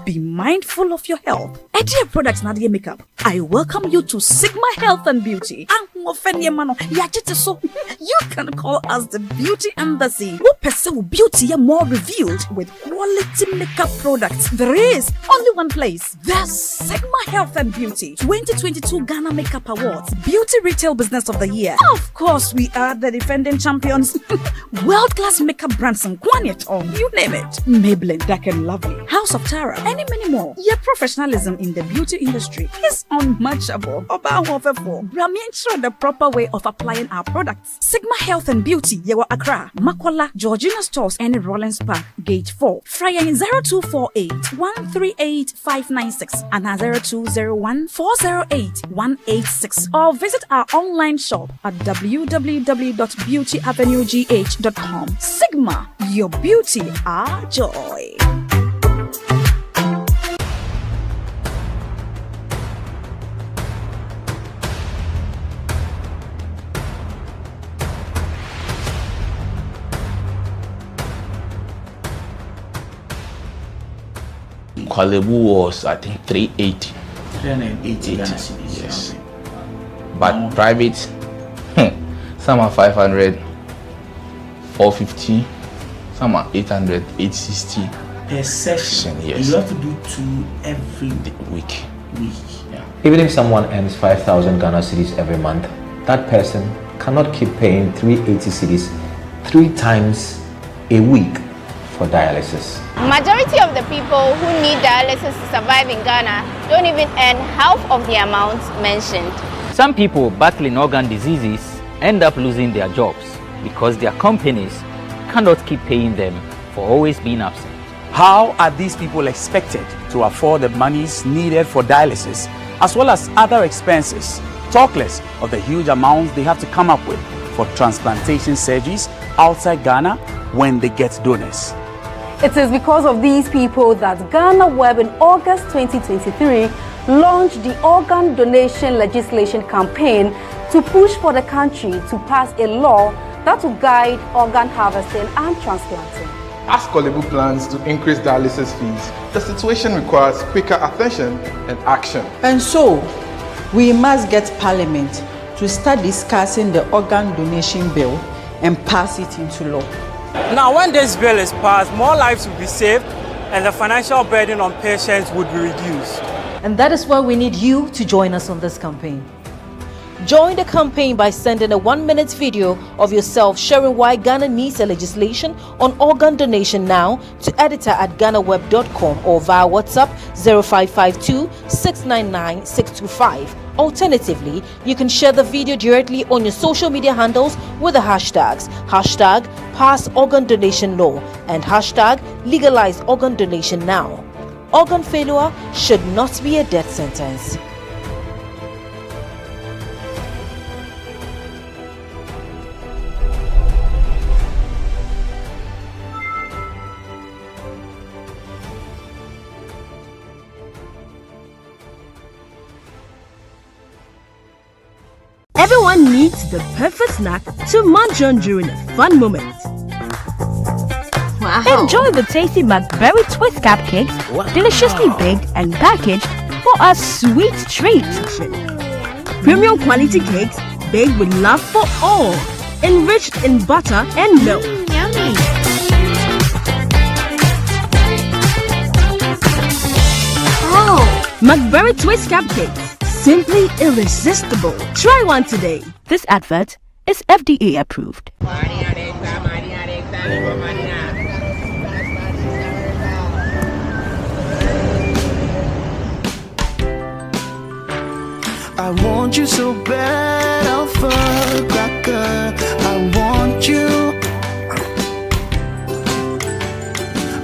Be mindful of your health. Dear Products Nadia Makeup, I welcome you to Sigma Health and Beauty. You can call us the Beauty Embassy. We pursue beauty more revealed with quality makeup products. There is only one place. The Sigma Health and Beauty 2022 Ghana Makeup Awards Beauty Retail Business of the Year. Of course, we are the defending champions. World-class makeup brands and Kwanyet on, you name it. Maybelline, Dark and Lovely, House of Tara, and many more. Your professionalism in the beauty industry is unmatchable. The proper way of applying our products. Sigma Health and Beauty, Yewa Accra, Makwala, Georgina Stores, and Rollins Park, Gate 4. Fryer in 0248 138 596 and 0201 408 186. Or visit our online shop at www.beautyavenuegh.com. Sigma, your beauty, our joy. Kwalebu was, I think, 380. 380 Ghana cedis. Yes. But private, some are 500, 450, some are 800, 860. Per session, yes. You have to do 2 every week. Yeah. Even if someone earns 5,000 Ghana cedis every month, that person cannot keep paying 380 cedis 3 times a week for dialysis. Majority of the people who need dialysis to survive in Ghana don't even earn half of the amount mentioned. Some people battling organ diseases end up losing their jobs because their companies cannot keep paying them for always being absent. How are these people expected to afford the monies needed for dialysis as well as other expenses, talk less of the huge amounts they have to come up with for transplantation surgeries outside Ghana when they get donors? It is because of these people that GhanaWeb in August 2023 launched the organ donation legislation campaign to push for the country to pass a law that will guide organ harvesting and transplanting. As Kolebu plans to increase dialysis fees, the situation requires quicker attention and action. And so, we must get Parliament to start discussing the organ donation bill and pass it into law. Now, when this bill is passed, more lives will be saved and the financial burden on patients would be reduced. And that is why we need you to join us on this campaign. Join the campaign by sending a 1-minute video of yourself sharing why Ghana needs a legislation on organ donation now to editor@ghanaweb.com or via WhatsApp 0552 699 625. Alternatively, you can share the video directly on your social media handles with the hashtags #PassOrganDonationLaw and #LegalizeOrganDonationNow. Organ failure should not be a death sentence. Everyone needs the perfect snack to munch on during a fun moment. Wow. Enjoy the tasty McBerry Twist Cupcakes, deliciously baked and packaged for a sweet treat. Premium quality cakes baked with love for all, enriched in butter and milk. Yummy. Oh, McBerry Twist Cupcakes. Simply irresistible. Try one today. This advert is FDA approved. I want you so bad, Alpha Cracker. I want you.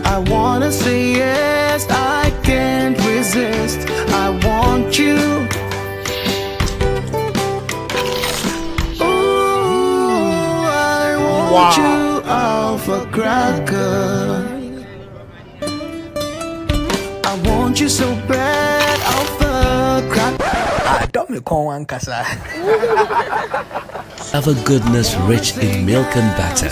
I wanna say yes, I can't resist. I want you. Ooh, I want you, Alpha Cracker. I want you so bad, Alpha Cracker. Alpha goodness rich in milk and butter.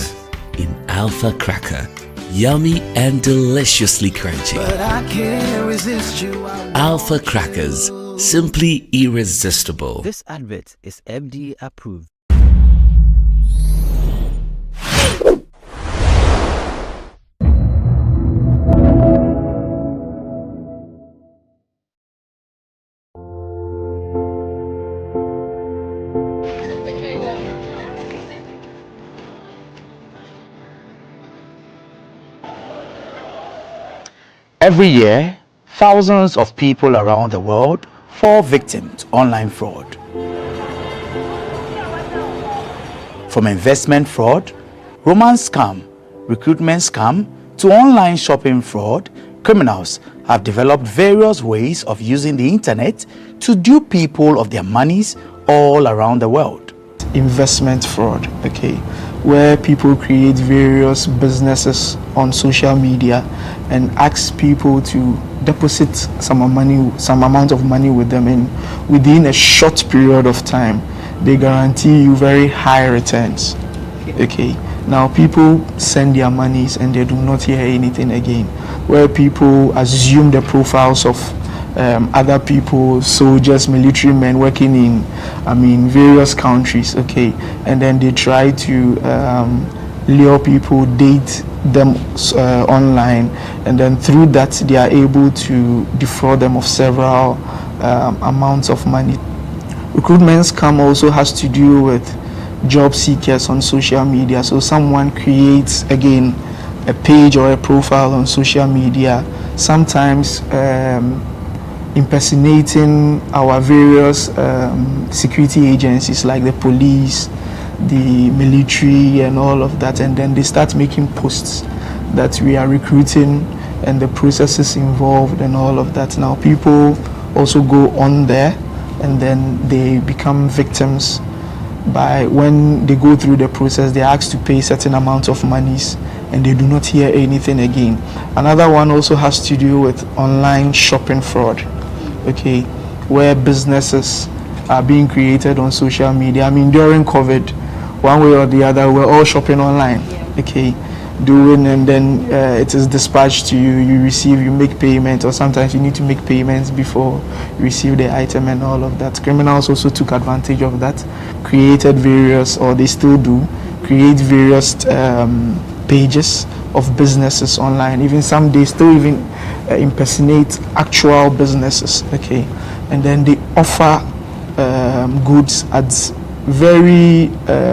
In Alpha Cracker, Yummy and deliciously crunchy. But I can't resist you. Alpha Crackers, simply irresistible. This advert is FDA approved. Every year, thousands of people around the world fall victim to online fraud. From investment fraud, romance scam, recruitment scam, to online shopping fraud, criminals have developed various ways of using the internet to dupe people of their monies all around the world. Investment fraud, okay, where people create various businesses on social media and ask people to deposit some amount of money with them, and within a short period of time they guarantee you very high returns. Okay, now people send their monies and they do not hear anything again, where people assume the profiles of other people, soldiers, military men working in various countries, okay, and then they try to lure people, date them online, and then through that they are able to defraud them of several amounts of money. Recruitment scam also has to do with job seekers on social media. So someone creates, again, a page or a profile on social media, sometimes impersonating our various security agencies like the police, the military and all of that, and then they start making posts that we are recruiting and the processes involved and all of that. Now people also go on there and then they become victims. By when they go through the process, they are asked to pay certain amount of monies and they do not hear anything again. Another one also has to do with online shopping fraud, okay, where businesses are being created on social media. I mean, during COVID, one way or the other, we're all shopping online, okay, doing, and then it is dispatched to you, you make payment, or sometimes you need to make payments before you receive the item and all of that. Criminals also took advantage of that, created various, or they still do, create various pages of businesses online. Even some, they still even impersonate actual businesses, okay, and then they offer goods at very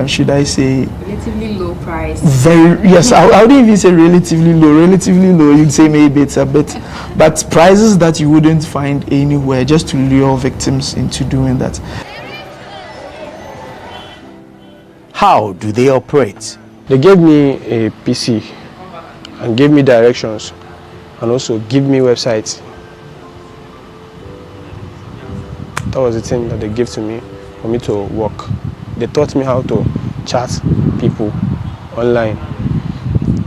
should I say relatively low price. Very, yes, I wouldn't even say relatively low, you'd say maybe it's a bit, but prices that you wouldn't find anywhere, just to lure victims into doing that. How do they operate? They gave me a PC and gave me directions and also give me websites. That was the thing that they gave to me for me to work. They taught me how to chat people online,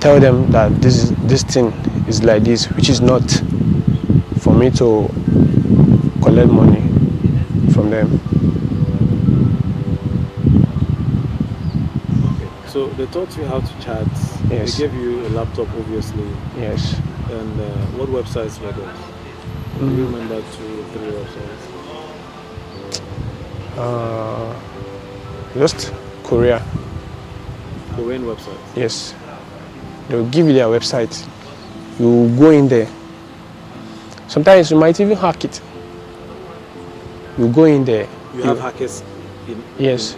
tell them that this thing is like this, which is not, for me to collect money from them. Okay. So they taught you how to chat. Yes. They gave you a laptop, obviously. Yes. And what websites were those? Do you remember 2 or 3 websites? Just Korean website. Yes, they will give you their website. You go in there. Sometimes you might even hack it. You go in there. You have hackers in? Yes,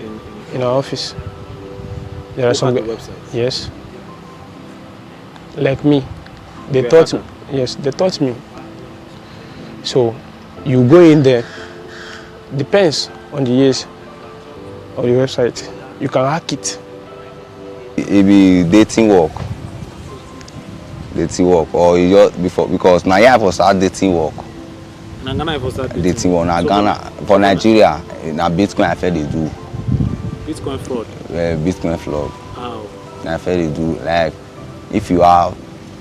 in our office. There are some websites. Yes, like me. They taught me. Yes, they taught me. So you go in there. Depends on the years of the website. You can hack it. It be dating work, or you just before, because now you have to start dating work. Dating work. Now Ghana, for Nigeria, now Bitcoin I feel they do. Bitcoin fraud. Bitcoin fraud. How? I feel they do. Like if you have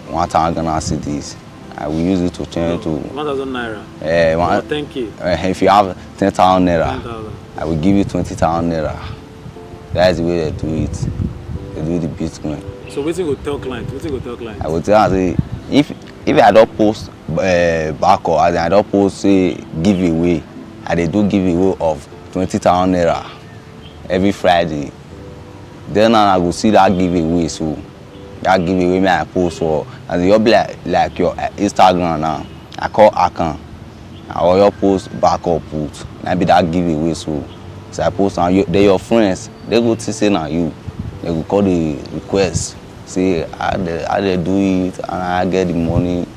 1,000 Ghana cedis, I will use it to change to 1,000 naira. 10K. If you have 10,000 naira, 10,000. I will give you 20,000 naira. That's the way they do it. They do the Bitcoin. So what you go tell client? I will tell her, if I don't post back or I don't post giveaway, I dey do giveaway of 20,000 naira every Friday. Then I go see that giveaway. So that giveaway me I post for, and you be like your Instagram now. I call account. I will your post back or put. Maybe that giveaway. So I post on you. They your friends. They go to say now you. They go call the request. Say I they do it and I get the money.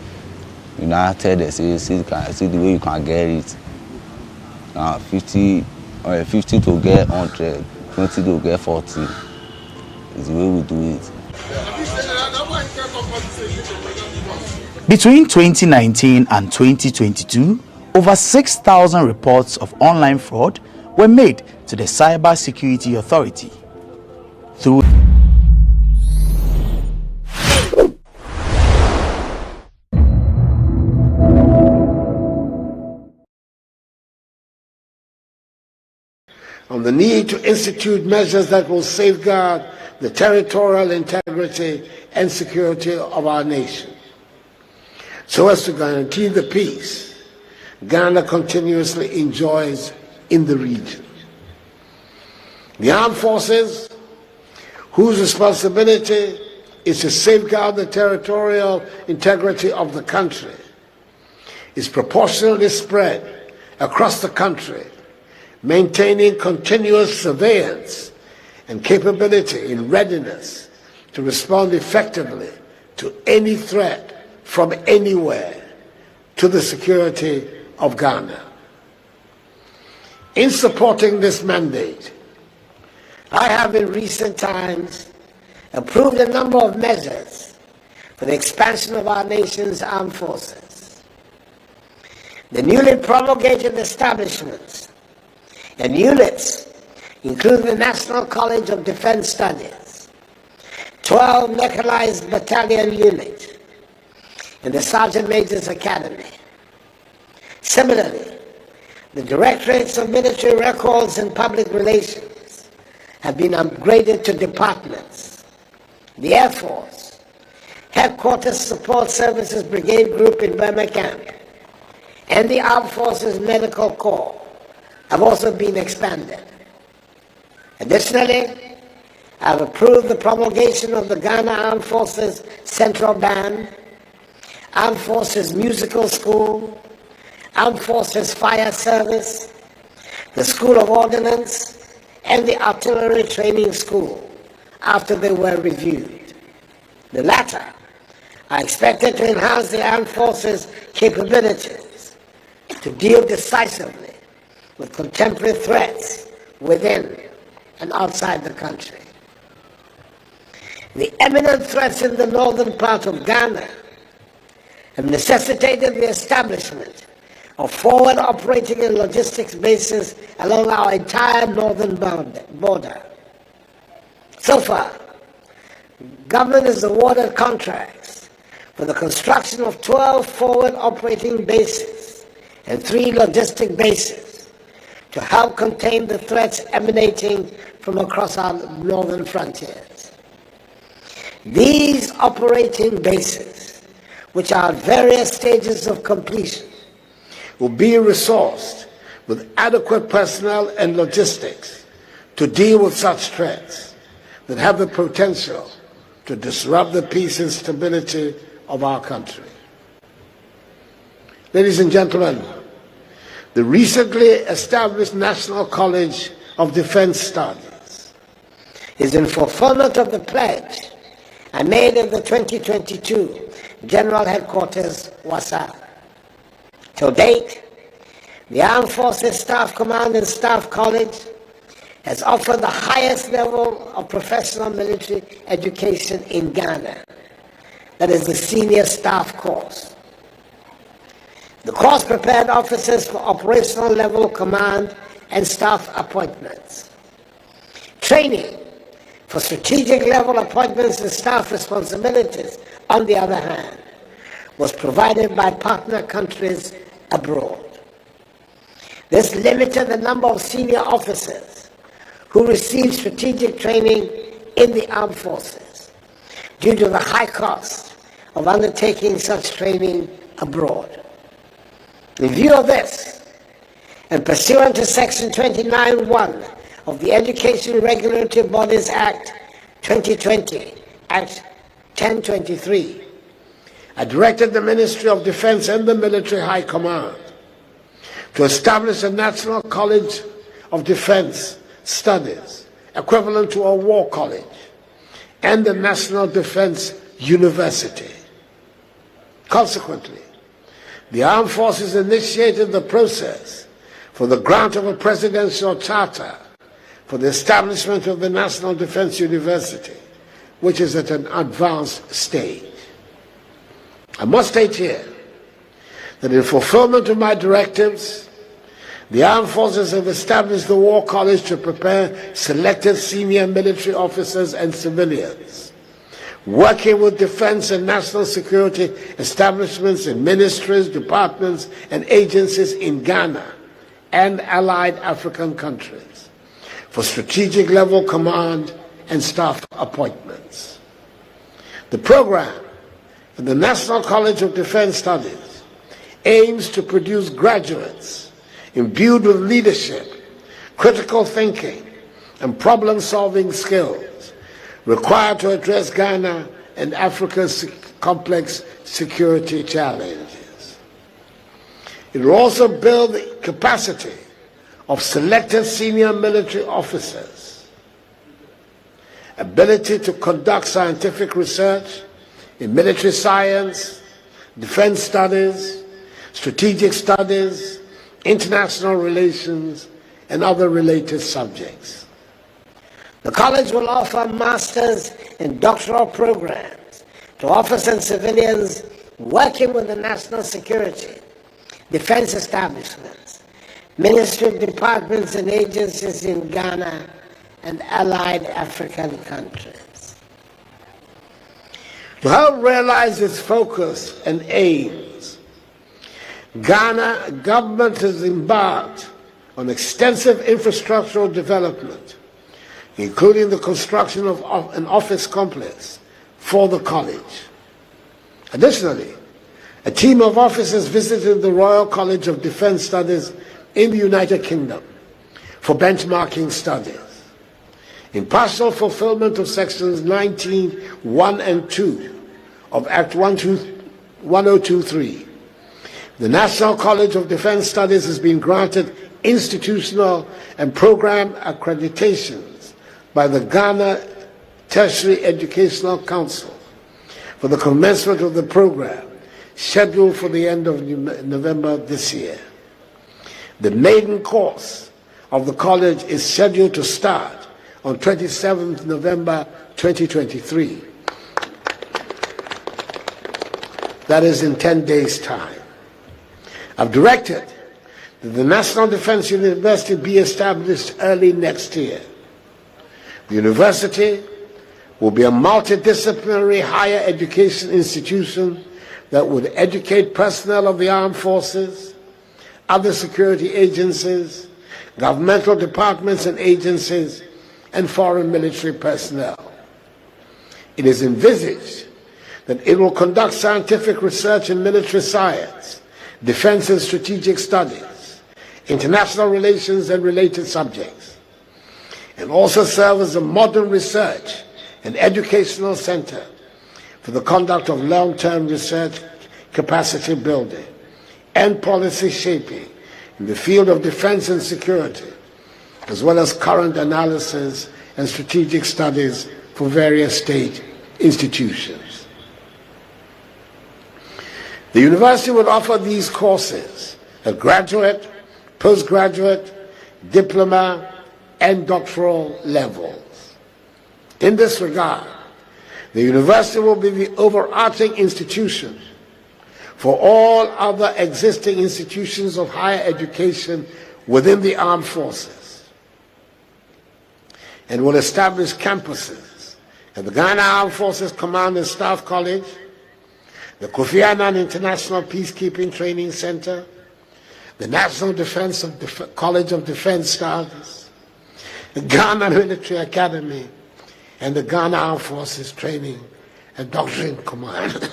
You know, tell them see the way you can get it. 50 to get 100, 20 to get 40. Is the way we do it. Between 2019 and 2022, over 6,000 reports of online fraud were made to the Cyber Security Authority. Through on the need to institute measures that will safeguard the territorial integrity and security of our nation, so as to guarantee the peace Ghana continuously enjoys in the region. The armed forces, whose responsibility is to safeguard the territorial integrity of the country, is proportionally spread across the country, maintaining continuous surveillance and capability in readiness to respond effectively to any threat from anywhere to the security of Ghana. In supporting this mandate, I have in recent times approved a number of measures for the expansion of our nation's armed forces. The newly promulgated establishments and units include the National College of Defense Studies, 12 mechanized battalion units, and the Sergeant Major's Academy. Similarly, the Directorates of Military Records and Public Relations have been upgraded to departments. The Air Force, Headquarters Support Services Brigade Group in Burma Camp, and the Armed Forces Medical Corps have also been expanded. Additionally, I have approved the promulgation of the Ghana Armed Forces Central Band, Armed Forces Musical School, Armed Forces Fire Service, the School of Ordnance, and the Artillery Training School after they were reviewed. The latter are expected to enhance the armed forces' capabilities to deal decisively with contemporary threats within and outside the country. The imminent threats in the northern part of Ghana have necessitated the establishment of forward operating and logistics bases along our entire northern border. So far, government has awarded contracts for the construction of 12 forward operating bases and 3 logistic bases to help contain the threats emanating from across our northern frontiers. These operating bases, which are at various stages of completion, will be resourced with adequate personnel and logistics to deal with such threats that have the potential to disrupt the peace and stability of our country. Ladies and gentlemen, the recently established National College of Defense Studies is in fulfillment of the pledge I made in the 2022 General Headquarters, Wasa. To date, the Armed Forces Staff Command and Staff College has offered the highest level of professional military education in Ghana. That is the Senior Staff Course. The course prepared officers for operational level command and staff appointments. Training for strategic level appointments and staff responsibilities, on the other hand, was provided by partner countries abroad. This limited the number of senior officers who received strategic training in the armed forces due to the high cost of undertaking such training abroad. In view of this, and pursuant to Section 29(1) of the Education Regulatory Bodies Act 2020, Act 1023, I directed the Ministry of Defense and the Military High Command to establish a National College of Defense Studies, equivalent to a war college, and the National Defense University. Consequently, the Armed Forces initiated the process for the grant of a presidential charter for the establishment of the National Defense University, which is at an advanced stage. I must state here that in fulfillment of my directives, the Armed Forces have established the War College to prepare selected senior military officers and civilians, working with defense and national security establishments in ministries, departments, and agencies in Ghana and allied African countries for strategic level command and staff appointments. The program in the National College of Defense Studies aims to produce graduates imbued with leadership, critical thinking, and problem-solving skills required to address Ghana and Africa's complex security challenges. It will also build the capacity of selected senior military officers, ability to conduct scientific research in military science, defense studies, strategic studies, international relations, and other related subjects. The college will offer master's and doctoral programs to officers and civilians working with the national security, defense establishments, ministry departments and agencies in Ghana and allied African countries. To help realize its focus and aims, Ghana government has embarked on extensive infrastructural development, including the construction of an office complex for the college. Additionally, a team of officers visited the Royal College of Defense Studies in the United Kingdom for benchmarking studies. In partial fulfillment of Sections 19(1) and 2 of Act 1023, the National College of Defense Studies has been granted institutional and program accreditations by the Ghana Tertiary Educational Council for the commencement of the program, scheduled for the end of November this year. The maiden course of the college is scheduled to start on 27th November 2023. That is in 10 days' time. I've directed that the National Defense University be established early next year. The university will be a multidisciplinary higher education institution that would educate personnel of the armed forces, other security agencies, governmental departments and agencies, and foreign military personnel. It is envisaged that it will conduct scientific research in military science, defense and strategic studies, international relations and related subjects, and also serve as a modern research and educational center for the conduct of long-term research, capacity building, and policy shaping in the field of defense and security, as well as current analysis and strategic studies for various state institutions. The university will offer these courses at graduate, postgraduate, diploma, and doctoral levels. In this regard, the university will be the overarching institution for all other existing institutions of higher education within the armed forces, and will establish campuses at the Ghana Armed Forces Command and Staff College, the Kofi Annan International Peacekeeping Training Center, the National Defense College of Defense Studies, the Ghana Military Academy, and the Ghana Armed Forces Training a doctrine command.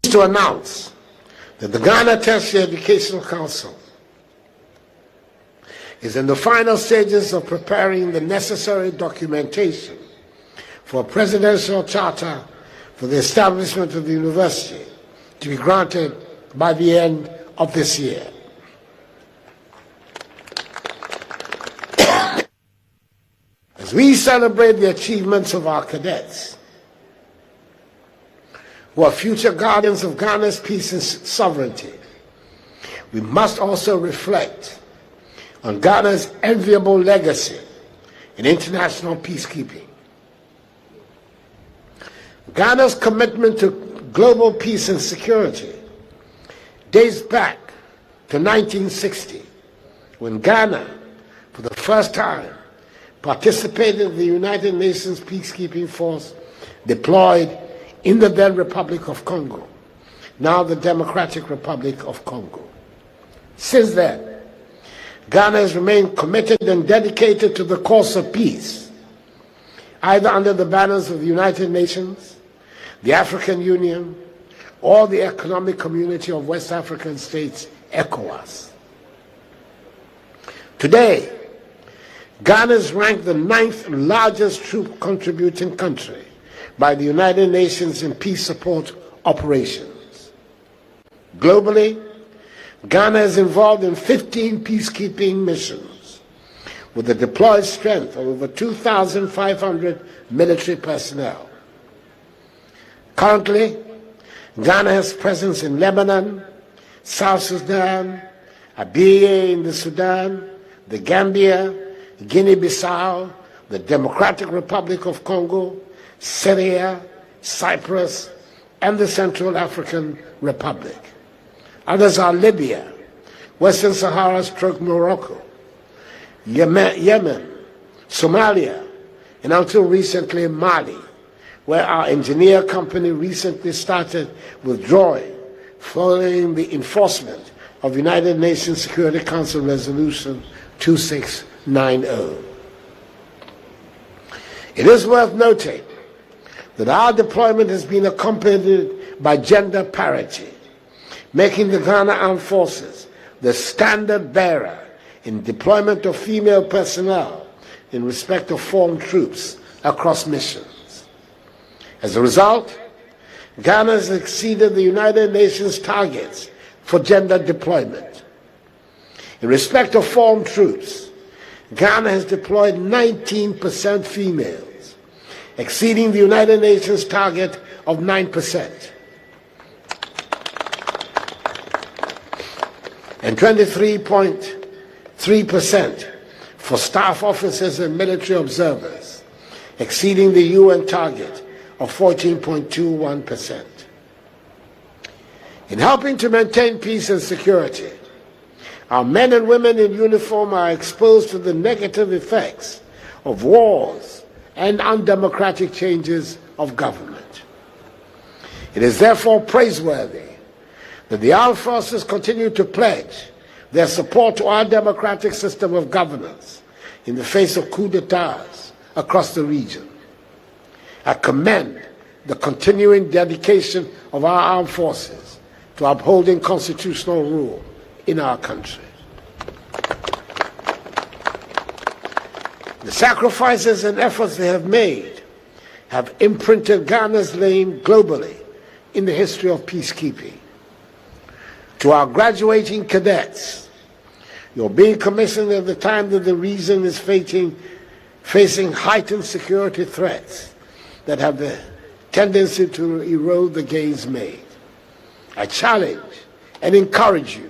To announce that the Ghana Tertiary Educational Council is in the final stages of preparing the necessary documentation for a presidential charter for the establishment of the university to be granted by the end of this year. As we celebrate the achievements of our cadets, who are future guardians of Ghana's peace and sovereignty, we must also reflect on Ghana's enviable legacy in international peacekeeping. Ghana's commitment to global peace and security dates back to 1960, when Ghana, for the first time, participated in the United Nations peacekeeping force deployed in the then Republic of Congo, now the Democratic Republic of Congo. Since then, Ghana has remained committed and dedicated to the cause of peace, either under the banners of the United Nations, the African Union, or the Economic Community of West African States, ECOWAS. Today, Ghana is ranked the 9th largest troop contributing country by the United Nations in peace support operations. Globally, Ghana is involved in 15 peacekeeping missions with a deployed strength of over 2,500 military personnel. Currently, Ghana has presence in Lebanon, South Sudan, Abyei in the Sudan, the Gambia, Guinea-Bissau, the Democratic Republic of Congo, Syria, Cyprus, and the Central African Republic. Others are Libya, Western Sahara / Morocco, Yemen, Somalia, and until recently Mali, where our engineer company recently started withdrawing following the enforcement of United Nations Security Council Resolution 2690. It is worth noting that our deployment has been accompanied by gender parity, making the Ghana Armed Forces the standard bearer in deployment of female personnel in respect of foreign troops across missions. As a result, Ghana has exceeded the United Nations targets for gender deployment. In respect of foreign troops, Ghana has deployed 19% females, exceeding the United Nations target of 9%. And 23.3% for staff officers and military observers, exceeding the UN target of 14.21%. In helping to maintain peace and security, our men and women in uniform are exposed to the negative effects of wars and undemocratic changes of government. It is therefore praiseworthy that the armed forces continue to pledge their support to our democratic system of governance in the face of coups d'etats across the region. I commend the continuing dedication of our armed forces to upholding constitutional rule in our country. The sacrifices and efforts they have made have imprinted Ghana's name globally in the history of peacekeeping. To our graduating cadets, you're being commissioned at the time that the region is facing heightened security threats that have the tendency to erode the gains made. I challenge and encourage you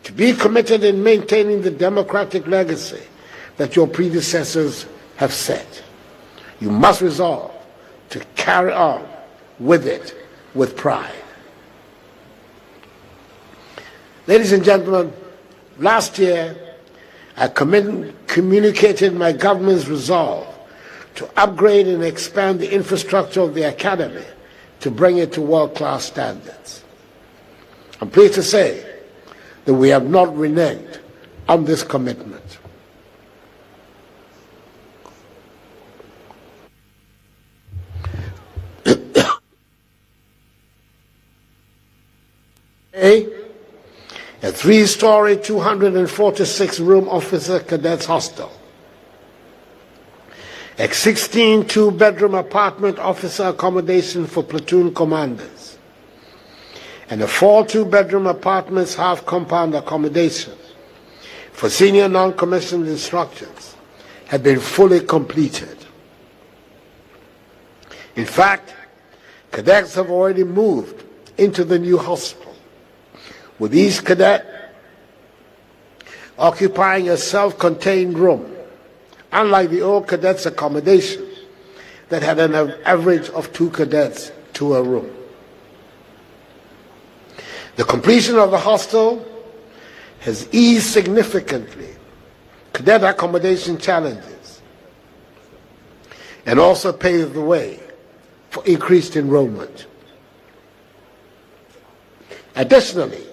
to be committed in maintaining the democratic legacy that your predecessors have set. You must resolve to carry on with it with pride. Ladies and gentlemen, last year I communicated my government's resolve to upgrade and expand the infrastructure of the academy to bring it to world-class standards. I'm pleased to say that we have not reneged on this commitment. A three-story, 246-room officer cadets hostel, a 16 two-bedroom apartment officer accommodation for platoon commanders, and a 4 two-bedroom apartments half-compound accommodation for senior non-commissioned instructors have been fully completed. In fact, cadets have already moved into the new hospital, with each cadet occupying a self-contained room, unlike the old cadets' accommodation that had an average of 2 cadets to a room. The completion of the hostel has eased significantly cadet accommodation challenges and also paved the way for increased enrollment. Additionally,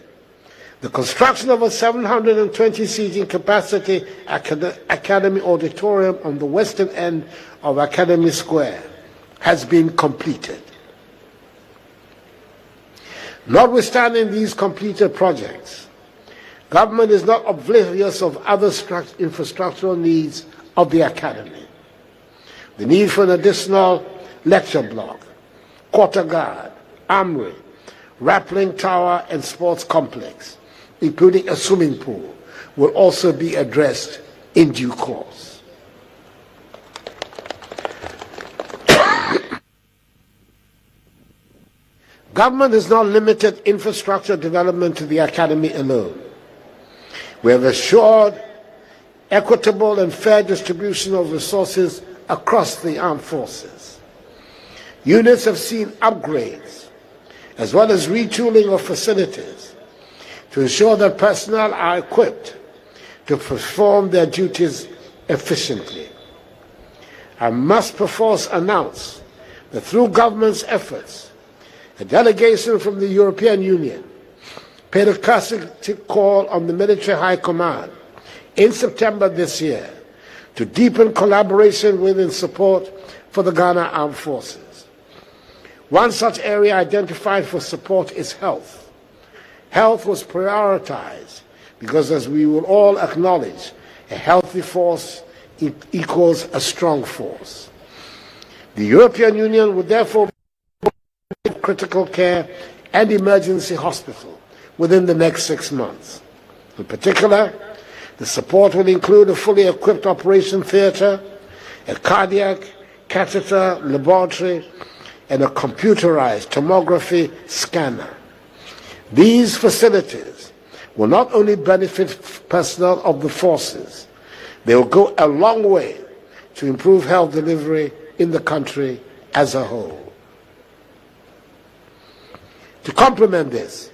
the construction of a 720-seating capacity Academy auditorium on the western end of Academy Square has been completed. Notwithstanding these completed projects, government is not oblivious of other infrastructural needs of the Academy. The need for an additional lecture block, quarter guard, armory, rappelling tower, and sports complex, including a swimming pool, will also be addressed in due course. Government has not limited infrastructure development to the Academy alone. We have assured equitable and fair distribution of resources across the armed forces. Units have seen upgrades as well as retooling of facilities to ensure that personnel are equipped to perform their duties efficiently. I must perforce announce that through government's efforts, a delegation from the European Union paid a courteous call on the Military High Command in September this year to deepen collaboration with and support for the Ghana Armed Forces. One such area identified for support is health. Health was prioritized because, as we will all acknowledge, a healthy force equals a strong force. The European Union would therefore build critical care and emergency hospital within the next 6 months. In particular, the support will include a fully equipped operation theater, a cardiac catheter laboratory, and a computerized tomography scanner. These facilities will not only benefit personnel of the forces, they will go a long way to improve health delivery in the country as a whole. To complement this,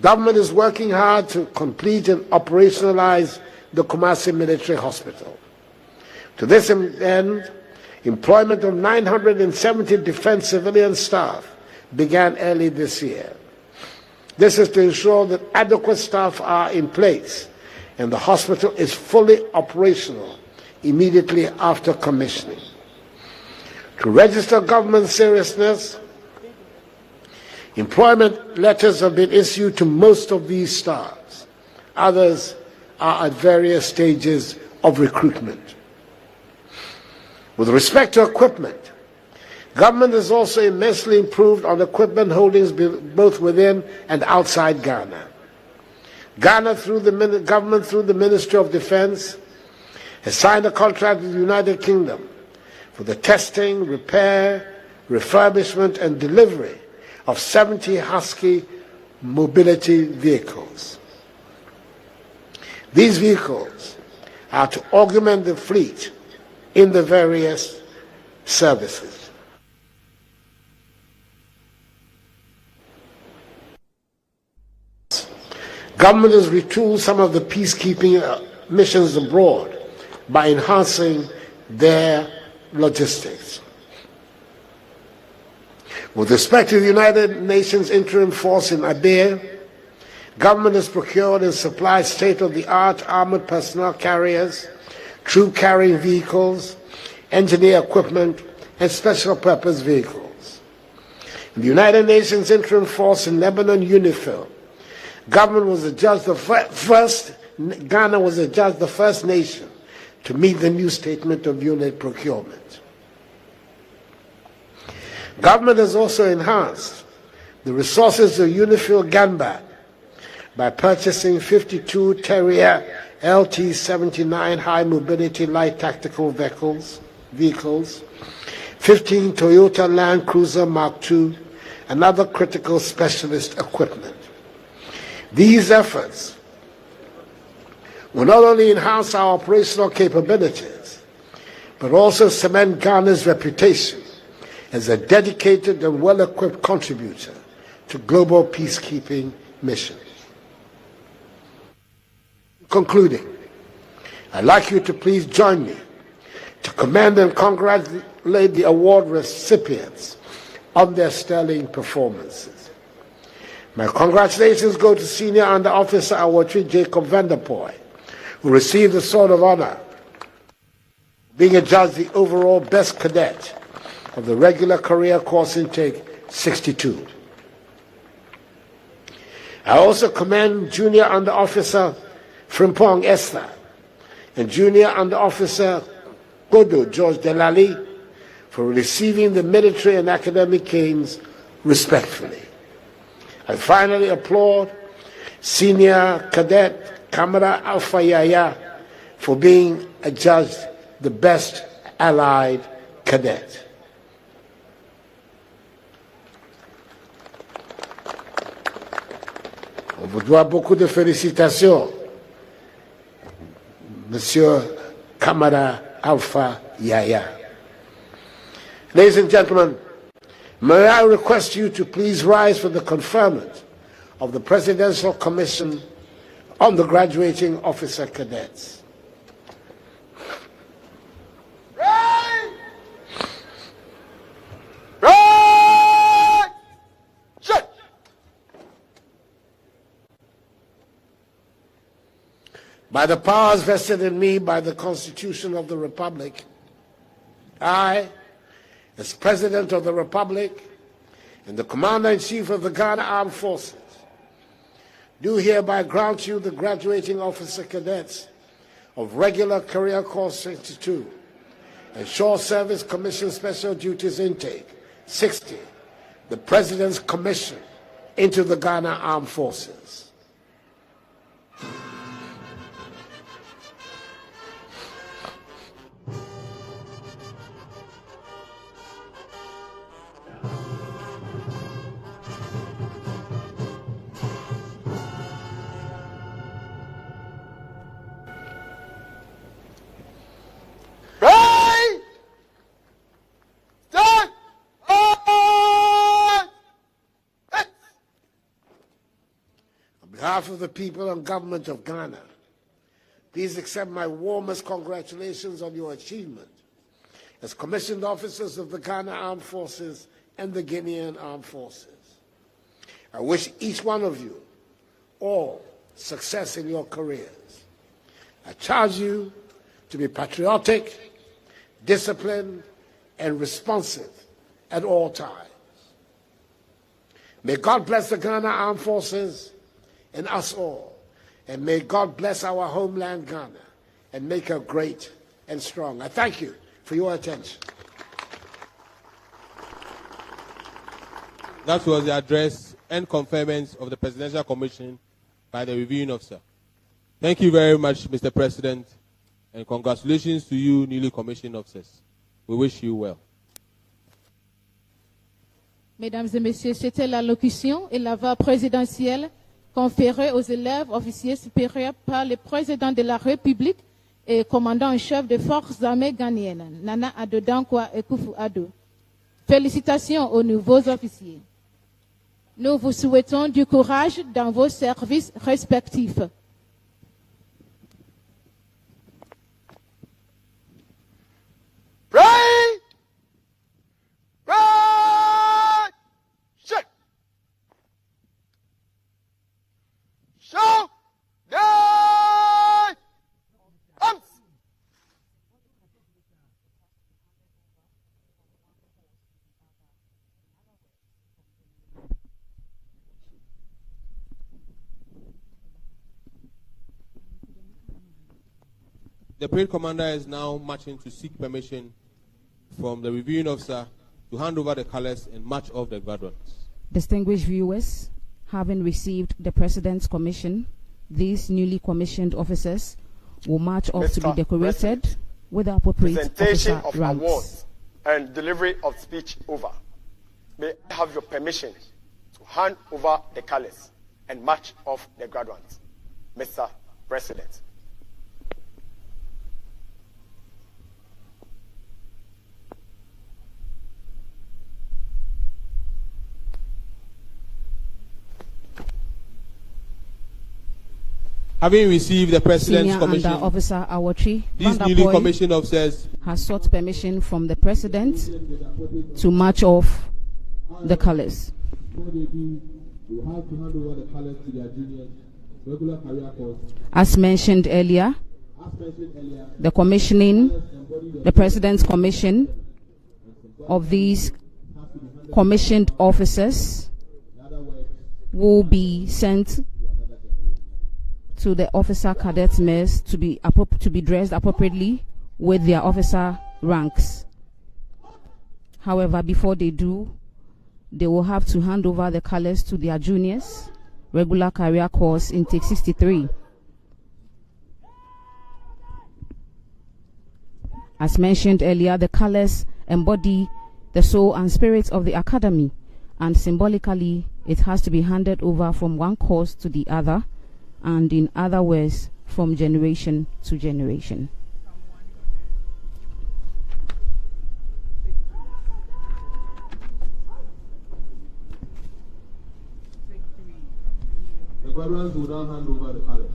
government is working hard to complete and operationalize the Kumasi Military Hospital. To this end, employment of 970 defense civilian staff began early this year. This is to ensure that adequate staff are in place and the hospital is fully operational immediately after commissioning. To register government seriousness, employment letters have been issued to most of these staffs. Others are at various stages of recruitment. With respect to equipment, government has also immensely improved on equipment holdings both within and outside Ghana. Ghana, through the government, through the Ministry of Defense, has signed a contract with the United Kingdom for the testing, repair, refurbishment, and delivery of 70 Husky mobility vehicles. These vehicles are to augment the fleet in the various services. Government has retooled some of the peacekeeping missions abroad by enhancing their logistics. With respect to the United Nations interim force in Abyei, Government has procured and supplied state-of-the-art armored personnel carriers, troop carrying vehicles, engineer equipment, and special purpose vehicles. The United Nations Interim Force in Lebanon, UNIFIL, Ghana was adjudged the first nation to meet the new statement of unit procurement. Government has also enhanced the resources of UNIFIL Gamba by purchasing 52 Terrier LT-79 high mobility light tactical vehicles, 15 Toyota Land Cruiser Mark II, and other critical specialist equipment. These efforts will not only enhance our operational capabilities, but also cement Ghana's reputation as a dedicated and well-equipped contributor to global peacekeeping missions. Concluding, I'd like you to please join me to commend and congratulate the award recipients on their sterling performances. My congratulations go to Senior Under Officer Awatri Jacob Vanderpoy, who received the Sword of Honor, being adjudged the overall best cadet of the regular career course intake 62. I also commend Junior Under Officer Frimpong Esther and Junior Under Officer Godo George Delali for receiving the military and academic canes respectfully. I finally applaud Senior Cadet Kamara Alpha Yaya for being adjudged the best allied cadet. On vous doit beaucoup de félicitations, Monsieur Kamara Alpha Yaya. Ladies and gentlemen, may I request you to please rise for the conferment of the Presidential Commission on the Graduating Officer Cadets. By the powers vested in me by the Constitution of the Republic, I, as President of the Republic and the Commander-in-Chief of the Ghana Armed Forces, do hereby grant you the Graduating Officer Cadets of Regular Career Course 62 and Short Service Commission Special Duties Intake 60, the President's Commission into the Ghana Armed Forces. On behalf of the people and government of Ghana, please accept my warmest congratulations on your achievement as commissioned officers of the Ghana Armed Forces and the Guinean Armed Forces. I wish each one of you all success in your careers. I charge you to be patriotic, disciplined, and responsive at all times. May God bless the Ghana Armed Forces and us all, and may God bless our homeland Ghana and make her great and strong. I thank you for your attention. That was the address and conferment of the Presidential Commission by the reviewing officer. Thank you very much, Mr. President, and congratulations to you, newly commissioned officers. We wish you well. Mesdames et messieurs, c'était l'allocution et la voix présidentielle conférée aux élèves officiers supérieurs par le président de la République et commandant en chef des forces armées ghanéennes, Nana Addo Dankwa et Kufu-Addo. Félicitations aux nouveaux officiers. Nous vous souhaitons du courage dans vos services respectifs. the parade commander is now marching to seek permission from the reviewing officer to hand over the colors and march off the graduates. Distinguished viewers, having received the President's commission, these newly commissioned officers will march off to be decorated with the appropriate presentation officer of ranks. awards and delivery of speech over. May I have your permission to hand over the colors and march off the graduates, Mr. President. Having received the President's Senior commission, Under Officer Awatri these newly commissioned officers has sought permission from the President to march off the colors. As mentioned earlier, the President's commission of these commissioned officers will be sent to the officer cadet mess to be dressed appropriately with their officer ranks. However, before they do, they will have to hand over the colors to their juniors, regular career course intake 63. As mentioned earlier, the colors embody the soul and spirit of the academy, and symbolically it has to be handed over from one course to the other, and in other words, from generation to generation. the graduates will now hand over the colors.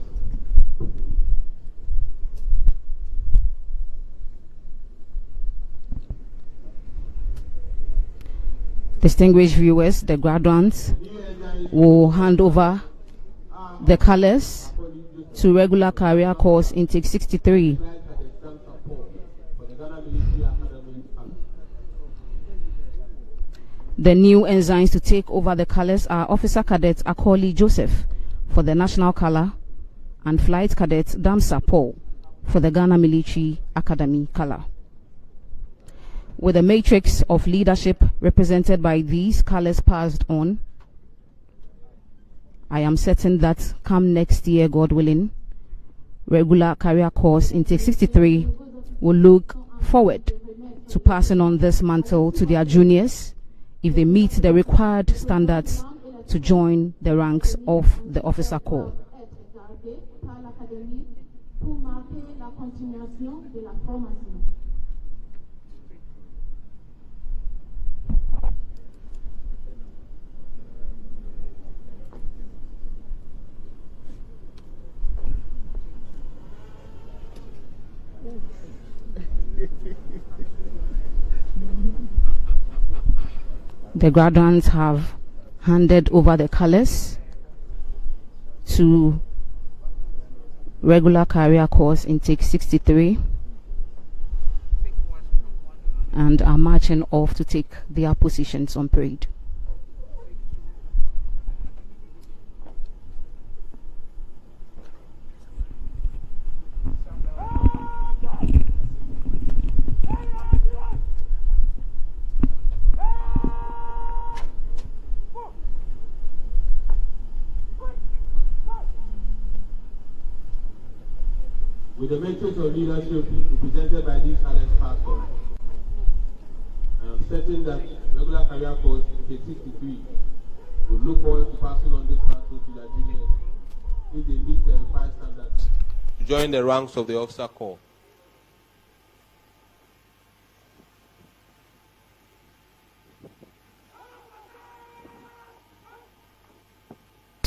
Distinguished viewers, the graduates will hand over the colors to regular career course intake 63. The new ensigns to take over the colors are Officer Cadet Akoli Joseph for the national color and Flight Cadet Damsa Paul for the Ghana Military Academy color. With a matrix of leadership represented by these colors passed on, I am certain that come next year, God willing, regular career course intake 63 will look forward to passing on this mantle to their juniors if they meet the required standards to join the ranks of the officer corps. The graduates have handed over the colors to regular career course intake 63 and are marching off to take their positions on parade. With the matrix of leadership represented by these talents passed on, I am certain that regular career course intake 63 will look forward to passing on this mantle to their juniors if they meet the required standards to join the ranks of the officer corps.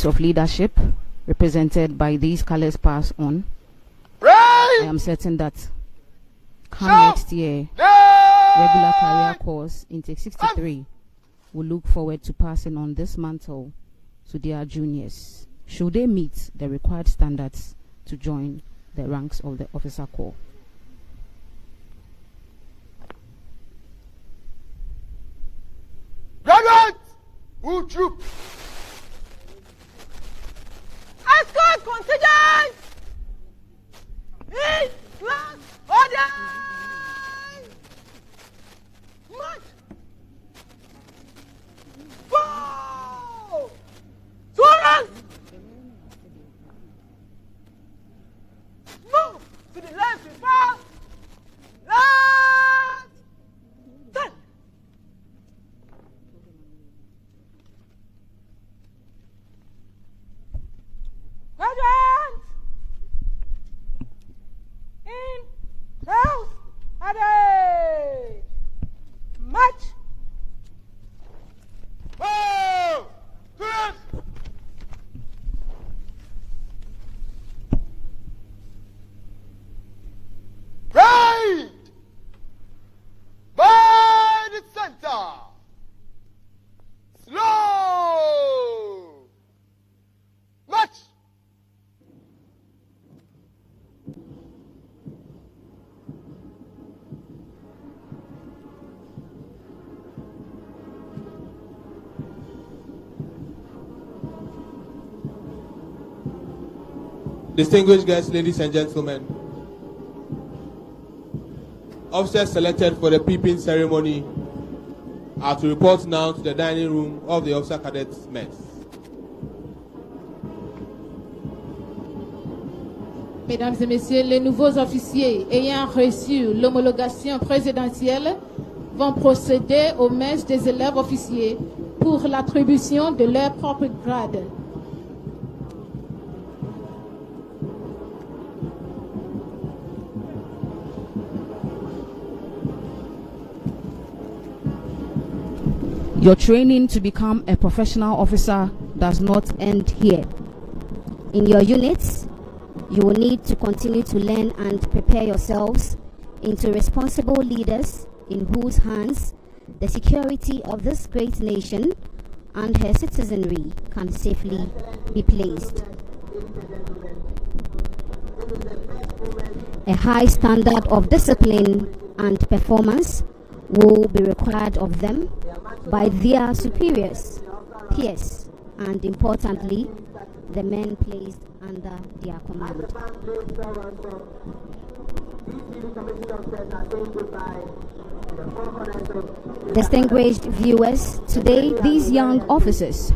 Of leadership represented by these colors passed on, I am certain that come next year, regular career course intake 63 will look forward to passing on this mantle to their juniors should they meet the required standards to join the ranks of the officer corps. Graduates, who troop? Escort contingent! In class! March! Four! Students! Move to the left before. Left! Turn! Graduates! In South Adage! March! Whoa! Students! Right! By the center! Slow! March! Distinguished guests, ladies and gentlemen, officers selected for the Peeping Ceremony are to report now to the dining room of the Officer Cadets Mess. Mesdames et messieurs, les nouveaux officiers ayant reçu l'homologation présidentielle vont procéder aux messes des élèves officiers pour l'attribution de leur propre grade. Your training to become a professional officer does not end here. In your units, you will need to continue to learn and prepare yourselves into responsible leaders in whose hands the security of this great nation and her citizenry can safely be placed. A high standard of discipline and performance will be required of them by their superiors, peers, and importantly, the men placed under their command. Distinguished viewers, today these young officers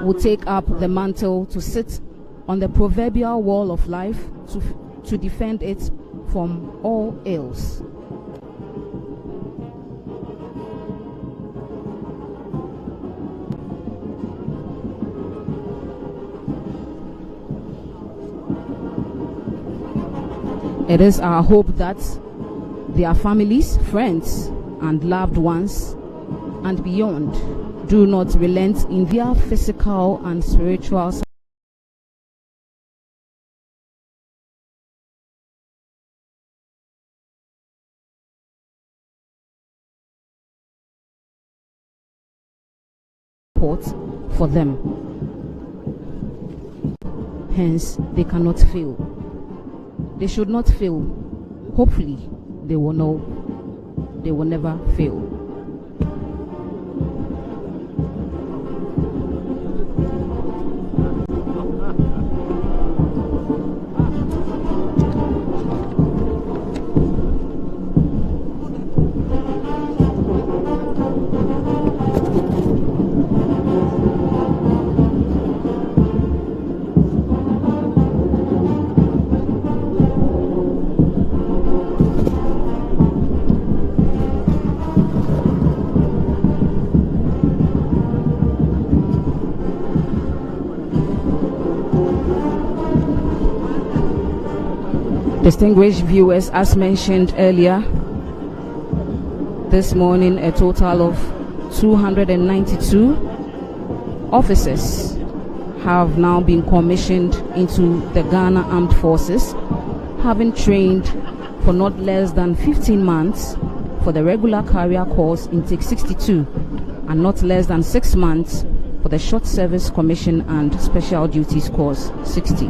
will take up the mantle to sit on the proverbial wall of life to defend it from all ills. It is our hope that their families, friends, and loved ones, and beyond, do not relent in their physical and spiritual support for them. Hence, they cannot fail. They should not fail. Hopefully, they will know they will never fail. Distinguished viewers, as mentioned earlier, this morning a total of 292 officers have now been commissioned into the Ghana Armed Forces, having trained for not less than 15 months for the regular career course intake 62 and not less than 6 months for the short service commission and special duties course 60.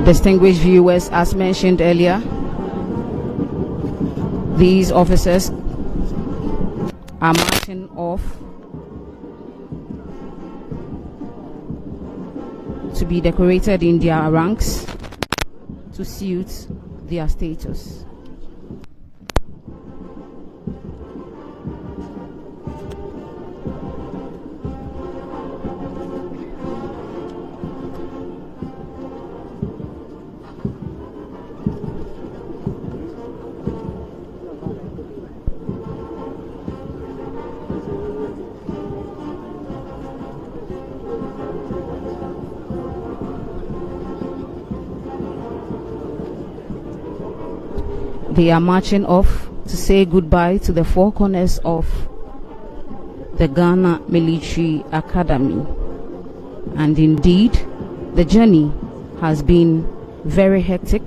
Distinguished viewers, as mentioned earlier, these officers are marching off to be decorated in their ranks to suit their status. They are marching off to say goodbye to the four corners of the Ghana Military Academy. And indeed, the journey has been very hectic,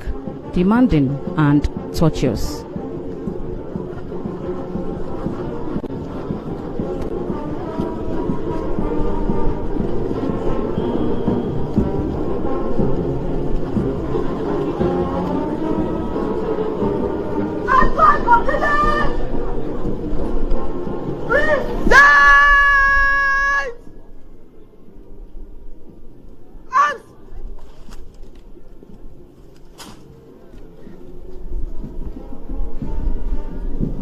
demanding, and tortuous.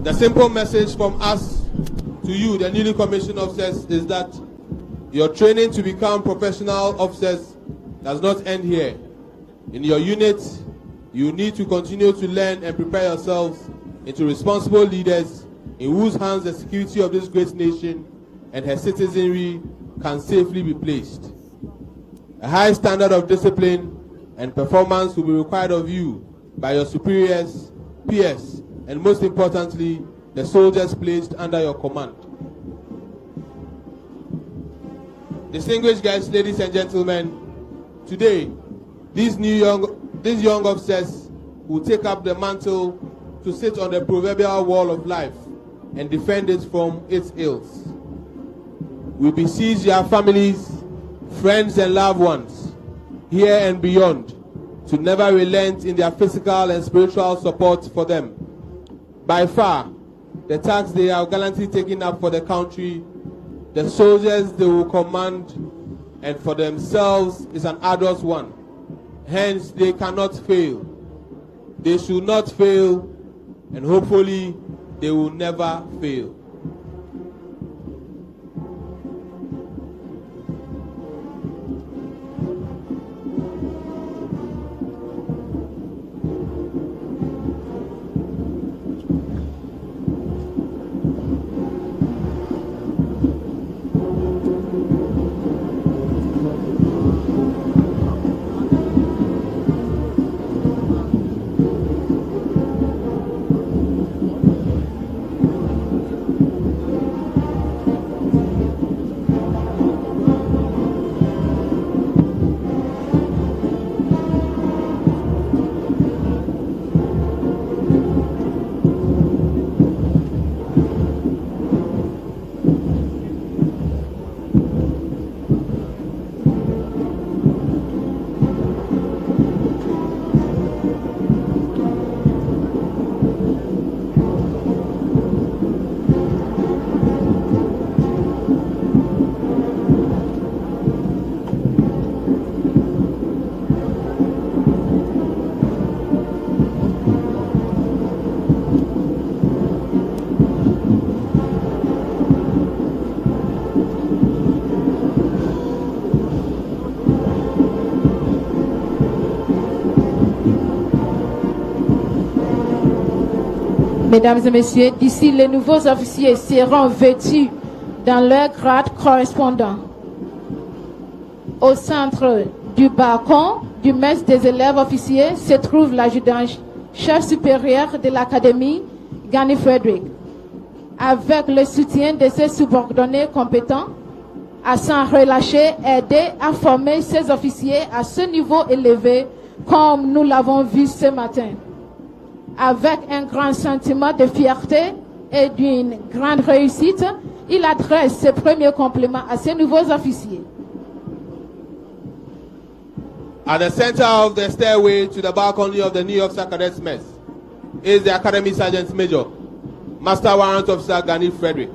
The simple message from us to you, the newly commissioned officers, is that your training to become professional officers does not end here. In your unit, you need to continue to learn and prepare yourselves into responsible leaders in whose hands the security of this great nation and her citizenry can safely be placed. A high standard of discipline and performance will be required of you by your superiors, peers, and most importantly, the soldiers placed under your command. Distinguished guests, ladies and gentlemen, today, these young officers will take up the mantle to sit on the proverbial wall of life and defend it from its ills. We beseech your families, friends, and loved ones, here and beyond, to never relent in their physical and spiritual support for them. By far, the task they have gallantly taken up for the country, the soldiers they will command, and for themselves is an arduous one. Hence, they cannot fail. They should not fail, and hopefully, they will never fail. Mesdames et messieurs, d'ici les nouveaux officiers seront vêtus dans leur grade correspondant. Au centre du balcon du mess des élèves officiers se trouve l'adjudant-chef supérieur de l'Académie, Gani Frederick, avec le soutien de ses subordonnés compétents, à s'en relâcher, aider à former ses officiers à ce niveau élevé, comme nous l'avons vu ce matin. Avec un grand sentiment de fierté et d'une grande réussite, il adresse ses premiers compliments à ses nouveaux officiers. At the center of the stairway to the balcony of the New York Star Cadets Mess is the Academy Sergeant Major, Master Warrant Officer Gani Frederick,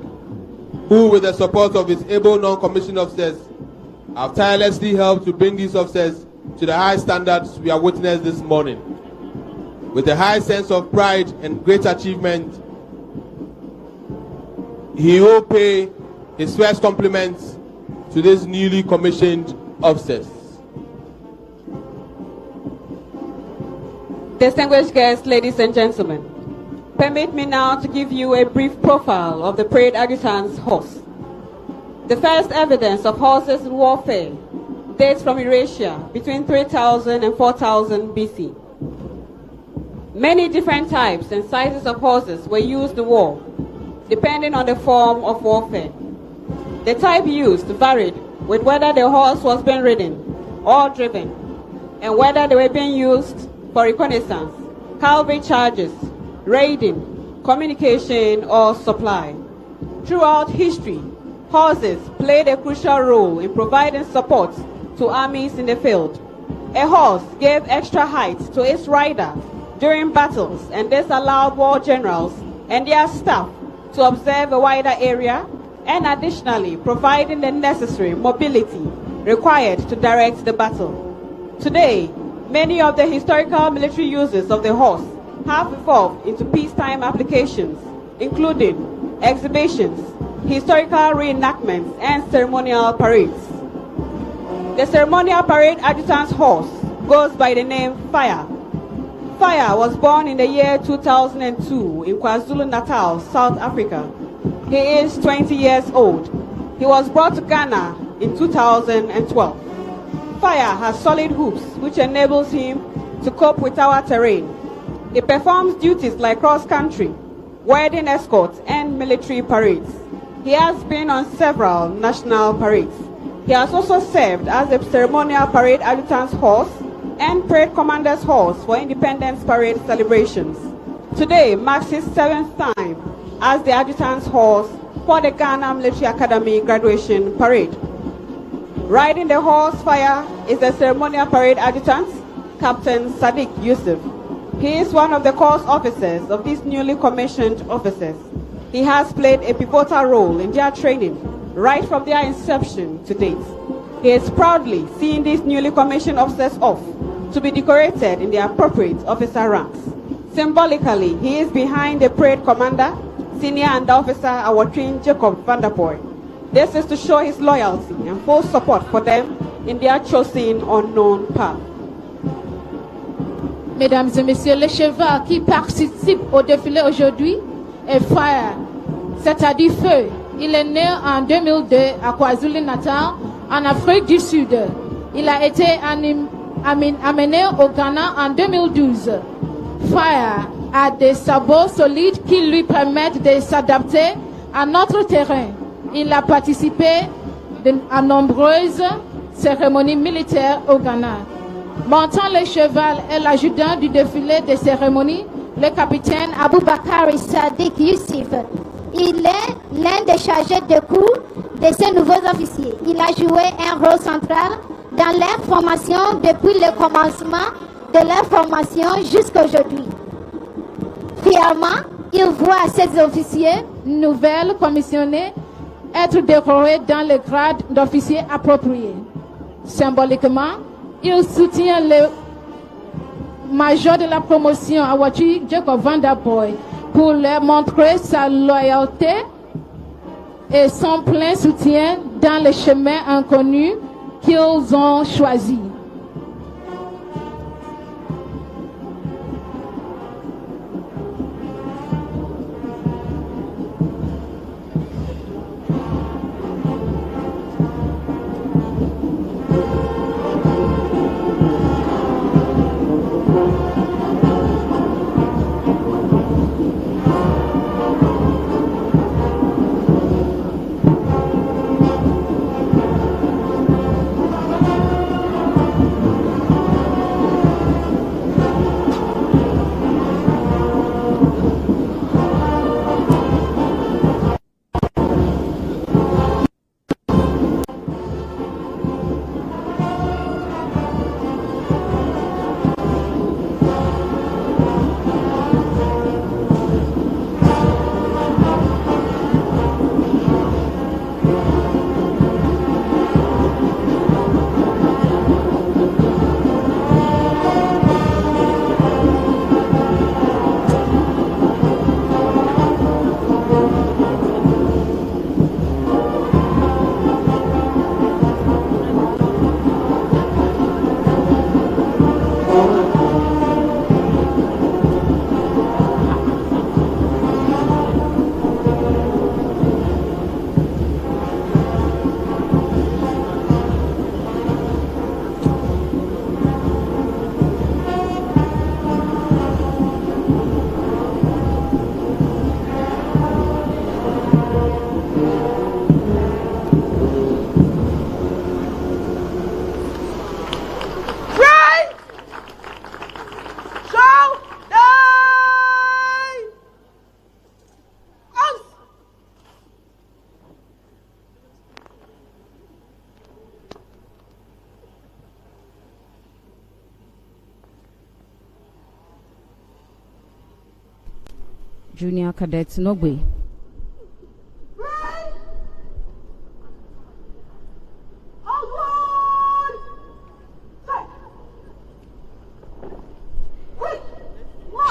who, with the support of his able non-commissioned officers, have tirelessly helped to bring these officers to the high standards we have witnessed this morning. With a high sense of pride and great achievement, he will pay his first compliments to these newly commissioned officers. Distinguished guests, ladies and gentlemen, permit me now to give you a brief profile of the parade adjutant's horse. The first evidence of horses in warfare dates from Eurasia between 3000 and 4000 BC. Many different types and sizes of horses were used in war, depending on the form of warfare. The type used varied with whether the horse was being ridden or driven, and whether they were being used for reconnaissance, cavalry charges, raiding, communication, or supply. Throughout history, horses played a crucial role in providing support to armies in the field. A horse gave extra height to its rider during battles, and this allowed war generals and their staff to observe a wider area, and additionally providing the necessary mobility required to direct the battle. Today, many of the historical military uses of the horse have evolved into peacetime applications, including exhibitions, historical reenactments, and ceremonial parades. The ceremonial parade adjutant's horse goes by the name Fire. Fire was born in the year 2002 in KwaZulu-Natal, South Africa. He is 20 years old. He was brought to Ghana in 2012. Fire has solid hooves, which enables him to cope with our terrain. He performs duties like cross-country, wedding escorts, and military parades. He has been on several national parades. He has also served as a ceremonial parade adjutant's horse and parade commander's horse for Independence Parade celebrations. Today marks his 7th time as the adjutant's horse for the Ghana Military Academy graduation parade. Riding the horse Fire is the ceremonial parade adjutant, Captain Sadiq Yusuf. He is one of the course officers of these newly commissioned officers. He has played a pivotal role in their training right from their inception to date. He is proudly seeing these newly commissioned officers off to be decorated in the appropriate officer ranks. Symbolically, he is behind the parade commander, Senior Under Officer Awatrin Jacob Vanderpoy. This is to show his loyalty and full support for them in their chosen unknown path. Mesdames et messieurs, le cheval qui participe au défilé aujourd'hui est Fire, c'est-à-dire Feu. Il est né en 2002 à KwaZulu-Natal, en Afrique du Sud. Il a été amené au Ghana en 2012. Fire a des sabots solides qui lui permettent de s'adapter à notre terrain. Il a participé à nombreuses cérémonies militaires au Ghana. Montant le cheval est l'adjudant du défilé des cérémonies, le capitaine Aboubakar Sadiq Youssef. Il est l'un des chargés de cours de ces nouveaux officiers. Il a joué un rôle central dans leur formation depuis le commencement de leur formation jusqu'à aujourd'hui. Fièrement, il voit ces officiers nouvelles commissionnés être décorés dans le grade d'officier approprié. Symboliquement, il soutient le major de la promotion, Awatri Jacob Vanderpoy, pour leur montrer sa loyauté et son plein soutien dans le chemin inconnu qu'ils ont choisi. Junior Cadet Nogbe.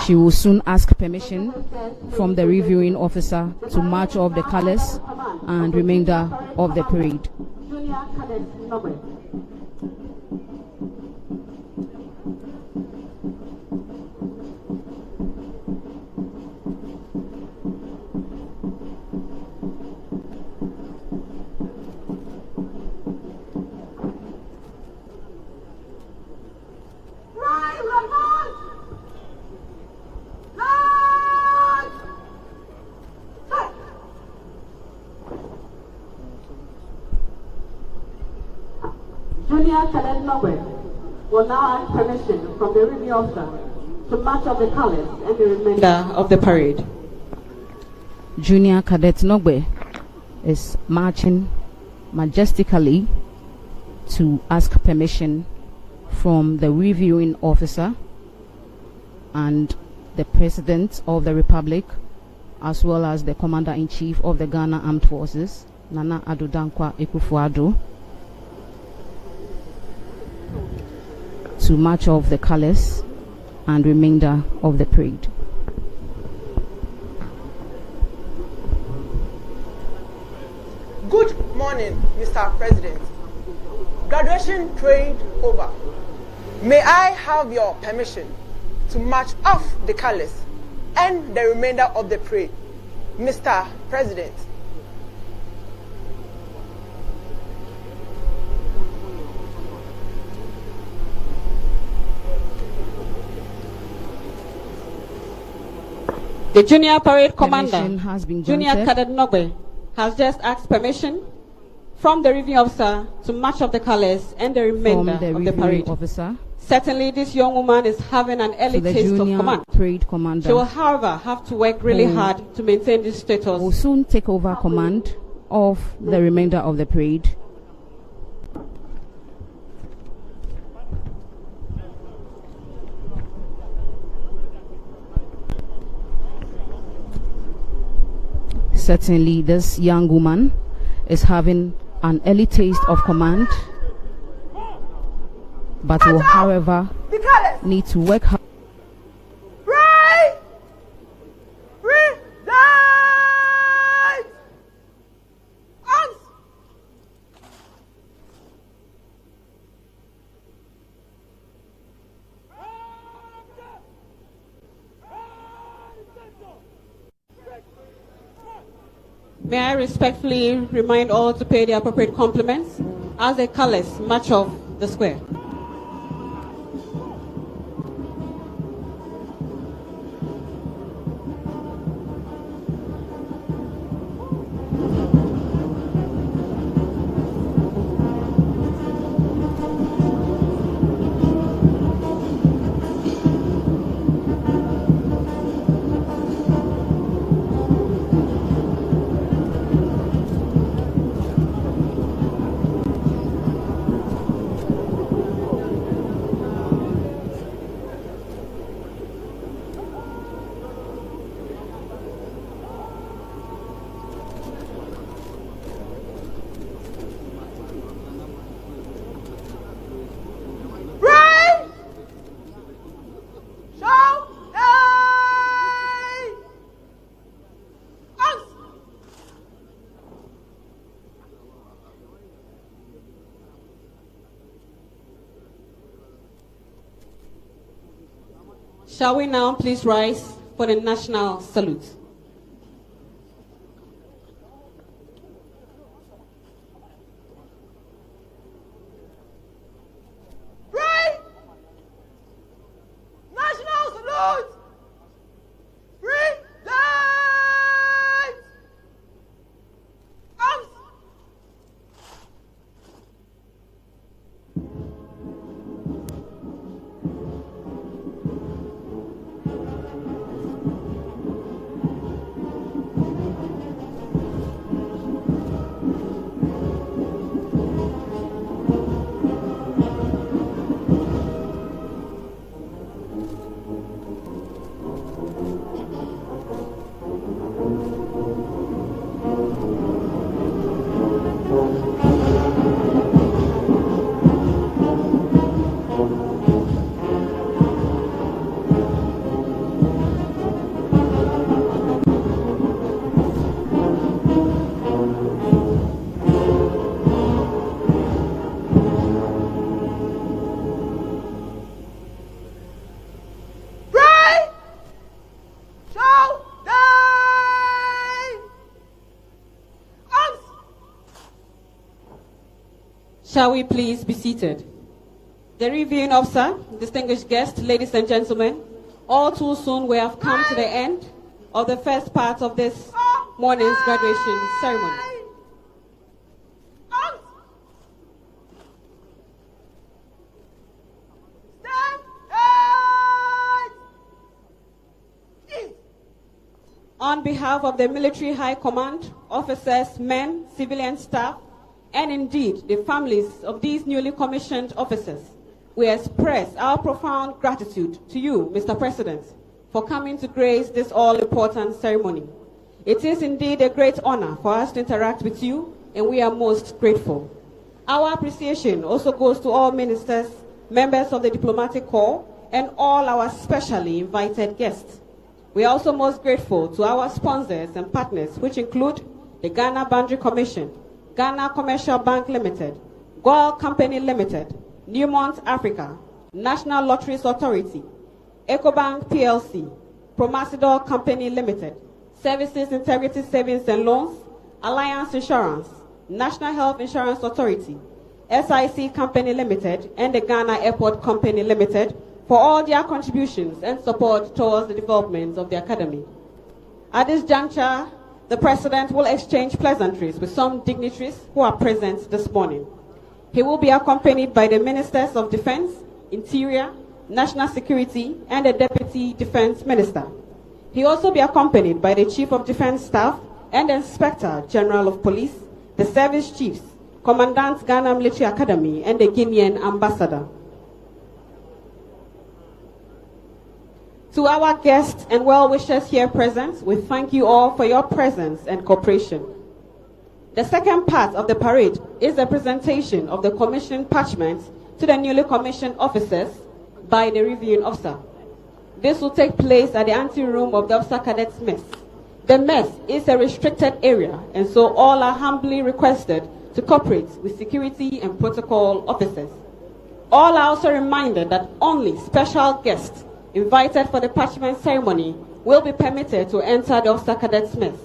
She will soon ask permission from the reviewing officer to march off the colors and remainder of the parade. Junior Cadet Nogbe. Junior Cadet Nogbe will now ask permission from the review officer to march off the colors and the remainder of the parade. Junior Cadet Nogbe is marching majestically to ask permission from the reviewing officer and the President of the Republic, as well as the Commander-in-Chief of the Ghana Armed Forces, Nana Addo Dankwa Akufo-Addo, to march off the colors and remainder of the parade. Good morning, Mr. President. Graduation parade over. May I have your permission to march off the colors and the remainder of the parade, Mr. President? The Junior Parade Commander, has been Junior granted. Cadet Nogbe, has just asked permission from the review officer to march off the colors and the remainder From the of the reviewing parade. officer Certainly, this young woman is having an early to the taste of Junior command. Parade Commander. She will, however, have to work really who hard to maintain this status. will soon take over command of the remainder of the parade. Certainly, this young woman is having an early taste of command, but will, however, need to work hard. May I respectfully remind all to pay the appropriate compliments as the colors march off the square. Shall we now please rise for the national salute? National salute! Present! Arms! Shall we please be seated? The reviewing officer, distinguished guests, ladies and gentlemen, all too soon we have come to the end of the first part of this morning's graduation ceremony. On behalf of the Military High Command, officers, men, civilian staff, and indeed the families of these newly commissioned officers, we express our profound gratitude to you, Mr. President, for coming to grace this all-important ceremony. It is indeed a great honor for us to interact with you, and we are most grateful. Our appreciation also goes to all ministers, members of the diplomatic corps, and all our specially invited guests. We are also most grateful to our sponsors and partners, which include the Ghana Boundary Commission, Ghana Commercial Bank Limited, Goil Company Limited, Newmont Africa, National Lotteries Authority, EcoBank PLC, Promasidor Company Limited, Services Integrity Savings and Loans, Alliance Insurance, National Health Insurance Authority, SIC Company Limited, and the Ghana Airport Company Limited for all their contributions and support towards the development of the Academy. At this juncture, the President will exchange pleasantries with some dignitaries who are present this morning. He will be accompanied by the Ministers of Defense, Interior, National Security, and the Deputy Defense Minister. He will also be accompanied by the Chief of Defense Staff and the Inspector General of Police, the Service Chiefs, Commandant Ghana Military Academy, and the Guinean Ambassador. To our guests and well-wishers here present, we thank you all for your presence and cooperation. The second part of the parade is the presentation of the commission parchments to the newly commissioned officers by the reviewing officer. This will take place at the anteroom of the Officer Cadet's Mess. The mess is a restricted area, and so all are humbly requested to cooperate with security and protocol officers. All are also reminded that only special guests invited for the parchment ceremony will be permitted to enter the Officer Cadet's Mess.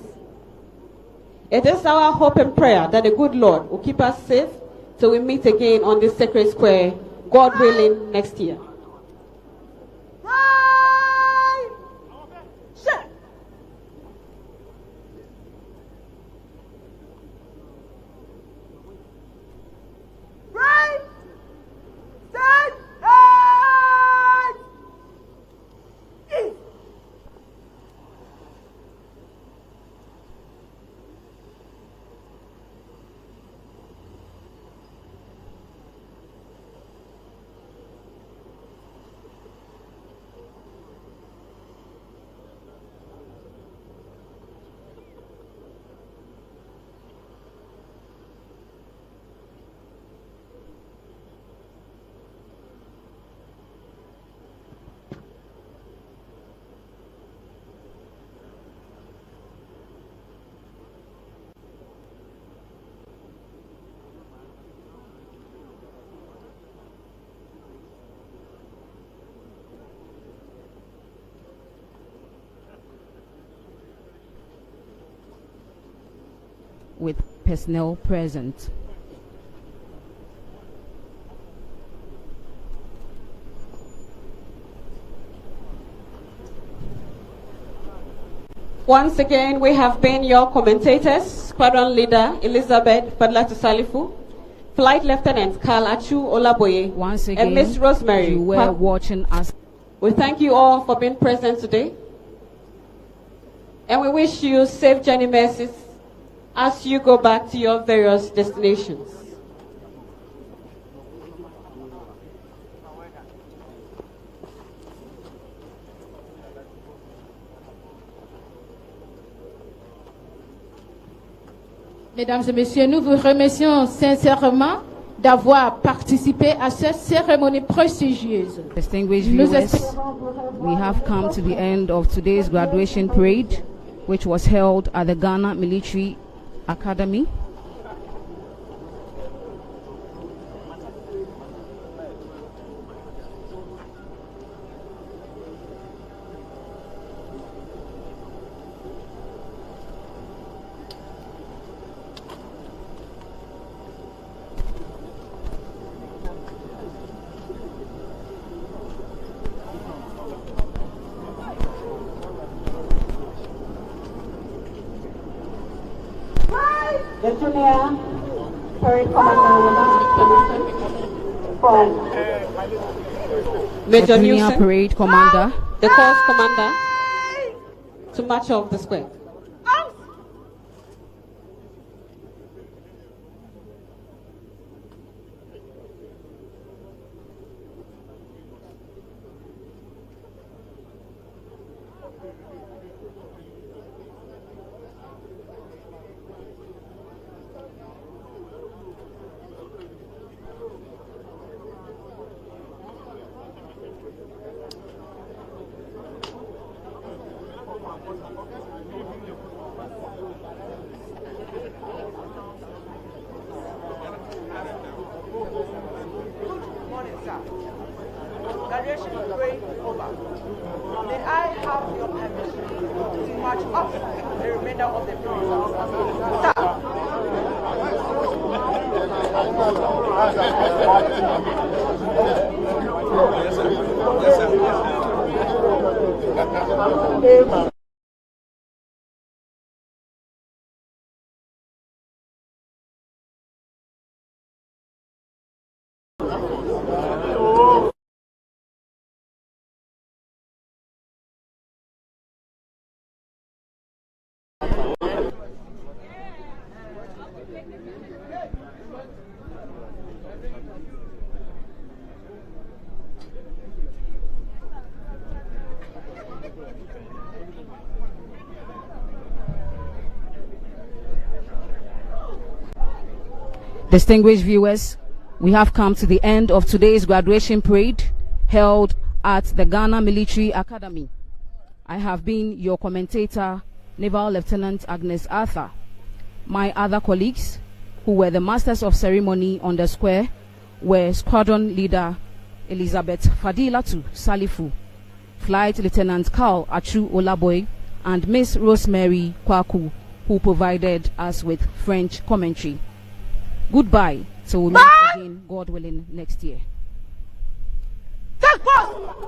It is our hope and prayer that the good Lord will keep us safe till we meet again on this sacred square, God willing, next year. With personnel present. Once again, we have been your commentators, Squadron Leader Elizabeth Fadlatu Salifu, Flight Lieutenant Carl Achu Olaboye, Once again, and Miss Rosemary. you were watching us. We thank you all for being present today, and we wish you safe journey mercies as you go back to your various destinations. Mesdames et messieurs, nous vous remercions sincèrement d'avoir participé à cette cérémonie prestigieuse. Distinguished viewers, we have come to the end of today's graduation parade, which was held at the Ghana Military Academy. Junior Parade Commander will now from Major Junior Newson, Parade Commander, the Corps Commander, to march off the square. Distinguished viewers, we have come to the end of today's graduation parade held at the Ghana Military Academy. I have been your commentator, Naval Lieutenant Agnes Arthur. My other colleagues, who were the masters of ceremony on the square, were Squadron Leader Elizabeth Fadilatu Salifu, Flight Lieutenant Carl Achu Olaboy, and Miss Rosemary Kwaku, who provided us with French commentary. Goodbye, till we meet again, God willing, next year. Take post!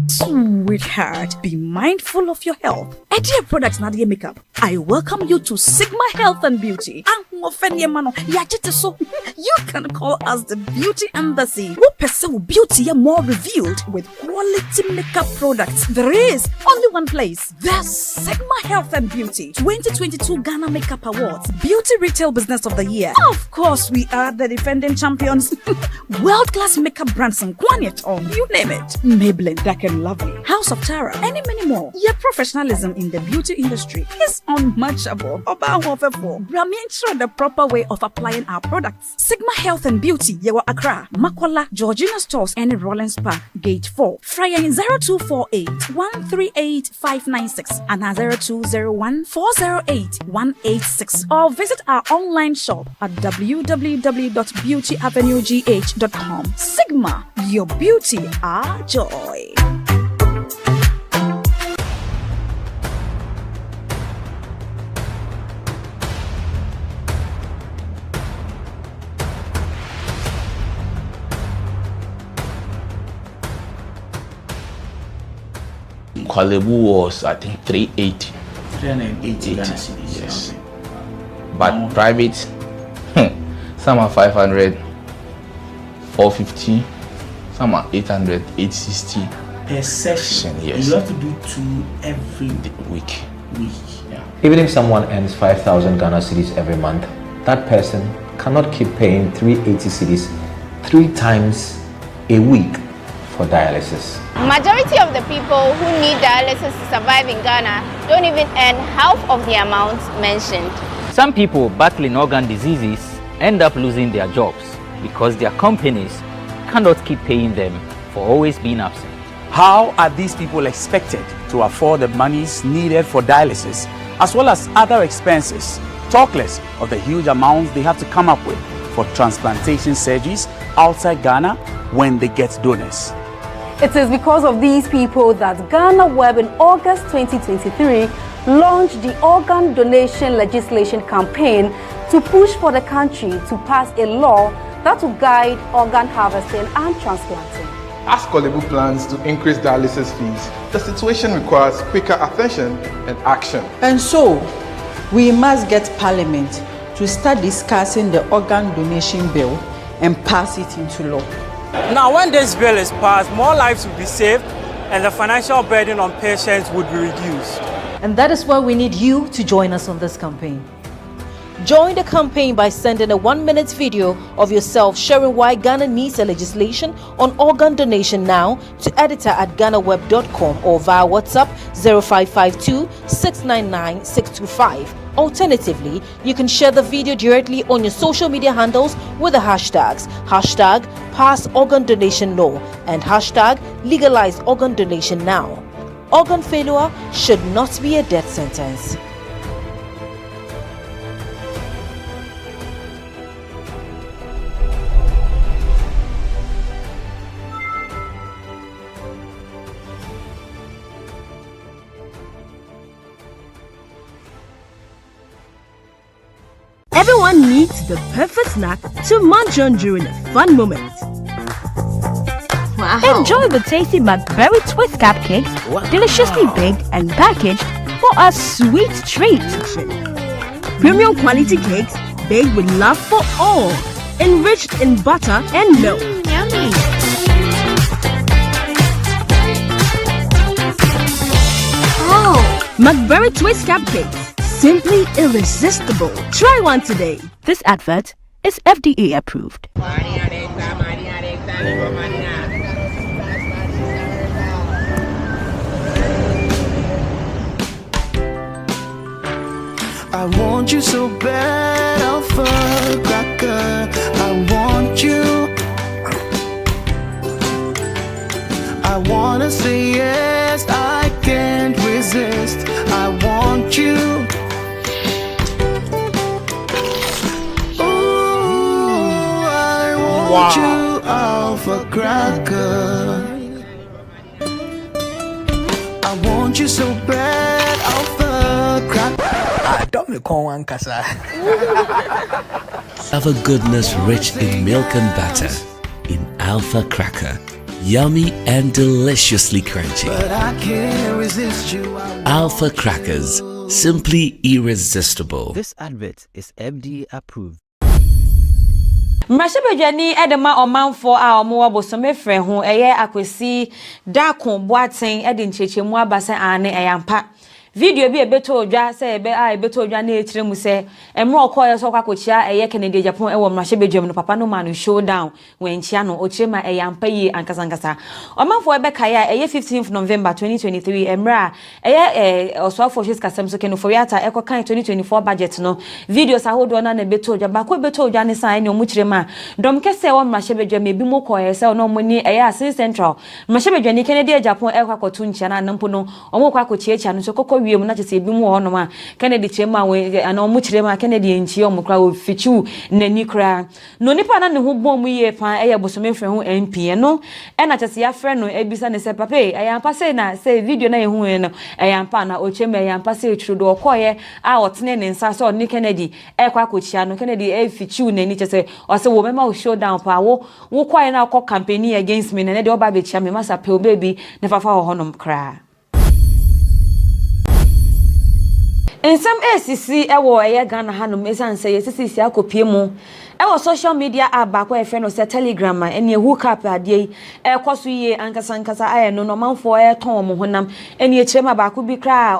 Sweetheart, be mindful of your health. Idea products na the makeup. I welcome you to Sigma Health and Beauty. You can call us the Beauty Embassy. We pursue beauty more revealed with quality makeup products. There is only one place. The Sigma Health and Beauty 2022 Ghana Makeup Awards Beauty Retail Business of the Year. Of course, we are the defending champions. World-class makeup brands and Kwanyet on, you name it. Maybelline, Dark and Lovely, House of Tara, and many more. Your professionalism in the beauty industry is unmatchable. Brahmin the proper way of applying our products. Sigma Health and Beauty, Yewa Accra, Makola, Georgina Stores, and Rollins Park, Gate 4. Fryer 0248 138 596 and 0201 408 186. Or visit our online shop at www.beautyavenuegh.com. Sigma, your beauty, our joy. Kwalebu was, I think, 380. 380 Ghana cedis. Yes. But private, some are 500, 450, some are 800, 860. Per session, yes. You have to do 2 every week. Yeah. Even if someone earns 5,000 Ghana cedis every month, that person cannot keep paying 380 cedis 3 times a week for dialysis. Majority of the people who need dialysis to survive in Ghana don't even earn half of the amount mentioned. Some people battling organ diseases end up losing their jobs because their companies cannot keep paying them for always being absent. How are these people expected to afford the monies needed for dialysis as well as other expenses, talk less of the huge amounts they have to come up with for transplantation surgeries outside Ghana when they get donors? It is because of these people that GhanaWeb in August 2023 launched the Organ Donation Legislation campaign to push for the country to pass a law that will guide organ harvesting and transplanting. As Kolebu plans to increase dialysis fees, the situation requires quicker attention and action. And so, we must get Parliament to start discussing the organ donation bill and pass it into law. Now, when this bill is passed, more lives will be saved and the financial burden on patients would be reduced. And that is why we need you to join us on this campaign. Join the campaign by sending a 1-minute video of yourself sharing why Ghana needs a legislation on organ donation now to editor@ghanaweb.com or via WhatsApp 0552 699 625. Alternatively, you can share the video directly on your social media handles with the hashtags #PassOrganDonationLaw and #LegalizeOrganDonationNow. Organ failure should not be a death sentence. Everyone needs the perfect snack to munch on during a fun moment. Wow. Enjoy the tasty McBerry Twist Cupcakes, deliciously baked and packaged for a sweet treat. Premium quality cakes baked with love for all. enriched in butter and milk. Yummy. McBerry Twist Cupcakes, simply irresistible. Try one today. This advert is FDA approved. I want you so bad, Alpha Cracker. I want you. I wanna say yes, I can't resist. I want you. Ooh, I want you, Alpha Cracker. I want you so bad, Alpha Cracker. I don't make one Kasua. Have a goodness rich in milk and butter in Alpha Cracker. Yummy and deliciously crunchy. But I can't resist you. Alpha Crackers, simply irresistible. This advert is FDA approved. Mrashebejani edema omanfo a omo bosome frɛ ho eye akwesi dakon boaten ede nchechemu abasa ane eyampa video bi ebeto odwa se ebeto odwa na etire mu se emre okoye so kwakochia eye Kennedy Japan ewo mrashebejam no papa no man showdown wenchia no ochirema eyampa yi ankasangasa omanfo ebeka ya eye 15th November 2023 emra eye oswafo his kasem so kenu foriata ekokan 2024 budget no video sahodo na ebeto odwa ba ko ebeto odwa ne san ne omuchirema dom kese wo mrashebejam ebi mo koye se no moni eye asin central mrashebejani Kennedy Japan ekwakotu nchia na nampo no omo kwakochia no so kokko wiem na chese bi mu ho no ma Kennedy chema we ana omu chirema Kennedy enchi omu kra ofichu nani kra no nipa na ne ho bom ye pa eye bosome frɛ ho MP no e na chese ya frɛ no ebisa ne se papa ayampa se na se video na ye hu no ayampa na ochema ayampa se etrudo okoye a otene ne nsa so ni Kennedy ekwa akochia no Kennedy efichu nani chese o se wo mema o showdown pa wo kwaye na akọ campaign against me na de oba be chia me masa pe obaby ne fafa ho honom kra. Ensam ACC ewo eye Ghana hanom esanse yesisi akopie mu ewo social media app ba kwa efe no se Telegram ene hook up ade ekoso ye ankasa aye no manfo e ton mo honam ene echirema ba ko bi kra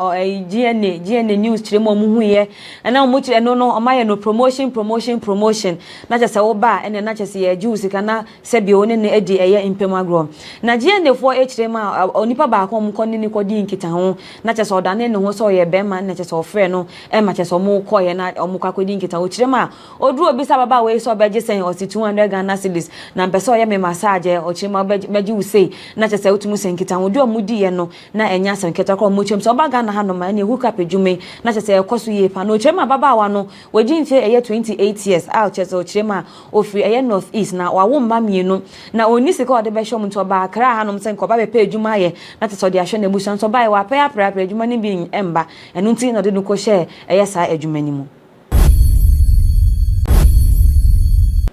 GN news chirema mo hu ye na mo chire no omaye no promotion na chese wo ba ene na chese ye juice kana se bi one ne edi eye impemagro na GN fo echirema onipa ba ko mo koni ni kodi nkita ho na chese odane ne ho so ye bema na chese ofre no e ma chese mo koye na omukwa kodi nkita ho chirema odru obi sa baba we so beje sen osi 200 Ghana cedis na mpeso ye me massage ochima beje usei na chese utumu senkita wo do mudi ye no na enya senkita ko mochim so ba Ghana hanom ma ne hook up edwume na chese ekoso ye pa no ochima baba wa no waji mfe eye 28 years out chese ochima ofri eye north east na wawo mma mienu na oni sika ode be hwom to ba kra hanom sen ko ba be pa edwuma ye na chese ode ahwe na busan so ba ye wa pa ya pra edwuma ni bi emba enu nti no de no ko hye eye sa edwuma ni mu.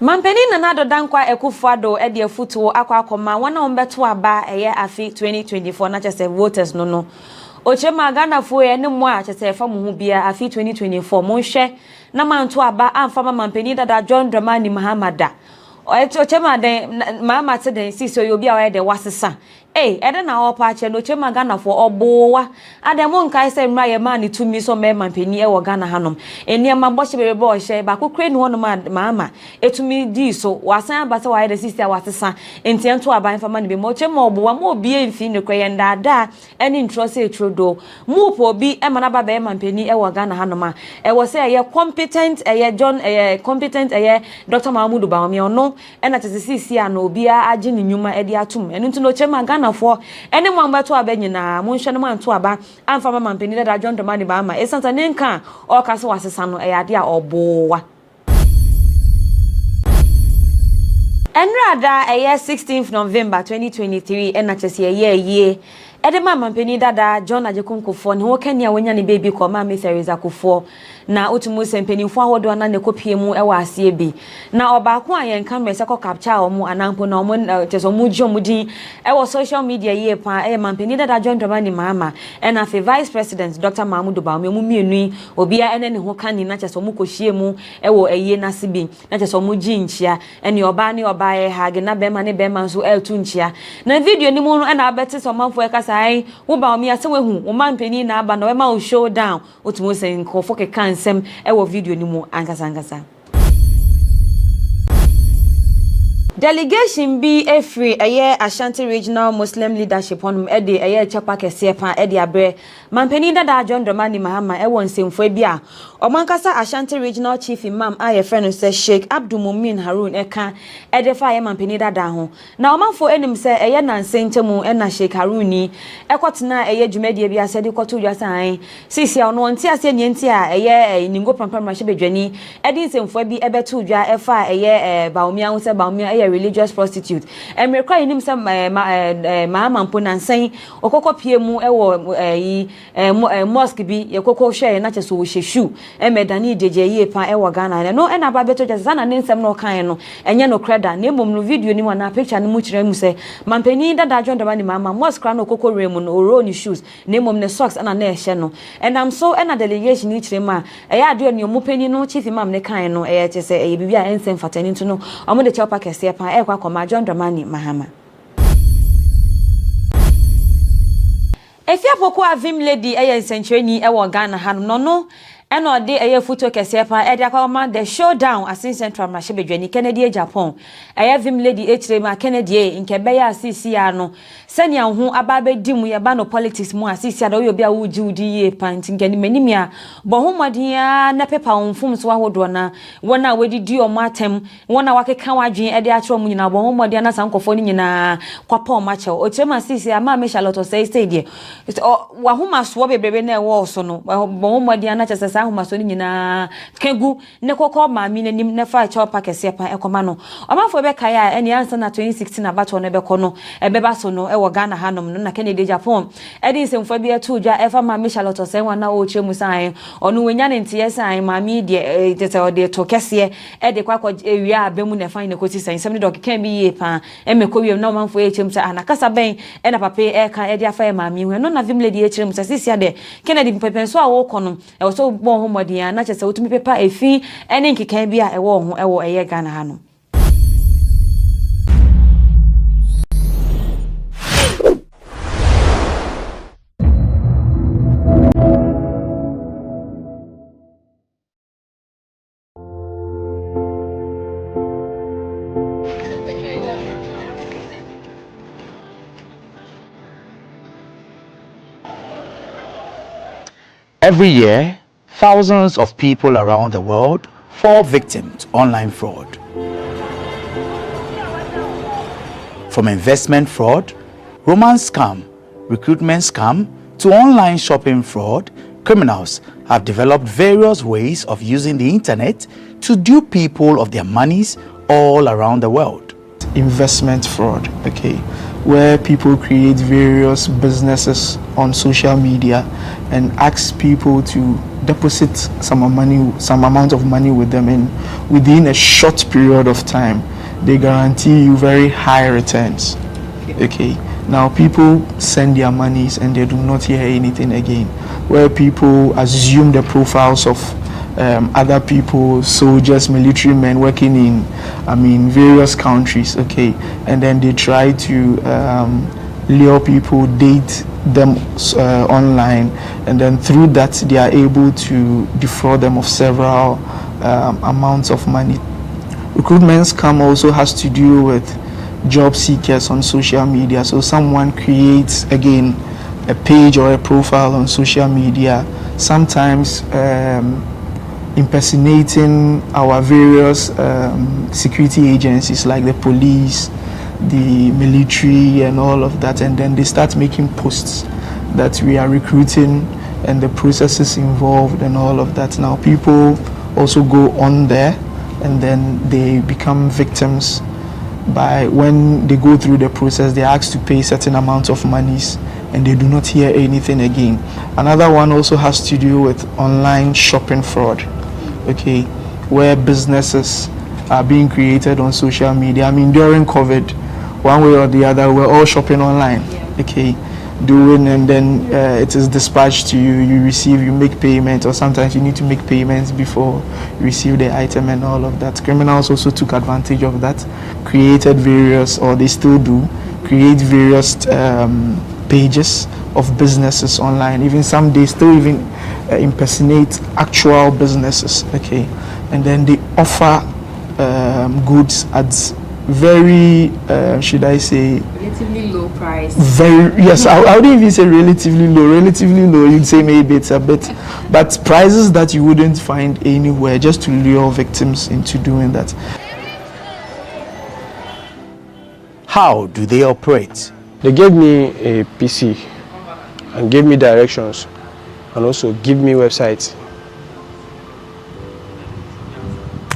Mampeni na nado dankwa ekufuado edi afutuo akwa akoma wana ombeto aba eye afi 2024 na chese voters no ochema Ghana fo ye ne mo a chese fa mu hu bia afi 2024 mo hwe na manto aba amfa mampeni dada John Dramani Mahamada ochema den mama te den sisi obi a de wasesa ede na opa che no chema Ghana fo obowa ademo nkai se mra ye man tumi so me mampeni e wo Ghana hanom eniema bohye bebe bohye ba kokre ni hono mama etumi di so wasan abasa wa de sisi a wasesa entiento aba infama ni be mo chema obowa mo obi emfi ne kwe ndada eni ntro se etrodo mu po obi e mana ba be mampeni e wo Ghana hanom a e wo se ye competent John competent Dr. Mahmoud Bawumia ono e na tese sisi a no obi a age ni nyuma e de atum enu nti no chema Ghana for any one beto abenyina mo nhwe no man to aba amfa mama mpeni da John Dramani ba ama esanta ne nka o kase wasesa no eyade a obowa enrada 16th November 2023 enachese ye ede mama mpeni dada John Ajekonkofo ne wo kania wonya ne baby ko mama Theresa Kofo na otumu se mpanimfo ahodo na ne kopie mu ewa asie bi na obaako a yen camera se ko capture omo anampo na omo teso mu jomudin ewo social media ye pa mampani dada John Dramani Mahama na fe Vice President Dr. Mahmoud Bawumia mu mienu obia ene ne ho kani na teso mu kohie mu ewo eye na sibi na teso mu jinchia ene oba ne oba ye hage na bema ne bema nso eltu nchia na video ni mu no na abete so manfo e kasa ai wo Bawumia se wehu wo mampani na aba na we ma wo show down otumo se nkofo ke kansem ewo video ni mu ankasa Delegation be a free Ashanti Regional Muslim Leadership on Eddie Cupcakes pa Eddie Abre Mampeni dada John Dramani Mahama won semfo bia Omankasa Ashanti Regional Chief Imam aye friend say Sheikh Abdul Mumin Harun eka edefa ye mampeni dada ho na omanfo enim say nanse ntemu na Sheikh Haruni ekotena dwumade bia se de koto dwasa an sisia ono nti ase nyenti a ningo pampam rahye bedwani edi semfo bi ebeto dwa efa Bawumia ho se Bawumia religious prostitute emrekwa yinim se Mahama mpo nansen okoko pie mu mosque bi yekoko hwe na cheso wo hwehwu emedani deje ye pa Ghana no na ba beto jasa na nsem no kan no enye no kreda na emom no video ni na picture ni mu kire mu se mampani dada John Dramani Mahama mosque no okoko remu no oro ni shoes na emom ne socks na ehye no enam so na delegation ni kire ma ade ni omupani no chief imam ne kan no chese bibia ensem fatani nto no omo de Cupcakes pa kwa John Dramani Mahama Efia poko avim lady nsenchweni ewo Ghana hanom no eno de photo kese pa akwa the showdown asin central mahye bedwani Kennedy Japan vim lady ma Kennedy nke ya asisi ya no sani ho ababe dimu ye ba no politics mu asisi ada obi a wuji udi ye panti ngani manimia bo homodia na pepa onfum so ahodo na wona wedidi o matem wona wakeka wadwen atro mu nyina bo homodia na sankofo ni nyina kwapa o mache o trema asisi ama me Charlotte say de wa homa so bebrebe na ewo so no bo homodia na chese ahoma so ni nyina kegu ne kokko maami nanim ne fa Cupcakes pa ekoma no omafo be kaya eni ansa na 2016 abato no be kono ebeba so no ewo Ghana hanom no na Kennedy Japan edi semfo bi etu dwa efa maami Charlotte say wana o chemu san onu wenya ne ntie san maami de tete ode to kese ede kwakọ ewia abemu ne fan ne koti san sem ne dok kan bi ye pa emeko wiem na omafo e chemu sa anakasa ben ena pape ka ede afa maami hu no na vim lady e chemu sa sisia de Kennedy pepenso a wo kono e wo so bon homodia na chese wotumi pepa efi ene nkikan bi a ewo ho ewo Ghana hanom Every year, thousands of people around the world fall victim to online fraud. From investment fraud, romance scam, recruitment scam, to online shopping fraud, criminals have developed various ways of using the internet to dupe people of their monies all around the world. Investment fraud, okay, where people create various businesses on social media and ask people to deposit some amount of money with them, and within a short period of time they guarantee you very high returns. Okay, now people send their monies and they do not hear anything again, where people assume the profiles of other people, soldiers, military men working in various countries, okay, and then they try to lure people, date them online, and then through that they are able to defraud them of several amounts of money. Recruitment scam also has to do with job seekers on social media. So someone creates, again, a page or a profile on social media, sometimes impersonating our various security agencies like the police, the military and all of that, and then they start making posts that we are recruiting and the processes involved and all of that. Now people also go on there and then they become victims. By when they go through the process, they are asked to pay certain amounts of monies, and they do not hear anything again. Another one also has to do with online shopping fraud, okay, where businesses are being created on social media. I mean, during COVID, one way or the other, we're all shopping online, okay, and then it is dispatched to you, you make payment, or sometimes you need to make payments before you receive the item and all of that. Criminals also took advantage of that, created various, or they still do, create various pages of businesses online. Even some they still even impersonate actual businesses, okay, and then they offer goods at very should I say relatively low price. Yes, I wouldn't even say relatively low, you'd say maybe it's a bit, but prices that you wouldn't find anywhere, just to lure victims into doing that. How do they operate? They gave me a PC and gave me directions and also give me websites.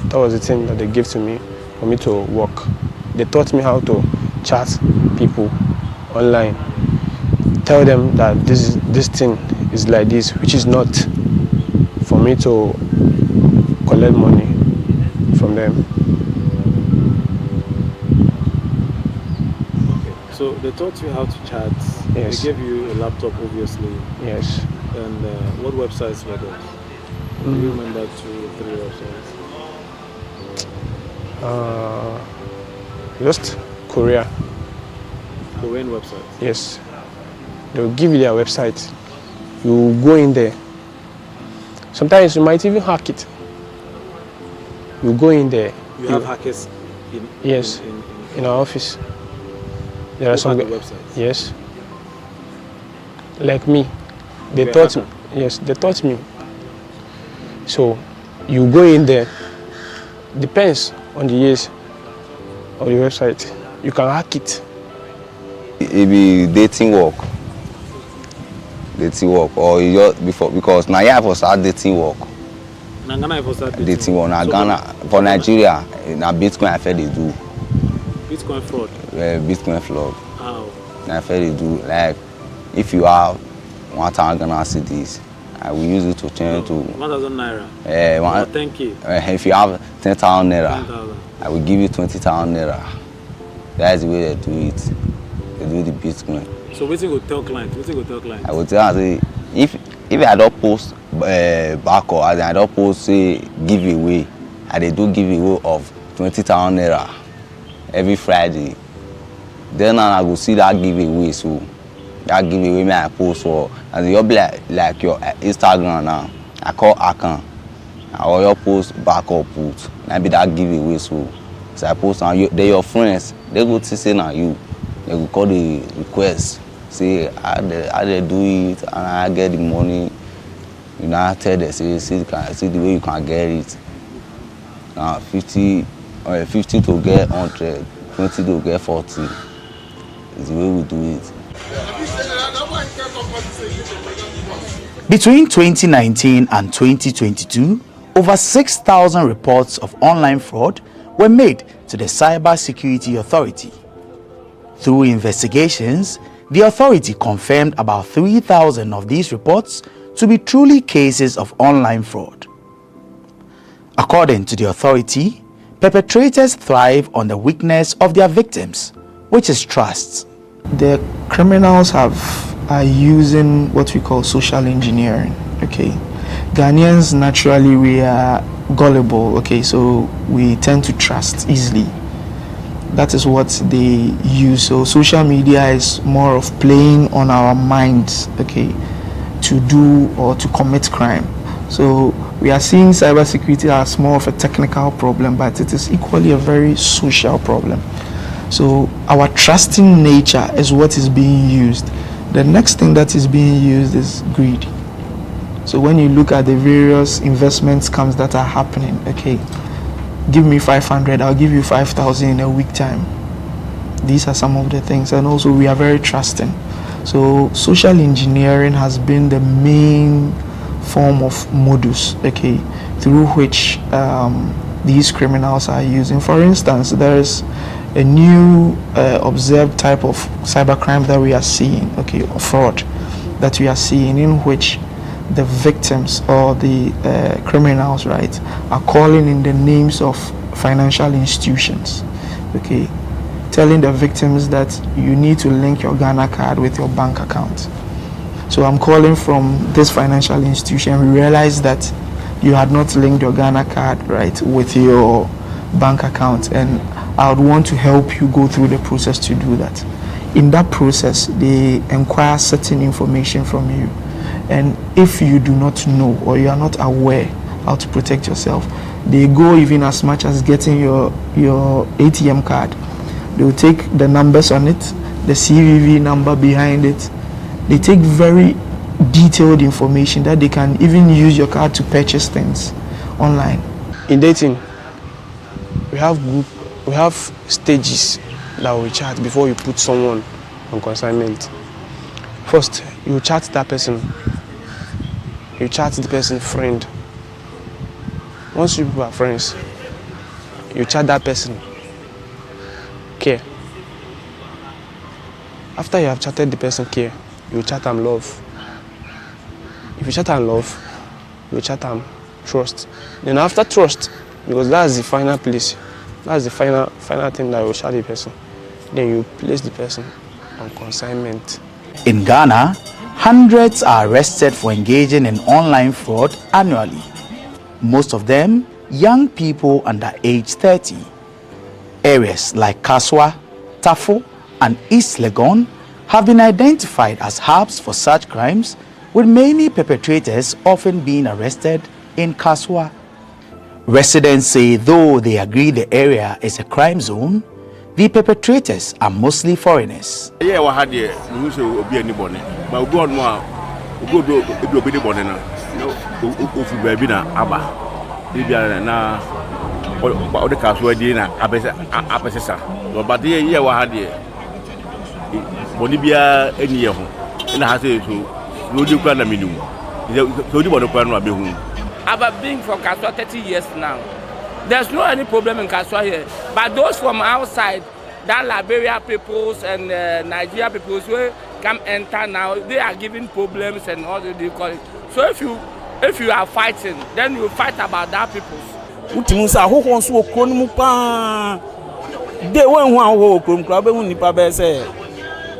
That was the thing that they gave to me for me to work. They taught me how to chat people online, tell them that this thing is like this, which is not, for me to collect money from them. Okay. So they taught you how to chat. Yes. They gave you a laptop, obviously. Yes. And what websites were those? Do you remember 2 or 3 websites? Just Korea. Korean website? Yes. They'll give you their website. You go in there. Sometimes you might even hack it. You go in there. You have hackers in? Yes. In our office. There are some websites? Yes. Like me. They taught me. Yes, they taught me. So you go in there. Depends on the years of the website. You can hack it. It be dating work, or you just before, because now I for start dating work. Ghana for start dating work. Now Ghana for Nigeria, now Bitcoin I feel they do. Bitcoin fraud. Bitcoin fraud. How? I feel they do. Like if you have 1,000 Ghana cedis, I will use it to change to 1,000 naira. 10K. If you have 10,000 naira, 10,000. I will give you 20,000 naira. That's the way they do it. They do the Bitcoin. So what you go tell clients? I will tell them, if I don't post back or I don't post say giveaway, I do giveaway of 20,000 naira every Friday. Then I go see that giveaway. So that giveaway me I post for, and you'll be like your Instagram now. I call account. Or your post back or put. Maybe that giveaway. So I post on you. They your friends. They go to say now you. They go call the request. Say how they do it, and I get the money. You now tell them see the way you can get it. Now 50 to get 100, 20 to get 40. Is the way we do it. Between 2019 and 2022, over 6,000 reports of online fraud were made to the Cyber Security Authority. Through investigations, the authority confirmed about 3,000 of these reports to be truly cases of online fraud. According to the authority, perpetrators thrive on the weakness of their victims, which is trust. The criminals are using what we call social engineering, okay? Ghanaians naturally we are gullible, okay, so we tend to trust easily. That is what they use. So social media is more of playing on our minds, okay, to do or to commit crime. So we are seeing cybersecurity as more of a technical problem, but it is equally a very social problem. So our trusting nature is what is being used. The next thing that is being used is greed. So when you look at the various investment scams that are happening, okay, give me 500, I'll give you 5,000 in a week time. These are some of the things, and also we are very trusting. So social engineering has been the main form of modus, okay, through which these criminals are using. For instance, there is a new observed type of cybercrime that we are seeing, okay, or fraud that we are seeing, in which the victims or the criminals, right, are calling in the names of financial institutions, okay, telling the victims that you need to link your Ghana card with your bank account. So I'm calling from this financial institution. We realized that you had not linked your Ghana card, right, with your bank account, and I would want to help you go through the process to do that. In that process, they inquire certain information from you, and if you do not know or you are not aware how to protect yourself, they go even as much as getting your ATM card. They will take the numbers on it, the CVV number behind it. They take very detailed information that they can even use your card to purchase things online. In dating, we have stages that we chat before you put someone on consignment. First, you chat that person. You chat the person's friend. Once you people are friends, you chat that person. Care. After you have chatted the person care, you chat them love. If you chat them love, you chat them trust. Then after trust, because that's the final place, that's the final thing that you chat the person, then you place the person on consignment. In Ghana, hundreds are arrested for engaging in online fraud annually. Most of them young people under age 30. Areas like Kasua, Tafo, and East Legon have been identified as hubs for such crimes, with many perpetrators often being arrested in Kasua. Residents say though they agree the area is a crime zone, the perpetrators are mostly foreigners. Yeah, we had here, we say be anybody, but we go on more, we go do anybody now. No, if baby na aba, if na, or the Kasua dina apesa. But here we had here. Bonibia any year, and I say so. No, you can't minimum. So you want to plan be home. I've been from Kasua 30 years now. There's no any problem in Kasua here. But those from outside, that Liberia peoples and Nigeria peoples who come enter now, they are giving problems and all they call it. So if you are fighting, then you fight about that peoples. Utimusa who wants to okron pa. They won who okron club when nipa be say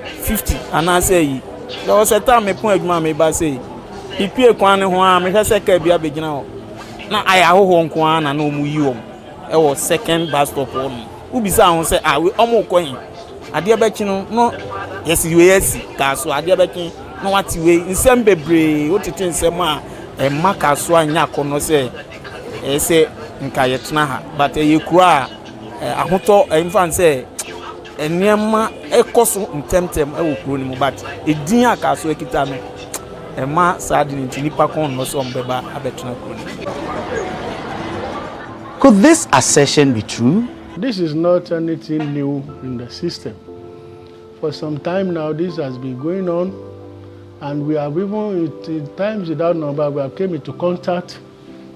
50 and I say there was a time me point adwuma me ba say ipie kwan ne ho a me hwese ka bia begina ho na aya ho nko an na no mu yi om e was second bus stop on ubisa ho say ah we omo kwan ade be no yes ka so ade be kin no wati we nsem bebre otete nsem a e maka so anya kono say e say nka yetena ha but e kura ahoto infan say enema ekoso ntemtem e wokuro ni mu but edin akaso ekita no ema sad ni nipa kon no so mbeba abetena kuro. Could this assertion be true? This is not anything new in the system. For some time now, this has been going on, and we have even, in times without number, we have came into contact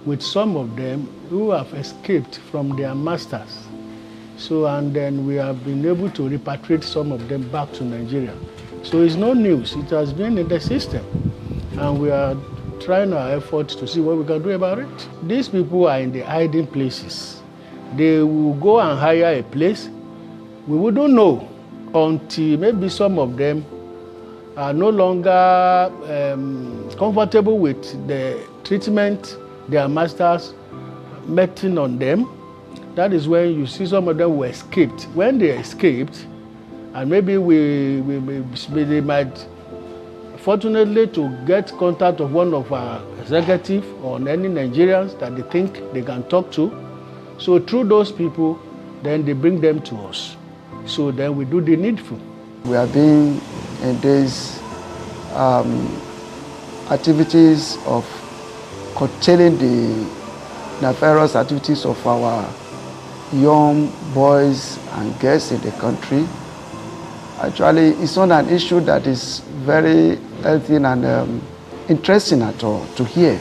with some of them who have escaped from their masters. So, and then we have been able to repatriate some of them back to Nigeria. So it's no news. It has been in the system, and we are trying our efforts to see what we can do about it. These people are in the hiding places. They will go and hire a place. We wouldn't know until maybe some of them are no longer comfortable with the treatment their masters meting on them. That is when you see some of them who escaped. When they escaped, and maybe they might, fortunately, to get contact of one of our executives or any Nigerians that they think they can talk to. So through those people, then they bring them to us. So then we do the needful. We have been in these activities of curtailing the nefarious activities of our young boys and girls in the country. Actually, it's not an issue that is very healthy and interesting at all to hear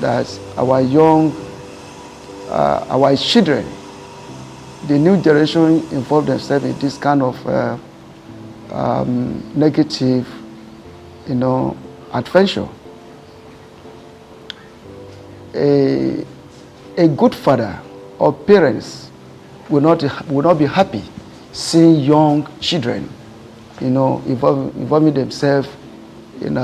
that our young, our children the new generation involve themselves in this kind of negative, adventure. A good father or parents will not be happy seeing young children, involving themselves in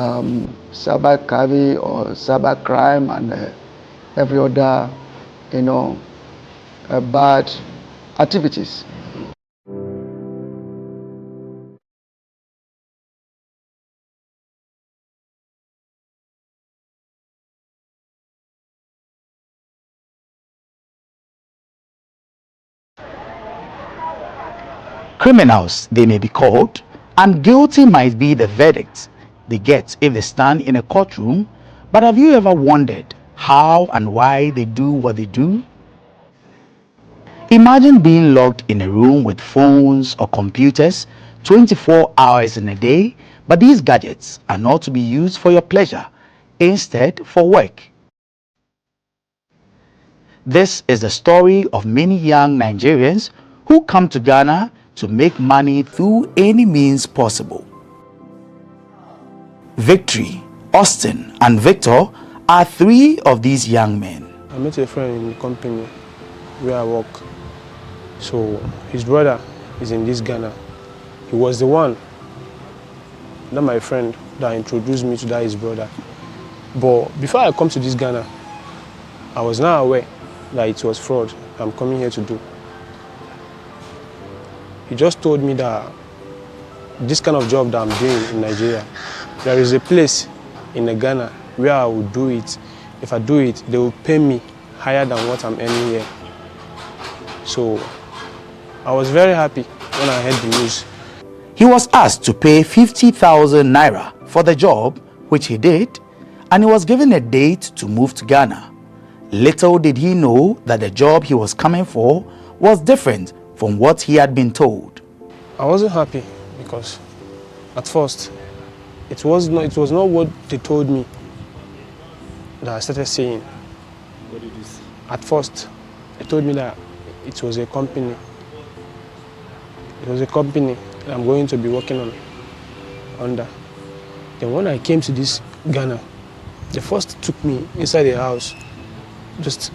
cyber crime or cyber crime and every other, bad activities. Criminals, they may be called, and guilty might be the verdict they get if they stand in a courtroom, but have you ever wondered how and why they do what they do? Imagine being locked in a room with phones or computers 24 hours in a day, but these gadgets are not to be used for your pleasure, instead for work. This is the story of many young Nigerians who come to Ghana to make money through any means possible. Victory, Austin, and Victor are three of these young men. I met a friend in the company where I work. So his brother is in this Ghana. He was the one, not my friend, that introduced me to that his brother. But before I come to this Ghana, I was not aware that it was fraud I'm coming here to do. He just told me that this kind of job that I'm doing in Nigeria, there is a place in the Ghana where I will do it. If I do it, they will pay me higher than what I'm earning here. So I was very happy when I heard the news. He was asked to pay 50,000 naira for the job, which he did, and he was given a date to move to Ghana. Little did he know that the job he was coming for was different from what he had been told. I wasn't happy because at first it was not what they told me that I started saying. What did you say? At first, they told me that it was a company. It was a company that I'm going to be working under. Then when I came to this Ghana, they first took me inside the house, just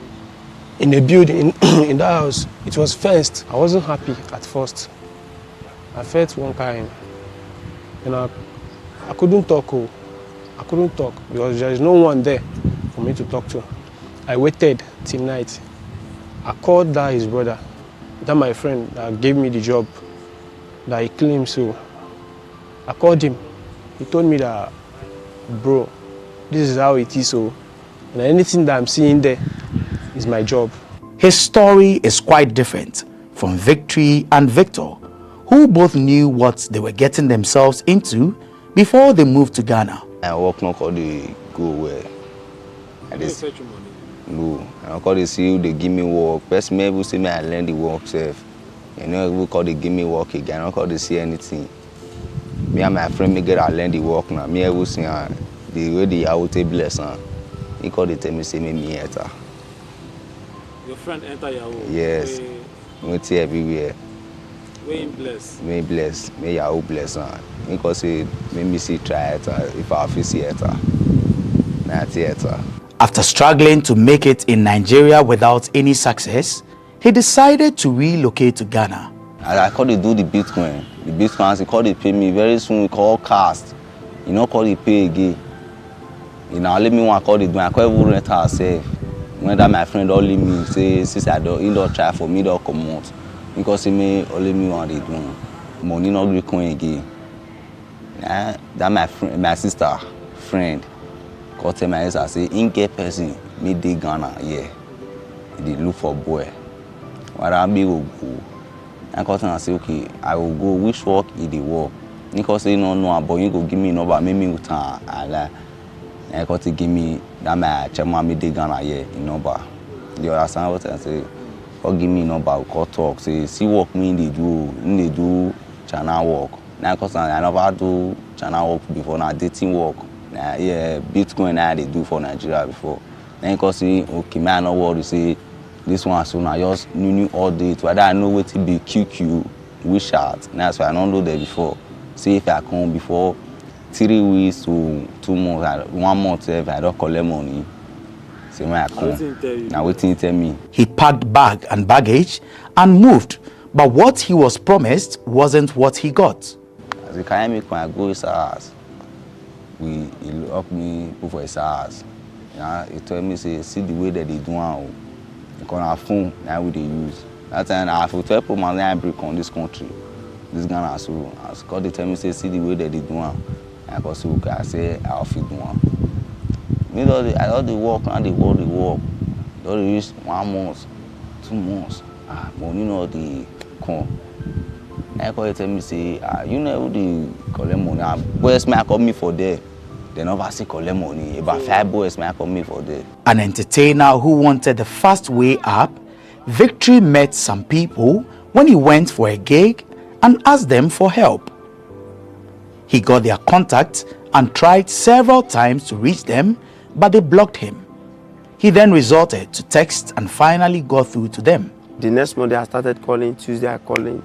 in a building, in that house. It was fenced. I wasn't happy at first. I felt one kind. And I couldn't talk. I couldn't talk because there is no one there for me to talk to. I waited till night. I called that his brother, that my friend that gave me the job, that he claimed so. I called him. He told me that, bro, this is how it is so. And anything that I'm seeing there is my job. His story is quite different from Victory and Victor, who both knew what they were getting themselves into before they moved to Ghana. I work not call the go where. No, I call the see they give me work. First maybe say me I learn the work self. You know, we call they give me work again. I don't call they see anything. Me and my friend me get I learn the work now. Me I will see the way the out bless. He call they tell me say me enter. Your friend enter your home? Yes. Went everywhere. Way in bless. May bless. May Yahoo bless. Because say me see try it if I feel see it. Now theater. After struggling to make it in Nigeria without any success, he decided to relocate to Ghana. I call it do the Bitcoin. The Bitcoins, he call it pay me. Very soon we call cast. You know, call it pay again. You know, let me want call it do. I call it rent herself. When that my friend only me say, since I don't, he don't try for me, don't come out. Because he may only me want it do. Money not be coming again. That my friend, my sister, friend, call tell my sister say, in get person, me dey Ghana, yeah. They look for boy. What I be will go. I call tell her say, okay, I will go. Which work is the work? Because say no, but you go give me number, make me time. I got to give me that my chairman me dey Ghana here in number. You understand what I say? Or give me number, we call talk. Say, see work me they do China work. Now cause I never do China work before. Now dating work. Now yeah, Bitcoin now they do for Nigeria before. Then cause say okay, man, no worry say This one so I just knew all day to whether I know what to be QQ, wish out. That's why I don't know there before. See if I come before 3 weeks to 2 months, 1 month if I don't collect money. See when I come. Now waiting tell me. He packed bag and baggage and moved, but what he was promised wasn't what he got. As a carry me when I go his house, he lock me put for his house. Yeah, he told me say see the way that they do now. Because our phone now we they use. That time I have to tell people my line break on this country. This Ghana so as God they tell me say see the way that they do now. I go so I say I'll fit do one. Me I don't the work and the work. Don't use 1 month, 2 months. Money no the come. I call tell me say you know the collect money. Boys may call me for there. They never see collect money. About 5 boys may call me for there. An entertainer who wanted the fast way up, Victory met some people when he went for a gig and asked them for help. He got their contact and tried several times to reach them, but they blocked him. He then resorted to text and finally got through to them. The next Monday I started calling, Tuesday I calling.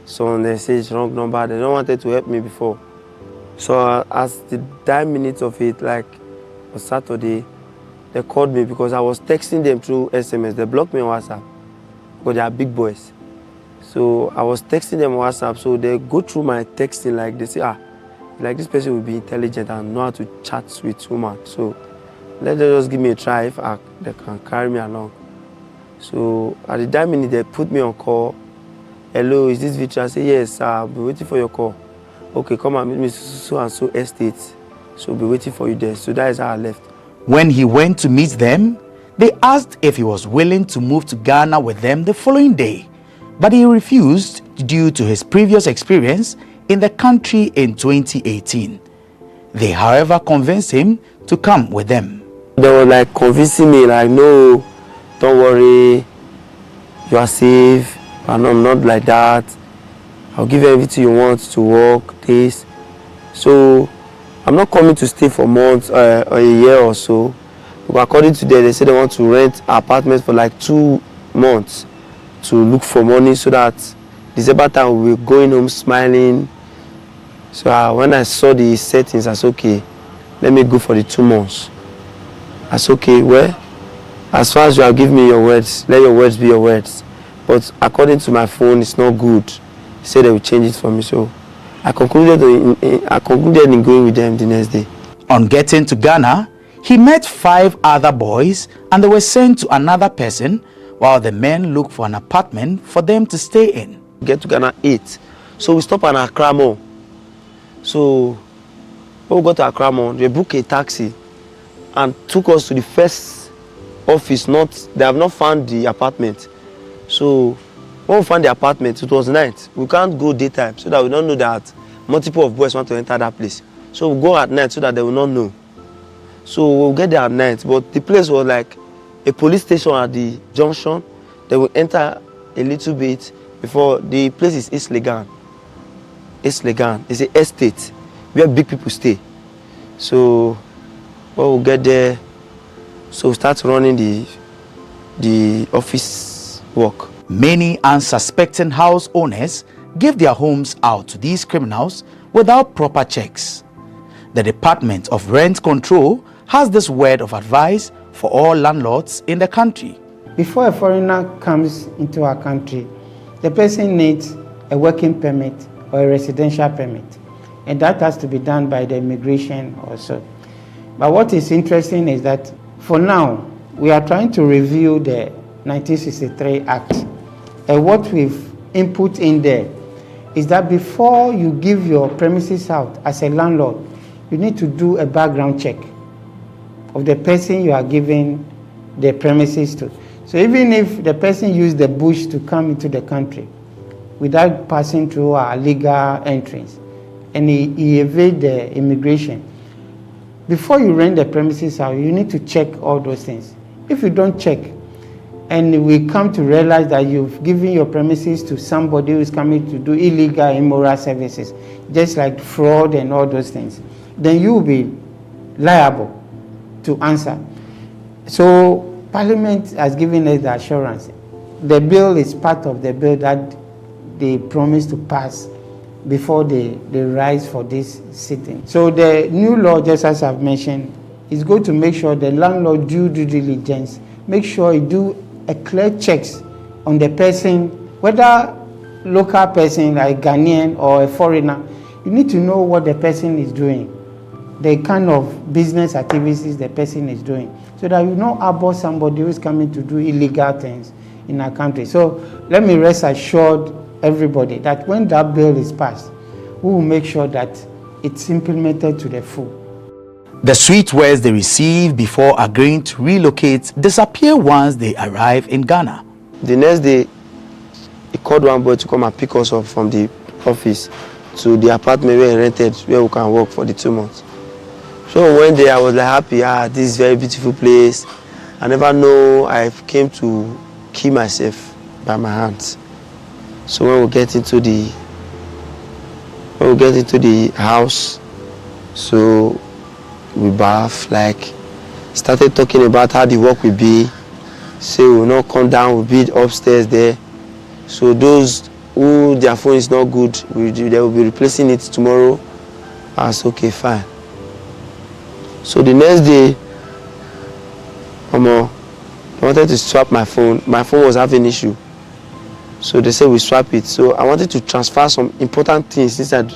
So they say it's wrong number. They don't wanted to help me before. So as the 9 minutes of it, like on Saturday, they called me because I was texting them through SMS. They blocked me on WhatsApp because they are big boys. So I was texting them on WhatsApp. So they go through my texting, like they say, like this person will be intelligent and know how to chat with women. So let them just give me a try if they can carry me along. So at the 9 minutes, they put me on call. Hello, is this Victor? I say, yes, I'll be waiting for your call. Okay, come and meet me so and so estate. So I'll be waiting for you there. So that is how I left. When he went to meet them, they asked if he was willing to move to Ghana with them the following day. But he refused due to his previous experience in the country in 2018. They, however, convinced him to come with them. They were like convincing me, like, no, don't worry, you are safe. And I'm not like that. I'll give you everything you want to work, this. So I'm not coming to stay for months or a year or so. But according to them, they say they want to rent apartments for like 2 months to look for money so that December time we'll be going home smiling. So when I saw the settings, I said, okay, let me go for the 2 months. I said, okay, well, as far as you have given me your words, let your words be your words. But according to my phone, it's not good. He said they will change it for me. So I concluded in going with them the next day. On getting to Ghana, he met 5 other boys and they were sent to another person while the men looked for an apartment for them to stay in. Get to Ghana 8. So we stopped at Accra Mall. So when we got to Accra Mall, they booked a taxi and took us to the first office. They have not found the apartment. So when we found the apartment, it was night. We can't go daytime so that we don't know that multiple of boys want to enter that place. So we go at night so that they will not know. So we'll get there at night. But the place was like a police station at the junction. They will enter a little bit before the place is East Legan. East Legan. It's an estate where big people stay. So when we'll get there, so we start running the office work. Many unsuspecting house owners give their homes out to these criminals without proper checks. The Department of Rent Control has this word of advice for all landlords in the country. Before a foreigner comes into our country, the person needs a working permit or a residential permit, and that has to be done by the immigration also. But what is interesting is that for now, we are trying to review the 1963 Act. And what we've input in there is that before you give your premises out as a landlord, you need to do a background check of the person you are giving the premises to. So even if the person used the bush to come into the country without passing through our legal entrance and he evade the immigration, before you rent the premises out, you need to check all those things. If you don't check, and we come to realize that you've given your premises to somebody who is coming to do illegal, immoral services, just like fraud and all those things, then you will be liable to answer. So Parliament has given us the assurance. The bill is part of the bill that they promised to pass before they rise for this sitting. So the new law, just as I've mentioned, is going to make sure the landlord do due diligence, make sure he do a clear checks on the person, whether local person like Ghanaian or a foreigner. You need to know what the person is doing, the kind of business activities the person is doing, so that you know about somebody who is coming to do illegal things in our country. So let me rest assured everybody that when that bill is passed, we will make sure that it's implemented to the full. The sweet words they receive before agreeing to relocate disappear once they arrive in Ghana. The next day, he called one boy to come and pick us up from the office to the apartment where he rented, where we can work for the 2 months. So one day I was like happy, this is a very beautiful place. I never know I came to kill myself by my hands. So when we get into the house, so we bath, like started talking about how the work will be. Say we will not come down, we'll be upstairs there. So those who their phone is not good, they will be replacing it tomorrow. I said, okay, fine. So the next day, I wanted to swap my phone. My phone was having an issue. So they said we swap it. So I wanted to transfer some important things inside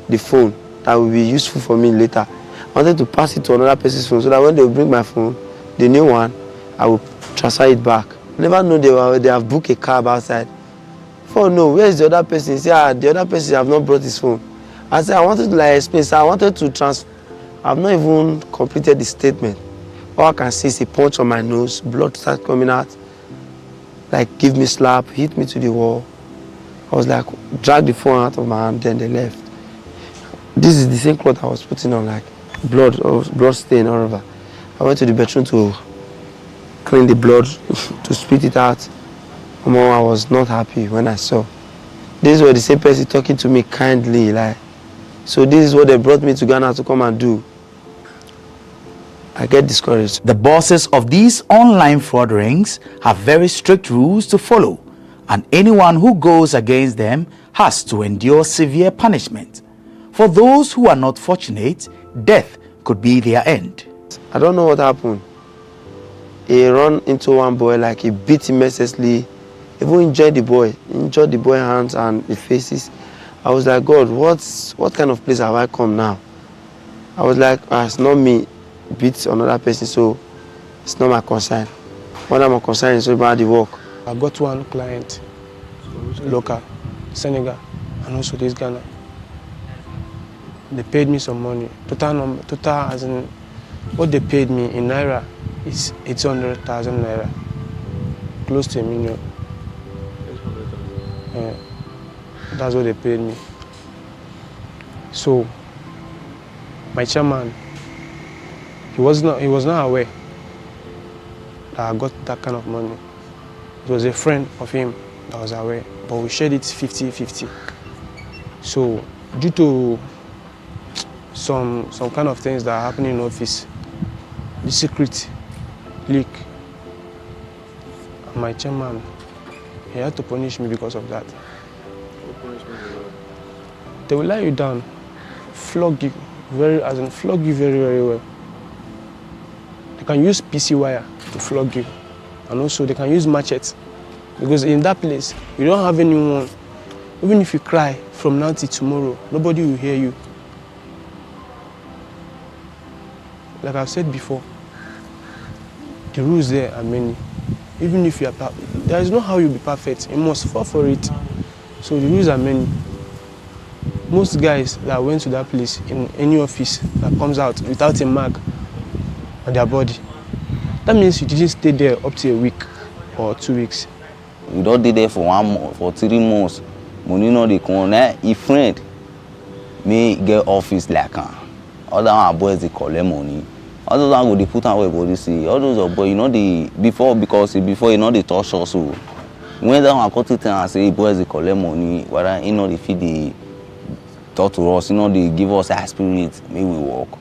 the phone that will be useful for me later. I wanted to pass it to another person's phone so that when they will bring my phone, the new one, I will transfer it back. I never know they have booked a cab outside. Oh no, where is the other person? He said, the other person have not brought his phone. I said, I wanted to explain. So I wanted to transfer. I've not even completed the statement. All I can see is a punch on my nose, blood started coming out. Like, give me slap, hit me to the wall. I was like, drag the phone out of my hand, then they left. This is the same cloth I was putting on, like blood stain all over. I went to the bedroom to clean the blood, to spit it out. I was not happy when I saw. These were the same person talking to me kindly, like, so this is what they brought me to Ghana to come and do. I get discouraged. The bosses of these online fraud rings have very strict rules to follow, and anyone who goes against them has to endure severe punishment. For those who are not fortunate, death could be their end. I don't know what happened. He ran into one boy, like he beat him mercilessly, even injured the boy hands and the faces. I was like, God, what kind of place have I come now? I was like, it's not me beat another person, so it's not my concern. What I'm concerned is about the work. I got one client, local, Senegal, and also this Ghana. They paid me some money. Total as in what they paid me in Naira is 800,000 Naira, close to $1 million. That's what they paid me. So my chairman, he was not aware that I got that kind of money. It was a friend of him that was aware, but we shared it 50-50. So due to some kind of things that are happening in office, the secret leak, and my chairman, he had to punish me because of that. They will lie you down, flog you very well. They can use PC wire to flog you, and also they can use machetes, because in that place you don't have anyone. Even if you cry from now till tomorrow, nobody will hear you. Like I've said before, the rules there are many. Even if you are there is no how you'll be perfect. You must fall for it. So the rules are many. Most guys that went to that place in any office that comes out without a mark on their body, that means you didn't stay there up to a week or 2 weeks. You don't stay there for 1 month, for 3 months. Money no dey come. If friend me get office like other one boys they collect money. Other one go they put on where body see. All those boys, you know the before you know they touch us. So when that one cut it and say boys they collect money, whether you know they feed the talk to us, you know they give us a spirit, maybe we walk.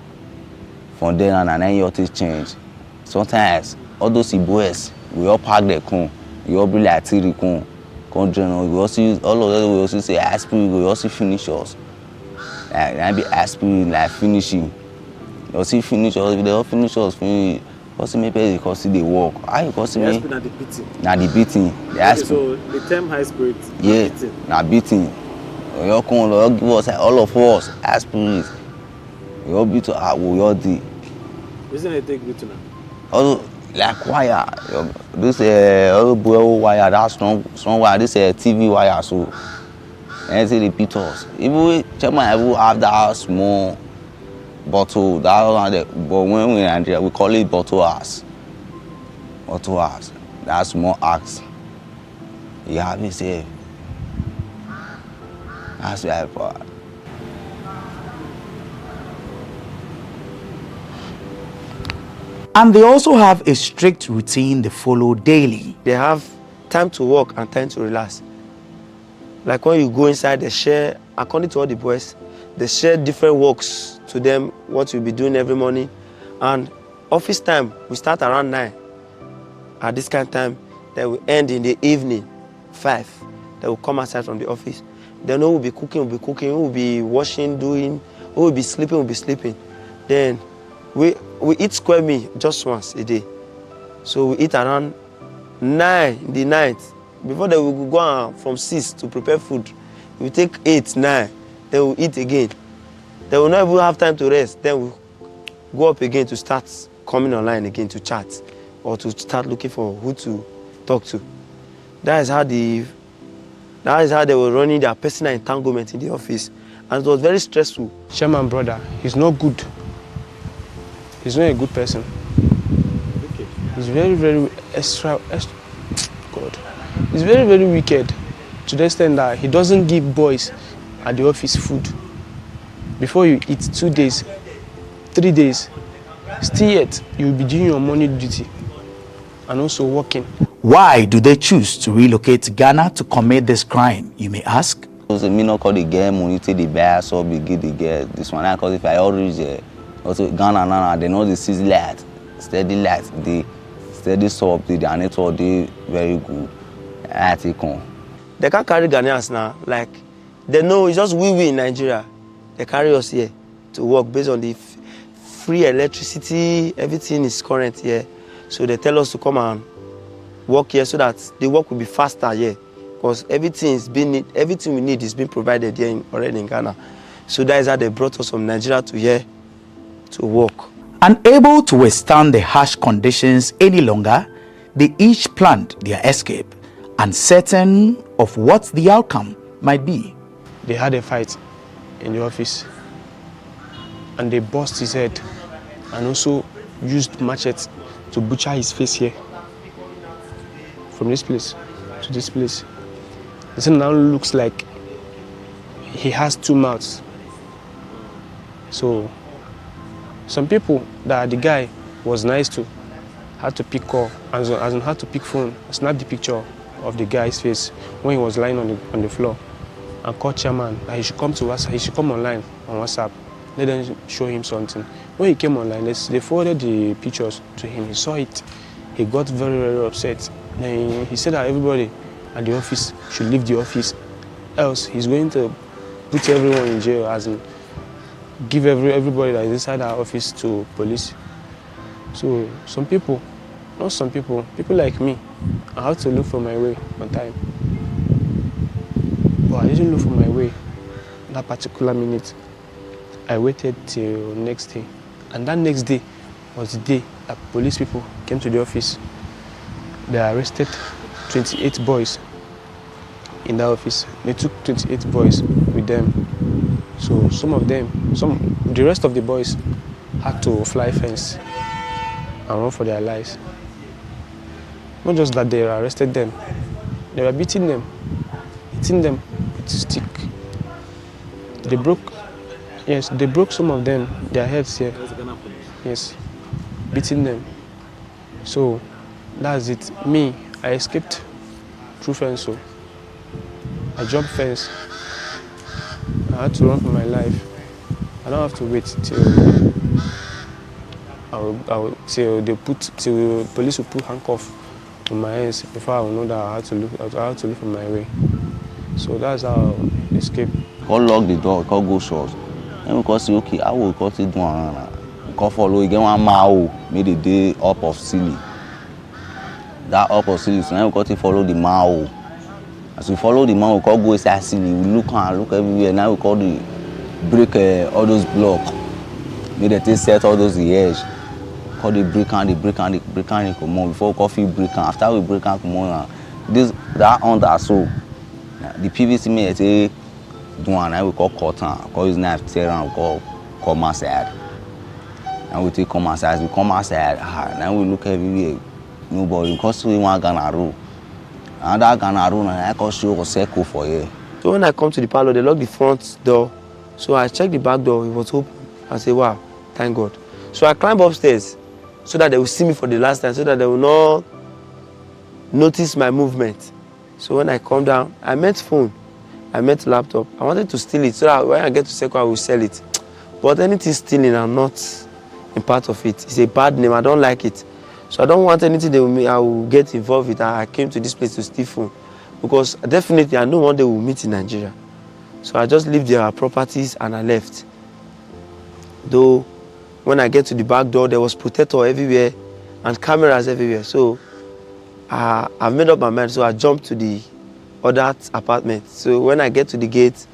From then on and then your things change. Sometimes all those boys, we all park their car. We all be like CARICOM. We also use all of them. We also say aspirin. We also finish us. Like be aspirin, like finishing. They also finish us. They all finish us. Finish. Also maybe because they work. I because me. Aspirin na the beating. Na the beating. The okay, so the term high spirit. Yeah. Na beating. We all come. We all give us all of us aspirin. We all beat to we all do. Isn't it take beating now? Also like wire. This all boy wire. That strong wire. This TV wire. So. And they repeat us. Even chairman ever have that small bottle, but when we in Nigeria, we call it bottle ass. Bottle ass. That's small axe. You have to say. That's very bad. And they also have a strict routine they follow daily. They have time to work and time to relax. Like when you go inside, they share, according to all the boys, they share different works to them, what you'll be doing every morning. And office time, we start around 9. At this kind of time, then we end in the evening, 5. They will come outside from the office. Then we will be cooking, we will be washing, doing, we will be sleeping, Then we eat square meal just once a day. So we eat around 9 in the night. Before that, we will go on from 6 to prepare food. We take 8, 9, then we eat again. Then we not even have time to rest. Then we go up again to start coming online again to chat or to start looking for who to talk to. That is how they were running their personal entanglement in the office, and it was very stressful. Chairman brother, he's not good. He's not a good person. Okay. He's very, very God. He's very, very wicked to the extent that he doesn't give boys at the office food. Before you eat 2 days, 3 days, still yet you will be doing your morning duty and also working. Why do they choose to relocate to Ghana to commit this crime, you may ask? Because me not call the girl money to the buy so be give the girl this one. Because if I already also Ghana now they know the city light, steady light, the steady soap, the network they very good. I take on. They can't carry Ghanaians now. Like they know it's just we in Nigeria. They carry us here to work based on the free electricity. Everything is current here, so they tell us to come and work here so that the work will be faster here. Because everything we need is being provided here already in Ghana. So that is how they brought us from Nigeria to here to work. Unable to withstand the harsh conditions any longer, they each planned their escape, uncertain of what the outcome might be. They had a fight in the office and they bust his head and also used machete to butcher his face here. From this place to this place. This now looks like he has 2 mouths. So some people that the guy was nice to had to pick call, as in had to pick phone, snap the picture of the guy's face when he was lying on the floor and call chairman that he should come to us, he should come online on WhatsApp. Let them show him something. When he came online, they forwarded the pictures to him. He saw it. He got very, very upset. Then he said that everybody at the office should leave the office, else he's going to put everyone in jail, as in give everybody that is inside our office to police. So some people, not some people like me, I had to look for my way one time. But I didn't look for my way that particular minute. I waited till next day. And that next day was the day that police people came to the office. They arrested 28 boys in that office. They took 28 boys with them. So the rest of the boys had to fly fence and run for their lives. Not just that they arrested them, they were beating them, hitting them with a stick. They broke some of them, their heads here. Yes, beating them. So that's it. Me, I escaped through fence. So I jumped fence. I had to run for my life. I don't have to wait till I will say the police will put handcuff on my hands before I will know that I had to look for my way. So that's how I escaped. Call lock the door, call go short. And we call say okay, I will cut it one. Call follow again one mile, made the day up of ceiling. That up of ceiling, so now we got to follow the mile. As we follow the man, we call go inside ceiling. We look everywhere. Now we call the break all those blocks. Make the thing set all those edge. Call the break and come on. Before coffee break and after we break and come on. That under so the PVC may say do one. Now we call cotton. Call his knife tear and we call come outside. And we take come outside. We come outside. Now we look everywhere. Nobody because we want Ghana road. And that Ghana road, I can show a circle for you. So when I come to the parlor, they lock the front door. So I check the back door, it was open. I say, wow, thank God. So I climb upstairs so that they will see me for the last time, so that they will not notice my movement. So when I come down, I met phone, I met laptop. I wanted to steal it so that when I get to circle, I will sell it. But anything stealing, I'm not in part of it. It's a bad name, I don't like it. So I don't want anything I will get involved with. I came to this place to steal phone because definitely I know one day we'll meet in Nigeria. So I just leave their properties and I left. Though when I get to the back door, there was protector everywhere and cameras everywhere. So I've made up my mind. So I jumped to the other apartment. So when I get to the gate,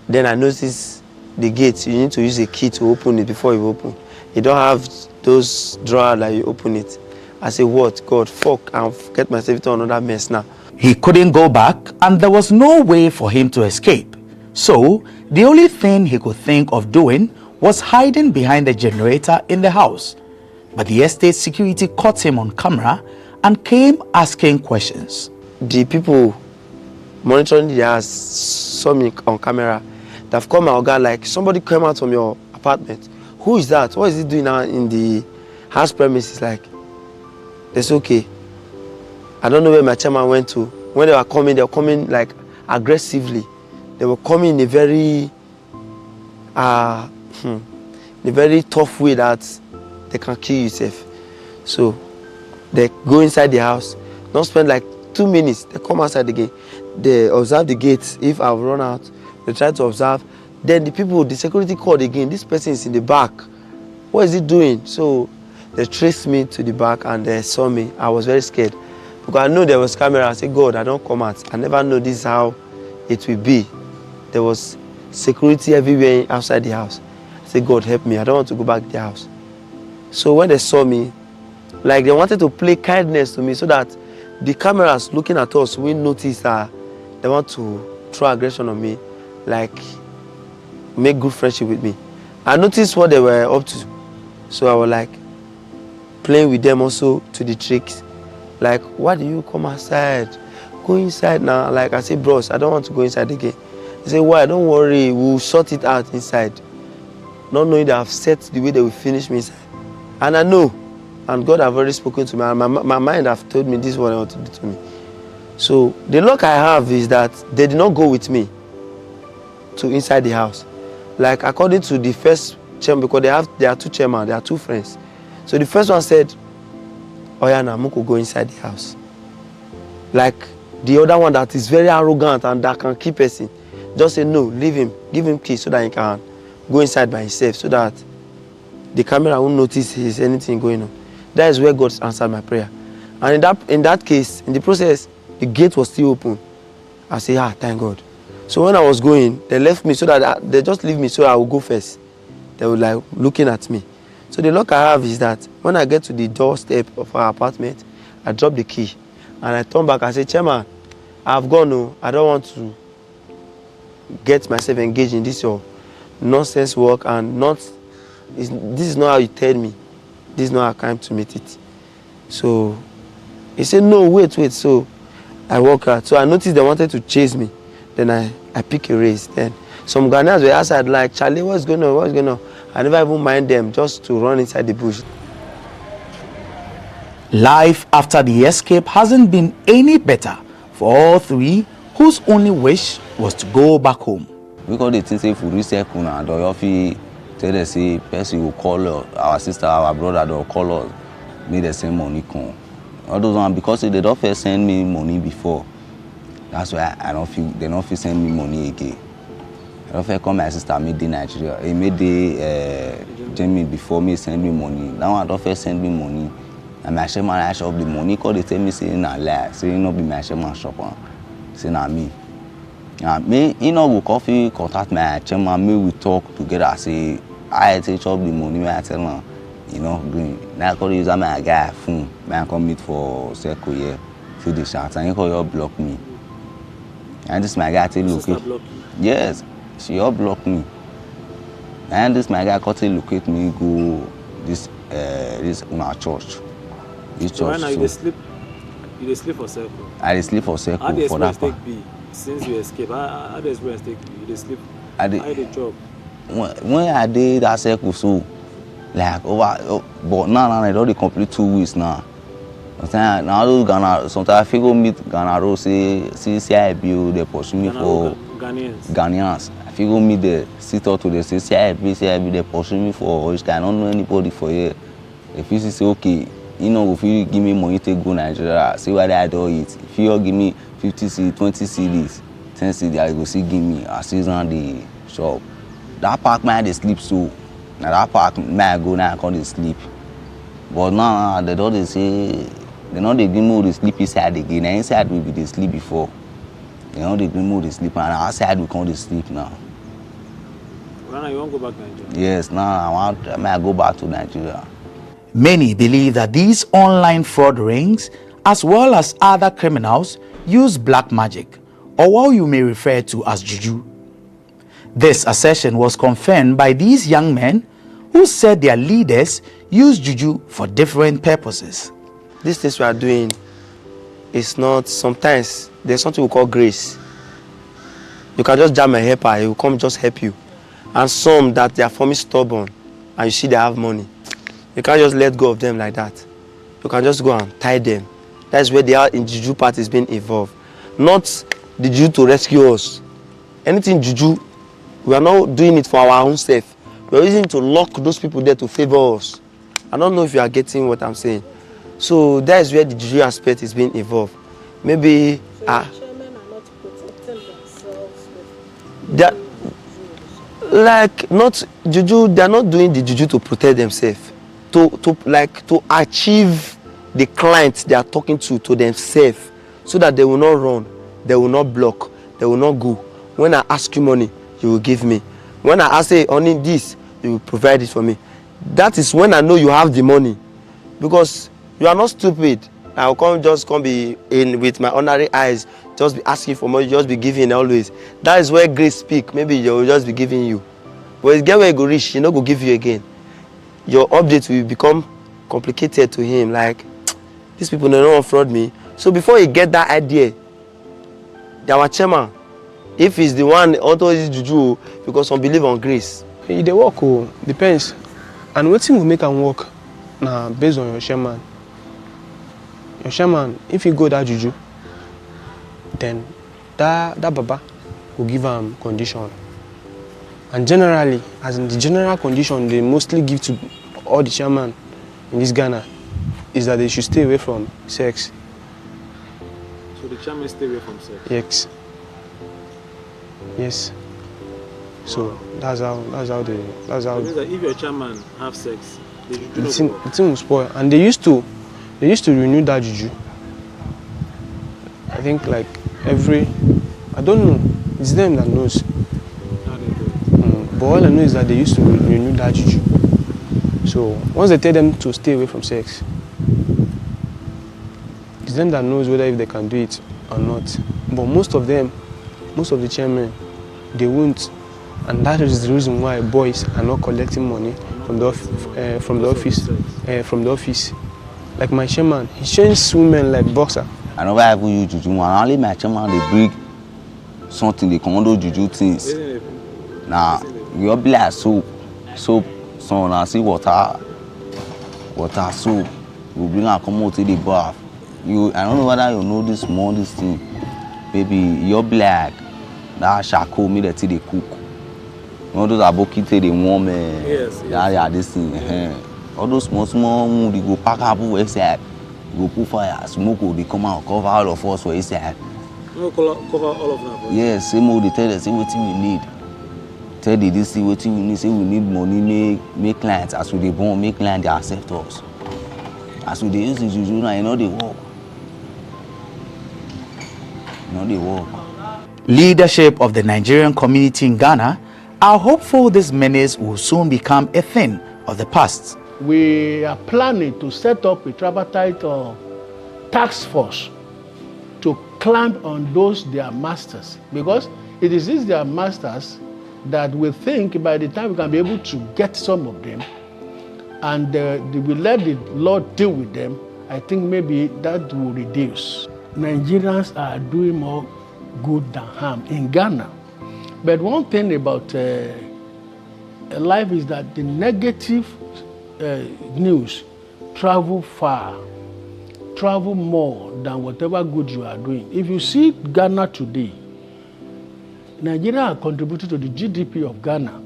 then I notice the gate. You need to use a key to open it before you open. You don't have those drawers that you open it. I say, what? God, fuck, I'll get myself into another mess now. He couldn't go back and there was no way for him to escape. So the only thing he could think of doing was hiding behind the generator in the house. But the estate security caught him on camera and came asking questions. The people monitoring the house saw me on camera. They've come out, like, somebody came out from your apartment. Who is that? What is he doing now in the house premises? Like, it's okay. I don't know where my chairman went to. When they were coming like aggressively. They were coming in a very tough way that they can kill yourself. So they go inside the house, don't spend like 2 minutes, they come outside again. They observe the gates. If I've run out, they try to observe. Then the security called again. This person is in the back. What is he doing? So they traced me to the back and they saw me. I was very scared because I know there was camera. I said, God, I don't come out. I never know this is how it will be. There was security everywhere outside the house. I said, God, help me. I don't want to go back to the house. So when they saw me, like they wanted to play kindness to me so that the cameras looking at us will notice that they want to throw aggression on me, like make good friendship with me. I noticed what they were up to. So I was like playing with them also to the tricks. Like, why do you come outside? Go inside now. Like I said, bros, I don't want to go inside again. They say, why? Don't worry, we'll sort it out inside. Not knowing that I've set the way they will finish me inside. And I know, and God have already spoken to me, and my mind have told me this is what I want to do to me. So the luck I have is that they did not go with me to inside the house. Like according to the first chairman, because they are two chairmen, they are two friends. So the first one said, oh yeah, now Muko go inside the house. Like the other one that is very arrogant and that can keep person, just say no, leave him, give him key so that he can go inside by himself, so that the camera won't notice there's anything going on. That is where God answered my prayer. And in that case, in the process, the gate was still open. I say, thank God. So when I was going, they left me so that they just leave me so I will go first. They were like looking at me. So the luck I have is that when I get to the doorstep of our apartment, I drop the key and I turn back. I say, Chairman, I've gone. No, I don't want to get myself engaged in this your nonsense work and this is not how you tell me. This is not how I came to meet it. So he said, no, wait. So I walk out. So I noticed they wanted to chase me. Then I pick a race. Then some Ghanaians were outside like, Charlie, what's going on? What's going on? I never even mind them, just to run inside the bush. Life after the escape hasn't been any better for all three, whose only wish was to go back home. Because they think if we reset kuna, do you feel Tell them say person will call our sister, our brother, they'll call us, make the same money come. All those ones because they don't first send me money before. That's why they don't feel send me money again. I don't feel come my sister made the Nigeria. He made the Jamie before me send me money. Now I don't first send me money. And my chairman I shop the money because they tell me say na lie, say not be my chairman shop, say na me. Me, we coffee contact my chairman, me we talk together, say I take up the money, I tell him, green. Now I call use my guy phone, I come meet for circle here, see the shots, and he call you block me. And this my guy tell locate. Yes, she all block me. And this my guy call tell locate me go this my church. This So church. right now you sleep for circle. I sleep for circle How the for that experience part. take be since you escape? How the experience take be? You dey sleep. I dey- How you dey chop? When I did that circle, so like but now I don't complete 2 weeks now. Now those Ghana, sometimes I figure meet Ghana road say CIB they pursue me for Ghanaians. I figure meet the sit out to the say CIB they pursue me for which I don't know anybody for here. If you say okay, if you give me money to go Nigeria, see what I do it. If you give me 50 cedis, 20 cedis, 10 cedis, I go see give me a season the shop. That park man they sleep so. Now that park man go now I can't sleep. But now they don't say they know they give me the sleep inside again. Now inside we be the sleep before. They know they give me the sleep and outside we can't sleep now. Right now you want to go back to Nigeria? Yes, now I go back to Nigeria. Many believe that these online fraud rings, as well as other criminals, use black magic, or what you may refer to as juju. This assertion was confirmed by these young men who said their leaders use juju for different purposes. These things we are doing is not, sometimes there's something we call grace. You can just jam a helper, he will come just help you. And some that they are forming stubborn and you see they have money. You can't just let go of them like that. You can just go and tie them. That's where they are in juju part is being involved. Not the juju to rescue us. Anything juju, we are not doing it for our own self. We are using it to lock those people there to favor us. I don't know if you are getting what I'm saying. So that is where the juju aspect is being involved. Maybe chairmen are not protecting themselves that, like not juju, they are not doing the juju to protect themselves. To achieve the client they are talking to themselves, so that they will not run, they will not block, they will not go. When I ask you money, you will give me. When I ask you only this, you will provide it for me. That is when I know you have the money, because you are not stupid. I will just be in with my ordinary eyes, just be asking for money, just be giving always. That is where grace speak. Maybe they will just be giving you, but it's get where you go reach, you know, go give you again. Your update will become complicated to him. Like, these people they don't fraud me. So before you get that idea, our chairman, if he's the one auto is juju, because some believe on grace. They work, depends. And what thing will make them work now based on your chairman. Your chairman, if you go that juju, then that baba will give them condition. And generally, as in the general condition they mostly give to all the chairman in this Ghana is that they should stay away from sex. So the chairman stay away from sex? Yes. Yes. So that's how they. That means that if your chairman have sex, the juju the thing will spoil. And they used to renew that juju. I think like I don't know. It's them that knows. But all I know is that they used to renew that juju. So once they tell them to stay away from sex, it's them that knows whether if they can do it or not. But most of the chairmen, they won't. And that is the reason why boys are not collecting money from the office. Like my chairman, he trains women like boxer. I never ever use juju. Only my chairman they bring something, they commando juju things. Now we all be like soap, so now see water, soap. We bring and come out to the bath. I don't know whether you know this thing. Baby, you're black. That charcoal me that they cook. All those abokite, they warm. Yes. Yeah, this thing. All those small, they go pack up for inside. Go put fire, smoke, they come out, cover all of us for inside. No, cover all of them. Yes, same old, they tell us, say what we need. Tell the this what we need, say we need money, make clients. As we they born, make clients, they accept us. As we they use the Juju now, you know they work. You know they work. Leadership of the Nigerian community in Ghana are hopeful this menace will soon become a thing of the past. We are planning to set up a tripartite task force to clamp on those their masters, because it is these their masters that we think by the time we can be able to get some of them and we let the law deal with them, I think maybe that will reduce. Nigerians are doing more good than harm in Ghana. But one thing about life is that the negative news travel far, travel more than whatever good you are doing. If you see Ghana today, Nigeria has contributed to the GDP of Ghana.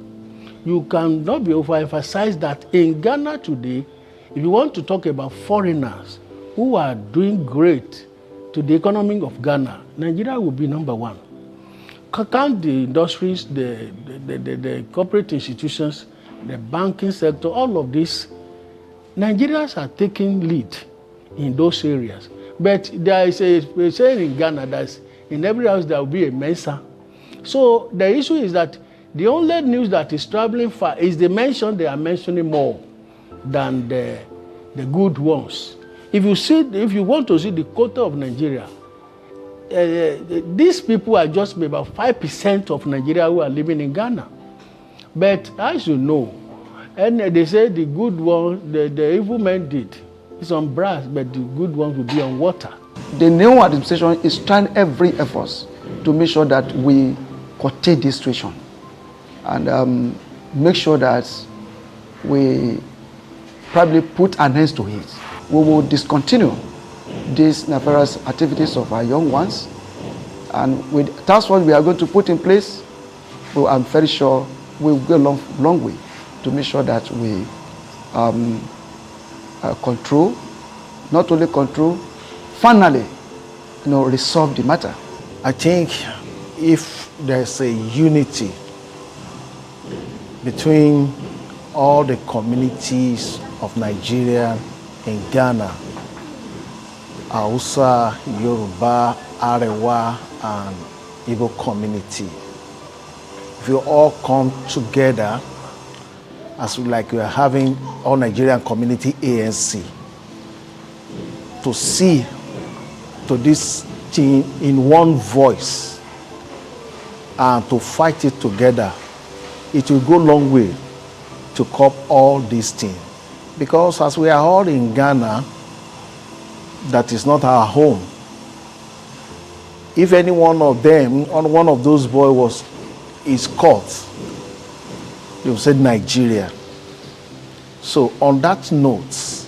You cannot be overemphasized that in Ghana today, if you want to talk about foreigners who are doing great to the economy of Ghana, Nigeria will be number one. Count the industries, the corporate institutions, the banking sector, all of this, Nigerians are taking lead in those areas. But there is a saying in Ghana that in every house there will be a Mensa. So the issue is that the only news that is traveling far is the mention they are mentioning more than the good ones. If you want to see the quota of Nigeria, these people are just about 5% of Nigeria who are living in Ghana. But as you know, and they say the good ones, the evil men did. It's on brass, but the good ones will be on water. The new administration is trying every effort to make sure that we curtail this situation and make sure that we probably put an end to it. We will discontinue these nefarious activities of our young ones, and with task force we are going to put in place, I'm very sure we will go a long way to make sure that we control, not only control, finally, resolve the matter. I think if there's a unity between all the communities of Nigeria in Ghana, Hausa, Yoruba, Arewa, and Igbo community, if you all come together as like we are having all Nigerian community ANC to see to this thing in one voice and to fight it together, it will go a long way to curb all these things. Because as we are all in Ghana, that is not our home. If any one of them, one of those boys is caught, they will say Nigeria. So on that note,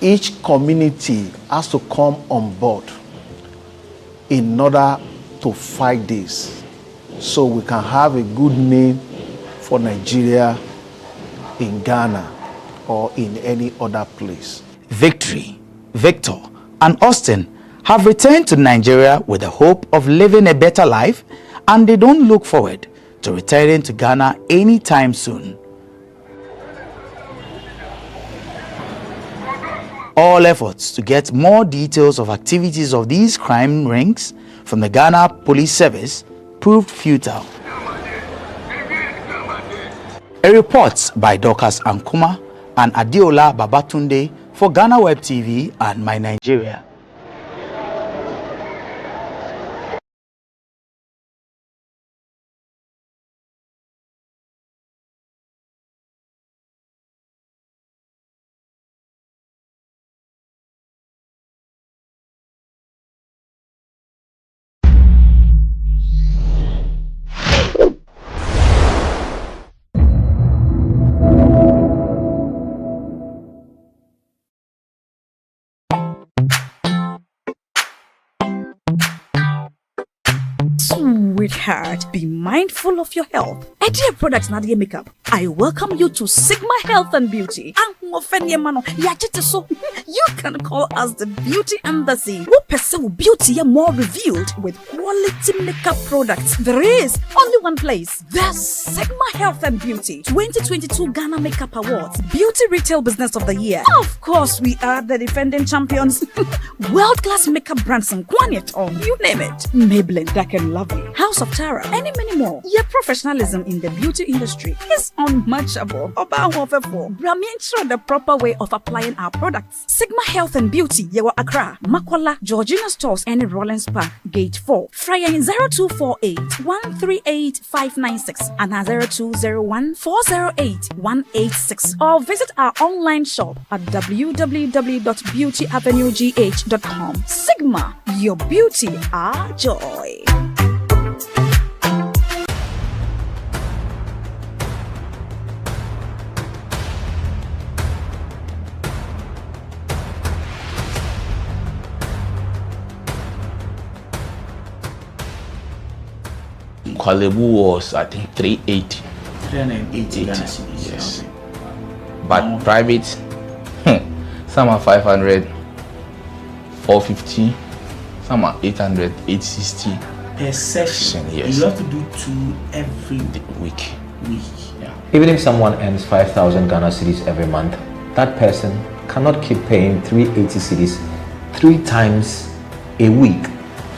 each community has to come on board in order to fight this, so we can have a good name for Nigeria in Ghana or in any other place. Victory, Victor, and Austin have returned to Nigeria with the hope of living a better life, and they don't look forward to returning to Ghana anytime soon. All efforts to get more details of activities of these crime rings from the Ghana Police Service proved futile. A report by Dorcas Ankuma and Adiola Babatunde for GhanaWeb TV and My Nigeria. heart, be mindful of your health. Dear products Nadia Makeup, I welcome you to Sigma Health and Beauty. You can call us the Beauty Embassy. Who pursue beauty more revealed with quality makeup products. There is only one place. The Sigma Health and Beauty 2022 Ghana Makeup Awards Beauty Retail Business of the Year. Of course, we are the defending champions. World-class makeup brands and Kwanyet, you name it. Maybelline, Dark and Lovely, House of Tara, and many more. Your professionalism in the beauty industry is unmatchable. Ensure the proper way of applying our products. Sigma Health and Beauty, Yewa Accra, Makwala, Georgina Stores, and Rollins Park, Gate 4. Fryer in 0248 138 596 and 0201 408 186. Or visit our online shop at www.beautyavenuegh.com. Sigma, your beauty, our joy. Kwalebu was, I think, 380. 380. Yes. But private, some are 500, 450, some are 800, 860. Per session, yes. You have to do 2 every week. Yeah. Even if someone earns 5,000 Ghana cedis every month, that person cannot keep paying 380 cedis 3 times a week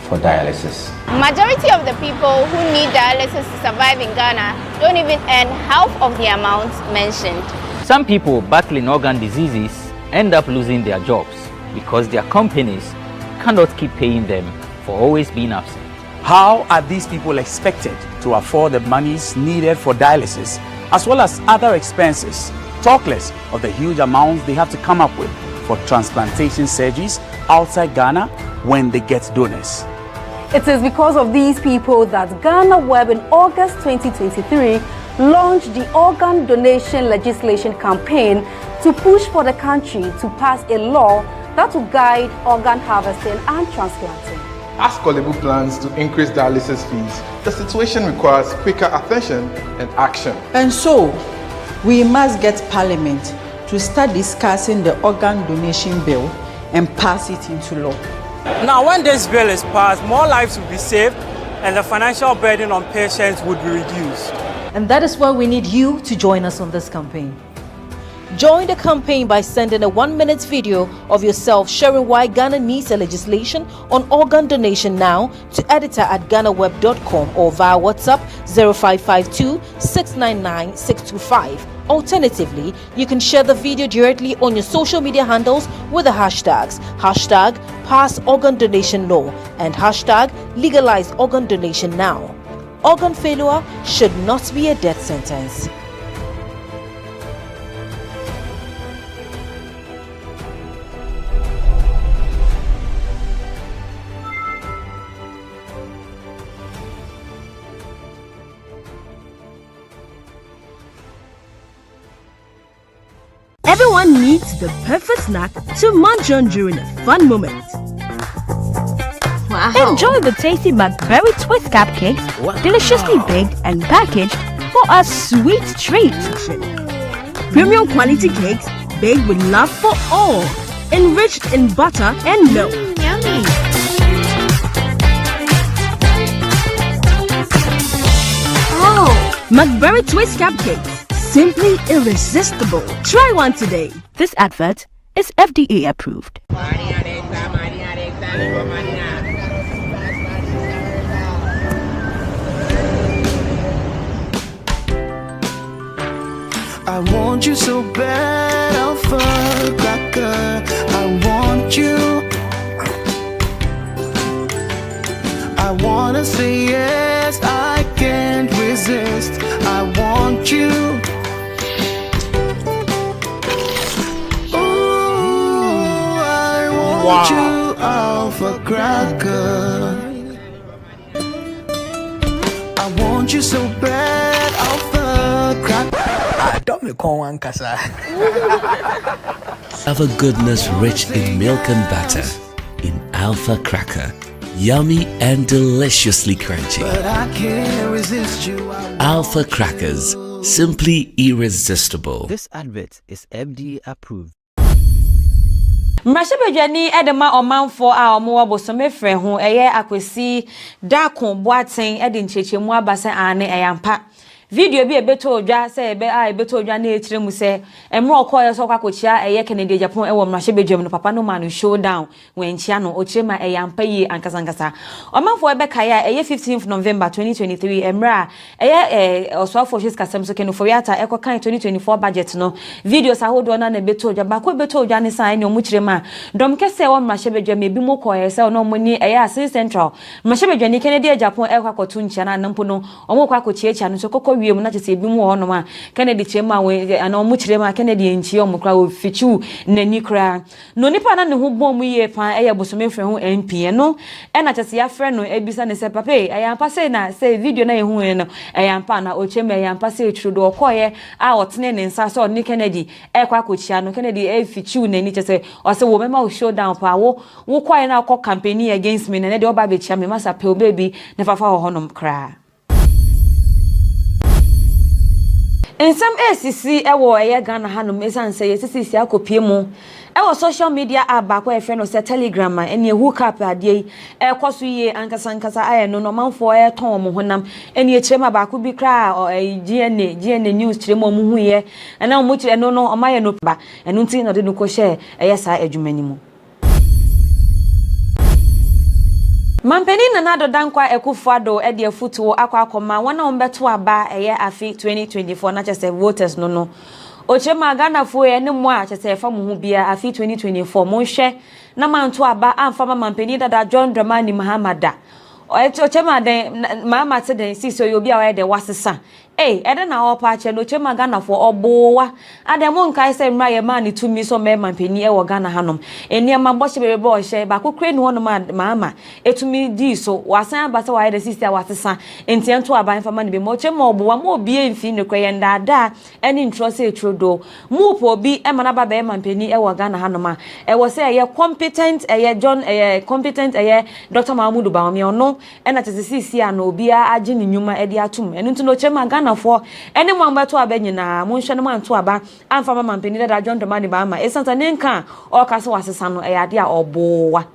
for dialysis. Majority of the people who need dialysis to survive in Ghana don't even earn half of the amount mentioned. Some people battling organ diseases end up losing their jobs because their companies cannot keep paying them for always being absent. How are these people expected to afford the monies needed for dialysis as well as other expenses, talk less of the huge amounts they have to come up with for transplantation surgeries outside Ghana when they get donors? It is because of these people that GhanaWeb in August 2023 launched the organ donation legislation campaign to push for the country to pass a law that will guide organ harvesting and transplanting. As Kolebu plans to increase dialysis fees, the situation requires quicker attention and action. And so, we must get Parliament to start discussing the organ donation bill and pass it into law. Now, when this bill is passed, more lives will be saved and the financial burden on patients would be reduced. And that is why we need you to join us on this campaign. Join the campaign by sending a 1-minute video of yourself sharing why Ghana needs a legislation on organ donation now to editor@ghanaweb.com or via WhatsApp 0552 699 625. Alternatively, you can share the video directly on your social media handles with the hashtags #PassOrganDonationLaw and #LegalizeOrganDonationNow. Organ failure should not be a death sentence. Everyone needs the perfect snack to munch on during a fun moment. Wow. Enjoy the tasty McBerry Twist Cupcakes, deliciously baked and packaged for a sweet treat. Premium quality cakes baked with love for all, enriched in butter and milk. Yummy. Oh, McBerry Twist Cupcakes. Simply irresistible. Try one today. This advert is FDA approved. I want you so bad, Alpha Cracker. I want you. I wanna say yes, I can't resist. I want you. Want you, Alpha Cracker. I want you so bad, Alpha Cracker. I don't make one Kasua. Alpha goodness rich in milk and butter. In Alpha Cracker, Yummy and deliciously crunchy. But I can't resist you. Alpha Crackers, simply irresistible. This advert is FDA approved. Mrashebejani edema omanfo a omo abosome frɛ ho eye akwesi dakon boaten ede nchechemu abasa ane eyampa video bi ebeto odwa se ebeto odwa na etire mu se emre okoye so kwakochia eye Kennedy Japan ewo mrashebejam no papa no man showdown wenchia no ochire ma eyampa yi ankasangasa omanfo ebeka ya eye 15th November 2023 emra eye oswafo his kasem so kenu foriata ekokan 2024 budget no videos ahodo na ebeto odwa ba ko ebeto odwa ne san ne omuchire ma dom kese wo mrashebejam ebi mo koye se no moni eye Asin Central mrashebejani Kennedy Japan ekwakotu nchia na nampo no omo kwakochia cha no so kokko wiem na chese bi mu ho no ma Kennedy chema we ana omu chirema Kennedy enchi omukra ofichu nani kra no nipa na ne ho bom ye pa eye bosome fre ho MP no e na chese ya fre no ebisa ne se papa ayampa se na se video na ehu no ayampa na ochema ayampa se etrudo okoye a otene ne nsa so ni Kennedy ekwa kochia no Kennedy efichu nani chese o se wo mema o showdown pa wo kwaye na akọ campaign against me na ne de oba be chia me masa pe obaby ne fafa ho nom kra. In some ACC, ewo eye Ghana hanom esan say sisi akopie mu ewo social media app ba kwa efre no se Telegram ene hook up ade ekoso ye ankasa aye no manfo e ton mo honam ene echirema ba ko bi kra GNA news chirema mo hu ye na mo chire no omaye no ba eno nti no de no ko share eye sa adwumani mu Mampeni na nado dankwa ekufuado edi efutuo akwa akoma wana ombeto aba eye afi 2024 na chese voters no ochema Ghana fo ye ne mo a chese fa mo hu bia afi 2024 mo hwe na manto aba amfa mampeni dada John Dramani Mahamada ochema den mama te den siso yo bia wa de wasesa ede na opa che no chema Ghana fo obowa ademo nkai se mra ye man to mi so me mampeni e wo Ghana hanom eni ma bohye bebe bohye ba kokre ni hono mama etumi di so wasan abasa wa de sister wasesa entiento aba infama ni be mo chema obowa mo bie mfi ne kweye ndada eni ntro se etrodo mu po bi e mana ba be mampeni e wo Ghana hanom a e wo se ye competent John competent Dr. Mahmudu Bawumia ono e na tesisi a no obi a age ni nyuma e di atum eni nto no chema Ghana for any member to abanyina monhwe man to aba amfa mama mpeni da John Dramani ba ama esanta nenka o kase wasesa no eyade a obowa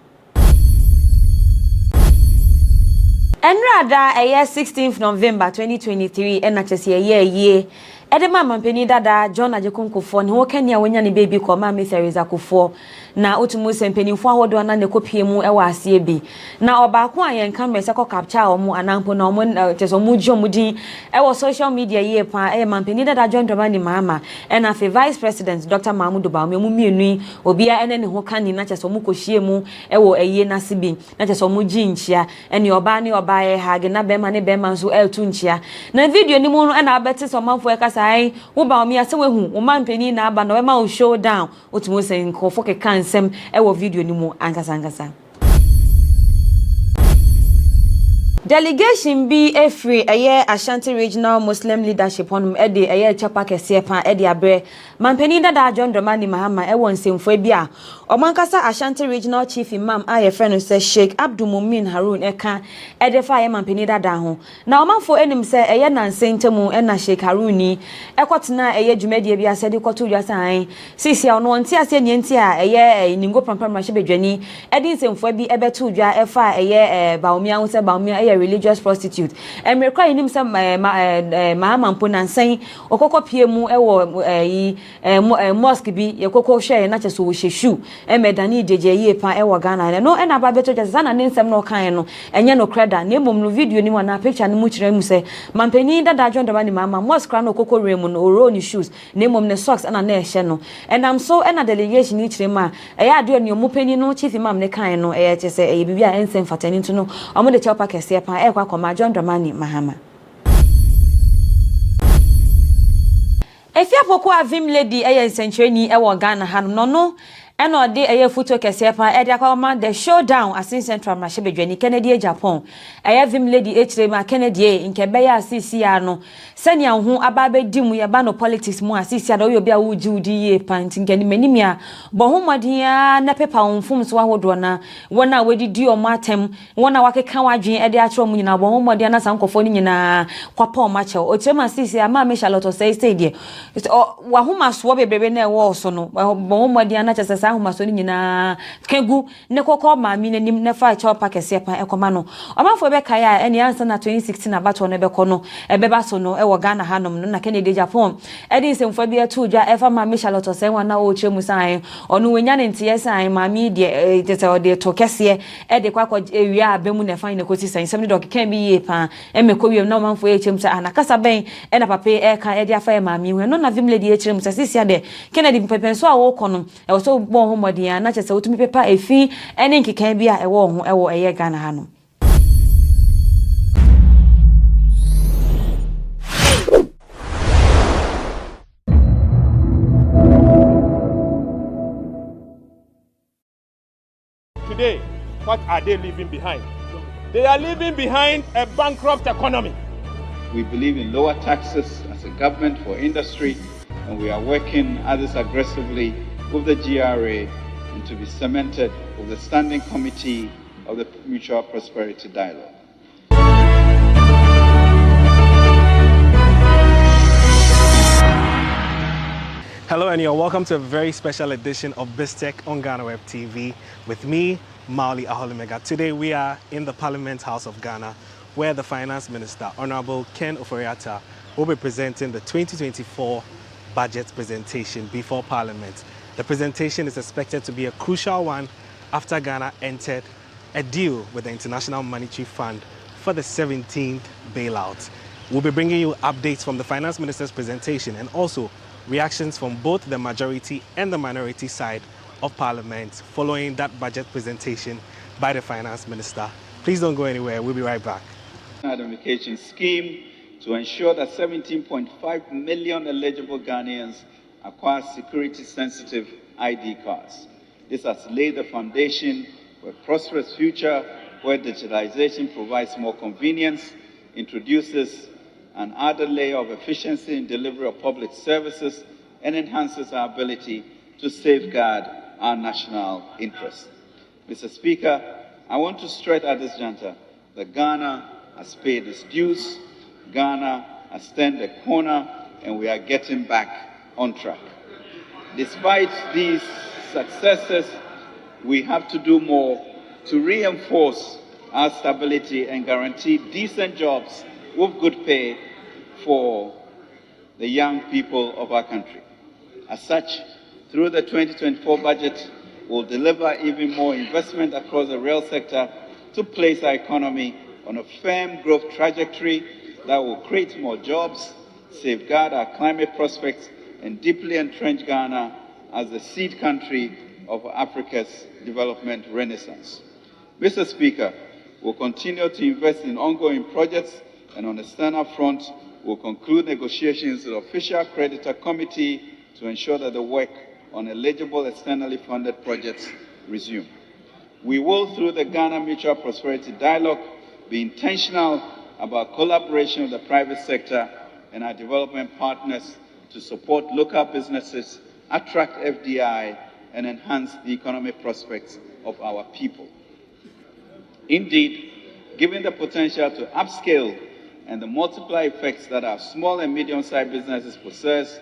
enrada 16th November 2023 enachese ye ede mama mpeni dada John Ajekonkofo ne ho kania wonya ne baby ko mama Theresa Kofo na otumu sempenifo ahodo na ne kopie mu e wa ase bi na obaako ayen camera ko capture omo anampo na omo teso mu jomudi e wo social media ye pa e mampeni dada John Dramani mama e na fe vice president Dr. Mahmudu Bawumia mu mienu obia ene ne ho kani na teso mu kohie mu e wo eye na sibi na teso mu jinchia ene oba ne oba e hage na bema ne bema so e tunchia na video ni mu no e na abete so manfo e kasa ai wo Bawumia se wehu wo mampeni na aba na we ma o showdown otumu sen kofo ke kansem e wo video ni mu ankasa Delegation be free Ashanti Regional Muslim Leadership on ede chapa kese pa ede abre mampeni dada John Dramani Mahama e won semfo bia omankasa Ashanti Regional Chief Imam aye friend say Sheikh Abdul Mumin Harun eka ede fa ye mampeni dada ho na omanfo enim say eye nansentemu e na Sheikh Harun ni ekotena eye dwumadie bia se de koto dwasan sisi a ono nti ase nyenti a eye ningo pampam ma hye ede semfo bi ebeto dwa e fa eye Bawumia ho se Bawumia religious prostitute emrekwa yinim se mama mpona nsan okoko pie mu ewo mosque bi yekoko hwe na cheso wo hyehwu emedani jeje yie pa ewo Ghana no e na ba beto jasa na ne nsem no kan no enye no kreda na emom no video ni na picture ni mu kire mu se mampeni dada John Dramani mama mosque kra no okoko remu no oro ni shoes na emom ne socks na na ehye no enam so e na delegation ni kire ma e ya ade ni omupeni no chief imam ne kan no e chese e bibia ensem fatani nto no omo de chapa kese pa e kwa koma John Dramani Mahama Efia poko avim lady eye nsenchweni e wo Ghana hanom no And or de a photo casepa, Ediacoma, the showdown as in Central Mashebedwani, Kennedy, Japan. I have him Lady H. Kennedy in Kebeya, Siciano. Senya who ababe dimu ya bano politics mo asisi ada obi a wuji udi pant ngani menimia bo homadia na pepa onfum so ahodo na wona wedi di o matem wona wakeka wadwen e de atro mu nyina bo homadia na sankofo ni nyina kwapa o mache o chema asisi ama me Charlotte say de wa homa so bebrebe na e wo so no bo homadia na chesesa homa so ni nyina kegu ne kokko ma mi nanim na fa cha pakese pa ekoma no amafo be kaya eni ansa na 2016 abato no be kono e beba so no e wo Ghana hanom no na Kennedy Japan edi semfo bia tu dwa efa ma me Charlotte say wana o chemu san onu wenya ne ntie san ma mi de tete o de to kese e de kwakọ ewia abemu na fa ne koti san sem de kan bi ye pa e me ko wiem na manfo e chemu sa anakasa ben e na papa e ka e de afa ma mi hu no na vim lady e chemu sa sisia de Kennedy pepen so a wo kono e wo so bon ho modian na chese otumi pepa efi ene nkikan bia e wo ho e wo eye Ghana hanom. Today, what are they leaving behind? They are leaving behind a bankrupt economy. We believe in lower taxes as a government for industry, and we are working others aggressively with the GRA and to be cemented with the Standing Committee of the Mutual Prosperity Dialogue. Hello and you're welcome to a very special edition of BizTech on GhanaWeb TV with me, Mauli Aholimega. Today we are in the Parliament House of Ghana where the Finance Minister, Honorable Ken Ofori-Atta, will be presenting the 2024 budget presentation before Parliament. The presentation is expected to be a crucial one after Ghana entered a deal with the International Monetary Fund for the 17th bailout. We'll be bringing you updates from the Finance Minister's presentation and also reactions from both the majority and the minority side of Parliament following that budget presentation by the Finance Minister. Please don't go anywhere. We'll be right back. Identification scheme to ensure that 17.5 million eligible Ghanaians acquire security-sensitive ID cards. This has laid the foundation for a prosperous future where digitalization provides more convenience, introduces an added layer of efficiency in delivery of public services, and enhances our ability to safeguard our national interests. Mr. Speaker, I want to stress at this juncture that Ghana has paid its dues, Ghana has turned a corner, and we are getting back on track. Despite these successes, we have to do more to reinforce our stability and guarantee decent jobs with good pay for the young people of our country. As such, through the 2024 budget, we'll deliver even more investment across the rail sector to place our economy on a firm growth trajectory that will create more jobs, safeguard our climate prospects, and deeply entrench Ghana as the seed country of Africa's development renaissance. Mr. Speaker, we'll continue to invest in ongoing projects, and on the external front, we'll conclude negotiations with the Official Creditor Committee to ensure that the work on eligible externally funded projects resume. We will, through the Ghana Mutual Prosperity Dialogue, be intentional about collaboration with the private sector and our development partners to support local businesses, attract FDI, and enhance the economic prospects of our people. Indeed, given the potential to upscale and the multiplier effects that our small and medium-sized businesses possess,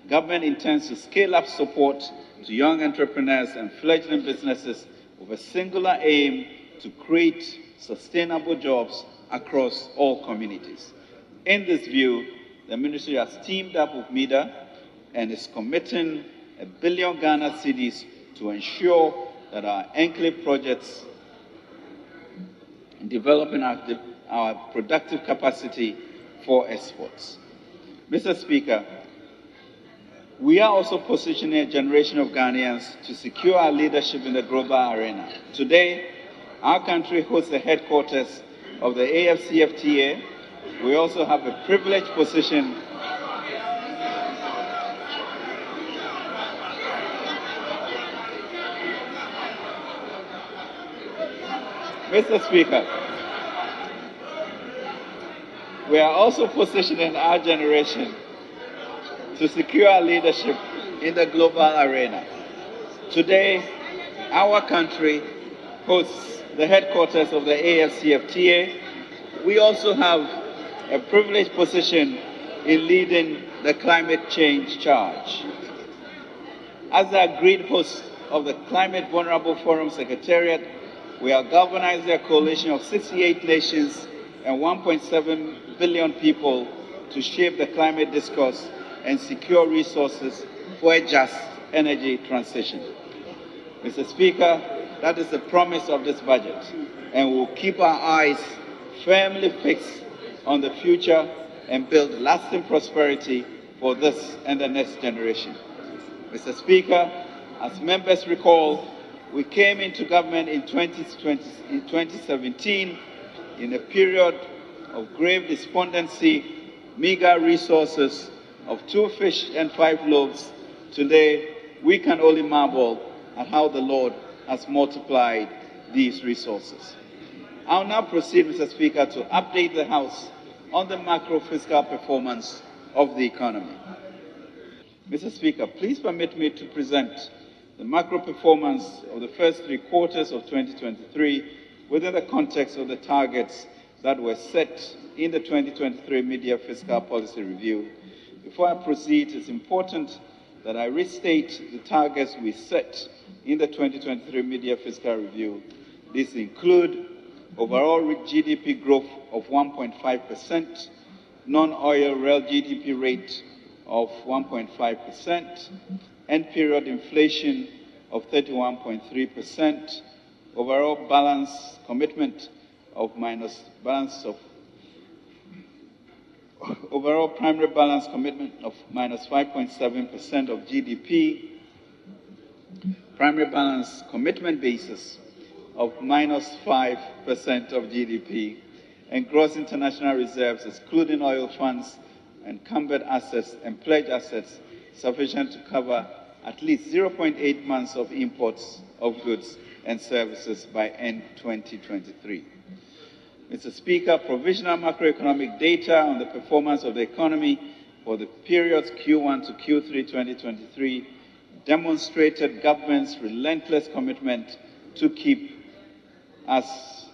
government intends to scale up support to young entrepreneurs and fledgling businesses with a singular aim to create sustainable jobs across all communities. In this view, the Ministry has teamed up with MEDA and is committing 1 billion Ghana cedis to ensure that our enclave projects in developing our productive capacity for exports. Mr. Speaker, we are also positioning a generation of Ghanaians to secure our leadership in the global arena. Today, our country hosts the headquarters of the AFCFTA. We also have a privileged position Mr. Speaker, we are also positioning our generation to secure leadership in the global arena. Today, our country hosts the headquarters of the AFCFTA. We also have a privileged position in leading the climate change charge. As the agreed host of the Climate Vulnerable Forum Secretariat, we are galvanizing a coalition of 68 nations and 1.7 billion people to shape the climate discourse and secure resources for a just energy transition. Mr. Speaker, that is the promise of this budget, and we will keep our eyes firmly fixed on the future and build lasting prosperity for this and the next generation. Mr. Speaker, as members recall, we came into government in 2017 in a period of grave despondency, meager resources of 2 fish and 5 loaves. Today, we can only marvel at how the Lord has multiplied these resources. I'll now proceed, Mr. Speaker, to update the House on the macro-fiscal performance of the economy. Mr. Speaker, please permit me to present the macro performance of the first 3 quarters of 2023 within the context of the targets that were set in the 2023 Mid-Year Fiscal Policy Review. Before I proceed, it's important that I restate the targets we set in the 2023 Mid-Year Fiscal Review. These include overall GDP growth of 1.5%, non-oil real GDP rate of 1.5%, end period inflation of 31.3%, overall balance commitment of overall primary balance commitment of minus 5.7% of GDP, primary balance commitment basis of minus 5% of GDP, and gross international reserves, excluding oil funds, encumbered assets and pledged assets, sufficient to cover at least 0.8 months of imports of goods and services by end 2023. Mr. Speaker, provisional macroeconomic data on the performance of the economy for the periods Q1 to Q3 2023 demonstrated government's relentless commitment to keep us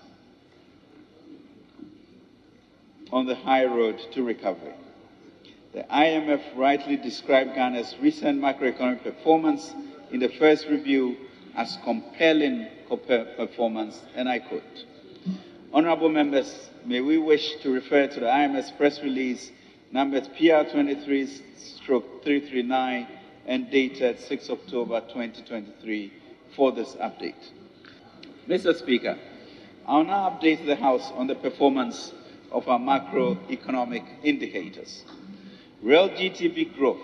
on the high road to recovery. The IMF rightly described Ghana's recent macroeconomic performance in the first review as compelling performance, and I quote, "Honorable members, may we wish to refer to the IMF's press release numbered PR23/339 and dated 6 October 2023 for this update." Mr. Speaker, I'll now update the House on the performance of our macroeconomic indicators. Real GDP growth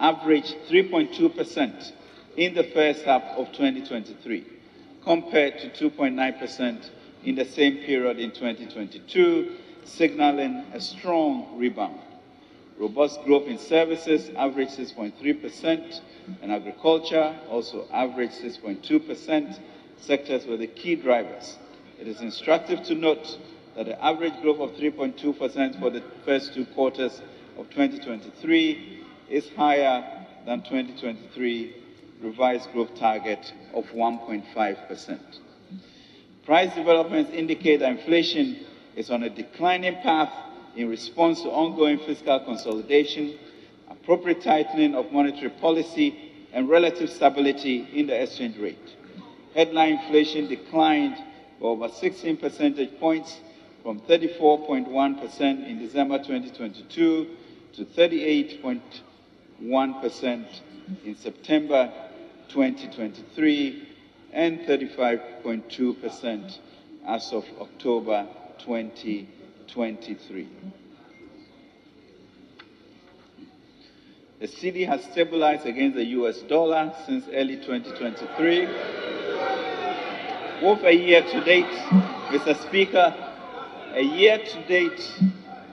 averaged 3.2% in the first half of 2023, compared to 2.9% in the same period in 2022, signaling a strong rebound. Robust growth in services averaged 6.3%, and agriculture also averaged 6.2%. Sectors were the key drivers. It is instructive to note that the average growth of 3.2% for the first 2 quarters of 2023 is higher than 2023 revised growth target of 1.5%. Price developments indicate that inflation is on a declining path in response to ongoing fiscal consolidation, appropriate tightening of monetary policy, and relative stability in the exchange rate. Headline inflation declined by over 16 percentage points from 34.1% in December 2022 to 38.1% in September 2023 and 35.2% as of October 2023. The cedi has stabilized against the US dollar since early 2023. With a year-to-date, Mr. Speaker, a year-to-date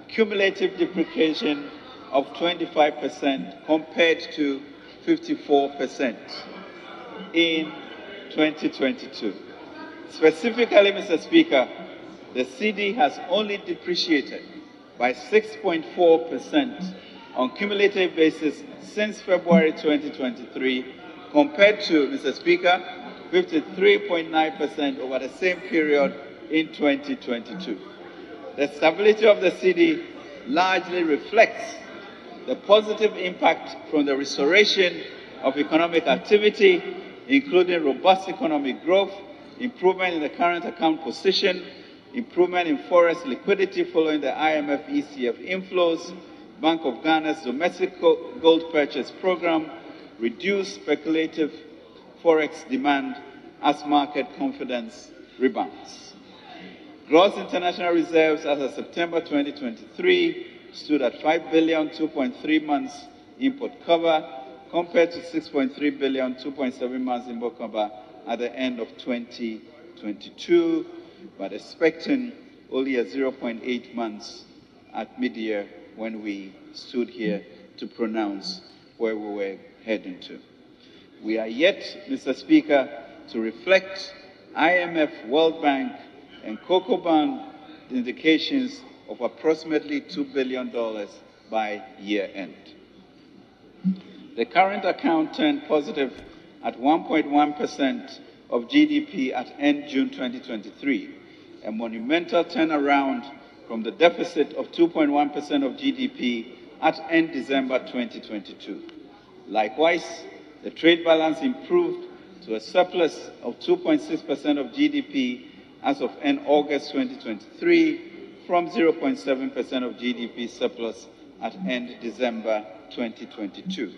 cumulative depreciation of 25% compared to 54% in 2022. Specifically, Mr. Speaker, the cedi has only depreciated by 6.4% on cumulative basis since February 2023, compared to, Mr. Speaker, 53.9% over the same period in 2022. The stability of the cedi largely reflects the positive impact from the restoration of economic activity, including robust economic growth, improvement in the current account position, improvement in forex liquidity following the IMF ECF inflows, Bank of Ghana's domestic gold purchase program, reduced speculative forex demand as market confidence rebounds. Gross international reserves as of September 2023 stood at 5 billion, 2.3 months import cover, compared to 6.3 billion, 2.7 months import cover at the end of 2022, but expecting only a 0.8 months at mid-year when we stood here to pronounce where we were heading to. We are yet, Mr. Speaker, to reflect IMF, World Bank, and Cocoa Bank indications of approximately $2 billion by year-end. The current account turned positive at 1.1% of GDP at end June 2023, a monumental turnaround from the deficit of 2.1% of GDP at end December 2022. Likewise, the trade balance improved to a surplus of 2.6% of GDP as of end August 2023, from 0.7% of GDP surplus at end December 2022.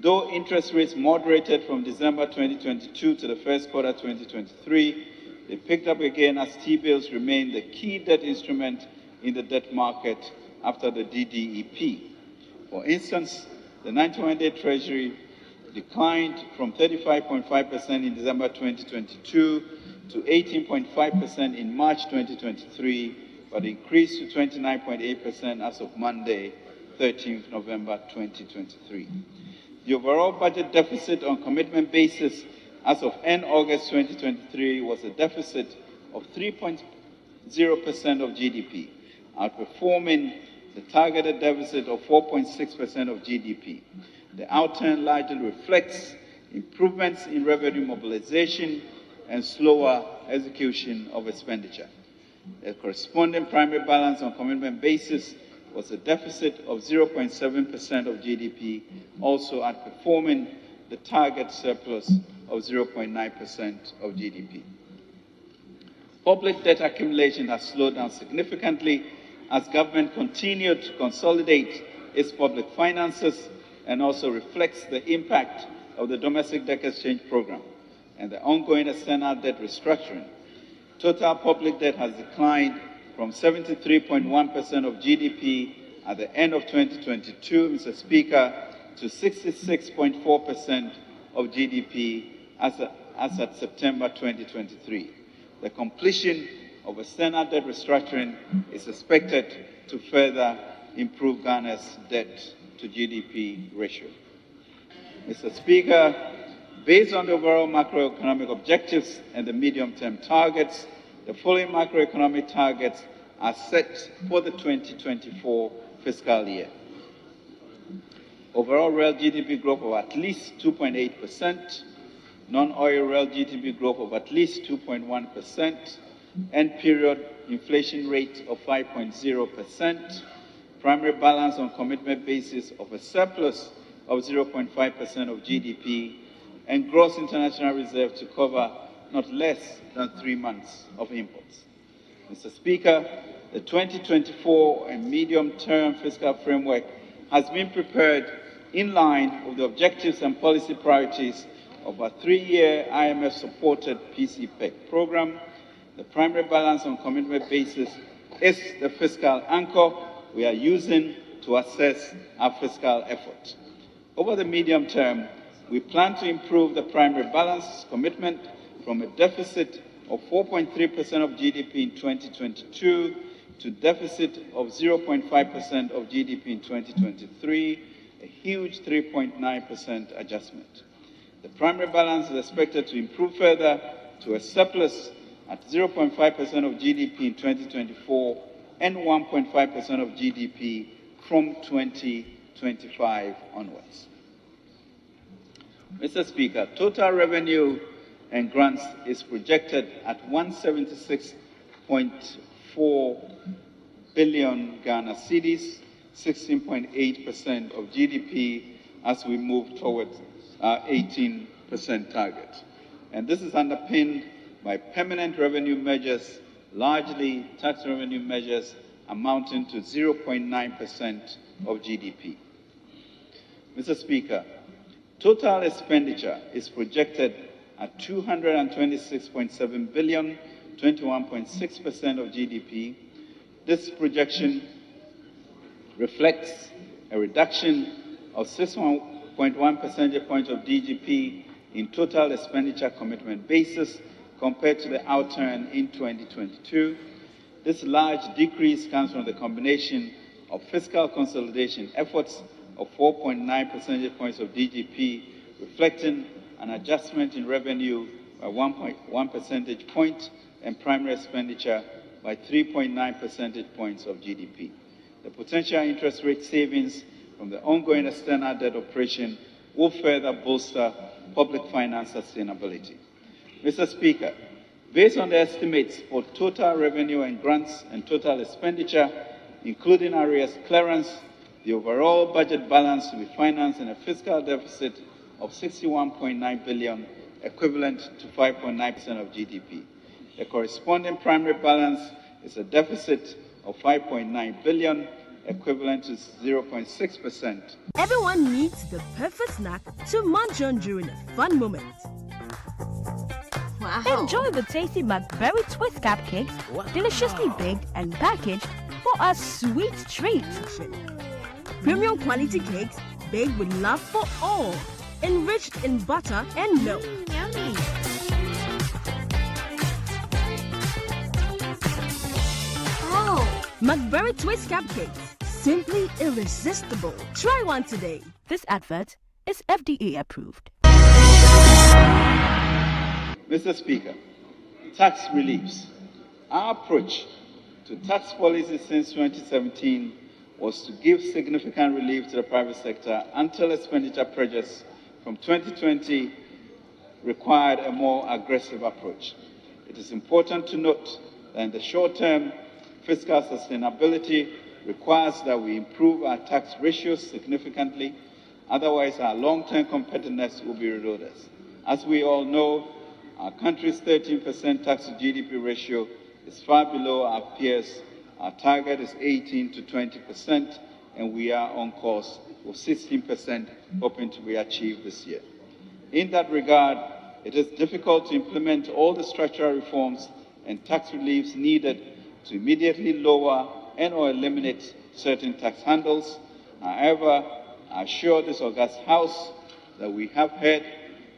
Though interest rates moderated from December 2022 to the first quarter 2023, they picked up again as T-bills remain the key debt instrument in the debt market after the DDEP. For instance, the 91-day Treasury declined from 35.5% in December 2022 to 18.5% in March 2023, but increased to 29.8% as of Monday, 13th November 2023. The overall budget deficit on commitment basis as of end August 2023 was a deficit of 3.0% of GDP, outperforming the targeted deficit of 4.6% of GDP. The outturn largely reflects improvements in revenue mobilization and slower execution of expenditure. The corresponding primary balance on commitment basis was a deficit of 0.7% of GDP, also outperforming the target surplus of 0.9% of GDP. Public debt accumulation has slowed down significantly as government continued to consolidate its public finances, and also reflects the impact of the domestic debt exchange program and the ongoing external debt restructuring. Total public debt has declined from 73.1% of GDP at the end of 2022, Mr. Speaker, to 66.4% of GDP as at September 2023. The completion of external debt restructuring is expected to further improve Ghana's debt to GDP ratio. Mr. Speaker, based on the overall macroeconomic objectives and the medium-term targets, the following macroeconomic targets are set for the 2024 fiscal year. Overall real GDP growth of at least 2.8%, non-oil real GDP growth of at least 2.1%, end period inflation rate of 5.0%, primary balance on commitment basis of a surplus of 0.5% of GDP, and gross international reserve to cover not less than 3 months of imports. Mr. Speaker, the 2024 and medium-term fiscal framework has been prepared in line with the objectives and policy priorities of a 3-year IMF-supported Peacekeeping program. The primary balance on commitment basis is the fiscal anchor we are using to assess our fiscal effort. Over the medium term, we plan to improve the primary balance commitment from a deficit of 4.3% of GDP in 2022 to deficit of 0.5% of GDP in 2023, a huge 3.9% adjustment. The primary balance is expected to improve further to a surplus at 0.5% of GDP in 2024 and 1.5% of GDP from 2025 onwards. Mr. Speaker, total revenue and grants is projected at 176.4 billion Ghana cedis, 16.8% of GDP, as we move towards our 18% target. And this is underpinned by permanent revenue measures, largely tax revenue measures amounting to 0.9% of GDP. Mr. Speaker, total expenditure is projected at 226.7 billion, 21.6% of GDP. This projection reflects a reduction of 6.1 percentage points of GDP in total expenditure commitment basis compared to the outturn in 2022. This large decrease comes from the combination of fiscal consolidation efforts of 4.9 percentage points of GDP, reflecting an adjustment in revenue by 1.1 percentage point and primary expenditure by 3.9 percentage points of GDP. The potential interest rate savings from the ongoing external debt operation will further bolster public finance sustainability. Mr. Speaker, based on the estimates for total revenue and grants and total expenditure, including arrears clearance, the overall budget balance will be financed in a fiscal deficit of 61.9 billion, equivalent to 5.9% of GDP. The corresponding primary balance is a deficit of 5.9 billion, equivalent to 0.6%. Everyone needs the perfect snack to munch on during a fun moment. Wow. Enjoy the tasty McBerry Twist Cupcakes, deliciously baked and packaged for a sweet treat. Premium quality cakes baked with love for all, enriched in butter and milk. Yummy. Oh, McBerry Twist Cupcakes, simply irresistible. Try one today. This advert is FDA approved. Mr. Speaker, tax reliefs. Our approach to tax policy since 2017 was to give significant relief to the private sector until expenditure pressures from 2020 required a more aggressive approach. It is important to note that in the short term, fiscal sustainability requires that we improve our tax ratios significantly, otherwise our long-term competitiveness will be eroded. As we all know, our country's 13% tax to GDP ratio is far below our peers. Our target is 18 to 20%, and we are on course for 16%, hoping to be achieved this year. In that regard, it is difficult to implement all the structural reforms and tax reliefs needed to immediately lower and/or eliminate certain tax handles. However, I assure this august House that we have heard.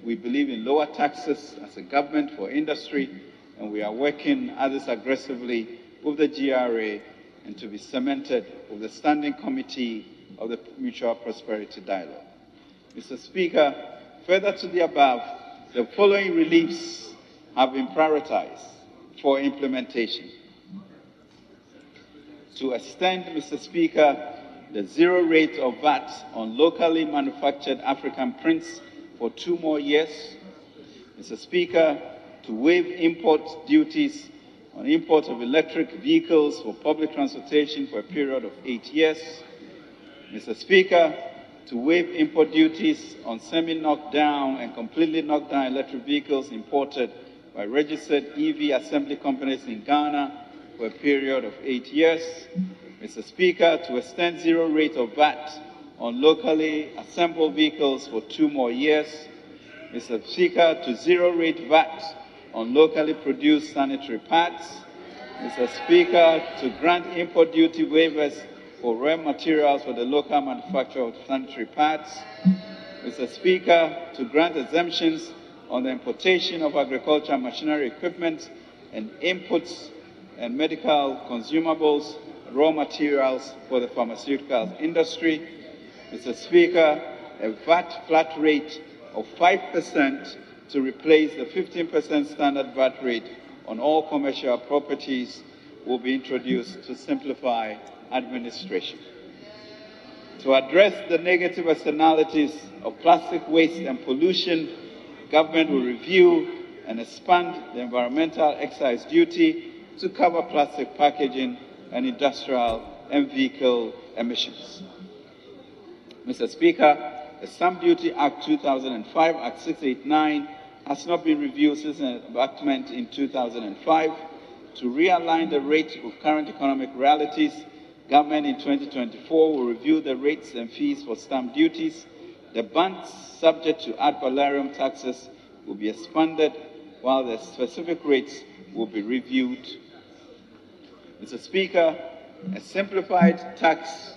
We believe in lower taxes as a government for industry, and we are working at this aggressively with the GRA and to be cemented with the Standing Committee of the Mutual Prosperity Dialogue. Mr. Speaker, further to the above, the following reliefs have been prioritized for implementation. To extend, Mr. Speaker, the zero rate of VAT on locally manufactured African prints for 2 more years. Mr. Speaker, to waive import duties on import of electric vehicles for public transportation for a period of 8 years. Mr. Speaker, to waive import duties on semi-knocked down and completely knocked down electric vehicles imported by registered EV assembly companies in Ghana for a period of 8 years. Mr. Speaker, to extend zero rate of VAT on locally assembled vehicles for 2 more years. Mr. Speaker, to zero rate VAT on locally produced sanitary pads. Mr. Speaker, to grant import duty waivers for raw materials for the local manufacture of sanitary pads. Mr. Speaker, to grant exemptions on the importation of agricultural machinery equipment and inputs and medical consumables, raw materials for the pharmaceutical industry. Mr. Speaker, a VAT flat rate of 5% to replace the 15% standard VAT rate on all commercial properties will be introduced to simplify administration. To address the negative externalities of plastic waste and pollution, government will review and expand the environmental excise duty to cover plastic packaging and industrial and vehicle emissions. Mr. Speaker, the Stamp Duty Act 2005, Act 689, has not been reviewed since an enactment in 2005. To realign the rate with current economic realities, government in 2024 will review the rates and fees for stamp duties. The bands subject to ad valorem taxes will be expanded, while the specific rates will be reviewed. Mr. Speaker, a simplified tax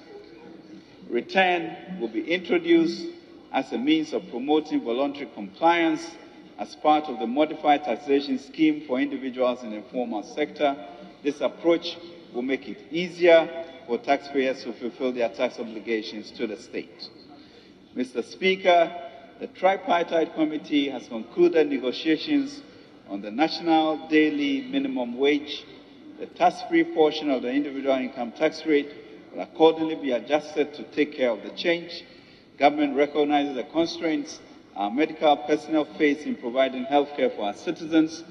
return will be introduced as a means of promoting voluntary compliance as part of the modified taxation scheme for individuals in the informal sector. This approach will make it easier for taxpayers to fulfill their tax obligations to the state. Mr. Speaker, the Tripartite Committee has concluded negotiations on the national daily minimum wage. The tax-free portion of the individual income tax rate will accordingly be adjusted to take care of the change. Government recognizes the constraints our medical personnel face in providing health care for our citizens.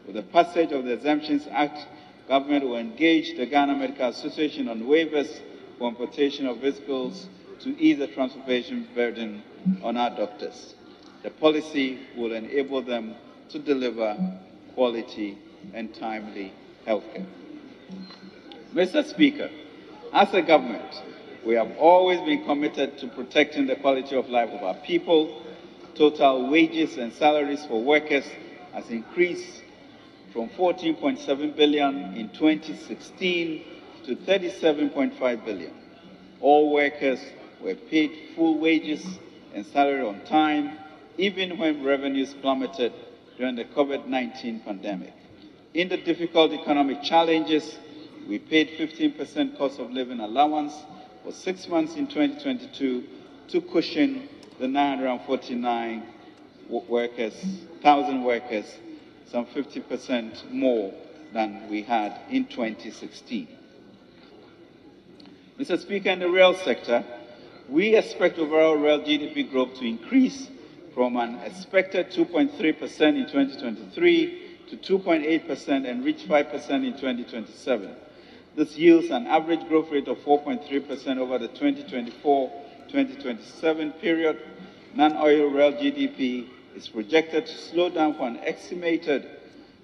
With the passage of the Exemptions Act, government will engage the Ghana Medical Association on waivers for importation of vehicles to ease the transportation burden on our doctors. The policy will enable them to deliver quality and timely health care. Mr. Speaker, as a government, we have always been committed to protecting the quality of life of our people. Total wages and salaries for workers has increased from 14.7 billion in 2016 to 37.5 billion. All workers were paid full wages and salary on time, even when revenues plummeted during the COVID-19 pandemic. In the difficult economic challenges, we paid 15% cost of living allowance for 6 months in 2022 to cushion the 949,000 workers, some 50% more than we had in 2016. Mr. Speaker, in the rail sector, we expect overall rail GDP growth to increase from an expected 2.3% in 2023 to 2.8% and reach 5% in 2027. This yields an average growth rate of 4.3% over the 2024-2027 period. Non-oil rail GDP is projected to slow down from an estimated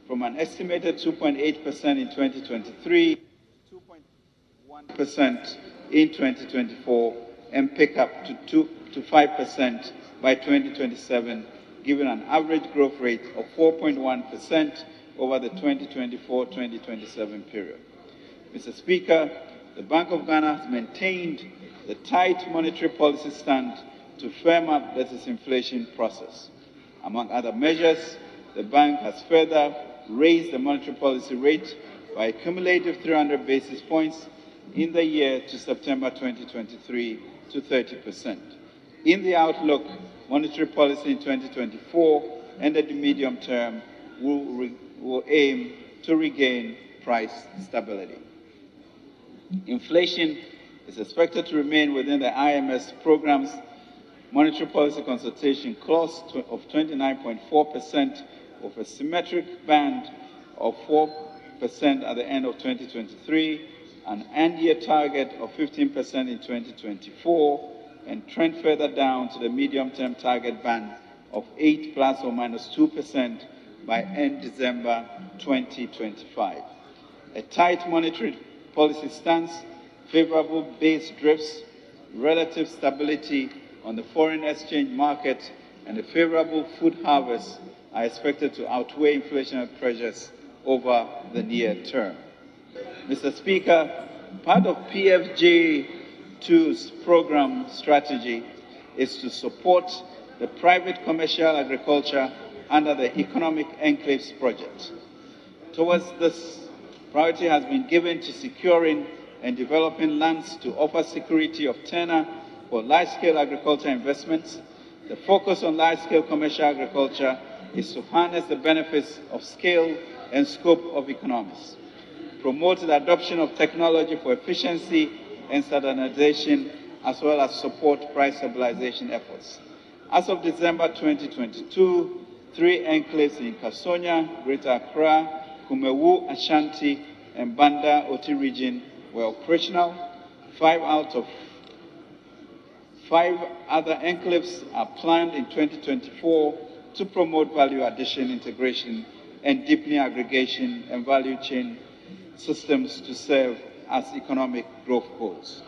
2.8% in 2023 to 2.1% in 2024 and pick up to 5% by 2027, giving an average growth rate of 4.1% over the 2024-2027 period. Mr. Speaker, the Bank of Ghana has maintained the tight monetary policy stand to firm up the disinflation process. Among other measures, the bank has further raised the monetary policy rate by a cumulative 300 basis points in the year to September 2023 to 30%. In the outlook, monetary policy in 2024 and at the medium term will aim to regain price stability. Inflation is expected to remain within the IMS program's monetary policy consultation clause of 29.4% with a symmetric band of 4% at the end of 2023, an end-year target of 15% in 2024, and trend further down to the medium-term target band of 8 plus or minus 2% by end December 2025. A tight monetary policy stance, favorable base drifts, relative stability on the foreign exchange market, and a favorable food harvest are expected to outweigh inflationary pressures over the near term. Mr. Speaker, part of PFJ2's program strategy is to support the private commercial agriculture under the Economic Enclaves project. Towards this, priority has been given to securing and developing lands to offer security of tenure for large-scale agriculture investments. The focus on large-scale commercial agriculture is to harness the benefits of scale and scope of economics, promote the adoption of technology for efficiency and standardization, as well as support price stabilization efforts. As of December 2022, 3 enclaves in Kasua, Greater Accra, Kumewu, Ashanti, and Banda Oti region were operational. 5 out of 5 other enclaves are planned in 2024 to promote value addition, integration, and deepening aggregation and value chain systems to serve as economic growth goals.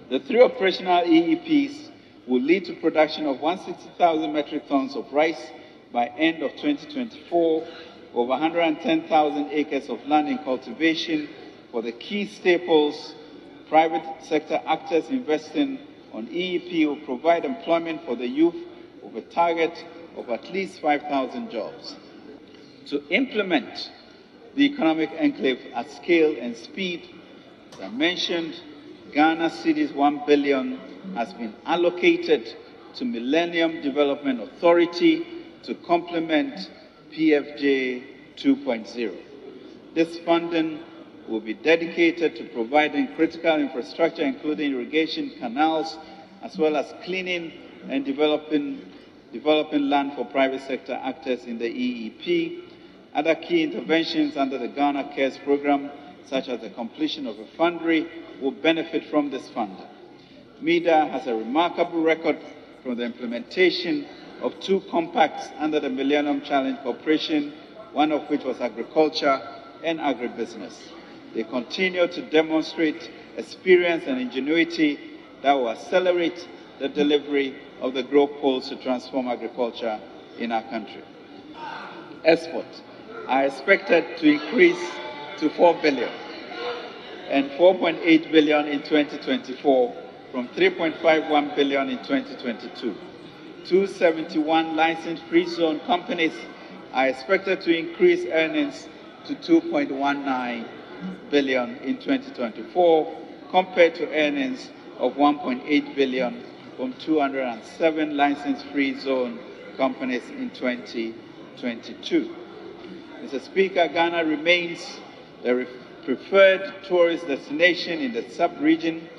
The 3 operational EEPs will lead to production of 160,000 metric tons of rice by end of 2024, over 110,000 acres of land in cultivation for the key staples. Private sector actors investing on EEP will provide employment for the youth with a target of at least 5,000 jobs. To implement the economic enclave at scale and speed, as I mentioned, Ghana Cedis 1 billion has been allocated to Millennium Development Authority to complement PFJ 2.0. This funding will be dedicated to providing critical infrastructure, including irrigation canals, as well as cleaning and developing land for private sector actors in the EEP. Other key interventions under the Ghana Cares program, such as the completion of a foundry, will benefit from this funding. MEDA has a remarkable record from the implementation of 2 compacts under the Millennium Challenge Corporation, one of which was agriculture and agribusiness. They continue to demonstrate experience and ingenuity that will accelerate the delivery of the growth goals to transform agriculture in our country. Exports are expected to increase to 4 billion and 4.8 billion in 2024 from 3.51 billion in 2022. 271 license-free zone companies are expected to increase earnings to 2.19 billion in 2024 compared to earnings of 1.8 billion from 207 license-free zone companies in 2022. Mr. Speaker, Ghana remains the preferred tourist destination in the sub-region.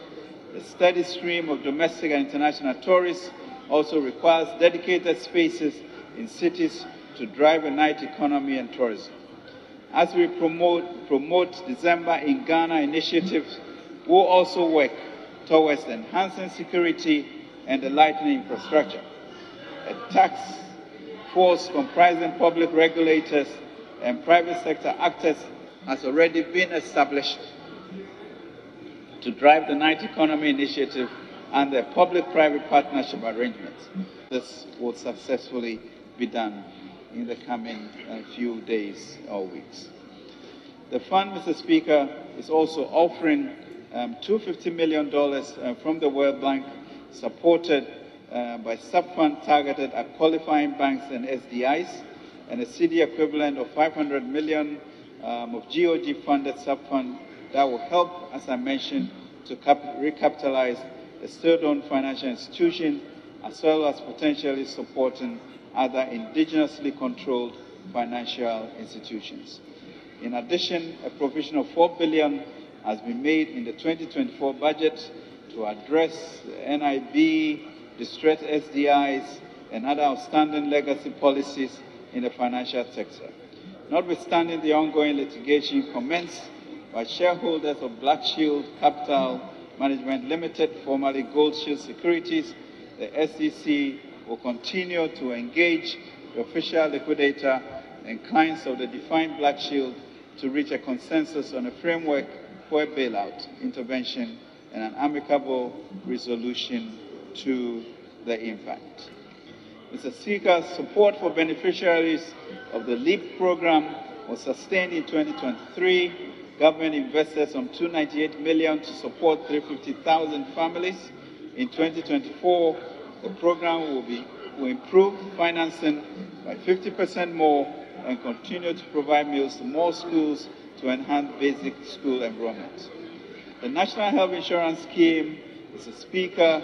The steady stream of domestic and international tourists also requires dedicated spaces in cities to drive a night economy and tourism. As we promote December in Ghana initiatives, we'll also work towards enhancing security and the lightening infrastructure. A task force comprising public regulators and private sector actors has already been established to drive the night economy initiative and the public-private partnership arrangements. This will successfully be done in the coming few days or weeks. The fund, Mr. Speaker, is also offering $250 million from the World Bank, supported by sub-fund targeted at qualifying banks and SDIs, and a CD equivalent of 500 million of GOG-funded sub-fund that will help, as I mentioned, to recapitalize a state-owned financial institution, as well as potentially supporting other indigenously controlled financial institutions. In addition, a provision of 4 billion has been made in the 2024 budget to address NIB, distressed SDIs, and other outstanding legacy policies in the financial sector. Notwithstanding the ongoing litigation commenced by shareholders of Black Shield Capital Management Limited, formerly Gold Shield Securities, the SEC will continue to engage the official liquidator and clients of the defined Black Shield to reach a consensus on a framework for a bailout, intervention, and an amicable resolution to the impact. Mr. Speaker, support for beneficiaries of the LEAP program was sustained in 2023. Government invested some $298 million to support 350,000 families. In 2024, the program will improve financing by 50% more and continue to provide meals to more schools to enhance basic school enrollment. The National Health Insurance Scheme, Mr. Speaker,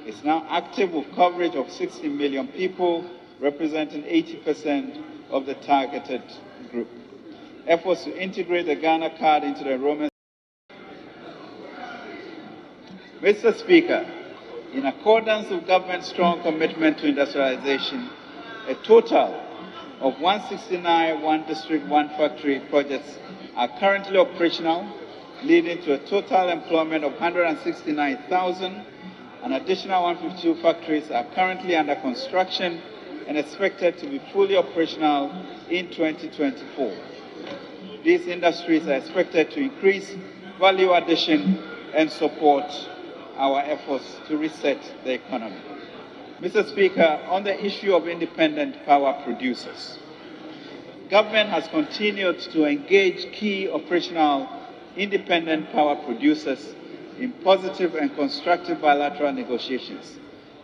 is now active with coverage of 60 million people, representing 80% of the targeted group. Efforts to integrate the Ghana card into the enrollment. Mr. Speaker, in accordance with government's strong commitment to industrialization, a total of 169 One District, One Factory projects are currently operational, leading to a total employment of 169,000. An additional 152 factories are currently under construction and expected to be fully operational in 2024. These industries are expected to increase value addition and support our efforts to reset the economy. Mr. Speaker, on the issue of independent power producers, government has continued to engage key operational independent power producers in positive and constructive bilateral negotiations.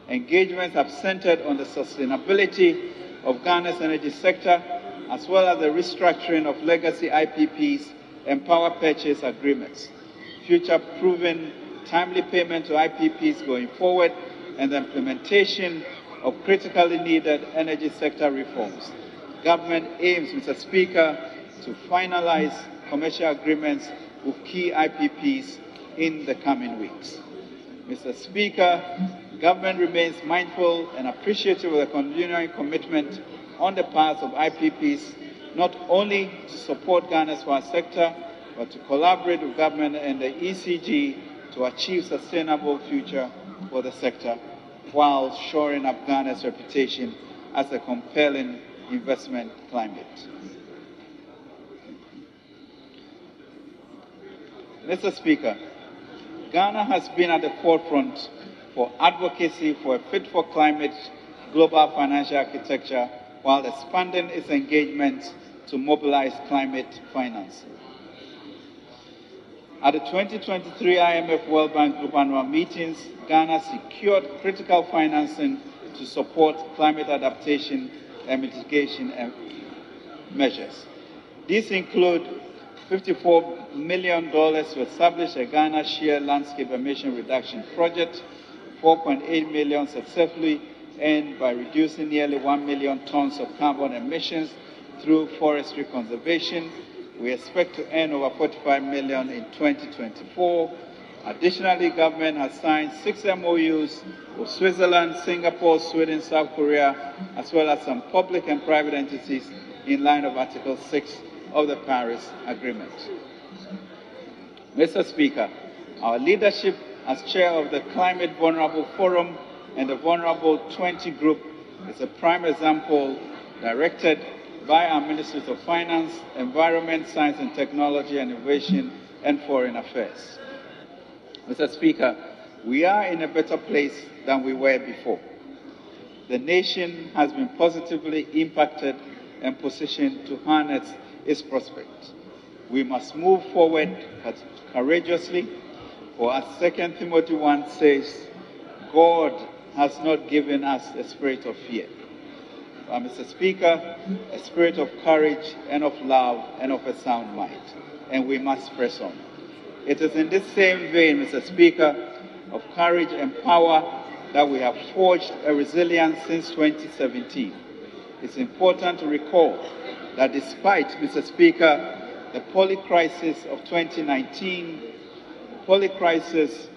Engagements have centered on the sustainability of Ghana's energy sector, as well as the restructuring of legacy IPPs and power purchase agreements, future-proofing timely payment to IPPs going forward, and the implementation of critically needed energy sector reforms. Government aims, Mr. Speaker, to finalize commercial agreements with key IPPs in the coming weeks. Mr. Speaker, government remains mindful and appreciative of the continuing commitment on the part of IPPs, not only to support Ghana's power sector, but to collaborate with government and the ECG to achieve sustainable future for the sector, while shoring up Ghana's reputation as a compelling investment climate. Mr. Speaker, Ghana has been at the forefront for advocacy for a fit-for-climate global financial architecture while expanding its engagement to mobilize climate finance. At the 2023 IMF World Bank Group annual meetings, Ghana secured critical financing to support climate adaptation and mitigation measures. These include $54 million to establish a Ghana Share Landscape Emission Reduction Project, $4.8 million successfully earned by reducing nearly 1 million tons of carbon emissions through forestry conservation. We expect to earn over $45 million in 2024. Additionally, government has signed 6 MOUs with Switzerland, Singapore, Sweden, South Korea, as well as some public and private entities in line of Article 6 of the Paris Agreement. Mr. Speaker, our leadership as chair of the Climate Vulnerable Forum and the Vulnerable 20 Group is a prime example directed by our Ministries of Finance, Environment, Science and Technology, and Innovation, and Foreign Affairs. Mr. Speaker, we are in a better place than we were before. The nation has been positively impacted and positioned to harness its prospects. We must move forward courageously, for as 2 Timothy 1 says, God has not given us a spirit of fear, but, Mr. Speaker, a spirit of courage and of love and of a sound mind, and we must press on. It is in this same vein, Mr. Speaker, of courage and power that we have forged a resilience since 2017. It's important to recall that despite, Mr. Speaker, the poly-crisis of 2019, the poly-crisis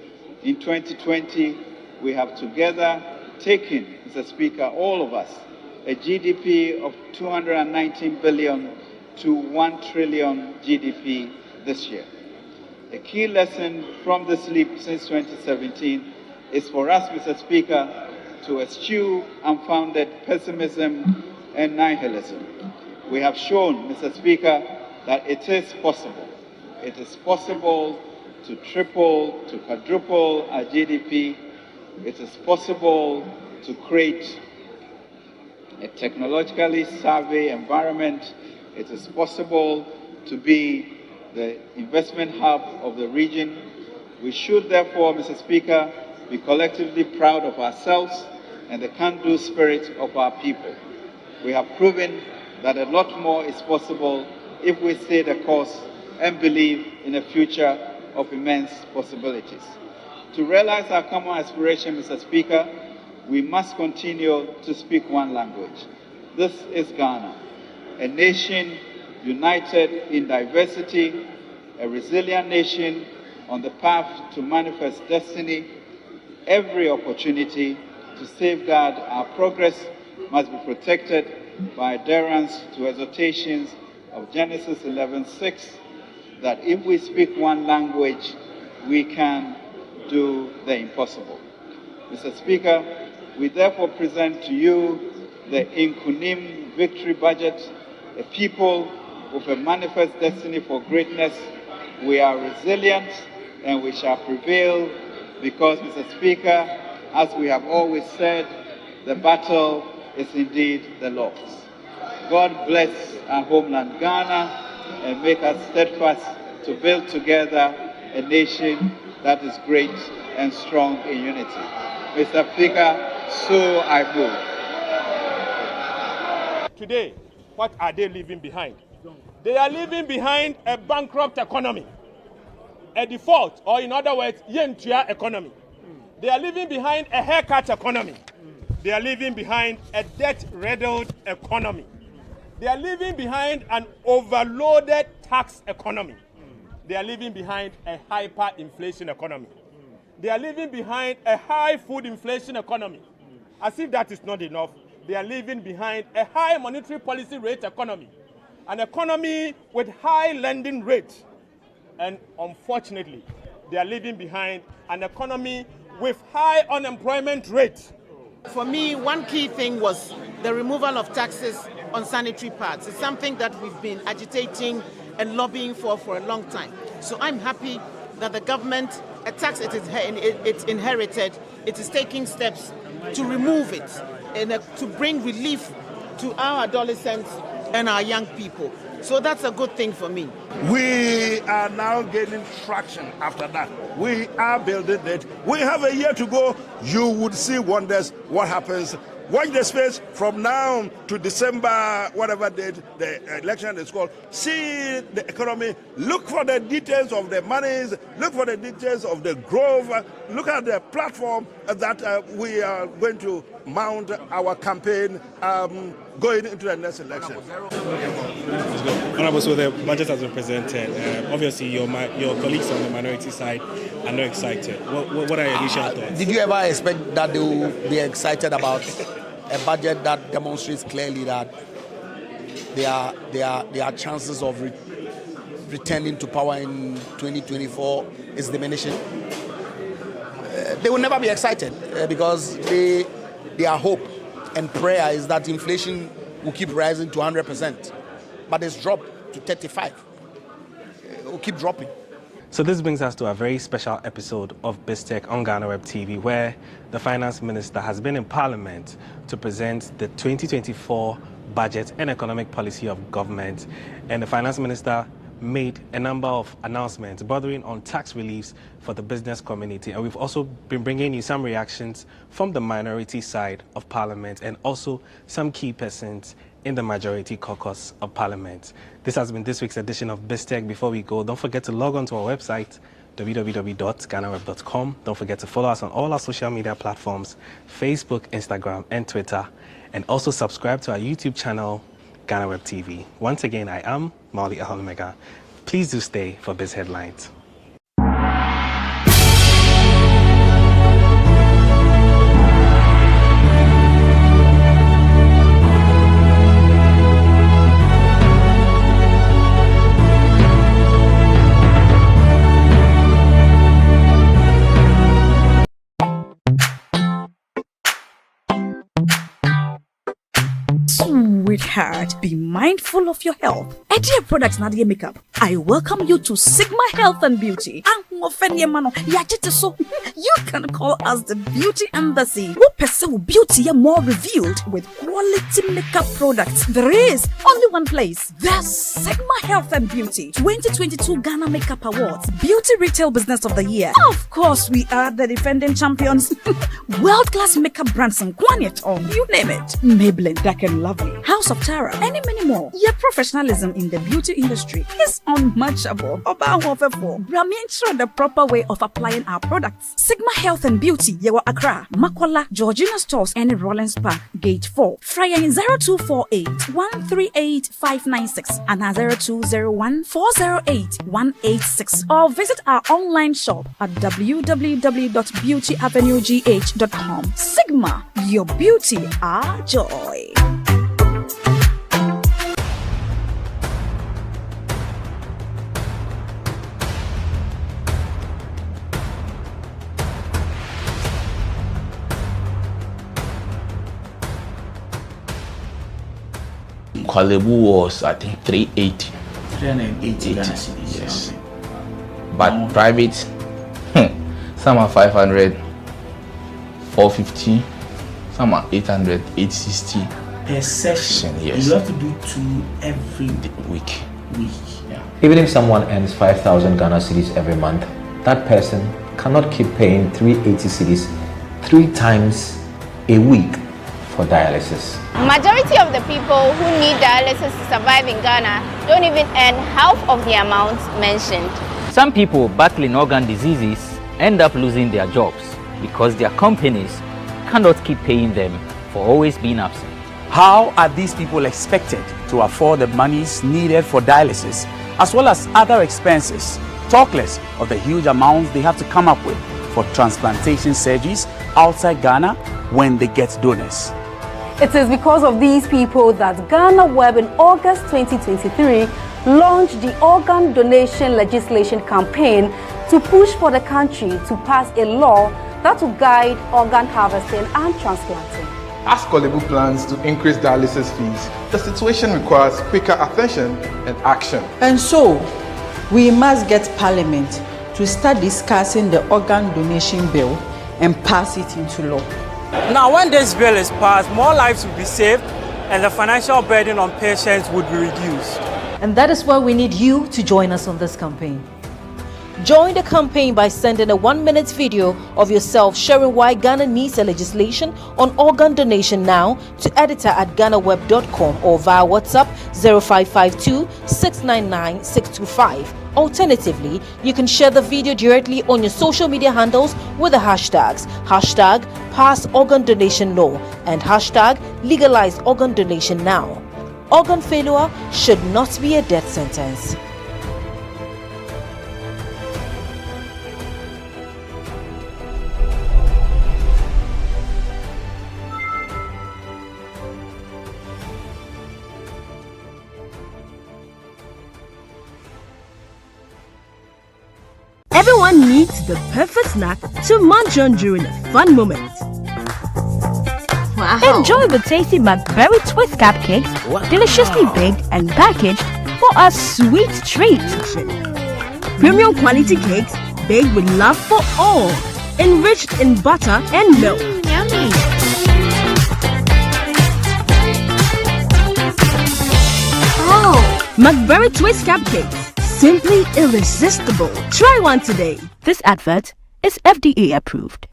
in 2020, we have together taken, Mr. Speaker, all of us, a GDP of 219 billion to 1 trillion GDP this year. A key lesson from this leap since 2017 is for us, Mr. Speaker, to eschew unfounded pessimism and nihilism. We have shown, Mr. Speaker, that it is possible. It is possible to triple, to quadruple our GDP. It is possible to create a technologically savvy environment. It is possible to be the investment hub of the region. We should therefore, Mr. Speaker, be collectively proud of ourselves and the can-do spirit of our people. We have proven that a lot more is possible if we stay the course and believe in a future of immense possibilities. To realize our common aspiration, Mr. Speaker, we must continue to speak one language. This is Ghana. a nation united in diversity, a resilient nation on the path to manifest destiny. Every opportunity to safeguard our progress must be protected by adherence to exhortations of Genesis 11:6, that if we speak one language, we can do the impossible. Mr. Speaker, we therefore present to you the Inkunim Victory Budget, a people with a manifest destiny for greatness. We are resilient and we shall prevail because, Mr. Speaker, as we have always said, the battle is indeed the Lord's. God bless our homeland Ghana and make us steadfast to build together a nation that is great and strong in unity. Mr. Speaker, so I move. Today, what are they leaving behind? They are leaving behind a bankrupt economy, a default, or in other words, yentua economy. They are leaving behind a haircut economy. They are leaving behind a debt-riddled economy. They are leaving behind an overloaded tax economy. They are leaving behind a hyperinflation economy. They are leaving behind a high food inflation economy. As if that is not enough, they are leaving behind a high monetary policy rate economy, an economy with high lending rates. And unfortunately, they are leaving behind an economy with high unemployment rate. For me, one key thing was the removal of taxes on sanitary pads. It's something that we've been agitating and lobbying for a long time. So I'm happy that the government, a tax it's inherited, it is taking steps to remove it and to bring relief to our adolescents and our young people. So that's a good thing for me. We are now gaining traction after that. We are building it. We have a year to go. You would see wonders what happens. Watch the space from now to December, whatever date the election is called. See the economy. Look for the details of the monies. Look for the details of the growth. Look at the platform that we are going to mount our campaign going into the next election. Honorable, so the budget has been presented. Obviously, your colleagues on the minority side are not excited. What are your initial thoughts? Did you ever expect that they will be excited about a budget that demonstrates clearly that their chances of returning to power in 2024 is diminishing? They will never be excited because their hope and prayer is that inflation will keep rising to 100%, but it's dropped to 35%. It will keep dropping. So this brings us to a very special episode of BizTech on GhanaWeb TV, where the Finance Minister has been in Parliament to present the 2024 budget and economic policy of government. And the Finance Minister made a number of announcements bordering on tax reliefs for the business community. And we've also been bringing you some reactions from the minority side of Parliament and also some key persons in the majority caucus of Parliament. This has been this week's edition of BizTech. Before we go, don't forget to log on to our website, www.ghanaweb.com. Don't forget to follow us on all our social media platforms, Facebook, Instagram, and Twitter. And also subscribe to our YouTube channel, GhanaWeb TV. Once again, I am Mauli Aholmega. Please do stay for Biz Headlines. Sweetheart, be mindful of your health. Dear products na dear makeup. I welcome you to Sigma Health and Beauty. You can call us the Beauty Embassy. Who pursue beauty more revealed with quality makeup products. There is only one place. The Sigma Health and Beauty 2022 Ghana Makeup Awards Beauty Retail Business of the Year. Of course, we are the defending champions. World-class makeup brands and Kwanyet, you name it. Maybelline, Dark and Lovely, House of Tara, and many more. Your professionalism in the beauty industry is unmatchable. Bramian the proper way of applying our products. Sigma Health and Beauty, Yewa Accra, Makola, Georgina Stores, and Rollins Park, Gate 4. Fryer in 0248 138 596 and 0201 408 186. Or visit our online shop at www.beautyavenuegh.com. Sigma, your beauty, our joy. Kwalebu was, I think, 380. 380 Ghana cedis. Yes. But private, some are 500, 450, some are 800, 860. Per session, yes. You have to do 2 every week. Yeah. Even if someone earns 5,000 Ghana cedis every month, that person cannot keep paying 380 cedis 3 times a week for dialysis. Majority of the people who need dialysis to survive in Ghana don't even earn half of the amount mentioned. Some people battling organ diseases end up losing their jobs because their companies cannot keep paying them for always being absent. How are these people expected to afford the monies needed for dialysis as well as other expenses, talk less of the huge amounts they have to come up with for transplantation surgeries outside Ghana when they get donors? It is because of these people that GhanaWeb in August 2023 launched the organ donation legislation campaign to push for the country to pass a law that will guide organ harvesting and transplanting. As Kolebu plans to increase dialysis fees, the situation requires quicker attention and action. And so, we must get Parliament to start discussing the organ donation bill and pass it into law. Now, when this bill is passed, more lives will be saved and the financial burden on patients would be reduced. And that is why we need you to join us on this campaign. Join the campaign by sending a 1-minute video of yourself sharing why Ghana needs a legislation on organ donation now to editor@ghanaweb.com or via WhatsApp 0552 699 625. Alternatively, you can share the video directly on your social media handles with the hashtags #PassOrganDonationLaw and #LegalizeOrganDonationNow. Organ failure should not be a death sentence. Everyone needs the perfect snack to munch on during a fun moment. Wow. Enjoy the tasty McBerry Twist Cupcakes, deliciously baked and packaged for a sweet treat. Premium quality cakes baked with love for all, enriched in butter and milk. Yummy. Oh, McBerry Twist Cupcakes, simply irresistible. Try one today. This advert is FDA approved.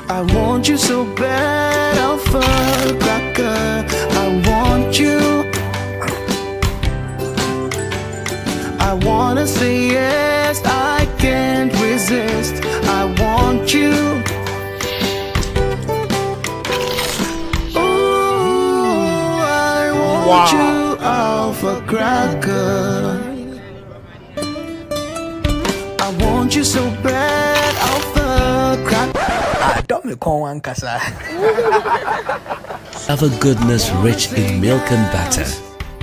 I want you so bad, Alpha Cracker. I want you. I wanna say yes, I can't resist. I want you. Ooh, I want you, Alpha Cracker. I want you so bad, Alpha Cracker. Have a goodness rich in milk and butter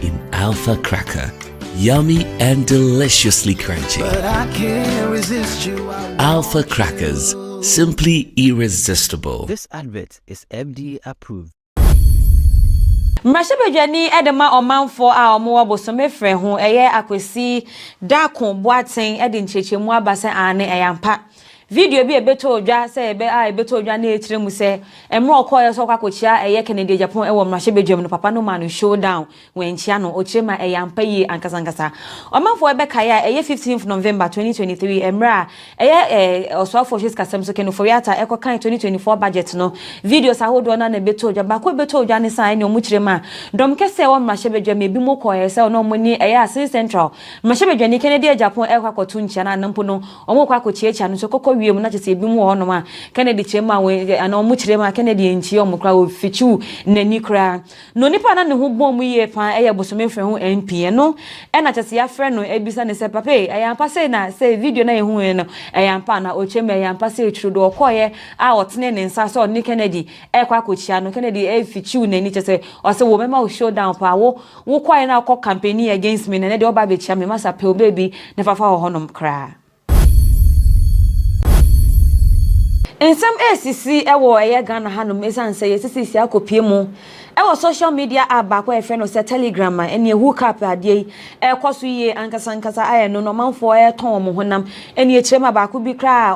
in Alpha Cracker. Yummy and deliciously crunchy. But I can't resist you. Alpha Crackers, simply irresistible. This advert is FDA approved. Mashebedwani edema omanfo a omo abosome frɛ ho eye akwesi dakon boaten ede nchechemu abase ane eyampa video bi ebeto odwa say ebeto odwa na etire mu say emro okoye so kwakochia eye Kennedy Japan ewo mrahye bedwam no papa no ma no showdown wenchia no ochire ma eyampa yi ankasangasa omanfo ebeka ya eye 15th November 2023 emra eye oswafo his kasem so kenu foriata ekokan 2024 budget no videos ahodo na ebeto odwa ba ko ebeto odwa ne san ne omuchire ma dom kese ewo mrahye bedwam ebi mo koye say no moni eye Asin Central mrahye bedwam ni Kennedy Japan ekwakotu nchia na nampo no omo kwakochie chia no so kokko wiem na chese ebi mu ho no ma Kennedy chema we ana omu chirema Kennedy enchi omukra ofichu nani kra no nipa na ne ho bom ye pa eye bosome fre ho MP no e na chese ya fre no ebisa ne se papa ayampa se na se video na ehu no ayampa na ochema ayampa se etrudo okoye a otene ne nsa so ni Kennedy ekwa kochia no Kennedy efichu nani chese o se wo mema o showdown pa wo kwaye na akọ campaign against me na ne de oba be chia me masa pe baby ne fafa ho honom kra. In some ACC, ewo eye Ghana hanum esan say yesisi akopie mu ewo social media app ba kwa friend o Telegram ene hook up ade ekoso ye ankasa aye no manfo e ton mo honam ene echirema ba ko bi kra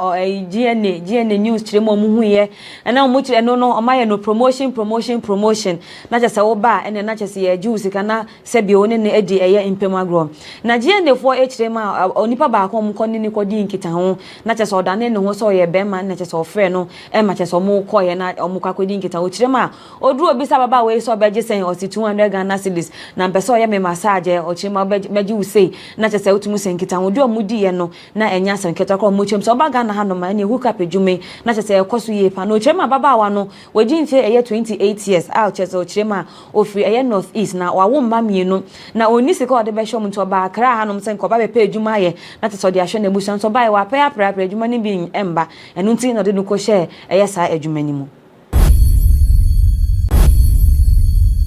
GNA news chirema mo hu ye ena mo chire no omaye no promotion na je se wo ba ene na je se ye juice kana se bi oni ne edi eye impem agro na GNA fo echirema onipa ba ko mo koni ni kodi nkita ho na je se odane ne ho so ye be man na je se ofre no e ma je se mo koye na omo kwakodi nkita ho chirema odru obi sa baba we so beje sen o 200 Ghana cedis na mpeso ye me massage o chima beje usei na chese otumu sen kita wo do mudi ye no na enya sen kita ko mo chem so ba Ghana ha no ma ne hook up edwume na chese ekoso ye pa no chema baba wa no wodi mfe eye 28 years a chese o chema ofri eye north east na wa wo mma mienu na oni sika o de be shom nto ba kra ha no sen ko ba be pe edwuma ye na chese o de ahwe na busan so ba wa pa pra edwuma ni bi emba enu nti no de no ko share eye sa edwuma ni mu.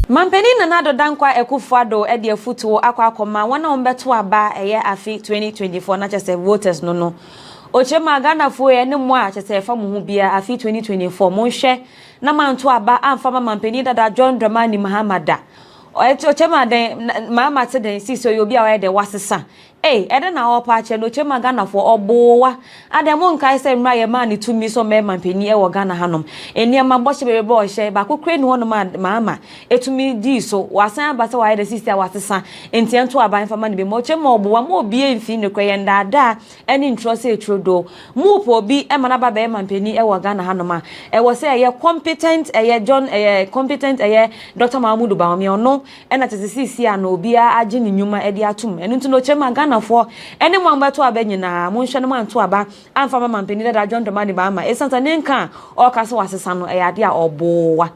Mampeni na nado dankwa ekufuado edi efutuo akwa akoma wana ombeto aba eye afi 2024 na chese voters no ochema Ghana fo ye ne mo a chese fa mo hu bia afi 2024 mo hwe na manto aba amfa mampeni dada John Dramani Mahamada ochema den mama te den siso yo bia wa de wasesa ede na opa che no chema Ghana fo obowa ademo nkai se mra ye ma ni tumi so me mampeni e wo Ghana hanom eni ma boche bebe bo hye ba kokre ni hono mama etumi di so wasan abasa wa de sister wasesa entiento aba infama ni be mo chema obowa mo obi emfi ne kweye ndada eni ntro se etrodo mu po obi e mana ba be mampeni e wo Ghana hanom e wo se ye competent John competent Dr. Mahmudu Bawumia ono e na tesisi a no obi a age ni nyuma e di atum enu nti no chema Ghana for any member to abanyina monhwe man to aba amfa mama mpeni da John Dramani ba ama esanta nenka o kase wasesa no eyade a obowa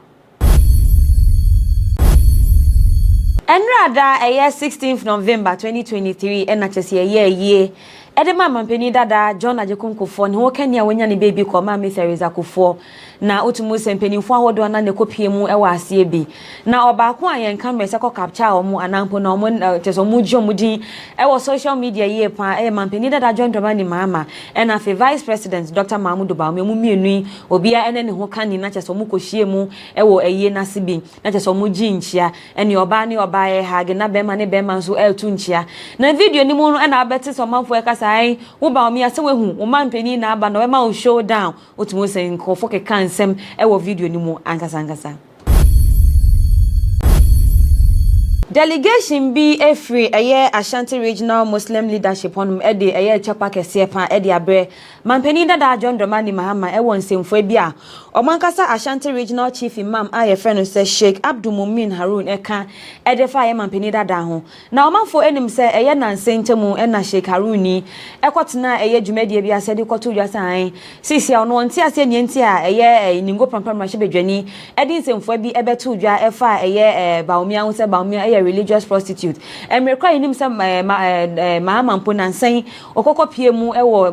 enrada 16th November 2023 enachese ye ede mama mpeni dada John Ajekunkwofo ne ho kania wonya ne baby ko mama Theresa Kufo na otumu sempenifo ahodo na ne kopie mu e wa ase bi na obaako ayen camera se ko capture omo anampo na omo teso mu jomudi e wo social media ye pa e mampeni dada John Dramani mama e na fe vice president Dr. Mahmudu Bawumia mu mienu obia ene ne ho kani na teso mu kohie mu e wo eye na se bi na teso mu ji nchia ene oba ne oba e hage na bema ne bema so e tu nchia na video ni mu no e na abeti so manfo e kasa ai wo Bawumia se wehu wo mampeni na aba no e ma o show down otumu se nkofo ke sem ewo video ni mu ankasa delegation bi efri Ashanti Regional Muslim Leadership on ede chapa kese pa ede abre mampeni dada John Dramani Mahama ewo nsemfo bia omankasa Ashanti Regional Chief Imam aye friend say Sheikh Abdul Mumin Harun eka ede fa mampeni dada ho na omanfo enim say na nsentemu na Sheikh Harun ni ekotena dwumadie bia se de koto dwasan sisi ono nti ase nienti a ningo pampam ma bedwani ede nsemfo bi ebeto dwa efa Bawumia ho se Bawumia religious prostitute emrekwa yinim se mama mpona nsan okoko pie mu ewo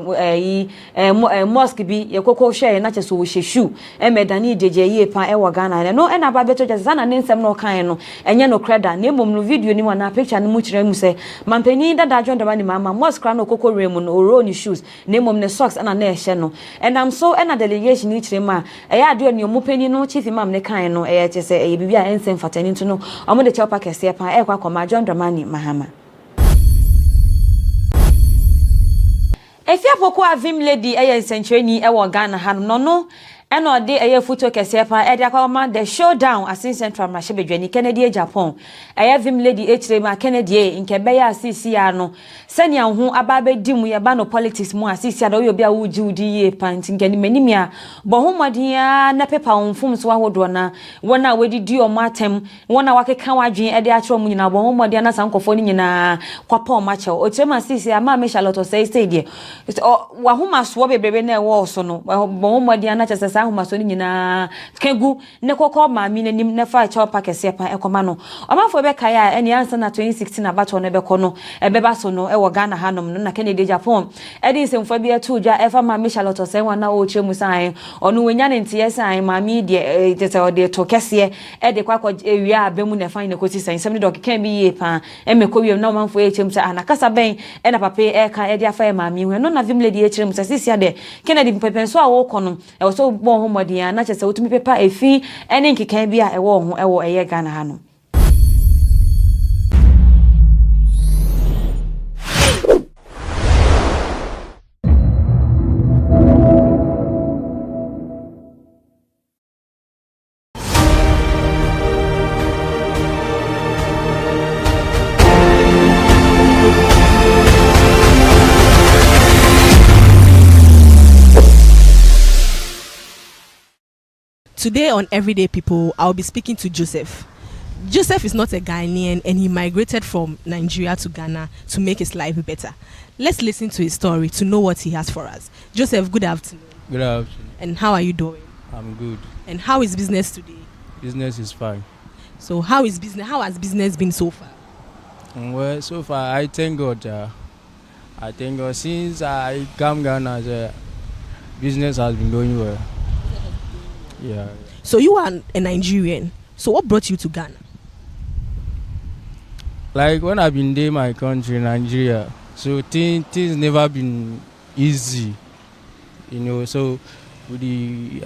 mosque bi yekoko hwe na cheso wo hyehwu emedani deje ye pa ewo Ghana no ena ba beto jasa na nsem no kan no enye no creda na emom no video ni na picture ni mu kire mu se mampeni dada John Dramani mama mosque kra no okoko remu no oro ni shoes na emom ne socks na ehye no enam so ena delegation ni kire ma ade ni omupeni no chief imam ne kan no chese bibia ensem fatani nto no omo de chopa kese pa ekwa John Dramani Mahama Efia poko avim lady sentreni ewo Ghana hanom no eno de foto kese pa akwa the showdown asin central mashebedwani Kennedy Japan vim lady ma Kennedy nke be ya asisi ya no senia ho ababe dimu ye ba no politics mu asisi ya do obi a wuji udi ye pant nke ni menimia bo ho modia na pepa onfum so ahodo na wona wedidi o matem wona wakeka wadwen akro mu nyina bo ho modia na sankofo ni nyina kwapa o mache o trema asisi ya ma me Charlotte say de wa homa so bebrebe na ewo so no bo ho modia na chese ahoma so ni nyina kegu ne kokọ maami nanim ne fa cha pakese pa ekoma no omafo be kaya eni ansa na 2016 abato no beko no ebeba so no ewo Ghana hanom no na Kennedy Japan edi semfo bi etudwa efa maami Charlotte sen wana o chemu san onu wenya ne ntie san maami de tete ode to kese ede kwakọ ewia abemu ne fa ne kosi san sem ne dok kan bi ye pa emeko wiem na omafo e chemu sa anakasa ben ena pape eka ede afa maami hwe no na vim lady e chemu sa sisia de Kennedy pepenso a wo kono e so bo ho modia na chese otumi pepa efi ene nkikan bia ewo ho ewo eye Ghana hano. Today on Everyday People, I'll be speaking to Joseph. Joseph is not a Ghanaian and he migrated from Nigeria to Ghana to make his life better. Let's listen to his story to know what he has for us. Joseph, good afternoon. Good afternoon. And how are you doing? I'm good. And how is business today? Business is fine. So how has business been so far? Well, so far I thank God. I thank God since I come Ghana, business has been going well. Yeah. So you are a Nigerian. So what brought you to Ghana? Like when I've been there, my country, Nigeria, so things never been easy, you know. So with the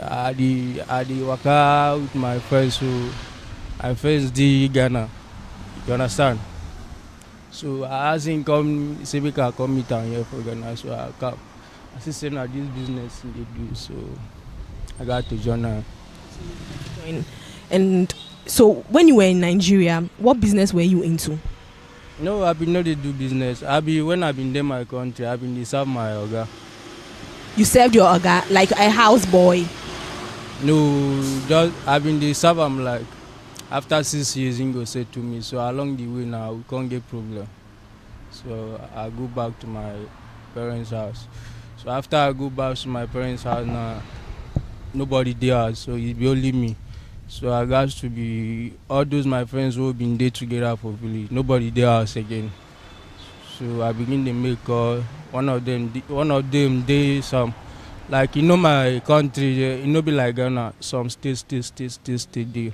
waka with my friends, so I first did Ghana. You understand? So I asked him come, say we can come meet down here for Ghana. So I come. I see saying that this business they do, so I got to join her. And so when you were in Nigeria, what business were you into? No, I've been not to do business. When I've been there my country, I've been to serve my oga. You served your oga like a house boy? No, just I've been to serve him like after 6 years he go say to me, so along the way now we can't get problem. So I go back to my parents' house. So after I go back to my parents' house now, nobody there, so it be only me. So I got to be all those my friends who have been there together for village. Nobody there else again. So I begin to make one of them they some like my country, be like Ghana, some states there.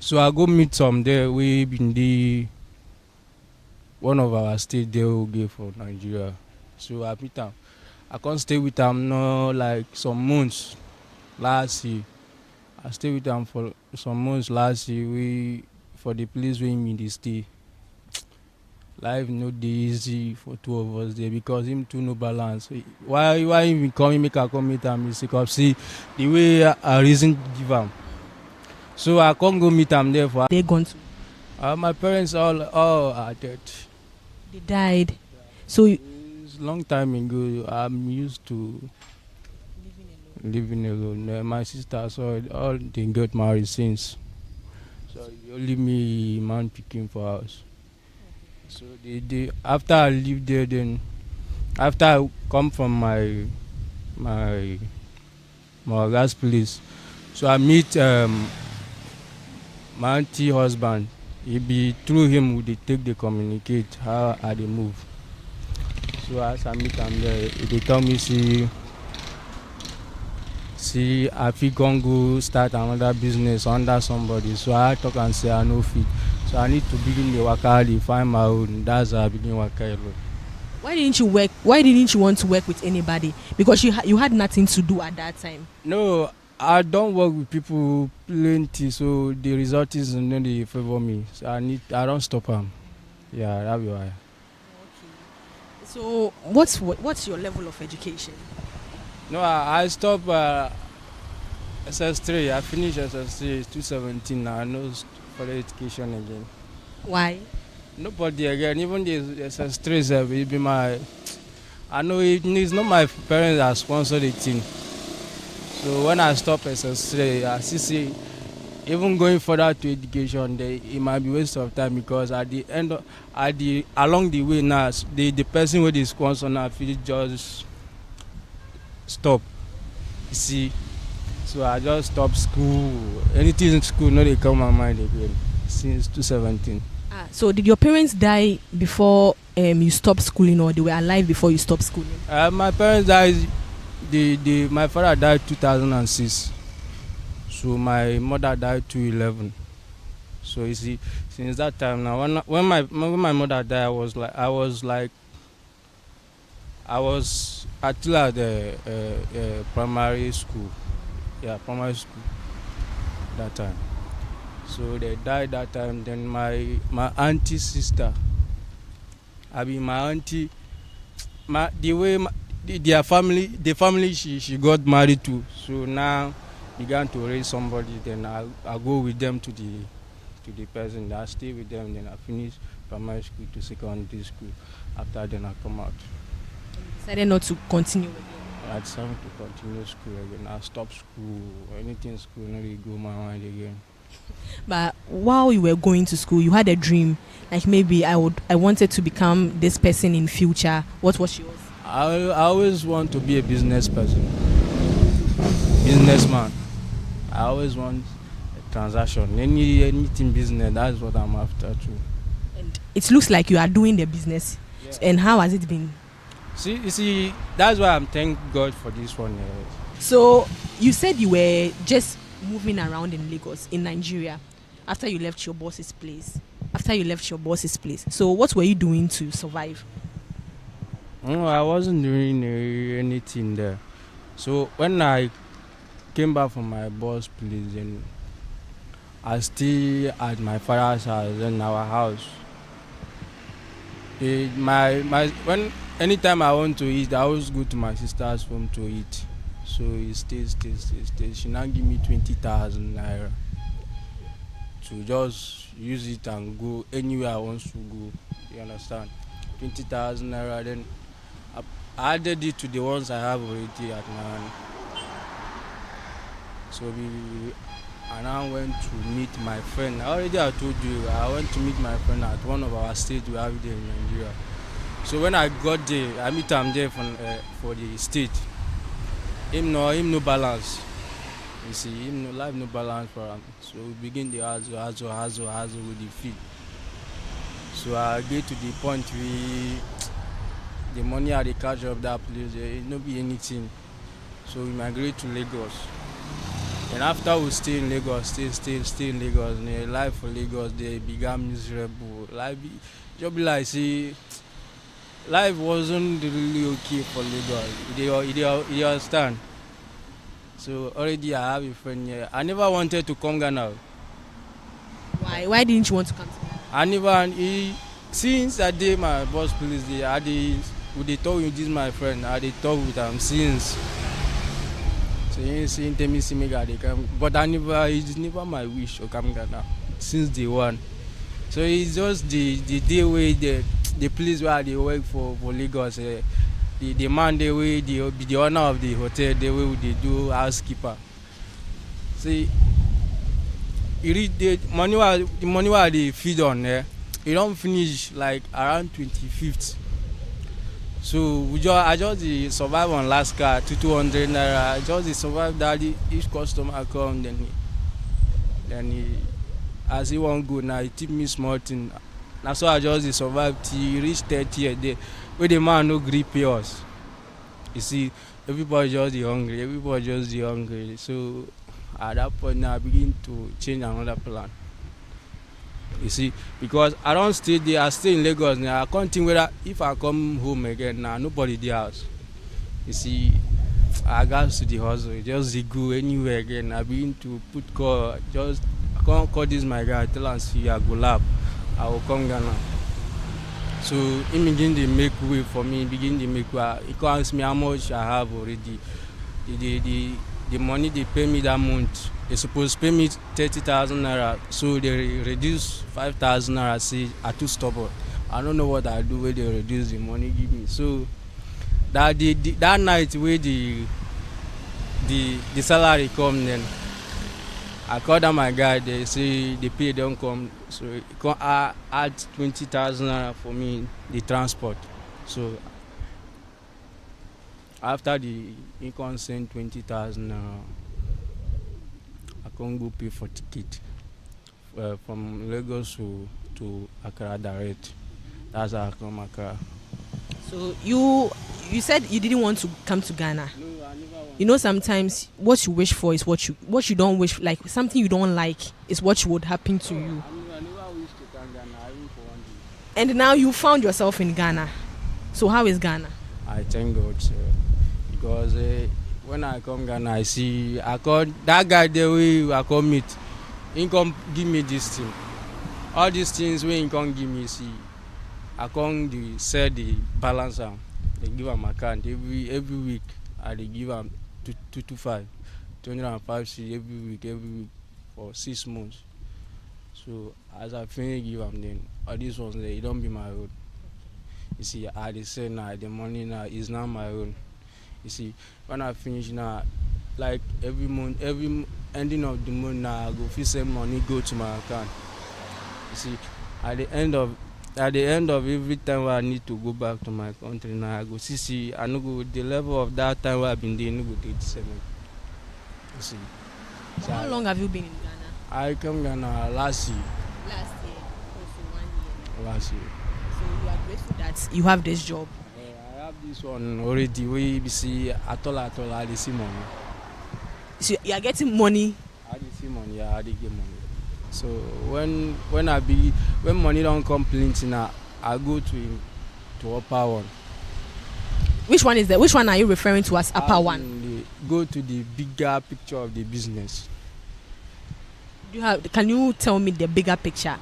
So I go meet some there. We been the one of our states they will give for Nigeria. So I meet them. I can't stay with them no like some months. Last year, I stayed with them for some months. Last year, for the place where we stay. Life not easy for two of us there because him too no balance. Why him come make a come meet him? Because see the way I reason give him. So I can't go meet him there for. They gone to? My parents all are dead. They died. So it's a long time ago. I'm used to living alone. My sister saw all they got married since. So only me man picking for house. So they after I live there, then after I come from my last place, so I meet my auntie husband. It be through him we they take the communicate how I they move. So as I meet them there, they tell me see I fit go start another business under somebody. So I talk and say I no fit. So I need to begin the waka, find my own. That's how I begin waka alone. Why didn't you work? Why didn't you want to work with anybody? Because you had nothing to do at that time. No, I don't work with people plenty, so the result is not they favor me. So I don't stop them. Yeah, that's why. So what's your level of education? No, I stopped SS3. I finished SS3 2017 now. No further education again. Why? Nobody again. Even the SS3 will be my. I know it's not my parents that sponsor the thing. So when I stopped SS3, I see even going further to education, it might be waste of time because at the end, along the way now, the person with the sponsor now feel just stop. You see, so I just stopped school. Anything in school, no, they come my mind again since 2017. So did your parents die before you stopped schooling, or they were alive before you stopped schooling? My parents died. My father died 2006. So my mother died 2011. So you see, since that time now, when my mother died, I was at the primary school. Yeah, primary school that time. So they died that time. Then my auntie's sister, my auntie, the family she got married to. So now began to raise somebody. Then I go with them to the person. I stay with them. Then I finish primary school to secondary school. After then I come out. Decided not to continue again. I decided to continue school again. I stopped school. Anything school, not really go my mind again. But while you were going to school, you had a dream, like maybe I wanted to become this person in future. What was yours? I always want to be a businessman. I always want a transaction, anything business. That's what I'm after too. And it looks like you are doing the business. Yeah. And how has it been? See, that's why I'm thank God for this one. So you said you were just moving around in Lagos, in Nigeria, after you left your boss's place. So what were you doing to survive? No, I wasn't doing anything there. So when I came back from my boss' place, then I stay at my father's house and our house. Anytime I want to eat, I always go to my sister's home to eat. So he stays. She now give me 20,000 naira to just use it and go anywhere I want to go. You understand? 20,000 naira. Then I added it to the ones I have already at my hand. So I now went to meet my friend. I told you, I went to meet my friend at one of our states we have there in Nigeria. So when I got there, I meet him there for the state. Him no balance. You see, life no balance for him. So we begin the hustle with the feet. So I get to the point where the money I catch up that place, it no be anything. So we migrate to Lagos. And after we stay in Lagos, stay in Lagos, and the life for Lagos they began miserable. Life just be like see. Life wasn't really okay for Lagos. You understand? So already I have a friend here. I never wanted to come Ghana. Why? Why didn't you want to come to Ghana? Since that day my boss police there, they told you this my friend. I they talk with him since. So he tell me see me they come, but it's never my wish to come Ghana since day one. So it's just the day where the place where they work for Lagos, the man they way the owner of the hotel, the way they do housekeeper. See, you read the money where they feed on there, it don't finish like around 25th. So I just survive on last car 200 naira. I just survive that each customer come then he as he won't go now, he tip me small thing. That's why I just survived till reach 30 a day. Where the man no gree pay us. You see, everybody just hungry. So at that point now I begin to change another plan. You see, because I don't stay there, I stay in Lagos now. I can't think whether if I come home again now, nobody in the house. You see, I got to the hustle, just go anywhere again. I begin to put call, I can't call this my guy, tell him see I go lab. I will come Ghana. So he begin to make way for me, begin to make way. He asks me how much I have already. The money they pay me that month, they supposed to pay me 30,000 naira. So they reduce 5,000 naira. See, I too stubborn. I don't know what I do when they reduce the money give me. So that night where the salary come, then I called out my guy. They say the pay don't come, so he can add 20,000 naira for me the transport. So after the income sent 20,000 naira, I can't go pay for ticket from Lagos to Accra direct. That's how I come Accra. So you said you didn't want to come to Ghana. No, I never want. You know, sometimes what you wish for is what you don't wish. Like something you don't like is what would happen to you. I never wish to come Ghana. I wish for one day. And now you found yourself in Ghana. So how is Ghana? I thank God, sir, because when I come Ghana, I call that guy there way I come meet. He come give me this thing. All these things when he come give me, see, I come sell the balance out. They give him account every week. I they give him 225, 205 every week for 6 months. So as I finish give him, then all these ones they don't be my own. You see, I they say now the money now is not my own. You see, when I finish now, like every month, every ending of the month now, I go send money go to my account. You see, at the end of every time where I need to go back to my country now, I go see I know go the level of that time where I've been there, I go 87. You see. So how long have you been in Ghana? I came Ghana last year. Last year, also 1 year. Last year. So you are grateful that you have this job. I have this one already. We see at all I see money. So you are getting money. I see money. Yeah, I get money. So when money don't come plenty now, I go to upper one. Which one is that? Which one are you referring to as upper one? Go to the bigger picture of the business. Can you tell me the bigger picture?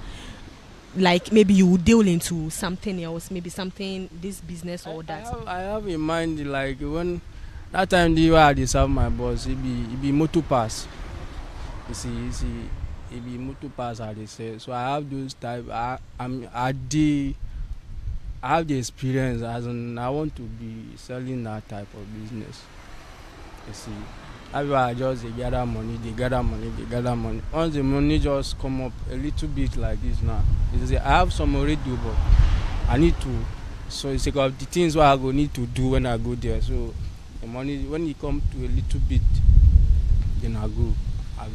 Like maybe you would deal into something else, maybe something this business or that. I have in mind like when that time I serve my boss, it be motor pass. You see. It be motor pass as they say. So I have those type. I have the experience as in I want to be selling that type of business. You see, everybody just they gather money. Once the money just come up a little bit like this now, I have some already, but I need to. So it's like the things what I go need to do when I go there. So the money when it come to a little bit, then I go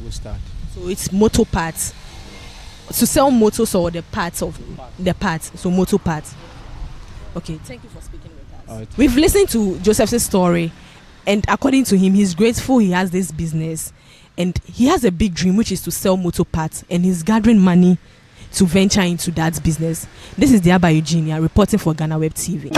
start. So it's motor parts. To sell motors or the parts of the parts. So motor parts. Okay, thank you for speaking with us. We've listened to Joseph's story, and according to him, he's grateful he has this business, and he has a big dream, which is to sell motor parts, and he's gathering money to venture into that business. This is Diaba Eugenia reporting for GhanaWeb TV.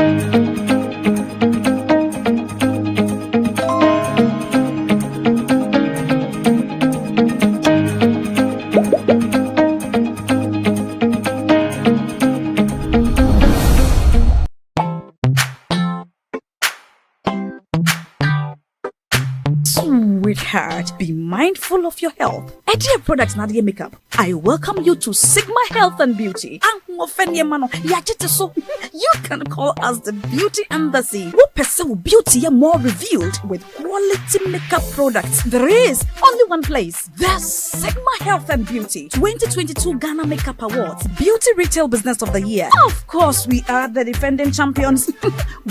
Sweetheart, be mindful of your health. Idea Products Nadia Makeup. I welcome you to Sigma Health and Beauty. You can call us the Beauty Embassy. We pursue beauty more revealed with quality makeup products. There is only one place. The Sigma Health and Beauty 2022 Ghana Makeup Awards Beauty Retail Business of the Year. Of course, we are the defending champions.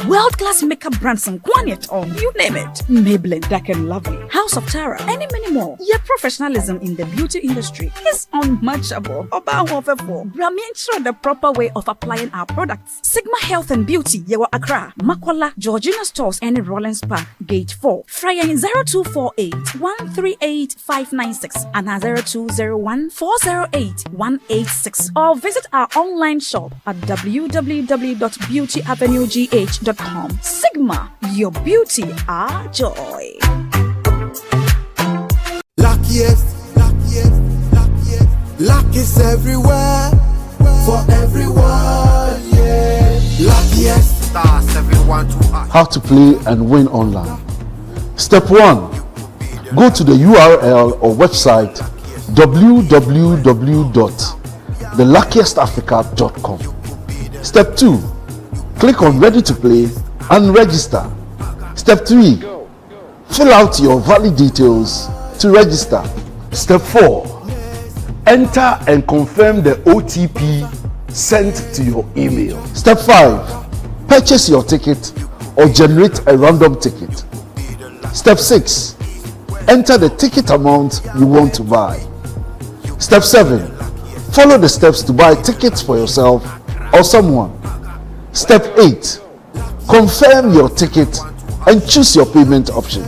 World-class makeup brands and Kwanyet you name it. Maybelline, Dark and Lovely, House of Tara, and many more. Your professionalism in the beauty industry is unmatchable. Bramientra the proper way of applying our products. Sigma Health and Beauty, Yewa Accra, Makwala, Georgina Stores, and Rollins Park, Gate 4. Fryer 0248 138 596 and 0201 408 186. Or visit our online shop at www.beautyavenuegh.com. Sigma, your beauty, our joy. Luckiest, luck is everywhere, for everyone, yeah. how to play and win online. Step 1. Go to the URL or website www.theluckiestafrica.com. Step 2. Click on Ready to Play and register. Step 3. Fill out your valid details to register. Step 4. Enter and confirm the OTP sent to your email. Step 5. Purchase your ticket or generate a random ticket. Step 6. Enter the ticket amount you want to buy. Step 7. Follow the steps to buy tickets for yourself or someone. Step 8. Confirm your ticket and choose your payment option.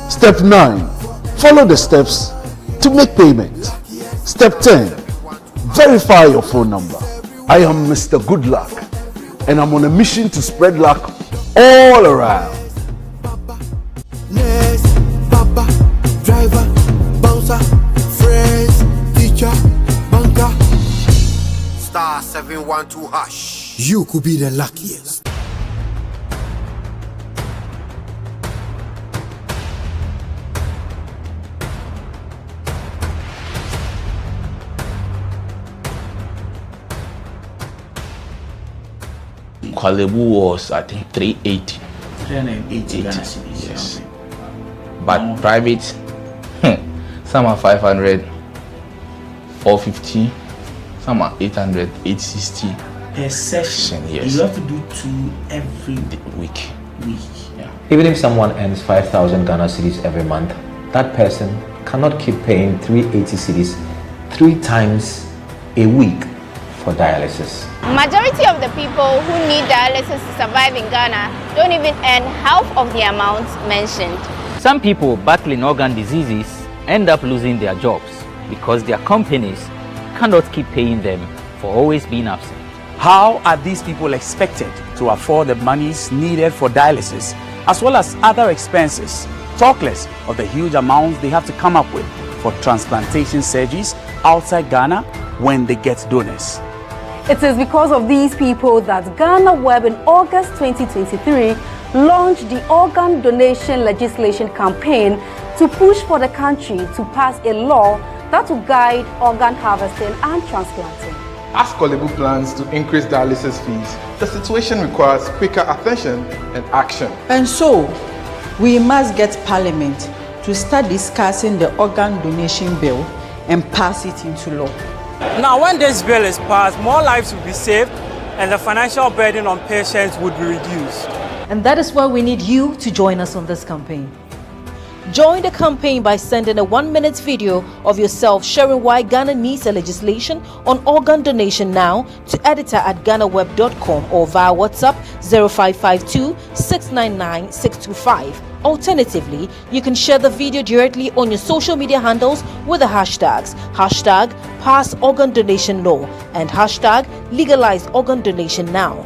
Step 9. Follow the steps to make payment. Step 10. Verify your phone number. I am Mr. Good Luck and I'm on a mission to spread luck all around. Papa, driver, bouncer, friends, teacher, banker. Star 712 hash. You could be the luckiest. Kwalebu was, I think, 380. 380 Ghana cedis. Yes. But private, some are 500, 450, some are 800, 860. Per session, yes. You have to do 2 every week. Yeah. Even if someone earns 5,000 Ghana cedis every month, that person cannot keep paying 380 cedis 3 times a week for dialysis. Majority of the people who need dialysis to survive in Ghana don't even earn half of the amount mentioned. Some people battling organ diseases end up losing their jobs because their companies cannot keep paying them for always being absent. How are these people expected to afford the monies needed for dialysis as well as other expenses? Talk less of the huge amounts they have to come up with for transplantation surgeries outside Ghana when they get donors. It is because of these people that GhanaWeb in August 2023 launched the organ donation legislation campaign to push for the country to pass a law that will guide organ harvesting and transplanting. As Kwalebu plans to increase dialysis fees, the situation requires quicker attention and action. And so, we must get Parliament to start discussing the organ donation bill and pass it into law. Now, when this bill is passed, more lives will be saved and the financial burden on patients would be reduced. And that is why we need you to join us on this campaign. Join the campaign by sending a 1-minute video of yourself sharing why Ghana needs a legislation on organ donation now to editor@ghanaweb.com or via WhatsApp 0552 699 625. Alternatively, you can share the video directly on your social media handles with the hashtags #PassOrganDonationLaw and #LegalizeOrganDonationNow.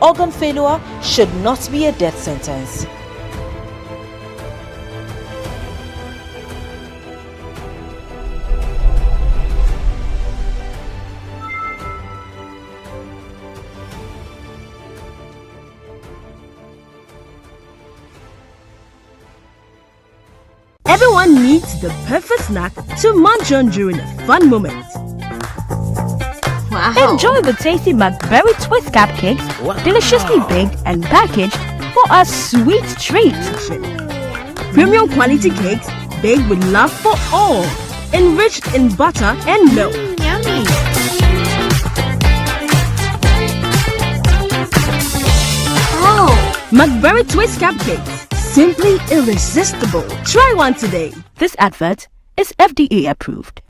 Organ failure should not be a death sentence. Everyone needs the perfect snack to munch on during a fun moment. Wow. Enjoy the tasty McBerry Twist Cupcakes, deliciously baked and packaged for a sweet treat. Premium quality cakes baked with love for all, enriched in butter and milk. Yummy! Oh, McBerry Twist Cupcakes. Simply irresistible. Try one today. This advert is FDA approved.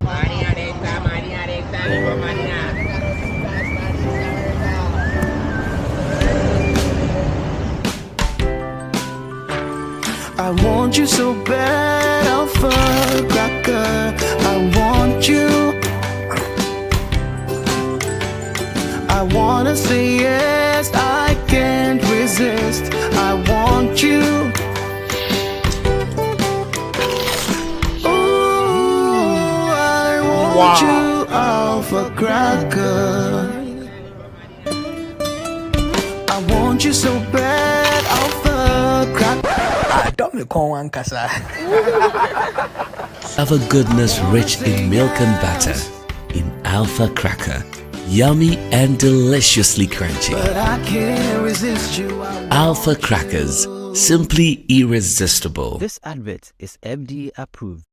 I want you so bad, Alpha Cracker. I want you. I wanna say yes, I can't resist. I want you. Want you, Alpha Cracker. I want you so bad, Alpha Alpha goodness rich in milk and butter. In Alpha Cracker. Yummy and deliciously crunchy. But I can't resist you. Alpha Crackers. Simply irresistible. This advert is FDA approved.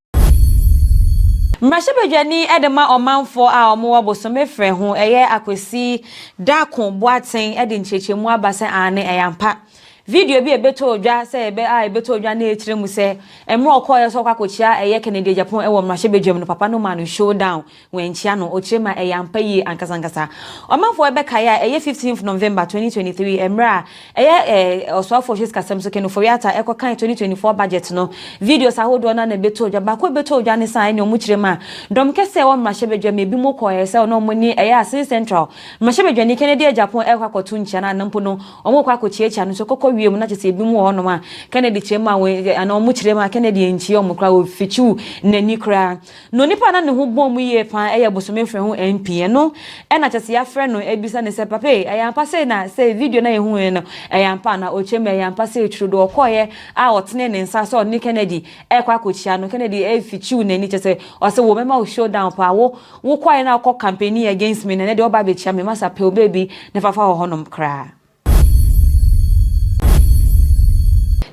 Mashebejani edema omanfo a omo abosome frɛ ho eye akwesi dakon boaten ede nchechemu abase ane eyampa video bi ebeto odwa se ebe a ebeto odwa na etire mu se emre okoye so kwakochia eye Kennedy Japan ewo mashebejam no papa no man showdown wenchia no ochire ma eyampa yi ankasa omanfo ebe kaya eye 15th November 2023 emra eye oswafo hwes kasem so kenu foyata ekokan 2024 budget no videos ahodo na ebeto odwa ba ko ebeto odwa ne san ne omuchire ma dom kese wo mashebejam ebi mo koye se no moni eye asin central mashebejani Kennedy Japan ekwakotu nchia na nampo no omo kwakochia cha no so koko wiem na chese bi mu hono ma Kennedy chema we ana omu chirema Kennedy enchi omukra ofichu nani kra no nipa na ne ho bom ye pa eye bosome frɛ ho MP no na chese ya frɛ no ebisa ne se papa ayampa se na se video na ye hu no ayampa na ochema ayampa se chudo okoye a otene ne nsa so ni Kennedy ekwa kochia no Kennedy efichu nani chese o se wo mema o showdown pa wo koye na akọ campaign against me na de oba be chia me masa pe baby ne fafa ho honom kra.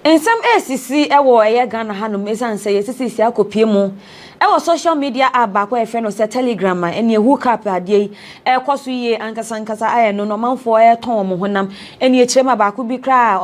Ensam ACC ewo eye Ghana hanum esanse yesisi akopie mu ewo social media app ba kwa efe no se Telegram ene hook up ade ekoso ye ankasa aye no manfo e ton mo honam ene echirema ba ko bi kra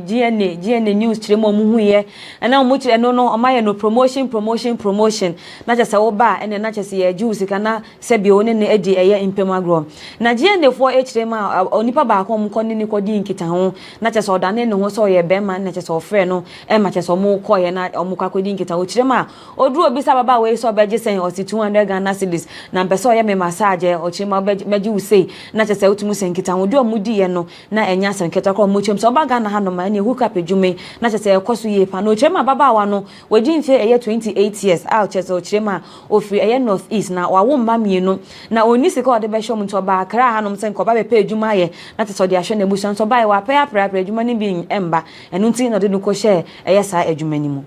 GN news chirema mo hu ye ena mo chire no omaye no promotion na chese wo ba ene na chese ye juice kana se bi one ne edi eye impem agro na GN fo echirema onipa ba ko mo ko ni ko di nkita ho na chese odane ne ho so ye be man na chese ofre no e ma chese mo ko ye na omukwa ko di nkita ho chirema odru obi sa baba we so beje sen o 200 Ghana cedis na mpese o ye me massage o chima beje usei na chese otumu senkita ho do omudi ye no na enya senkita ko mo chem so ba Ghana ha no ma ne hook up edwume na chese ekoso ye pa no chema baba wa no waji mfe eye 28 years out chese o chema ofri eye north east na wawo mmamie no na oni sika o de be shom nto ba kra ha no senko ba be pe edwuma ye na chese o de ahwe na busan so ba wa pe apra edwuma ni bi emba enu nti no de no ko share eye sa edwuma ni mu.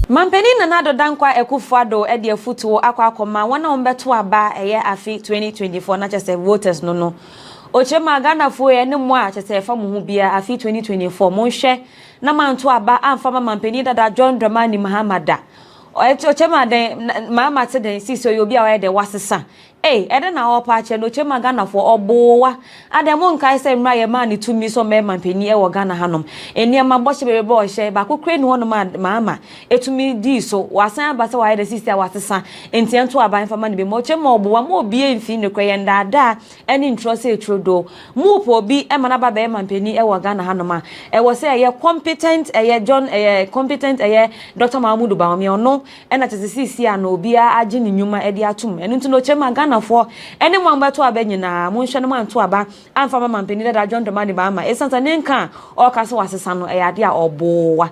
Mampeni na nado dankwa ekufuado edi efutuo akwa akoma wana ombeto aba eye afi 2024 na chese voters no ochema Ghana fo ye ne mo a chese fa mo hu bia afi 2024 mo hwe na manto aba amfa mampeni dada John Dramani Mahamada ochema den mama te den sisi obi a de wasesa ede na opa che no chema Ghana fo obowa ademo nkai se mra ye man tumi so me mampeni e wo Ghana hanom eniema bohye bebe bohye ba ko kre ni hono mama etumi di so wasan abase wa de sisi a wasesa entiento aba infama ni be mo chema obowa mo obi emfi ne kwe ndada eni ntro se etrodo mo po obi e mana ba be mampeni e wo Ghana hanom a e wo se ye competent John competent Dr. Mahmudu Bawumia ono e na tese sisi a no obi a age ni nyuma e di atum enu nti no chema Ghana for any one beto abenyina mo nhwe no man to aba amfa mama mpeni da John Dramani ba ama esanta nenka o kase wasesa no eyade a obowa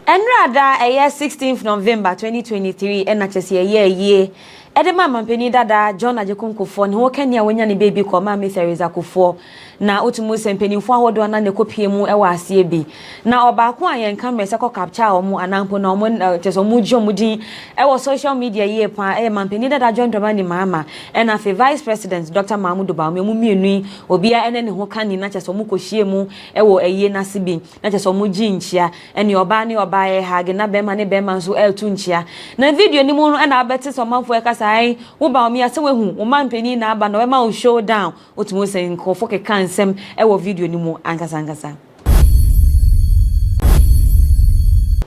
enrada 16th November 2023 ena chese ye edema mampeni dada John Ajekonkofo ne wo kania wonya ne baby ko ma me Theresa Kofo na otumu sempeni fo ahodo na ne kopie mu e wa ase bi na obaako ayen camera se ko capture omo anampo na omo cheso mu jomudi e wo social media ye pa e mampeni dada John Dramani Mahama e na fe vice president Dr. Mahmudu Bawumia mu mienu obia ene ne ho kani na cheso mu kohie mu e wo eye na sibi na cheso mu jinchia ene oba ne oba e hage na bema ne bema so eltu nchia na video ni mu no na abete so manfo e kasa ai wo Bawumia se wehu wo mampeni na aba no e ma o showdown otumu se nkofo ke kansem e wo video ni mu ankasa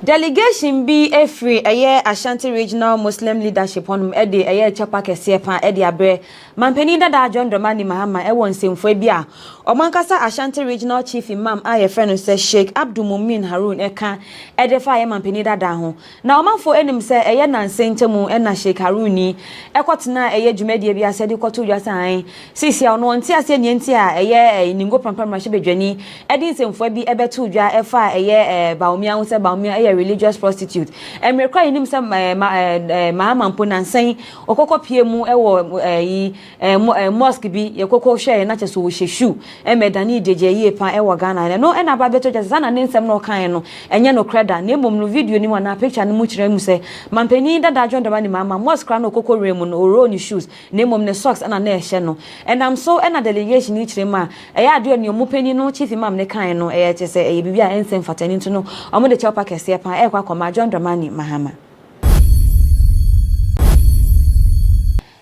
delegation bi efri eye Ashanti Regional Muslim Leadership on ede eye chapa kese pa ede abre mampeni dada John Dramani Mahama e won semfo bia omankasa Ashanti Regional Chief Imam aye friend say Sheikh Abdul Mumin Harun eka ede fa ye mampeni dada ho na omanfo enim say eye nansentemu e na Sheikh Haruni ekotena eye dwumade bia se de koto dwasan sisi a ono nti ase nienti a eye ningo pampam rahye bedwani ede semfo bi ebeto dwa e fa eye Bawumia ho se Bawumia a religious prostitute and require him some mahama mpo nansan okoko pie mu mosque bi yekoko share na cheso wo hwehwu emedani deje yie pa Ghana no na ba beto just na nsem no kan no enye no creda na emom no video ni wana picture ni mu kire mu se mampani dada John ni mama mosque no okoko remu no oro ni shoes na emom ne socks na ehye no and am so na delegation ni kire ma eya ade ni omupani no chief imam ne kan no eya chese eya bibia ensem fatani nto no omo de chopa kese pa ekwa koma John Dramani Mahama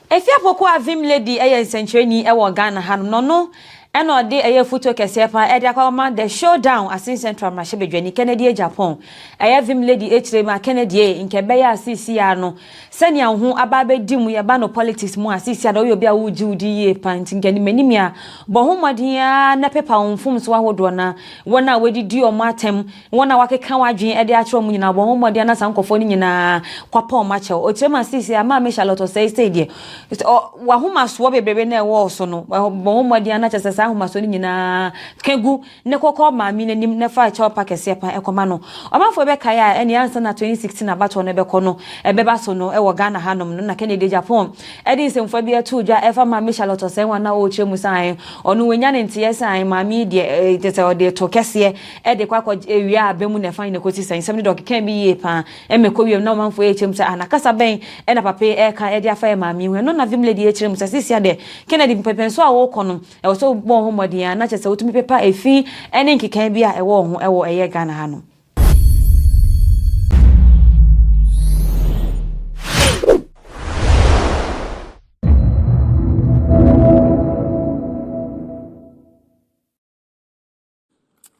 Efia poko avim lady eya nsencheni ewo Ghana hanom no eno de eye photo kese pa e de akoma the showdown asin central mashebedwani Kennedy Japan eye vim lady hrema Kennedy nke ya asisi ya no senia ho ababe dimu ye ba no politics mu asisi ada obi a wuji udi ye pant ngani manimia bo ho modia na pepa onfum so ahodo na wona wedidi o matem wona wakeka wadwen e de atro mu nyina bo ho modia na sankofo ni nyina kwapa o mache o hrema asisi ama me Charlotte say de wa ho maso bebebe na e wo so no bo ho modia na chese ahomaso ni nyina kegu ne kokọ maami nanim ne fa cha pakese pa ekoma no omafo be kaya eni ansa na 2016 abato ne beko no ebeba so no ewo Ghana hanom no na Kennedy Japan edi semfo bia tu dwa efa maami Charlotte sen wana o chemu san onu wenya ne ntie san maami de tete ode to kese ede kwakọ ewia abemu ne fa ne koti san sem de kan bi ye pa emeko wiem na omafo e chemu sa anakasa ben e na pape e ka ede afa maami hu no na vim lady e chemu sa sisia de Kennedy pepenso a wo kono e so ho modia na chese wotumi pepa efi ene nkikan bia ewo ho ewo eye Ghana hano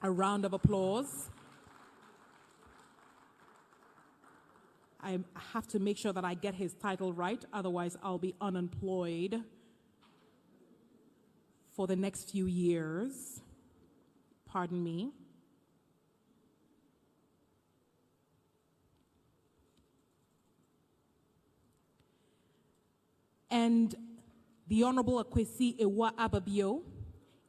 A round of applause. I have to make sure that I get his title right, otherwise I'll be unemployed for the next few years. Pardon me. And the Honorable Akwesi Ewa Ababio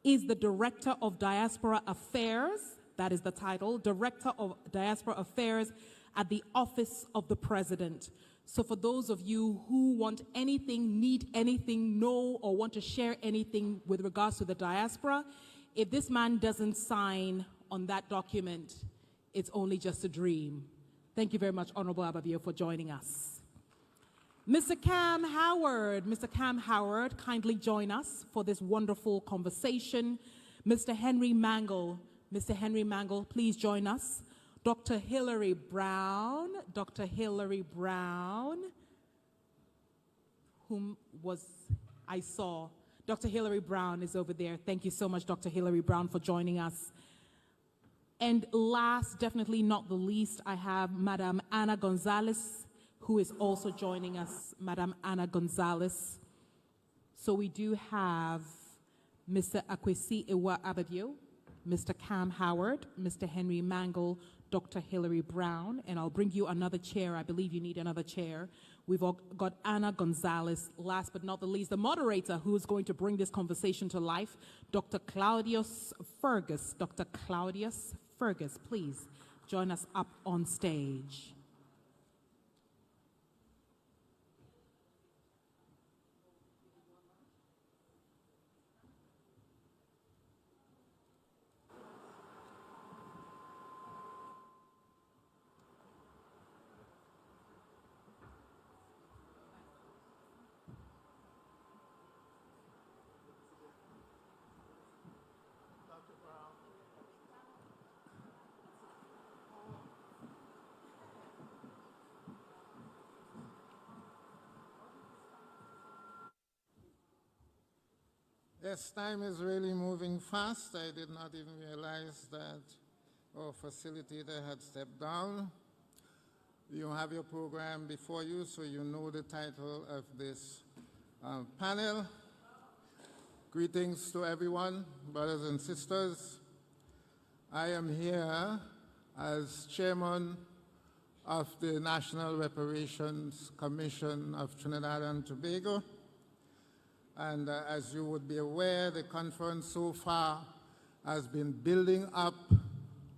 is the Director of Diaspora Affairs, that is the title, Director of Diaspora Affairs at the Office of the President. So for those of you who want anything, need anything, know, or want to share anything with regards to the diaspora, if this man doesn't sign on that document, it's only just a dream. Thank you very much, Honorable Ababio, for joining us. Mr. Cam Howard, kindly join us for this wonderful conversation. Mr. Henry Mangle, please join us. Dr. Hilary Brown, whom I saw. Dr. Hilary Brown is over there. Thank you so much, Dr. Hilary Brown, for joining us. And last, definitely not the least, I have Madam Anna Gonzalez, who is also joining us, Madam Anna Gonzalez. So we do have Mr. Akwesi Ewa Ababio, Mr. Cam Howard, Mr. Henry Mangle, Dr. Hilary Brown, and I'll bring you another chair. I believe you need another chair. We've got Anna Gonzalez. Last but not the least, the moderator who is going to bring this conversation to life, Dr. Claudius Fergus. Dr. Claudius Fergus, please join us up on stage. Yes, time is really moving fast. I did not even realize that our facilitator had stepped down. You have your program before you, so you know the title of this panel. Greetings to everyone, brothers and sisters. I am here as chairman of the National Reparations Commission of Trinidad and Tobago. And as you would be aware, the conference so far has been building up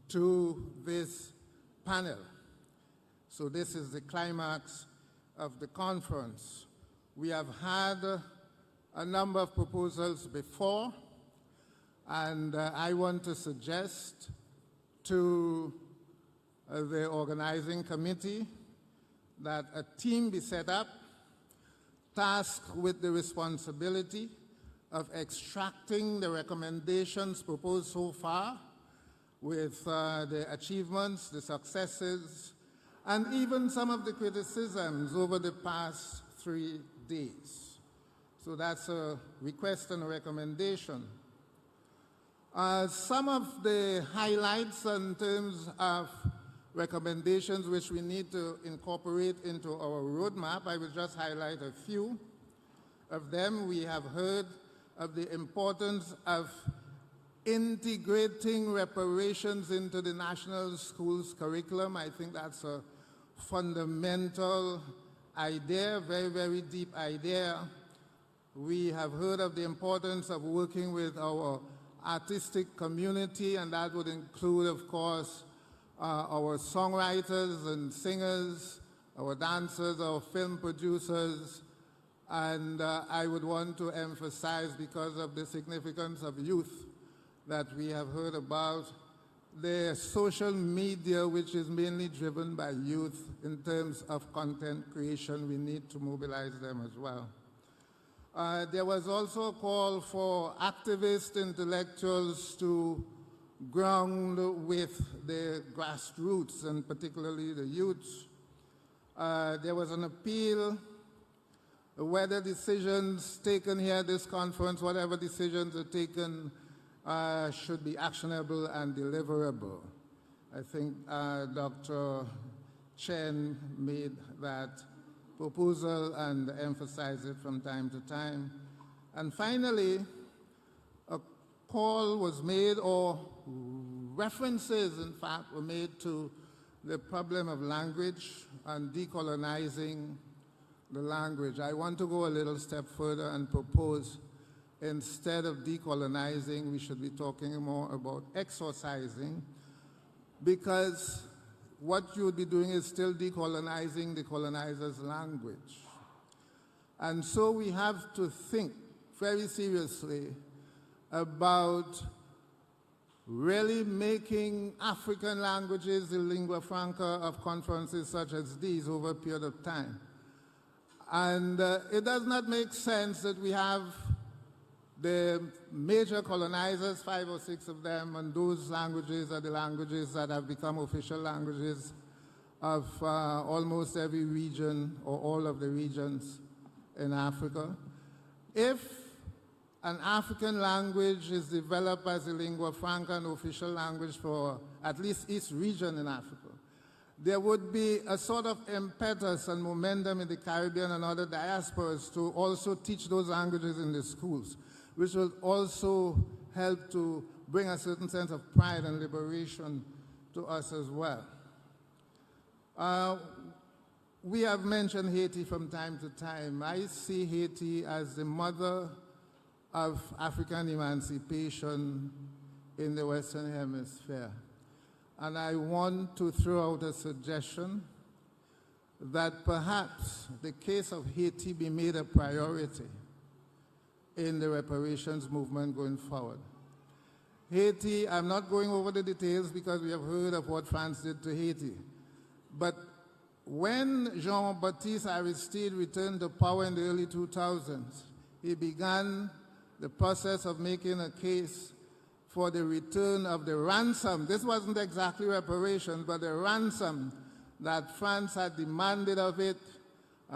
to this panel. So this is the climax of the conference. We have had a number of proposals before, and I want to suggest to the organizing committee that a team be set up, tasked with the responsibility of extracting the recommendations proposed so far, with the achievements, the successes, and even some of the criticisms over the past 3 days. So that's a request and a recommendation. Some of the highlights in terms of recommendations which we need to incorporate into our roadmap, I will just highlight a few of them. We have heard of the importance of integrating reparations into the national schools curriculum. I think that's a fundamental idea, very, very deep idea. We have heard of the importance of working with our artistic community, and that would include, of course, our songwriters and singers, our dancers, our film producers, and I would want to emphasize, because of the significance of youth that we have heard about, the social media, which is mainly driven by youth in terms of content creation. We need to mobilize them as well. There was also a call for activist intellectuals to ground with the grassroots, and particularly the youth. There was an appeal whether decisions taken here at this conference, whatever decisions are taken, should be actionable and deliverable. I think Dr. Chen made that proposal and emphasized it from time to time. And finally, a call was made, or references, in fact, were made to the problem of language and decolonizing the language. I want to go a little step further and propose, instead of decolonizing, we should be talking more about exorcising, because what you would be doing is still decolonizing the colonizer's language. And so we have to think very seriously about really making African languages the lingua franca of conferences such as these over a period of time. And it does not make sense that we have the major colonizers, 5 or 6 of them, and those languages are the languages that have become official languages of almost every region, or all of the regions in Africa. If an African language is developed as a lingua franca and official language for at least each region in Africa, there would be a sort of impetus and momentum in the Caribbean and other diasporas to also teach those languages in the schools, which will also help to bring a certain sense of pride and liberation to us as well. We have mentioned Haiti from time to time. I see Haiti as the mother of African emancipation in the Western Hemisphere. And I want to throw out a suggestion that perhaps the case of Haiti be made a priority in the reparations movement going forward. Haiti, I'm not going over the details because we have heard of what France did to Haiti. But when Jean-Baptiste Aristide returned to power in the early 2000s, he began the process of making a case for the return of the ransom. This wasn't exactly reparations, but the ransom that France had demanded of it,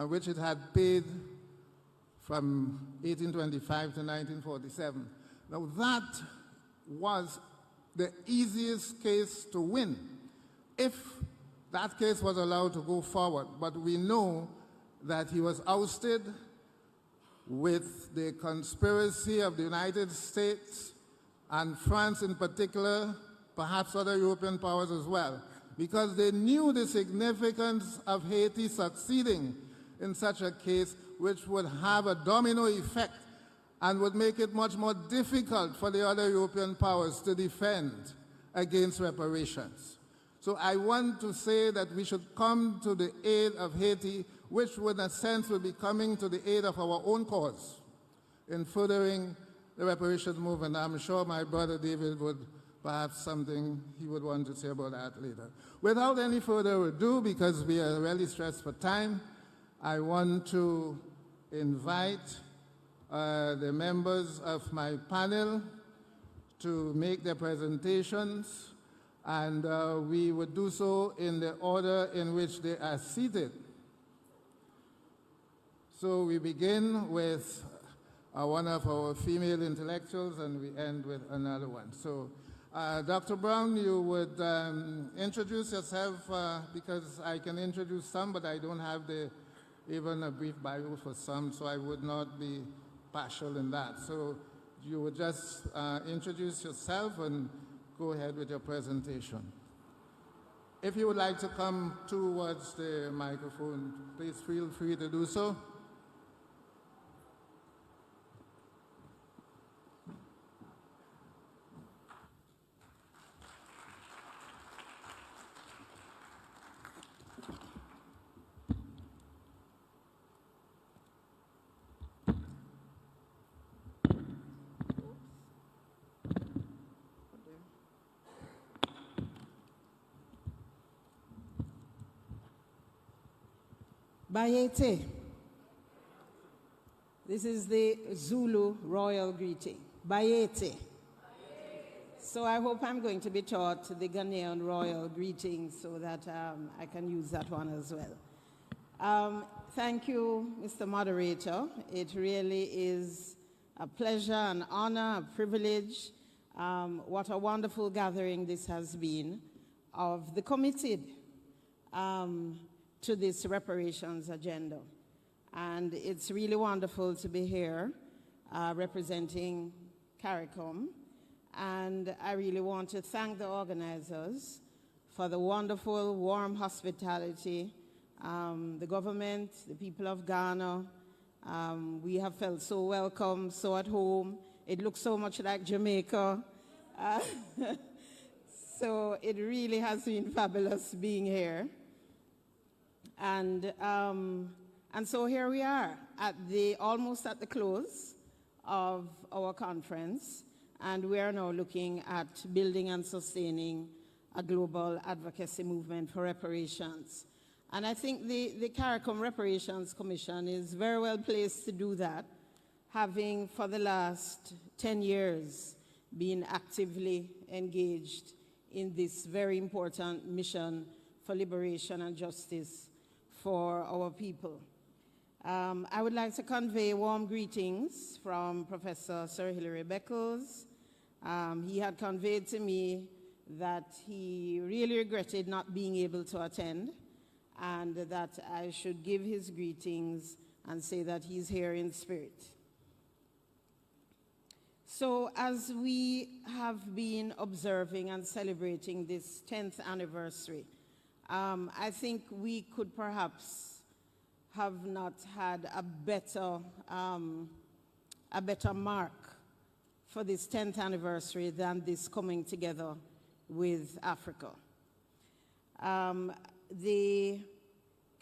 which it had paid from 1825 to 1947. Now that was the easiest case to win if that case was allowed to go forward. But we know that he was ousted with the conspiracy of the United States and France in particular, perhaps other European powers as well, because they knew the significance of Haiti succeeding in such a case, which would have a domino effect and would make it much more difficult for the other European powers to defend against reparations. So I want to say that we should come to the aid of Haiti, which in a sense will be coming to the aid of our own cause in furthering the reparations movement. I'm sure my brother David would perhaps something he would want to say about that later. Without any further ado, because we are really stressed for time, I want to invite the members of my panel to make their presentations, and we would do so in the order in which they are seated. So we begin with one of our female intellectuals, and we end with another one. So Dr. Brown, you would introduce yourself, because I can introduce some, but I don't have even a brief bio for some, so I would not be partial in that. So you would just introduce yourself and go ahead with your presentation. If you would like to come towards the microphone, please feel free to do so. Bayete. This is the Zulu royal greeting. Bayete. So I hope I'm going to be taught the Ghanaian royal greeting so that I can use that one as well. Thank you, Mr. Moderator. It really is a pleasure, an honor, a privilege. What a wonderful gathering this has been of the committed to this reparations agenda. And it's really wonderful to be here representing CARICOM. And I really want to thank the organizers for the wonderful, warm hospitality, the government, the people of Ghana. We have felt so welcome, so at home. It looks so much like Jamaica. So it really has been fabulous being here. And so here we are almost at the close of our conference, and we are now looking at building and sustaining a global advocacy movement for reparations. And I think the CARICOM Reparations Commission is very well placed to do that, having for the last 10 years been actively engaged in this very important mission for liberation and justice for our people. I would like to convey warm greetings from Professor Sir Hilary Beckles. He had conveyed to me that he really regretted not being able to attend, and that I should give his greetings and say that he's here in spirit. So as we have been observing and celebrating this 10th anniversary, I think we could perhaps have not had a better mark for this 10th anniversary than this coming together with Africa. The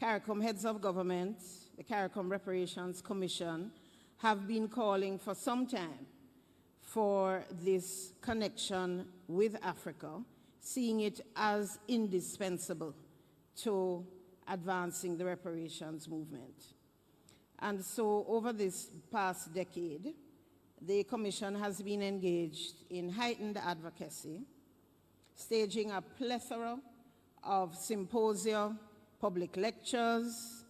CARICOM heads of government, the CARICOM Reparations Commission, have been calling for some time for this connection with Africa, seeing it as indispensable to advancing the reparations movement. And so over this past decade, the Commission has been engaged in heightened advocacy, staging a plethora of symposia, public lectures,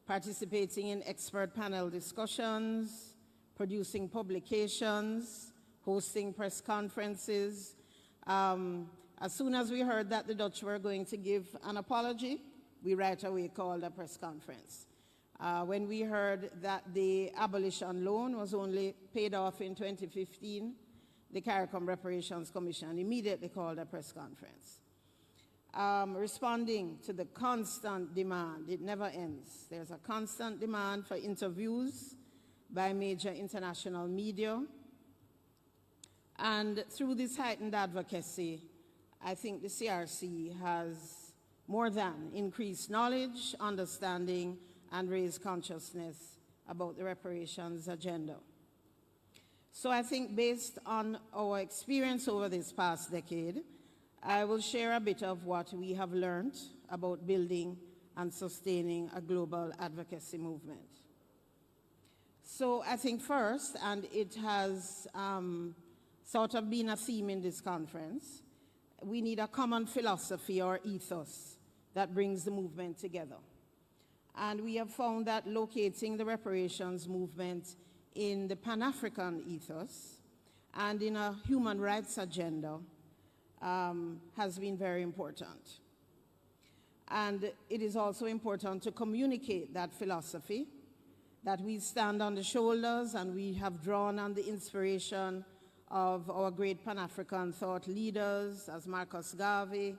participating in expert panel discussions, producing publications, hosting press conferences. As soon as we heard that the Dutch were going to give an apology, we right away called a press conference. When we heard that the abolition loan was only paid off in 2015, the CARICOM Reparations Commission immediately called a press conference. Responding to the constant demand, it never ends. There's a constant demand for interviews by major international media. And through this heightened advocacy, I think the CRC has more than increased knowledge, understanding, and raised consciousness about the reparations agenda. So I think based on our experience over this past decade, I will share a bit of what we have learned about building and sustaining a global advocacy movement. So I think first, and it has sort of been a theme in this conference, we need a common philosophy or ethos that brings the movement together. And we have found that locating the reparations movement in the Pan-African ethos and in a human rights agenda has been very important. And it is also important to communicate that philosophy, that we stand on the shoulders and we have drawn on the inspiration of our great Pan-African thought leaders as Marcus Garvey,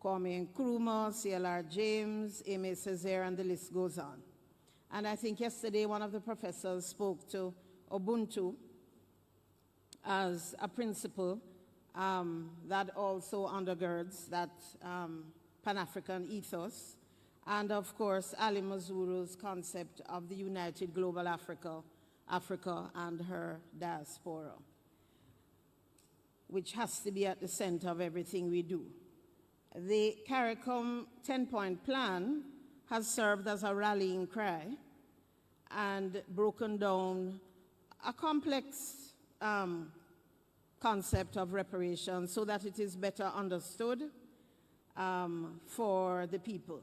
Kwame Nkrumah, CLR James, Aimé Césaire, and the list goes on. And I think yesterday one of the professors spoke to Ubuntu as a principle that also undergirds that Pan-African ethos, and of course Ali Mazuru's concept of the United Global Africa and her diaspora, which has to be at the center of everything we do. The CARICOM 10-point plan has served as a rallying cry and broken down a complex concept of reparations so that it is better understood for the people.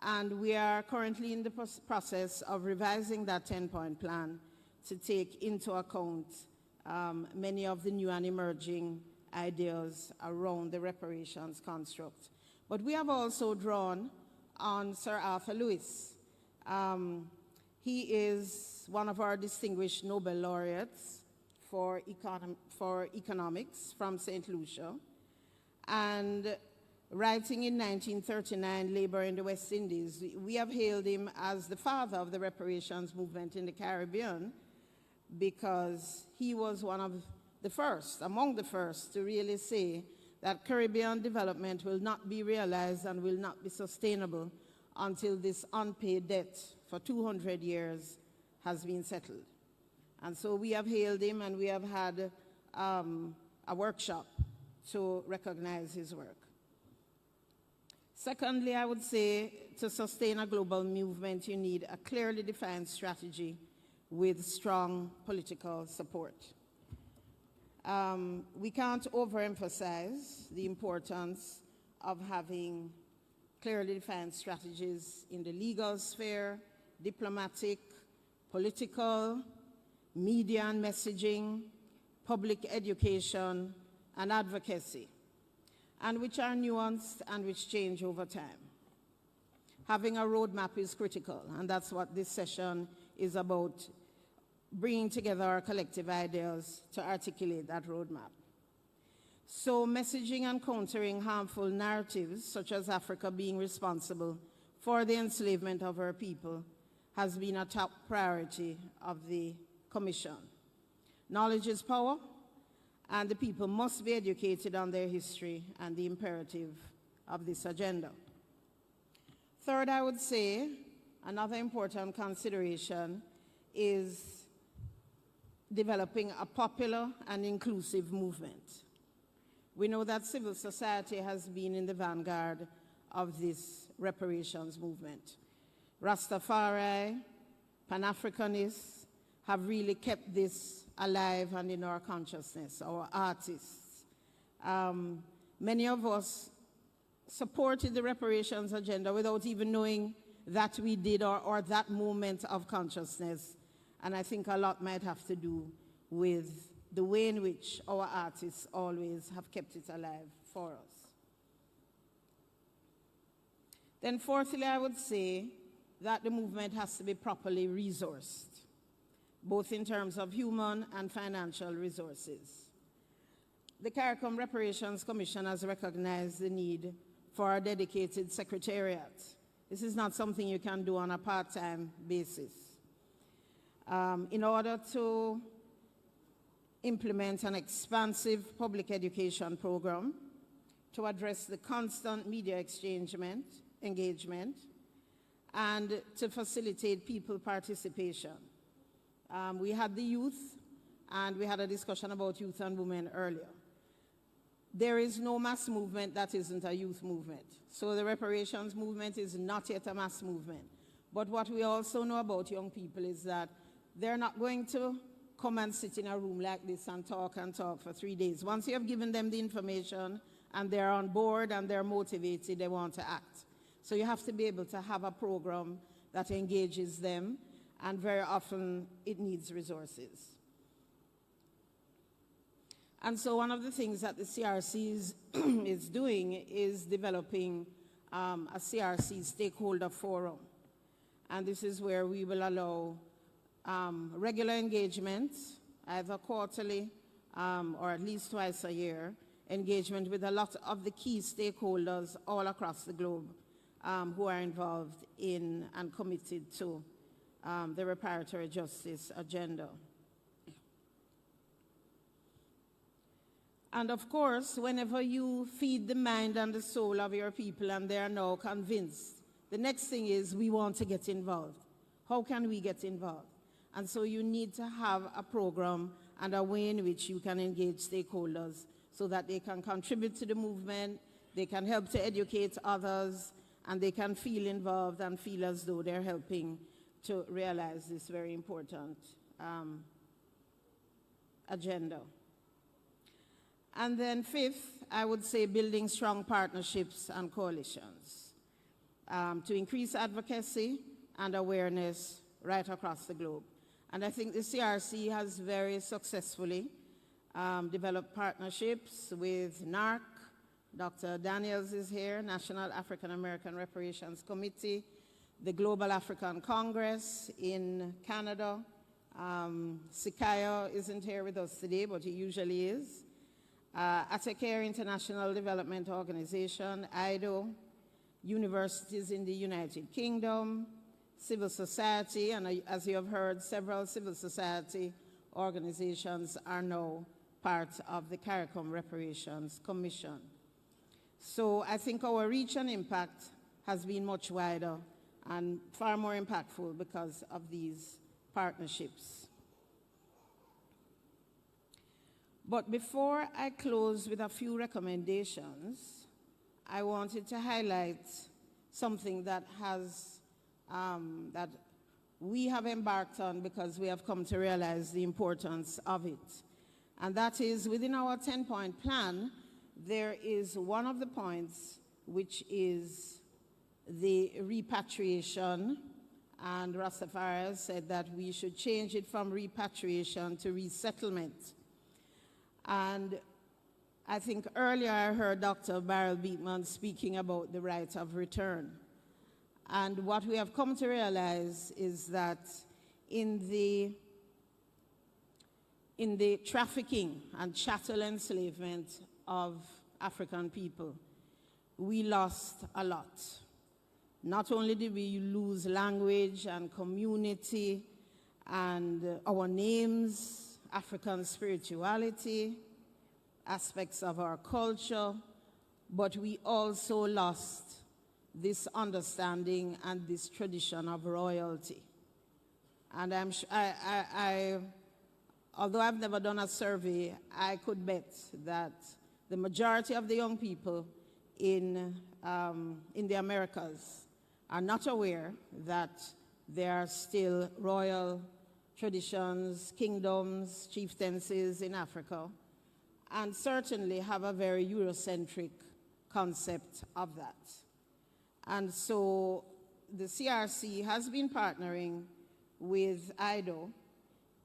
And we are currently in the process of revising that 10-point plan to take into account many of the new and emerging ideas around the reparations construct. But we have also drawn on Sir Arthur Lewis. He is one of our distinguished Nobel laureates for economics from St. Lucia. And writing in 1939, Labor in the West Indies, we have hailed him as the father of the reparations movement in the Caribbean, because he was one of the first, among the first, to really say that Caribbean development will not be realized and will not be sustainable until this unpaid debt for 200 years has been settled. And so we have hailed him, and we have had a workshop to recognize his work. Secondly, I would say to sustain a global movement, you need a clearly defined strategy with strong political support. We can't overemphasize the importance of having clearly defined strategies in the legal sphere, diplomatic, political, media and messaging, public education, and advocacy, and which are nuanced and which change over time. Having a roadmap is critical, and that's what this session is about, bringing together our collective ideas to articulate that roadmap. So messaging and countering harmful narratives, such as Africa being responsible for the enslavement of her people, has been a top priority of the Commission. Knowledge is power, and the people must be educated on their history and the imperative of this agenda. Third, I would say another important consideration is developing a popular and inclusive movement. We know that civil society has been in the vanguard of this reparations movement. Rastafari, Pan-Africanists have really kept this alive and in our consciousness, our artists. Many of us supported the reparations agenda without even knowing that we did, or that moment of consciousness. And I think a lot might have to do with the way in which our artists always have kept it alive for us. Then fourthly, I would say that the movement has to be properly resourced, both in terms of human and financial resources. The CARICOM Reparations Commission has recognized the need for a dedicated secretariat. This is not something you can do on a part-time basis. In order to implement an expansive public education program to address the constant media engagement, and to facilitate people participation. We had the youth, and we had a discussion about youth and women earlier. There is no mass movement that isn't a youth movement. So the reparations movement is not yet a mass movement. But what we also know about young people is that they're not going to come and sit in a room like this and talk for 3 days. Once you have given them the information and they're on board and they're motivated, they want to act. So you have to be able to have a program that engages them, and very often it needs resources. And so one of the things that the CRC is doing is developing a CRC stakeholder forum. And this is where we will allow regular engagement, either quarterly or at least twice a year, engagement with a lot of the key stakeholders all across the globe who are involved in and committed to the reparatory justice agenda. And of course, whenever you feed the mind and the soul of your people and they are now convinced, the next thing is we want to get involved. How can we get involved? And so you need to have a program and a way in which you can engage stakeholders so that they can contribute to the movement, they can help to educate others, and they can feel involved and feel as though they're helping to realize this very important agenda. And then fifth, I would say building strong partnerships and coalitions to increase advocacy and awareness right across the globe. And I think the CRC has very successfully developed partnerships with NARC. Dr. Daniels is here, National African American Reparations Committee, the Global African Congress in Canada. Sikayo isn't here with us today, but he usually is. Atacare International Development Organization, IDO, universities in the United Kingdom, civil society, and as you have heard, several civil society organizations are now part of the CARICOM Reparations Commission. So I think our reach and impact has been much wider and far more impactful because of these partnerships. But before I close with a few recommendations, I wanted to highlight something that that we have embarked on because we have come to realize the importance of it. And that is, within our 10-point plan, there is one of the points which is the repatriation, and Rastafari said that we should change it from repatriation to resettlement. And I think earlier I heard Dr. Beryl Beekman speaking about the right of return. And what we have come to realize is that in the trafficking and chattel enslavement of African people, we lost a lot. Not only did we lose language and community and our names, African spirituality, aspects of our culture, but we also lost this understanding and this tradition of royalty. And although I've never done a survey, I could bet that the majority of the young people in the Americas are not aware that there are still royal traditions, kingdoms, chieftaincies in Africa, and certainly have a very Eurocentric concept of that. And so the CRC has been partnering with IDO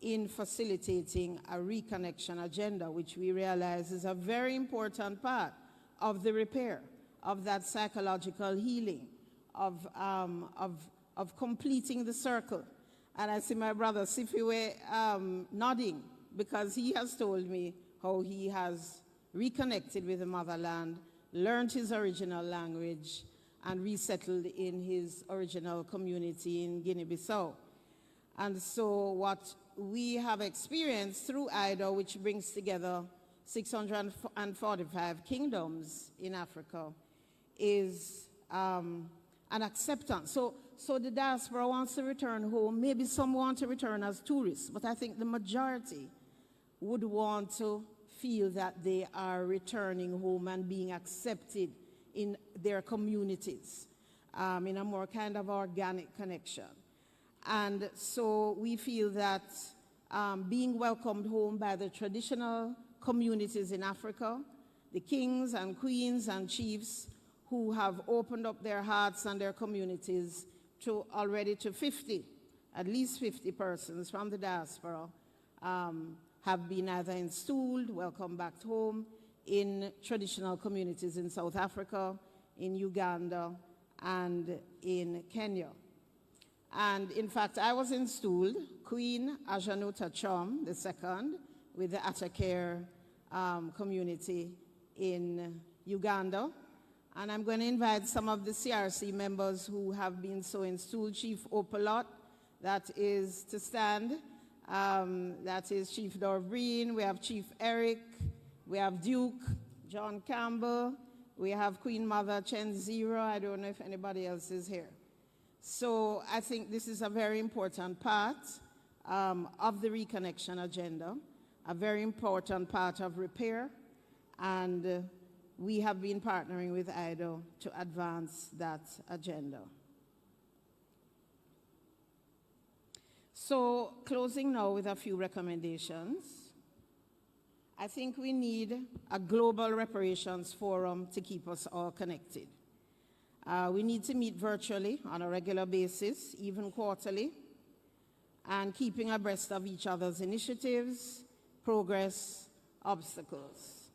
in facilitating a reconnection agenda, which we realize is a very important part of the repair, of that psychological healing, of completing the circle. And I see my brother Sifiwe nodding, because he has told me how he has reconnected with the motherland, learned his original language, and resettled in his original community in Guinea-Bissau. And so what we have experienced through IDO, which brings together 645 kingdoms in Africa is an acceptance. So the diaspora wants to return home. Maybe some want to return as tourists, but I think the majority would want to feel that they are returning home and being accepted in their communities in a more kind of organic connection. And so we feel that being welcomed home by the traditional communities in Africa, the kings and queens and chiefs who have opened up their hearts and their communities to already to 50, at least 50 persons from the diaspora have been either installed, welcomed back home in traditional communities in South Africa, in Uganda, and in Kenya. And in fact, I was installed, Queen Ajanuta Chom II, with the Atakere community in Uganda. And I'm going to invite some of the CRC members who have been so installed. Chief Opalot, that is to stand. That is Chief Dorbreen. We have Chief Eric. We have Duke John Campbell. We have Queen Mother Chen Zero. I don't know if anybody else is here. So I think this is a very important part of the reconnection agenda, a very important part of repair, and we have been partnering with IDO to advance that agenda. So closing now with a few recommendations. I think we need a global reparations forum to keep us all connected. We need to meet virtually on a regular basis, even quarterly, and keeping abreast of each other's initiatives, progress, obstacles.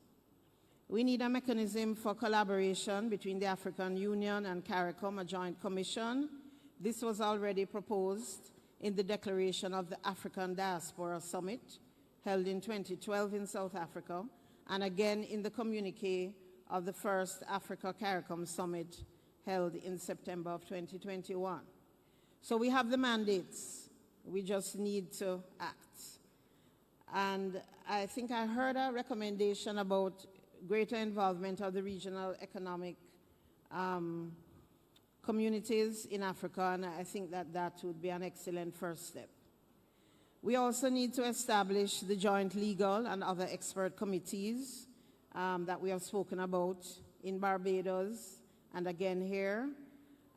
We need a mechanism for collaboration between the African Union and CARICOM, a joint commission. This was already proposed in the declaration of the African Diaspora Summit held in 2012 in South Africa, and again in the communique of the first Africa CARICOM Summit held in September of 2021. So we have the mandates. We just need to act. And I think I heard a recommendation about greater involvement of the regional economic communities in Africa, and I think that that would be an excellent first step. We also need to establish the joint legal and other expert committees that we have spoken about in Barbados and again here,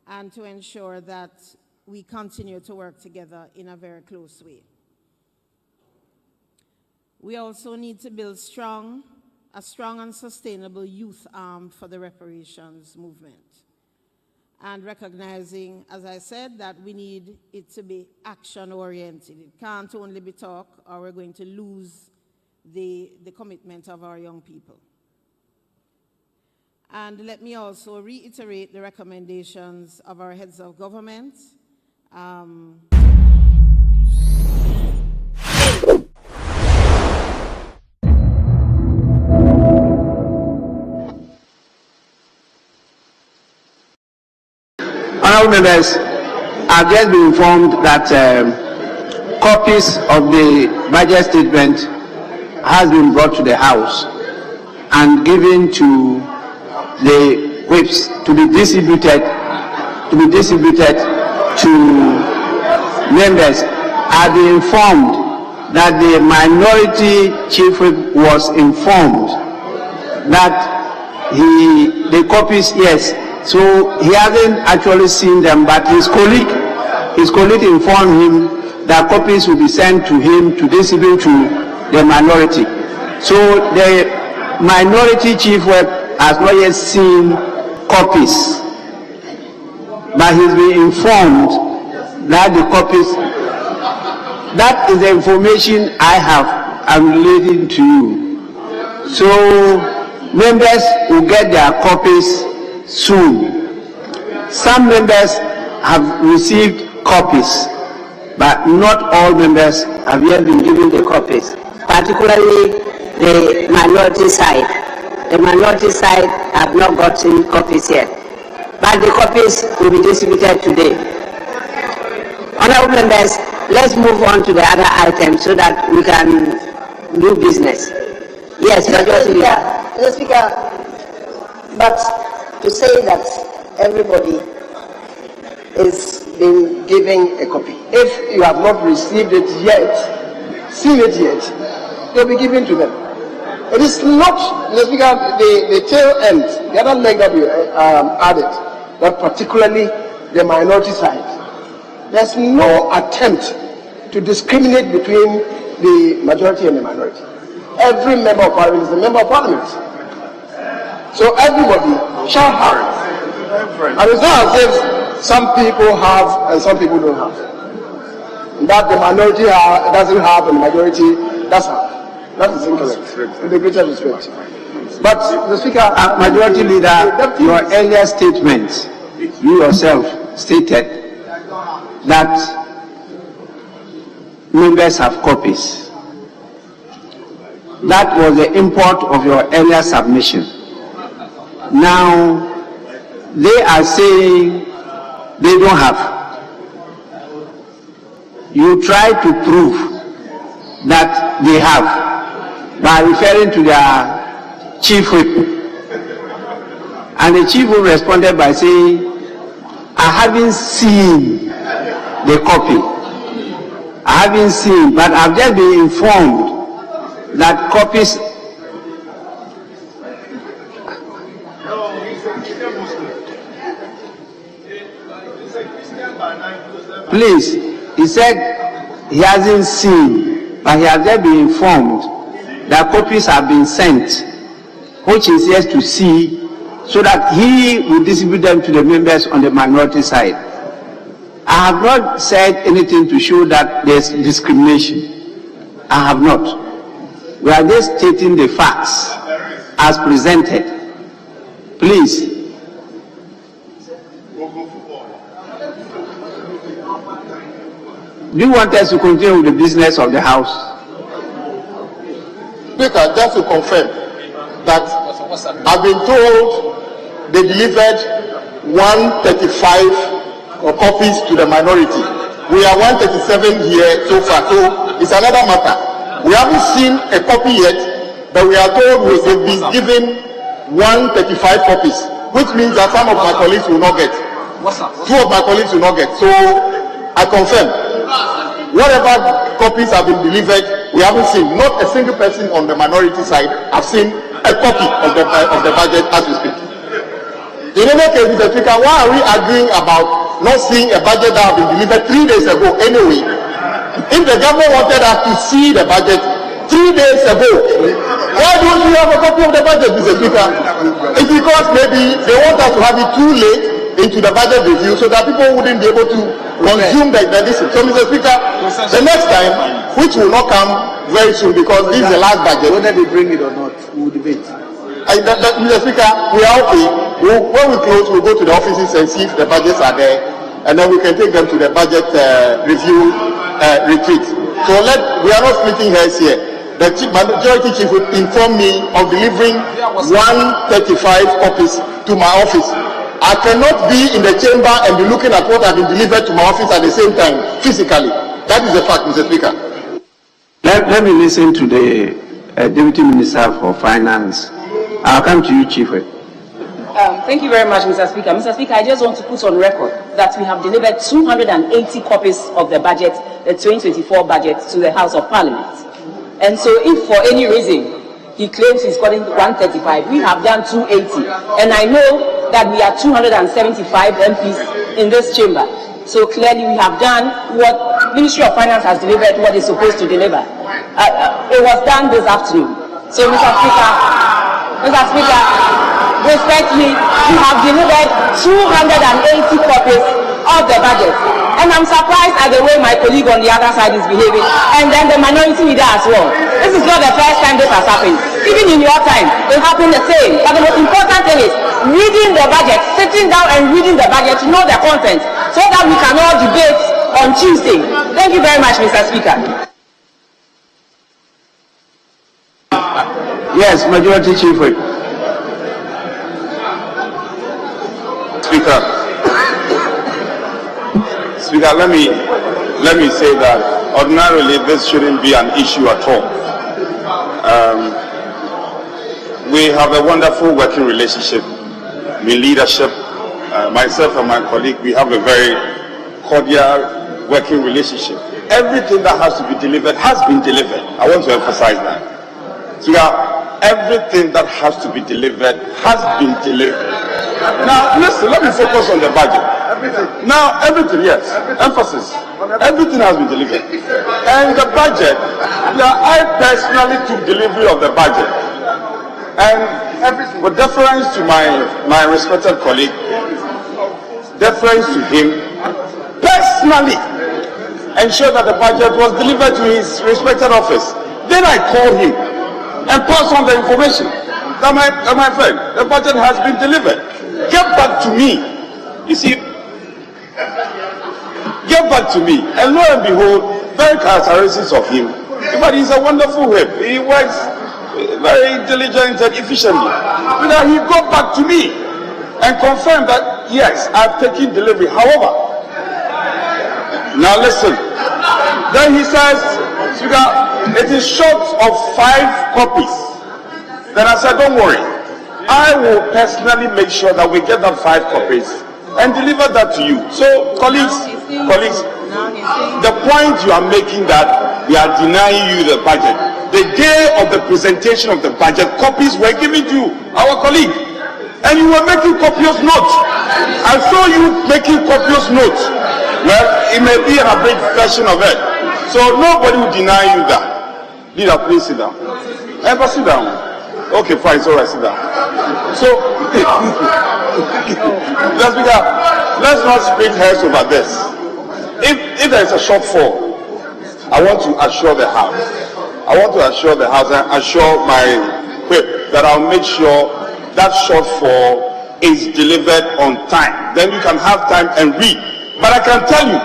and to ensure that we continue to work together in a very close way. We also need to build a strong and sustainable youth arm for the reparations movement. And recognizing, as I said, that we need it to be action-oriented. It can't only be talk, or we're going to lose the commitment of our young people. And let me also reiterate the recommendations of our heads of government. Honourable members, I've just been informed that copies of the budget statement has been brought to the House and given to the whips to be distributed to members. I've been informed that the minority chief whip was informed that the copies, yes. So he hasn't actually seen them, but his colleague informed him that copies will be sent to him to distribute to the minority. So the minority chief whip has not yet seen copies, but he's been informed that the copies, that is the information I have, I'm relating to you. So members will get their copies soon. Some members have received copies, but not all members have yet been given the copies, particularly the minority side. The minority side have not gotten copies yet, but the copies will be distributed today. Honourable members, let's move on to the other items so that we can do business. Yes, Majority Leader. Mr. Speaker, but to say that everybody is being given a copy. If you have not received it yet, seen it yet, they'll be given to them. It is not, Mr. Speaker, the tail end, the other leg that you added, but particularly the minority side. There's no attempt to discriminate between the majority and the minority. Every member of parliament is a member of parliament. So everybody shall have. And it's not as if some people have and some people don't have. That the minority doesn't have and the majority does have. That is incorrect. With the greatest respect. But the Speaker, Majority Leader, your earlier statement, you yourself stated that members have copies. That was the import of your earlier submission. Now, they are saying they don't have. You try to prove that they have by referring to their chief whip. And the chief whip responded by saying, I haven't seen the copy. I haven't seen, but I've just been informed that copies. Please, he said he hasn't seen, but he has just been informed that copies have been sent, which is yet to see, so that he will distribute them to the members on the minority side. I have not said anything to show that there's discrimination. I have not. We are just stating the facts as presented. Please. Do you want us to continue with the business of the House? Speaker, just to confirm that I've been told they delivered 135 copies to the minority. We are 137 here so far, so it's another matter. We haven't seen a copy yet, but we are told we've been given 135 copies, which means that some of my colleagues will not get. 2 of my colleagues will not get. So I confirm. Whatever copies have been delivered, we haven't seen. Not a single person on the minority side have seen a copy of the budget as we speak. In any case, Mr. Speaker, why are we arguing about not seeing a budget that has been delivered 3 days ago anyway? If the government wanted us to see the budget 3 days ago, why don't we have a copy of the budget, Mr. Speaker? It's because maybe they want us to have it too late into the budget review so that people wouldn't be able to consume the listen. So, Mr. Speaker, the next time, which will not come very soon because this is the last budget. Whether they bring it or not, we will debate. Mr. Speaker, we are okay. When we close, we'll go to the offices and see if the budgets are there, and then we can take them to the budget review retreat. So we are not splitting hairs here. The majority chief will inform me of delivering 135 copies to my office. I cannot be in the chamber and be looking at what has been delivered to my office at the same time, physically. That is the fact, Mr. Speaker. Let me listen to the Deputy Minister for Finance. I'll come to you, Chief. Thank you very much, Mr. Speaker. Mr. Speaker, I just want to put on record that we have delivered 280 copies of the budget, the 2024 budget, to the House of Parliament. And so if for any reason he claims he's gotten 135, we have done 280. And I know that we are 275 MPs in this chamber. So clearly we have done what Ministry of Finance has delivered, what it's supposed to deliver. It was done this afternoon. So Mr. Speaker, respectfully, we have delivered 280 copies of the budget. And I'm surprised at the way my colleague on the other side is behaving, and then the minority leader as well. This is not the first time this has happened. Even in your time, it happened the same. But the most important thing is reading the budget, sitting down and reading the budget to know the content, so that we can all debate on Tuesday. Thank you very much, Mr. Speaker. Yes, Majority Chief Whip. Speaker, let me say that ordinarily this shouldn't be an issue at all. we have a wonderful working relationship with leadership. Myself and my colleague, we have a very cordial working relationship. Everything that has to be delivered has been delivered. I want to emphasize that. So everything that has to be delivered has been delivered. Now, listen, let me focus on the budget. Now, everything, yes, emphasis. Everything has been delivered. And the budget, I personally took delivery of the budget. And with deference to my respected colleague, deference to him, personally ensure that the budget was delivered to his respected office. Then I called him and passed on the information that my friend, the budget has been delivered. Get back to me. You see, get back to me. And lo and behold, very characteristics of him. But he's a wonderful whip. He works very diligent and efficiently. But he got back to me and confirmed that yes, I've taken delivery. However, now listen. Then he says, it is short of 5 copies. Then I said, don't worry. I will personally make sure that we get that 5 copies and deliver that to you. So, colleagues, the point you are making that we are denying you the budget. The day of the presentation of the budget, copies were given to you, our colleague. And you were making copious notes. I saw you making copious notes. Well, it may be an abridged version of it. So nobody will deny you that. Leader, please sit down. Ever sit down? Okay, fine, it's all right, sit down. So, let's not split hairs over this. If there is a shortfall, I want to assure the House. I want to assure the House and assure my whip that I'll make sure that shortfall is delivered on time. Then you can have time and read. But I can tell you,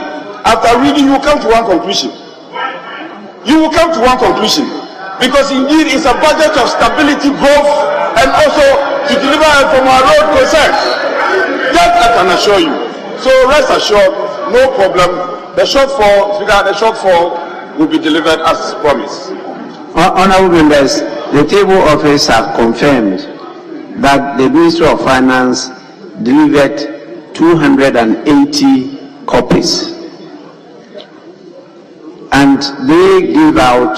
after reading, you will come to one conclusion. You will come to one conclusion. Because indeed, it's a budget of stability, growth, and also to deliver from our road concerns. That I can assure you. So rest assured, no problem. The shortfall will be delivered as promised. Honourable members, the table office have confirmed that the Ministry of Finance delivered 280 copies, and they give out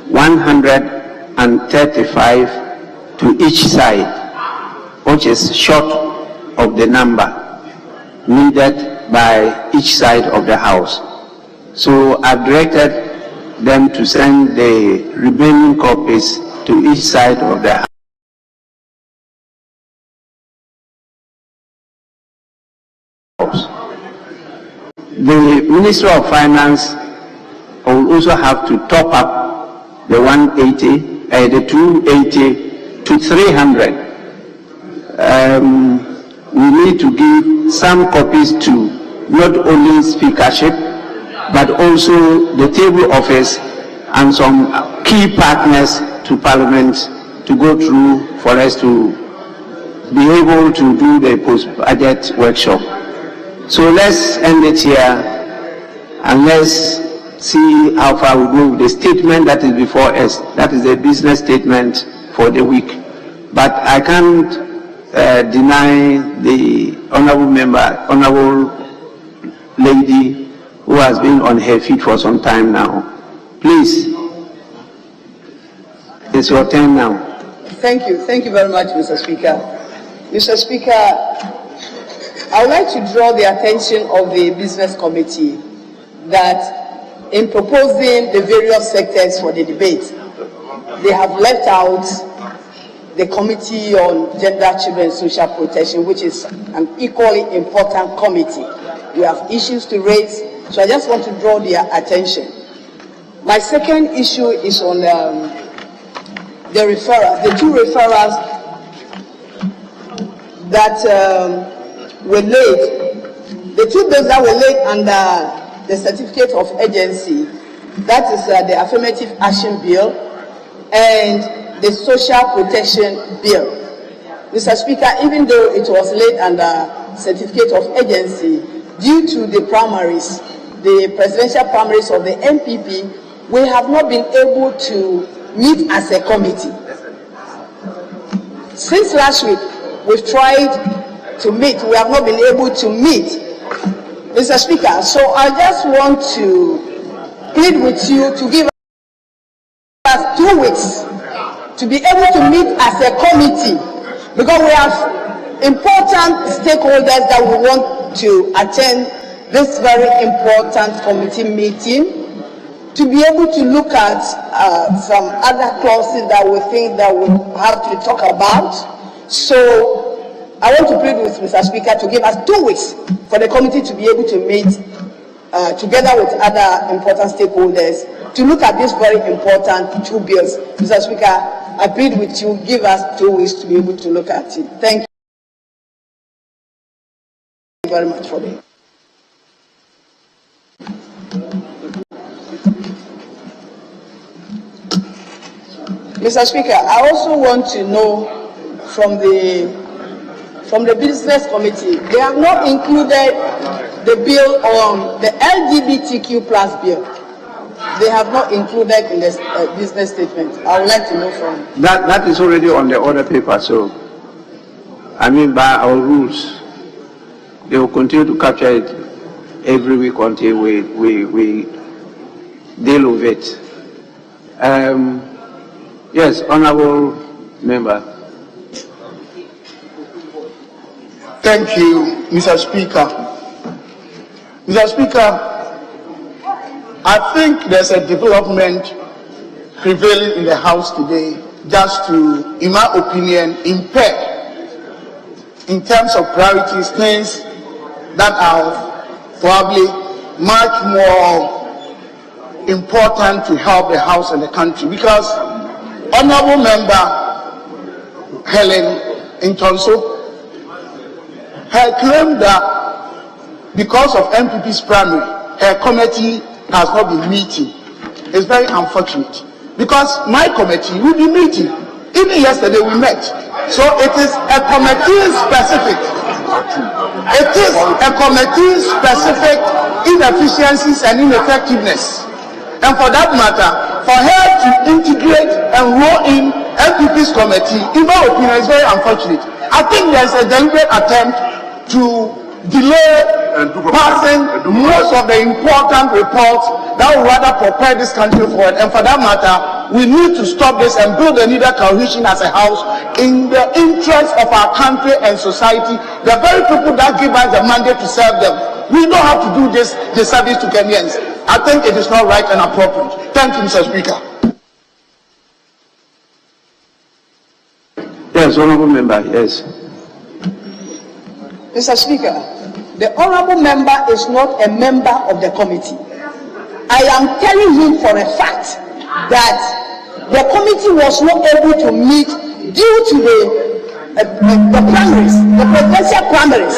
135 to each side, which is short of the number needed by each side of the House. So I've directed them to send the remaining copies to each side of the House. The Ministry of Finance will also have to top up the 280 to 300. We need to give some copies to not only speakership, but also the table office and some key partners to Parliament to go through for us to be able to do the post-budget workshop. So let's end it here and let's see how far we go with the statement that is before us. That is the business statement for the week. But I can't deny the honourable lady who has been on her feet for some time now. Please, it's your turn now. Thank you very much, Mr. Speaker. Mr. Speaker, I would like to draw the attention of the Business Committee that in proposing the various sectors for the debate, they have left out the Committee on Gender, Children and Social Protection, which is an equally important committee. We have issues to raise, so I just want to draw their attention. My second issue is on the referral, the 2 referrals that were laid, the 2 bills that were laid under the certificate of agency, that is the affirmative action bill and the social protection bill. Mr. Speaker, even though it was laid under certificate of agency, due to the primaries, the presidential primaries of the MPP, we have not been able to meet as a committee. Since last week, we've tried to meet. We have not been able to meet, Mr. Speaker. So I just want to plead with you to give us 2 weeks to be able to meet as a committee, because we have important stakeholders that we want to attend this very important committee meeting, to be able to look at some other clauses that we think that we have to talk about. So I want to plead with Mr. Speaker to give us 2 weeks for the committee to be able to meet together with other important stakeholders to look at these very important 2 bills. Mr. Speaker, I plead with you, give us 2 weeks to be able to look at it. Thank you very much for me. Mr. Speaker, I also want to know from the Business Committee, they have not included the bill on the LGBTQ plus bill. They have not included in the business statement. I would like to know from that is already on the order paper. So, I mean, by our rules, they will continue to capture it every week until we deal with it. Yes, honourable member. Thank you, Mr. Speaker. Mr. Speaker, I think there's a development prevailing in the House today just to, in my opinion, impair, in terms of priorities, things that are probably much more important to help the House and the country. Because Honourable Member Helen Intonso had claimed that because of MPP's primary, her committee has not been meeting. It's very unfortunate, because my committee will be meeting. Even yesterday we met. So it is a committee specific. It is a committee specific inefficiencies and ineffectiveness. And for that matter, for her to integrate and roll in MPP's committee, in my opinion, is very unfortunate. I think there's a deliberate attempt to delay passing most of the important reports that will rather prepare this country forward. And for that matter, we need to stop this and build a needed cohesion as a house in the interest of our country and society, the very people that give us the mandate to serve them. We don't have to do this disservice to Kenyans. I think it is not right and appropriate. Thank you, Mr. Speaker. Yes, honourable member, yes. Mr. Speaker, the honourable member is not a member of the committee. I am telling him for a fact that the committee was not able to meet due to the primaries, the presidential primaries,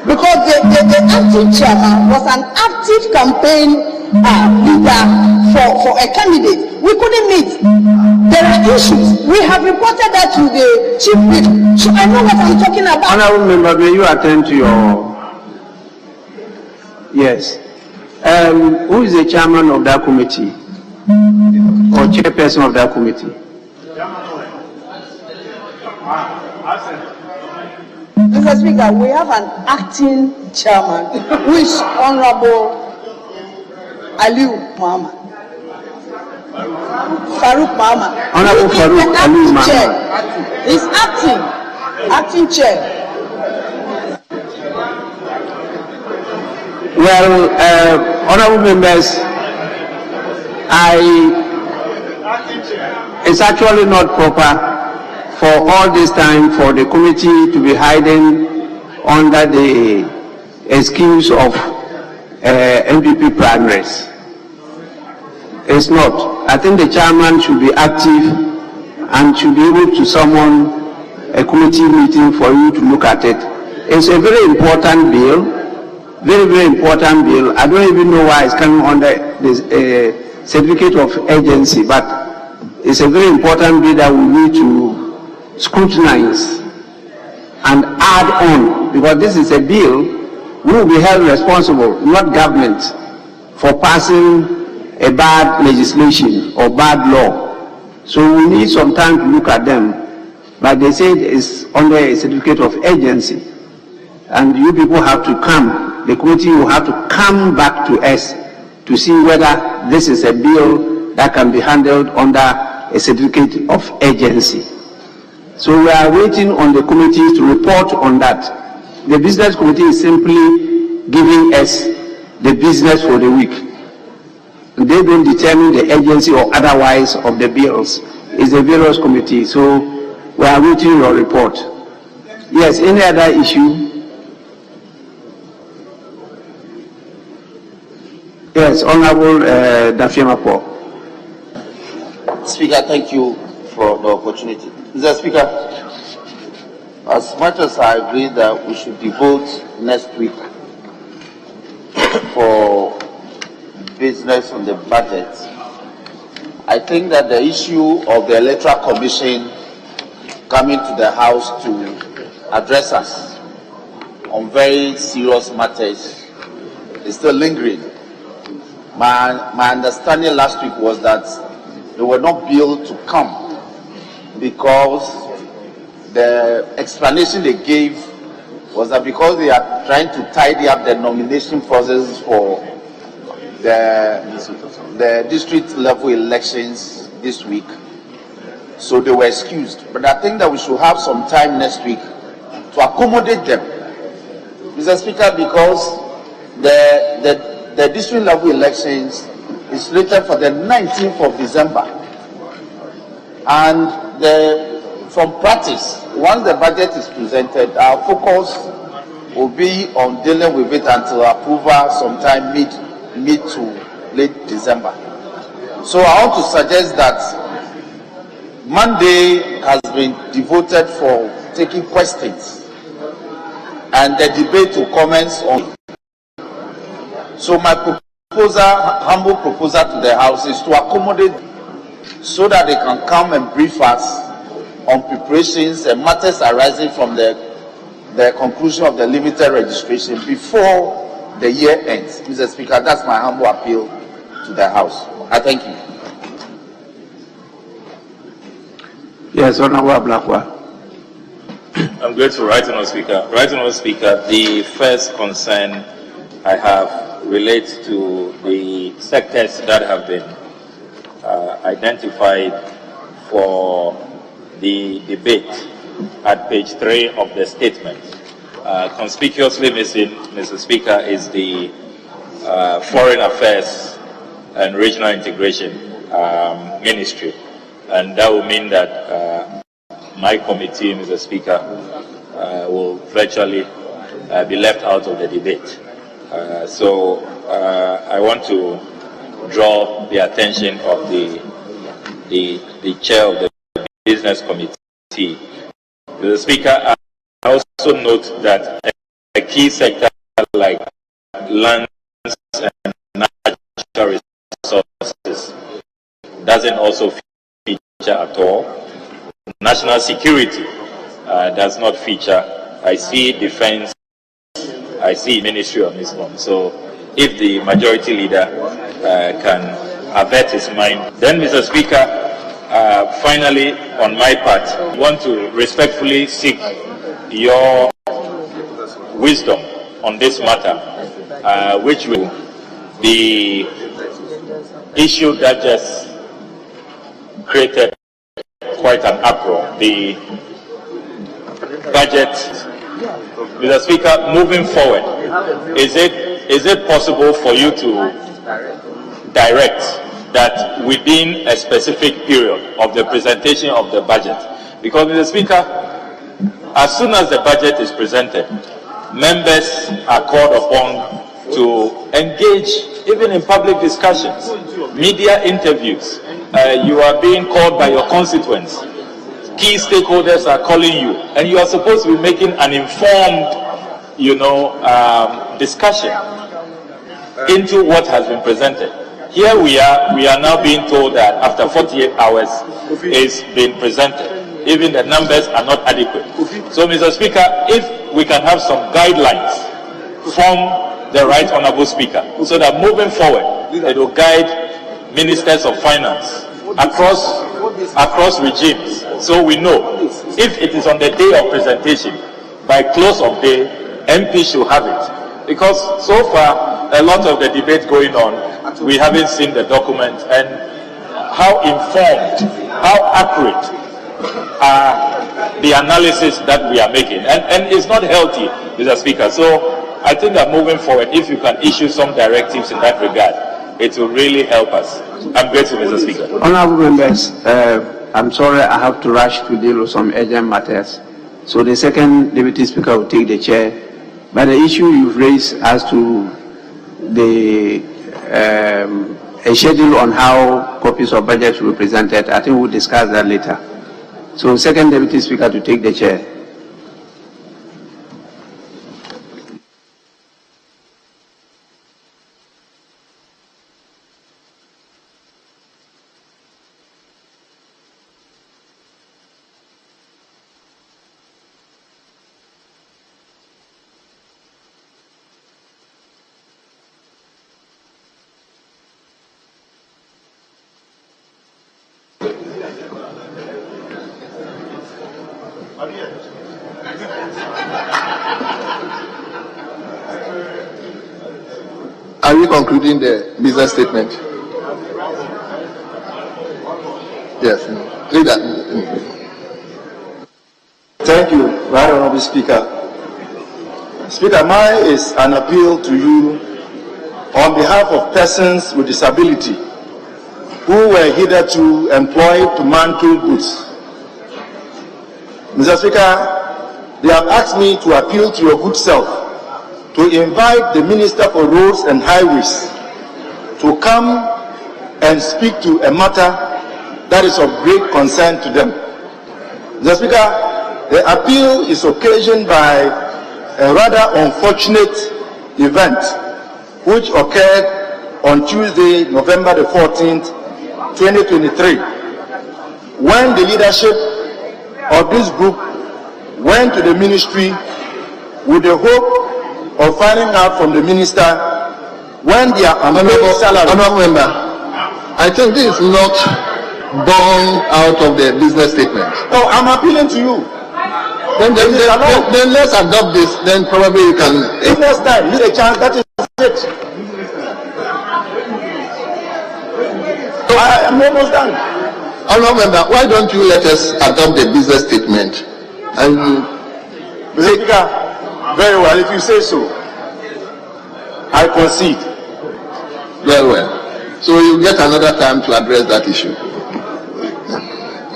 because the acting chairman was an active campaign leader for a candidate. We couldn't meet. There are issues. We have reported that to the chief whip. So I know what I'm talking about. Honourable member, may you attend to your... Yes. Who is the chairman of that committee? Or chairperson of that committee? Mr. Speaker, we have an acting chairman who is Honourable Aliu Muhammad. Farouk Muhammad. Honourable Farouk Aliu Muhammad. He's acting chair. Well, honourable members, it's actually not proper for all this time for the committee to be hiding under the excuse of MPP primaries. It's not. I think the chairman should be active and should be able to summon a committee meeting for you to look at it. It's a very important bill, very important bill. I don't even know why it's coming under this certificate of urgency, but it's a very important bill that we need to scrutinize and add on, because this is a bill we will be held responsible, not government, for passing a bad legislation or bad law. So we need some time to look at them But they said it's under a certificate of urgency. And you people have to come, the committee will have to come back to us to see whether this is a bill that can be handled under a certificate of urgency. So we are waiting on the committee to report on that. The business committee is simply giving us the business for the week. They don't determine the urgency or otherwise of the bills. It's the various committee. So we are waiting your report. Yes, any other issue? Yes, Honorable Dafiamapo. Speaker, thank you for the opportunity. Mr. Speaker, as much as I agree that we should devote next week for business on the budget, I think that the issue of the Electoral Commission coming to the House to address us on very serious matters is still lingering. My understanding last week was that they were not billed to come because the explanation they gave was that because they are trying to tidy up the nomination process for the district level elections this week, so they were excused. But I think that we should have some time next week to accommodate them, Mr. Speaker, because the district level elections is slated for the 19th of December. And from practice, once the budget is presented, our focus will be on dealing with it until approval sometime mid to late December. So I want to suggest that Monday has been devoted for taking questions and the debate to comments on. So my humble proposal to the House is to accommodate so that they can come and brief us on preparations and matters arising from the conclusion of the limited registration before the year ends. Mr. Speaker, that's my humble appeal to the House. I thank you. Yes, Honorable Ablakwa. I'm grateful, Right Honourable Speaker. Right Honourable Speaker, the first concern I have relates to the sectors that have been identified for the debate at page 3 of the statement. Conspicuously missing, Mr. Speaker, is the Foreign Affairs and Regional Integration Ministry. And that will mean that my committee, Mr. Speaker, will virtually be left out of the debate. So I want to draw the attention of the chair of the Business Committee. Mr. Speaker, I also note that a key sector like lands and natural resources doesn't also feature at all. National security does not feature. I see defense, I see Ministry of Islam. So if the majority leader can avert his mind, then Mr. Speaker, finally on my part, I want to respectfully seek your wisdom on this matter, which will be issue that just created quite an uproar. The budget, Mr. Speaker, moving forward, is it possible for you to direct that within a specific period of the presentation of the budget? Because, Mr. Speaker, as soon as the budget is presented, members are called upon to engage even in public discussions, media interviews. You are being called by your constituents. Key stakeholders are calling you, and you are supposed to be making an informed, discussion into what has been presented. Here we are now being told that after 48 hours is being presented. Even the numbers are not adequate. So, Mr. Speaker, if we can have some guidelines from the Right Honourable Speaker, so that moving forward, it will guide ministers of finance across regimes. So we know if it is on the day of presentation, by close of day, MP should have it. Because so far, a lot of the debate going on, we haven't seen the document, and how informed, how accurate are the analysis that we are making. And it's not healthy, Mr. Speaker. So I think that moving forward, if you can issue some directives in that regard, it will really help us. I'm grateful, Mr. Speaker. Honorable members, I'm sorry I have to rush to deal with some urgent matters. So the second Deputy Speaker will take the chair. But the issue you've raised as to the a schedule on how copies of budgets will be presented, I think we'll discuss that later. So second Deputy Speaker to take the chair. Are we concluding the business statement? Yes. Leader. Thank you, Right Honourable Speaker. Speaker, mine is an appeal to you on behalf of persons with disability who were hitherto employed to man toll booths. Mr. Speaker, they have asked me to appeal to your good self to invite the Minister for Roads and Highways to come and speak to a matter that is of great concern to them. Mr. Speaker, the appeal is occasioned by a rather unfortunate event which occurred on Tuesday, November the 14th, 2023, when the leadership of this group went to the ministry with the hope of finding out from the minister when their salary. Honourable member, I think this is not born out of the business statement. Oh, I'm appealing to you. Then let's adopt this. Then probably you can. If next time you get a chance, that is it. I'm almost done. Honourable member, why don't you let us adopt the business statement? And Mr. Speaker, very well, if you say so, I concede. Very well. So you get another time to address that issue.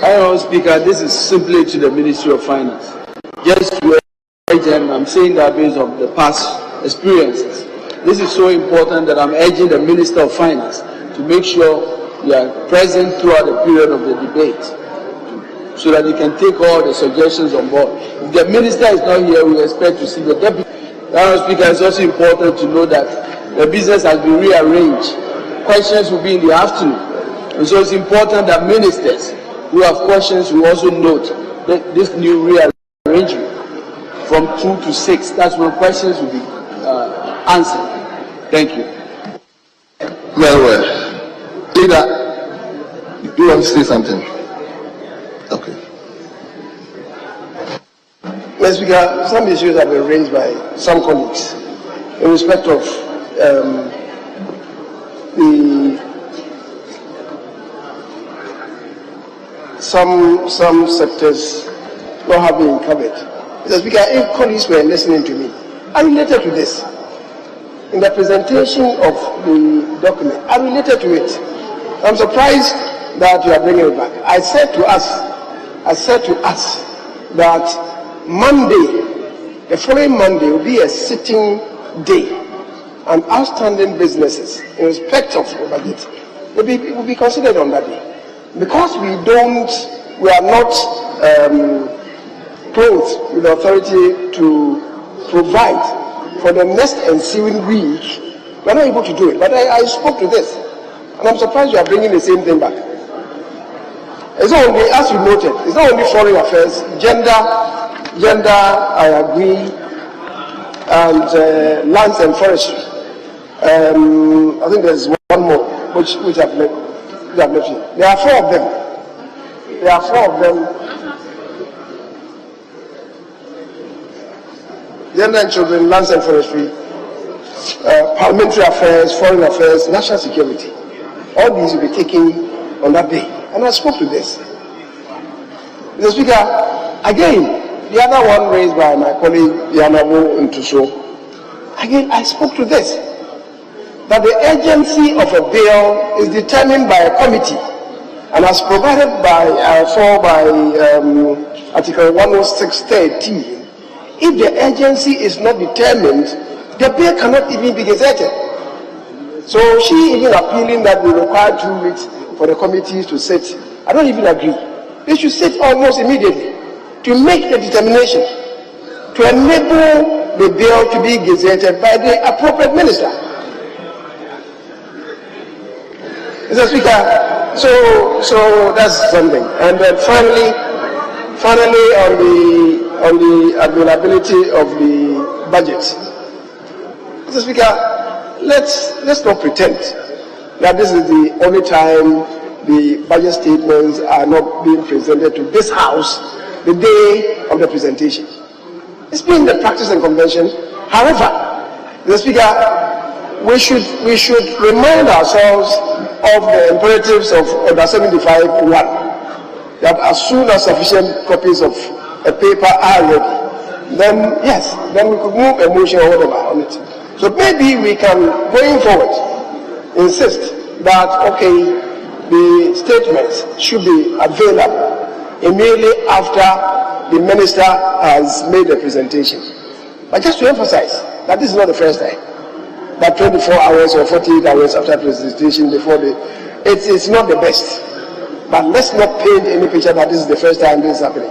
Honourable Speaker, this is simply to the Ministry of Finance. Just to urge them, I'm saying that based on the past experiences. This is so important that I'm urging the Minister of Finance to make sure you are present throughout the period of the debate, so that you can take all the suggestions on board. If the minister is not here, we expect to see the deputy. Honourable Speaker, it's also important to know that the business has been rearranged. Questions will be in the afternoon. And so it's important that ministers who have questions will also note that this new rearrangement from 2 to 6, that's when questions will be answered. Thank you. Very well. Leader, you want to say something? Okay. Mr. Speaker, some issues have been raised by some colleagues in respect of some sectors not having been covered. Mr. Speaker, if colleagues were listening to me, I related to this. In the presentation of the document, I related to it. I'm surprised that you are bringing it back. I said to us that Monday, the following Monday, will be a sitting day, and outstanding businesses in respect of the budget will be considered on that day. Because we are not clothed with authority to provide for the next ensuing week, we are not able to do it. But I spoke to this, and I'm surprised you are bringing the same thing back. It's not only, as you noted, it's not only foreign affairs, gender, I agree, and lands and forestry. I think there's one more which I've There are 4 of them. There are 4 of them. Gender and Children, Lands and Forestry, Parliamentary Affairs, Foreign Affairs, National Security. All these will be taken on that day. And I spoke to this. Mr. Speaker, again, the other one raised by my colleague, Yanabo Ntuso, again, I spoke to this. That the agency of a bill is determined by a committee and as provided by Article 106(13). If the agency is not determined, the bill cannot even be gazetted. So she even appealing that we require 2 weeks for the committees to sit. I don't even agree. They should sit almost immediately to make the determination to enable the bill to be gazetted by the appropriate minister. Mr. Speaker, so that's something. And then finally on the availability of the budget. Mr. Speaker, let's not pretend that this is the only time the budget statements are not being presented to this House the day of the presentation. It's been the practice and convention. However, Mr. Speaker, we should remind ourselves of the imperatives of Order 75(1), that as soon as sufficient copies of a paper are ready, then yes, then we could move a motion or whatever on it. So maybe we can, going forward, insist that, okay, the statements should be available immediately after the minister has made the presentation. But just to emphasize that this is not the first time, that 24 hours or 48 hours after presentation before it's not the best. But let's not paint any picture that this is the first time this is happening.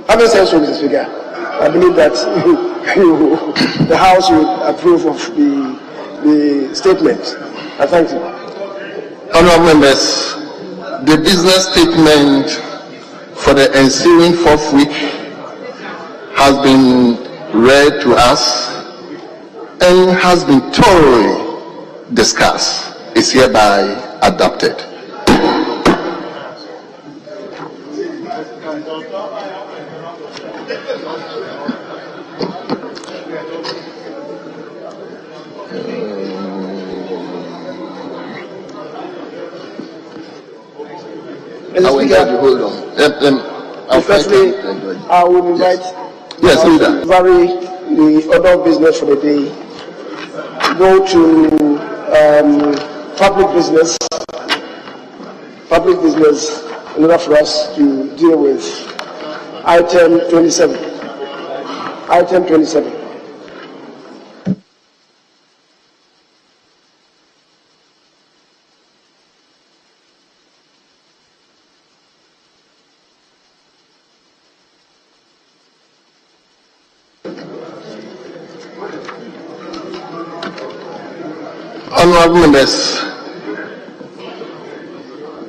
Having said so, Mr. Speaker, I believe that the House will approve of the statement. I thank you. Honourable members, the business statement for the ensuing 4th week has been read to us and has been thoroughly discussed. Is hereby adopted. Hold on. Firstly, I will invite leader. Vary the order of business for the day. Go to public business. Public business in order for us to deal with item 27. Item 27. Honourable members,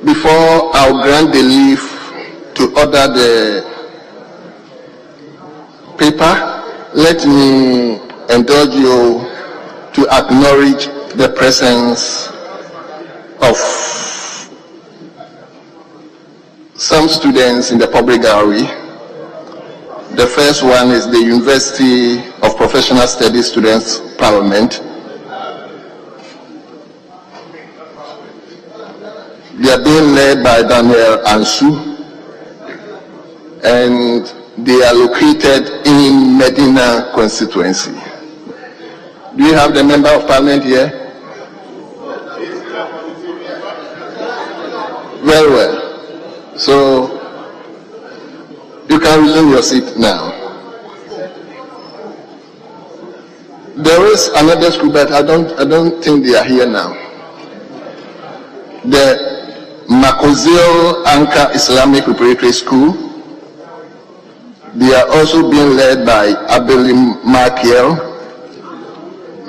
before I'll grant the leave to order the paper, let me indulge you to acknowledge the presence of some students in the public gallery. The first one is the University of Professional Studies Students Parliament. They are being led by Daniel Ansu, and they are located in Medina constituency. Do you have the member of parliament here? Very well. So you can resume your seat now. There is another school, but I don't think they are here now. The Makozil Anka Islamic Preparatory School. They are also being led by Abelim Markiel,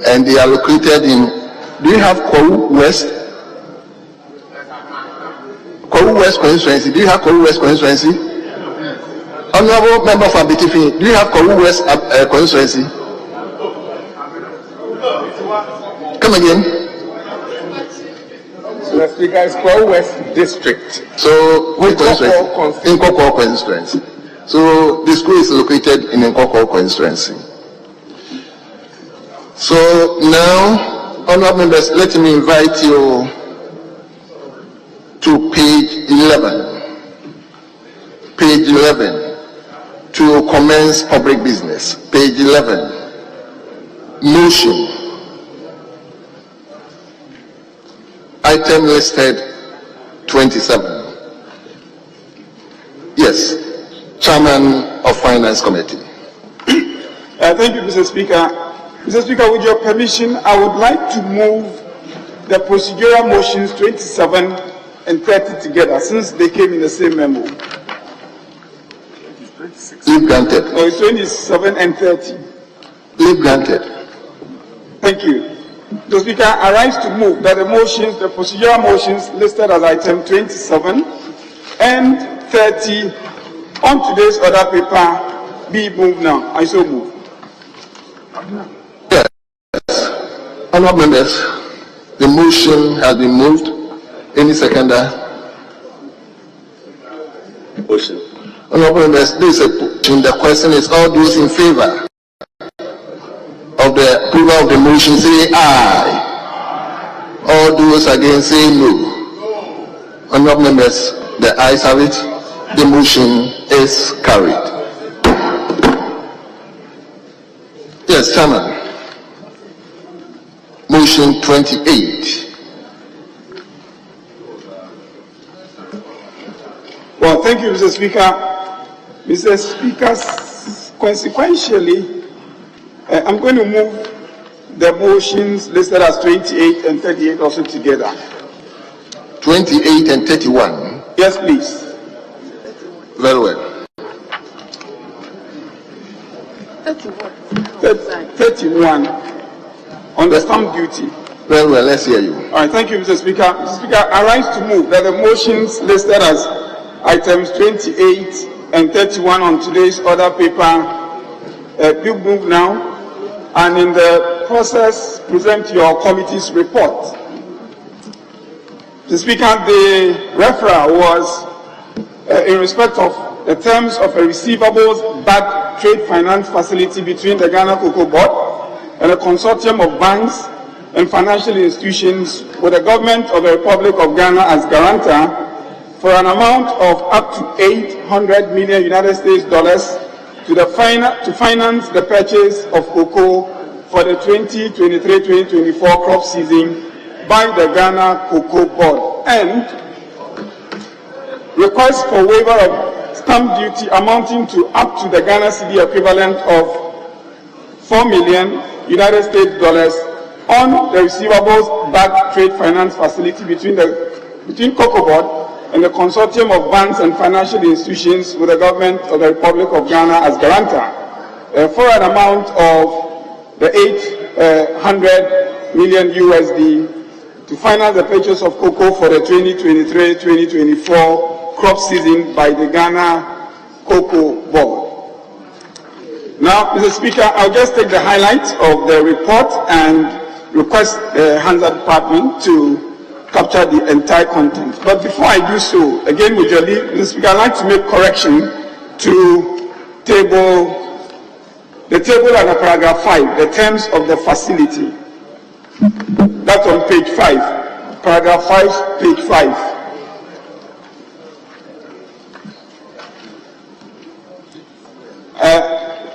and they are located in, do you have Kowu West? Kowu West constituency. Do you have Kowu West constituency? Honorable member for Abitifi, do you have Kowu West constituency? Come again. Mr. Speaker, it's Kwao West District. So, which constituency? Nkoko constituency. So, the school is located in Nkoko constituency. So, now, honorable members, let me invite you to page 11. Page 11. To commence public business. Page 11. Motion. Item listed 27. Yes, Chairman of Finance Committee. Thank you, Mr. Speaker. Mr. Speaker, with your permission, I would like to move the procedural motions 27 and 30 together, since they came in the same memo. Leave granted. No, it's 27 and 30. Leave granted. Thank you. Mr. Speaker, I rise to move that the motions, the procedural motions listed as item 27 and 30 on today's order paper be moved now. I so move. Yes. Honourable members, the motion has been moved. Any seconder? Motion. Honourable members, this is a motion. The question is, all those in favour of the approval of the motion say aye. All those against say no. Honourable members, the ayes have it. The motion is carried. Yes, Chairman. Motion 28. Well, thank you, Mr. Speaker. Mr. Speaker, consequentially, I'm going to move the motions listed as 28 and 38 also together. 28 and 31? Yes, please. Very well. 31 on the stamp duty. Very well, let's hear you. All right, thank you, Mr. Speaker. Mr. Speaker, I rise to move that the motions listed as items 28 and 31 on today's order paper be moved now, and in the process present your committee's report. Mr. Speaker, the referral was in respect of the terms of a receivables-backed trade finance facility between the Ghana Cocoa Board and a consortium of banks and financial institutions with the government of the Republic of Ghana as guarantor for an amount of up to $800 million United States dollars to finance the purchase of cocoa for the 2023-2024 crop season by the Ghana Cocoa Board, and request for waiver of stamp duty amounting to up to the Ghana cedi equivalent of $4 million United States dollars on the receivables-backed trade finance facility between Cocoa Board and the consortium of banks and financial institutions with the government of the Republic of Ghana as guarantor for an amount of the $800 million USD to finance the purchase of cocoa for the 2023-2024 crop season by the Ghana Cocoa Board. Now, Mr. Speaker, I'll just take the highlights of the report and request the Hansa Department to capture the entire content. But before I do so, again with your leave, Mr. Speaker, I'd like to make correction to the table under paragraph 5, the terms of the facility. That's on page 5, paragraph 5, page 5.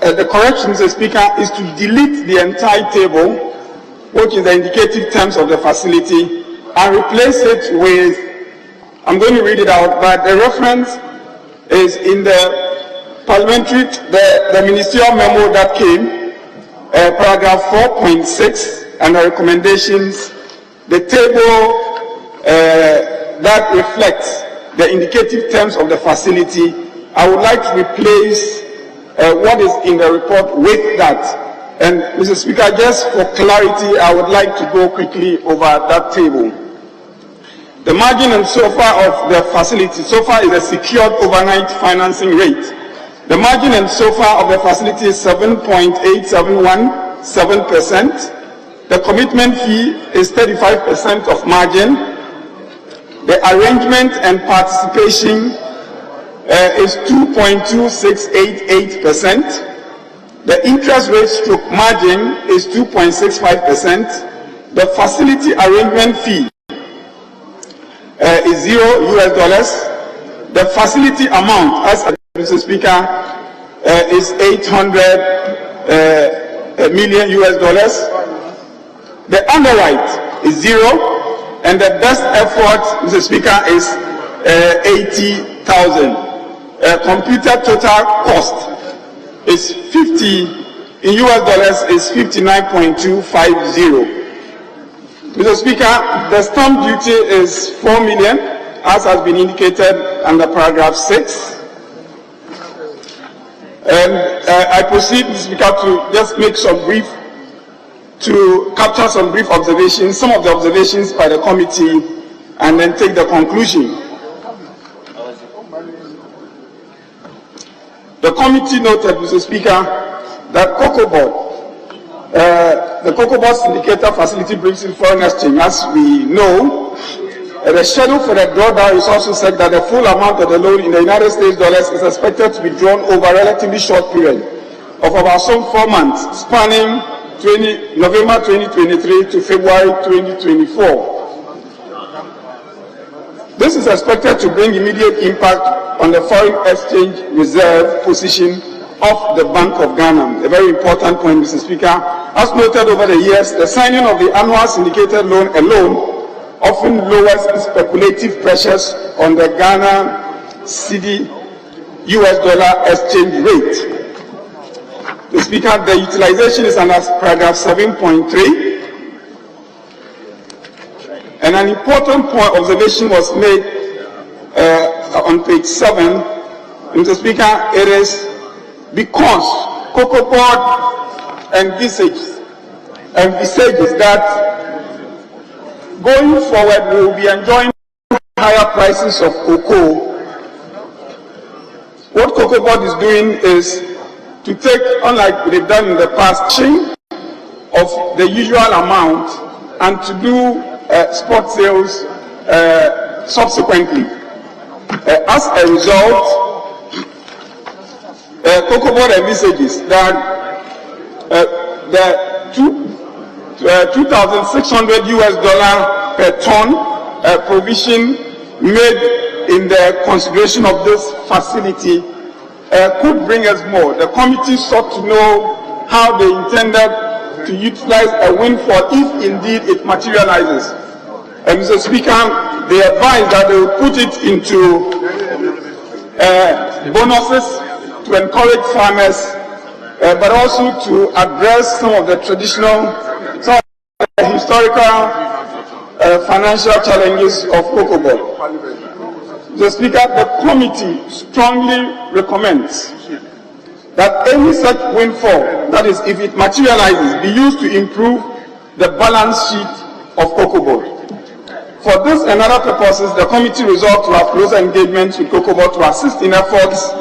The correction, Mr. Speaker, is to delete the entire table, which is the indicative terms of the facility, and replace it with, I'm going to read it out, but the reference is in the parliamentary, the ministerial memo that came, paragraph 4.6, and the recommendations, the table that reflects the indicative terms of the facility. I would like to replace what is in the report with that. And Mr. Speaker, just for clarity, I would like to go quickly over that table. The margin and SOFR of the facility, SOFR is a secured overnight financing rate. The margin and SOFR of the facility is 7.8717%. The commitment fee is 35% of margin. The arrangement and participation is 2.2688%. The interest rate stroke margin is 2.65%. The facility arrangement fee is $0. The facility amount, as Mr. Speaker, is $800 million. The underwrite is 0, and the best effort, Mr. Speaker, is 80,000. Computer total cost is 50 in US dollars is 59.250. Mr. Speaker, the stamp duty is 4 million, as has been indicated under paragraph 6. And I proceed, Mr. Speaker, to just make to capture some brief observations, some of the observations by the committee, and then take the conclusion. The committee noted, Mr. Speaker, that the Cocoa Board syndicator facility brings in foreign exchange. As we know, the schedule for the drawdown is also said that the full amount of the loan in the United States dollars is expected to be drawn over a relatively short period of about some 4 months, spanning November 2023 to February 2024. This is expected to bring immediate impact on the foreign exchange reserve position of the Bank of Ghana. A very important point, Mr. Speaker. As noted over the years, the signing of the annual syndicated loan alone often lowers speculative pressures on the Ghana cedi US dollar exchange rate. Mr. Speaker, the utilization is under paragraph 7.3. And an important point observation was made on page 7. Mr. Speaker, it is because Cocoa Board envisages that going forward we will be enjoying higher prices of cocoa. What Cocoa Board is doing is to take, unlike they've done in the past, of the usual amount and to do spot sales subsequently. As a result, Cocoa Board envisages that the 2,600 US dollar per ton provision made in the consideration of this facility could bring us more. The committee sought to know how they intended to utilize a windfall if indeed it materializes. Mr. Speaker, they advised that they would put it into bonuses to encourage farmers, but also to address some of the traditional, some of the historical financial challenges of Cocoa Board. Mr. Speaker, the committee strongly recommends that any such windfall, that is, if it materializes, be used to improve the balance sheet of Cocoa Board. For this and other purposes, the committee resolved to have closer engagements with Cocoa Board to assist in efforts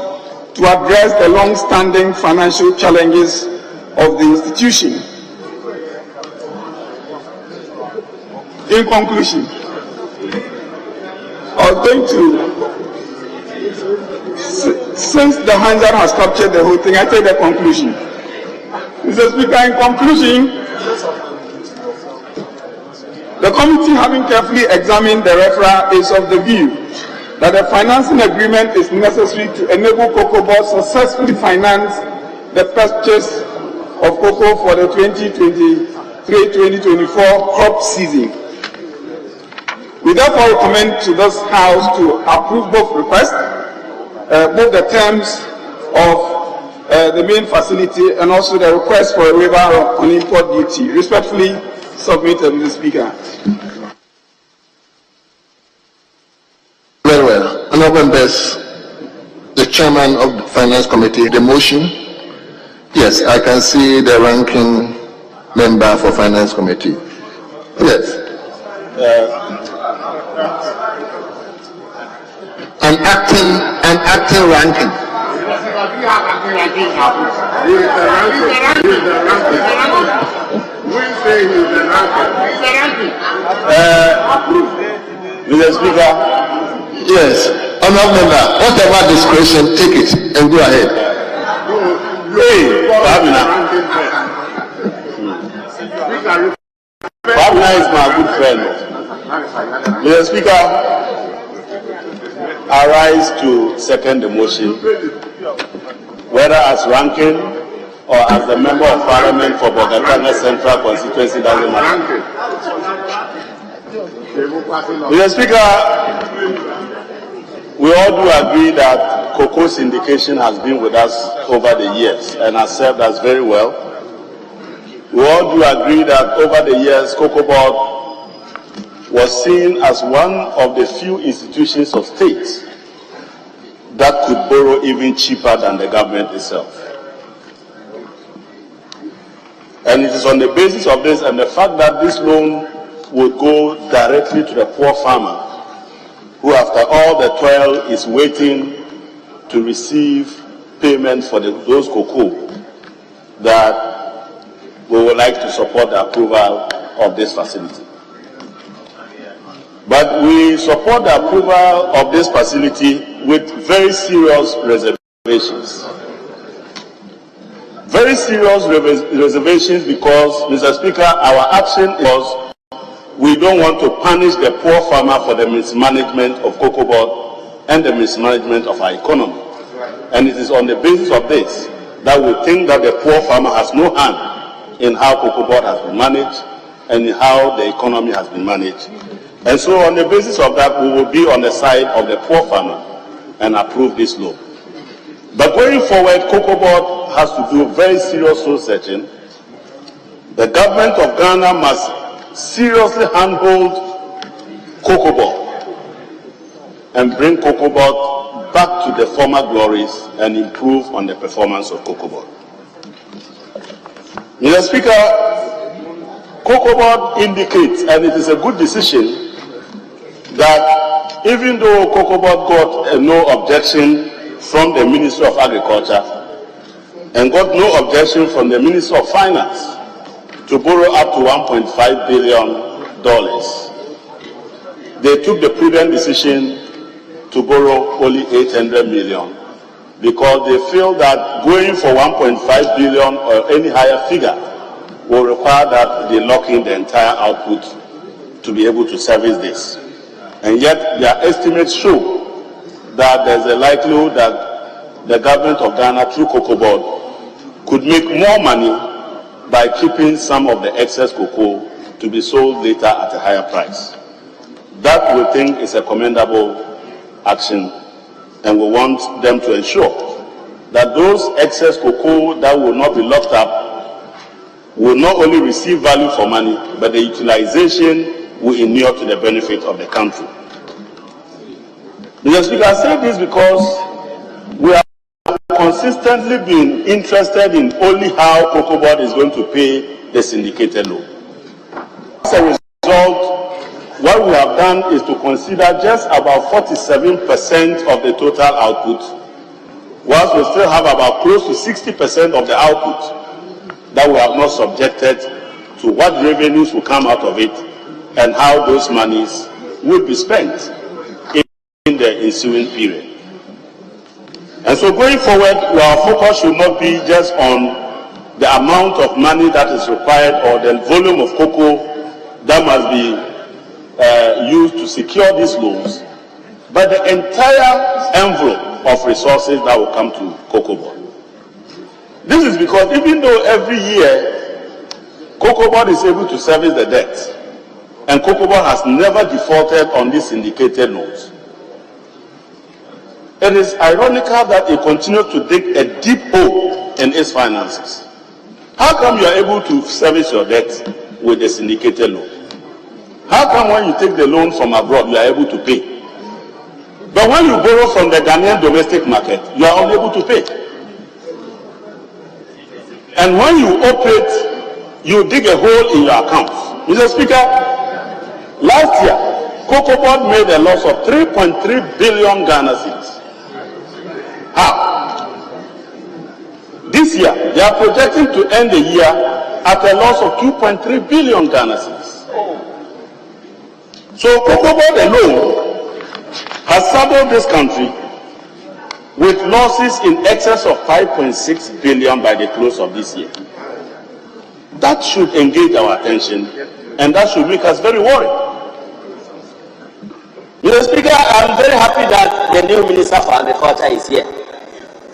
to address the long-standing financial challenges of the institution. In conclusion, I was going to, since the Handover has captured the whole thing, I take the conclusion. Mr. Speaker, in conclusion, the committee, having carefully examined the referral, is of the view that a financing agreement is necessary to enable Cocoa Board successfully finance the purchase of cocoa for the 2023-2024 crop season. We therefore recommend to this House to approve both requests, both the terms of the main facility and also the request for a waiver on import duty. Respectfully submitted, Mr. Speaker. Very well. Honourable members, the chairman of the Finance Committee, the motion. Yes, I can see the ranking member for Finance Committee. Yes. An acting ranking. Mr. Speaker, yes, honourable member, whatever discretion, take it and go ahead. Hey, Fabina is my good friend. Mr. Speaker, I rise to second the motion, whether as ranking or as the member of Parliament for Bogatanga Central Constituency, doesn't matter. Mr. Speaker, we all do agree that cocoa syndication has been with us over the years and has served us very well. We all do agree that over the years, Cocoa Board was seen as one of the few institutions of state that could borrow even cheaper than the government itself. And it is on the basis of this and the fact that this loan would go directly to the poor farmer, who after all the toil is waiting to receive payment for those cocoa, that we would like to support the approval of this facility. But we support the approval of this facility with very serious reservations. Very serious reservations because, Mr. Speaker, our action is we don't want to punish the poor farmer for the mismanagement of Cocoa Board and the mismanagement of our economy. And it is on the basis of this that we think that the poor farmer has no hand in how Cocoa Board has been managed and in how the economy has been managed. And so on the basis of that, we will be on the side of the poor farmer and approve this law. But going forward, Cocoa Board has to do very serious soul searching. The government of Ghana must seriously handhold Cocoa Board and bring Cocoa Board back to the former glories and improve on the performance of Cocoa Board. Mr. Speaker, Cocoa Board indicates, and it is a good decision, that even though Cocoa Board got a no objection from the Ministry of Agriculture and got no objection from the Ministry of Finance to borrow up to $1.5 billion, they took the prudent decision to borrow only $800 million because they feel that going for $1.5 billion or any higher figure will require that they lock in the entire output to be able to service this. And yet their estimates show that there's a likelihood that the government of Ghana through Cocoa Board could make more money by keeping some of the excess cocoa to be sold later at a higher price. That we think is a commendable action, and we want them to ensure that those excess cocoa that will not be locked up will not only receive value for money, but the utilization will inure to the benefit of the country. Mr. Speaker, I say this because we have consistently been interested in only how Cocoa Board is going to pay the syndicated loan. As a result, what we have done is to consider just about 47% of the total output, whilst we still have about close to 60% of the output that we have not subjected to what revenues will come out of it and how those monies will be spent in the ensuing period. And so going forward, our focus should not be just on the amount of money that is required or the volume of cocoa that must be used to secure these loans, but the entire envelope of resources that will come to Cocoa Board. This is because even though every year Cocoa Board is able to service the debt, and Cocoa Board has never defaulted on these syndicated loans, it is ironical that it continues to dig a deep hole in its finances. How come you are able to service your debt with a syndicated loan? How come when you take the loan from abroad, you are able to pay? But when you borrow from the Ghanaian domestic market, you are unable to pay. And when you operate, you dig a hole in your accounts. Mr. Speaker, last year, Cocoa Board made a loss of 3.3 billion Ghana cedis. How? This year, they are projecting to end the year at a loss of 2.3 billion Ghana cedis. So Cocoa Board alone has saddled this country with losses in excess of 5.6 billion by the close of this year. That should engage our attention, and that should make us very worried. Mr. Speaker, I'm very happy that the new Minister for Agriculture is here.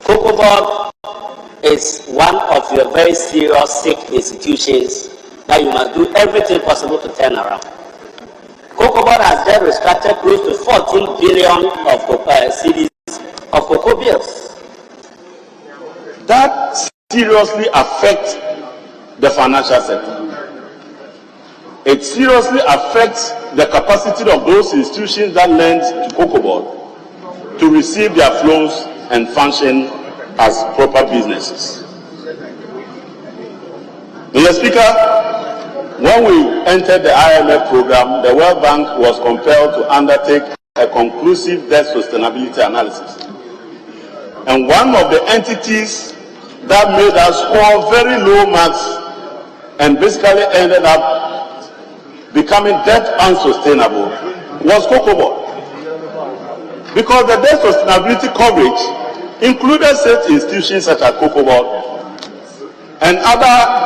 Cocoa Board is one of your very serious sick institutions that you must do everything possible to turn around. Cocoa Board has then restructured close to 14 billion of cedis of cocoa bills. That seriously affects the financial sector. It seriously affects the capacity of those institutions that lend to Cocoa Board to receive their flows and function as proper businesses. Mr. Speaker, when we entered the IMF program, the World Bank was compelled to undertake a conclusive debt sustainability analysis. And one of the entities that made us score very low marks and basically ended up becoming debt unsustainable was Cocoa Board. Because the debt sustainability coverage included such institutions such as Cocoa Board and other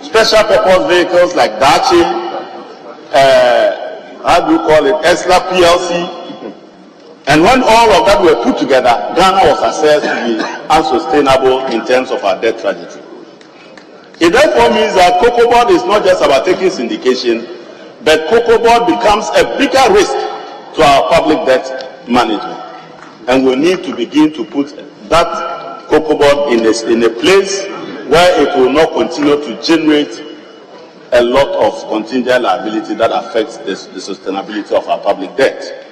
special purpose vehicles like Dachi, Esla PLC. And when all of that were put together, Ghana was assessed to be unsustainable in terms of our debt trajectory. It therefore means that Cocoa Board is not just about taking syndication, but Cocoa Board becomes a bigger risk to our public debt management. And we need to begin to put that Cocoa Board in a place where it will not continue to generate a lot of contingent liability that affects the sustainability of our public debt.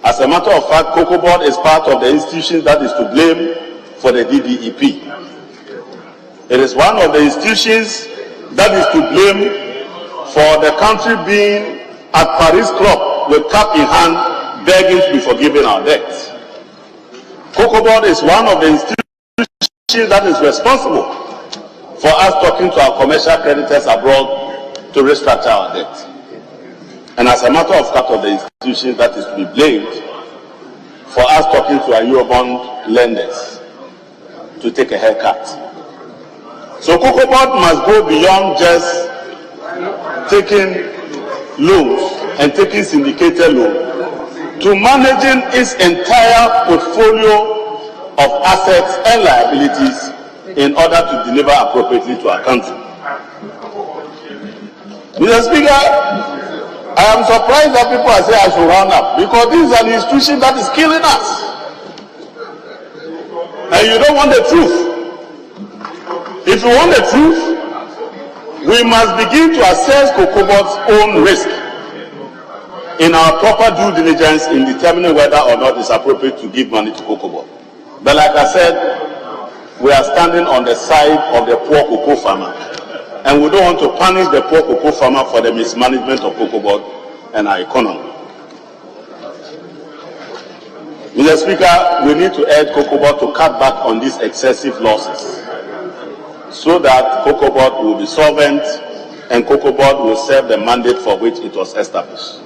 As a matter of fact, Cocoa Board is part of the institution that is to blame for the DDEP. It is one of the institutions that is to blame for the country being at Paris Club with cap in hand, begging to be forgiven our debts. Cocoa Board is one of the institutions that is responsible for us talking to our commercial creditors abroad to restructure our debt. And as a matter of fact, of the institutions that is to be blamed for us talking to our Eurobond lenders to take a haircut. So Cocoa Board must go beyond just taking loans and taking syndicated loans to managing its entire portfolio of assets and liabilities in order to deliver appropriately to our country. Mr. Speaker, I am surprised that people are saying I should round up, because this is an institution that is killing us. And you don't want the truth. If you want the truth, we must begin to assess Cocoa Board's own risk in our proper due diligence in determining whether or not it's appropriate to give money to Cocoa Board. But like I said, we are standing on the side of the poor cocoa farmer. And we don't want to punish the poor cocoa farmer for the mismanagement of Cocoa Board and our economy. Mr. Speaker, we need to urge Cocoa Board to cut back on these excessive losses so that Cocoa Board will be solvent and Cocoa Board will serve the mandate for which it was established.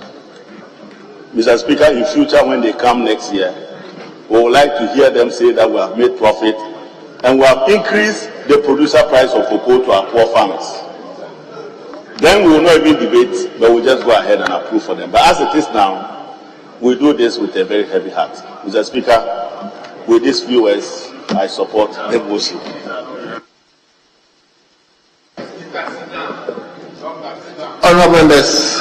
Mr. Speaker, in future when they come next year, we would like to hear them say that we have made profit and we have increased the producer price of cocoa to our poor farmers. Then we will not even debate, but we'll just go ahead and approve for them. But as it is now, we do this with a very heavy heart. Mr. Speaker, with these few words, I support the motion. Honourable members,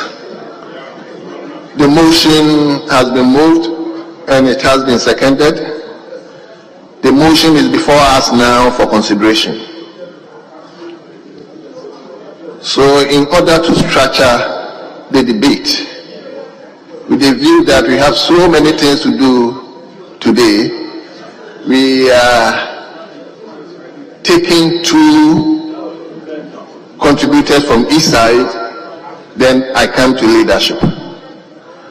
the motion has been moved and it has been seconded. The motion is before us now for consideration. So in order to structure the debate, with the view that we have so many things to do today, we are taking two contributors from each side, then I come to leadership.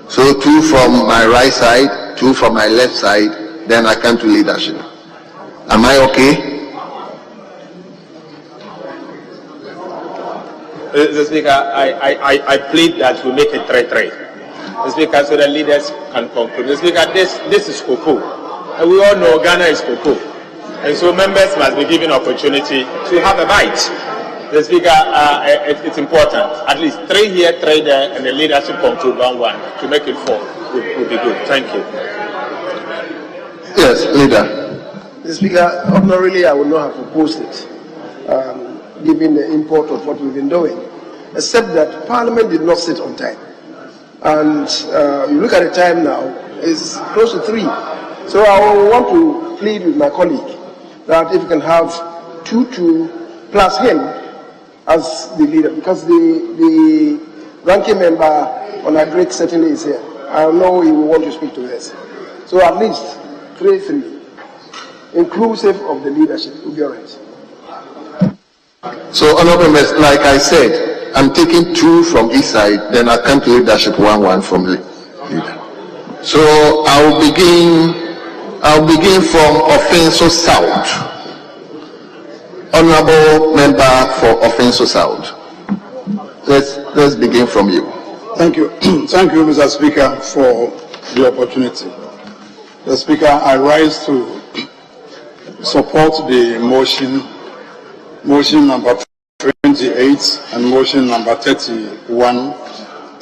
So two from my right side, two from my left side, then I come to leadership. Am I okay? Mr. Speaker, I plead that we make it 3-3. Mr. Speaker, so that leaders can conclude. Mr. Speaker, this is cocoa. And we all know Ghana is cocoa. And so members must be given opportunity to have a bite. Mr. Speaker, it's important. At least 3 here, 3 there, and the leadership conclude 1-1 to make it 4 would be good. Thank you. Yes, leader. Mr. Speaker, ordinarily I would not have proposed it, given the import of what we've been doing, except that Parliament did not sit on time. And you look at the time now, it's close to 3. So I want to plead with my colleague that if you can have 2-2 plus him as the leader, because the ranking member on our break certainly is here. I know he will want to speak to this. So at least 3-3, inclusive of the leadership, will be all right. So, honorable members, like I said, I'm taking 2 from each side, then I come to leadership 1-1 from leader. So I'll begin from Offenso South. Honorable member for Offenso South. Let's begin from you. Thank you. Thank you, Mr. Speaker, for the opportunity. Mr. Speaker, I rise to support the motion number 28 and motion number 31,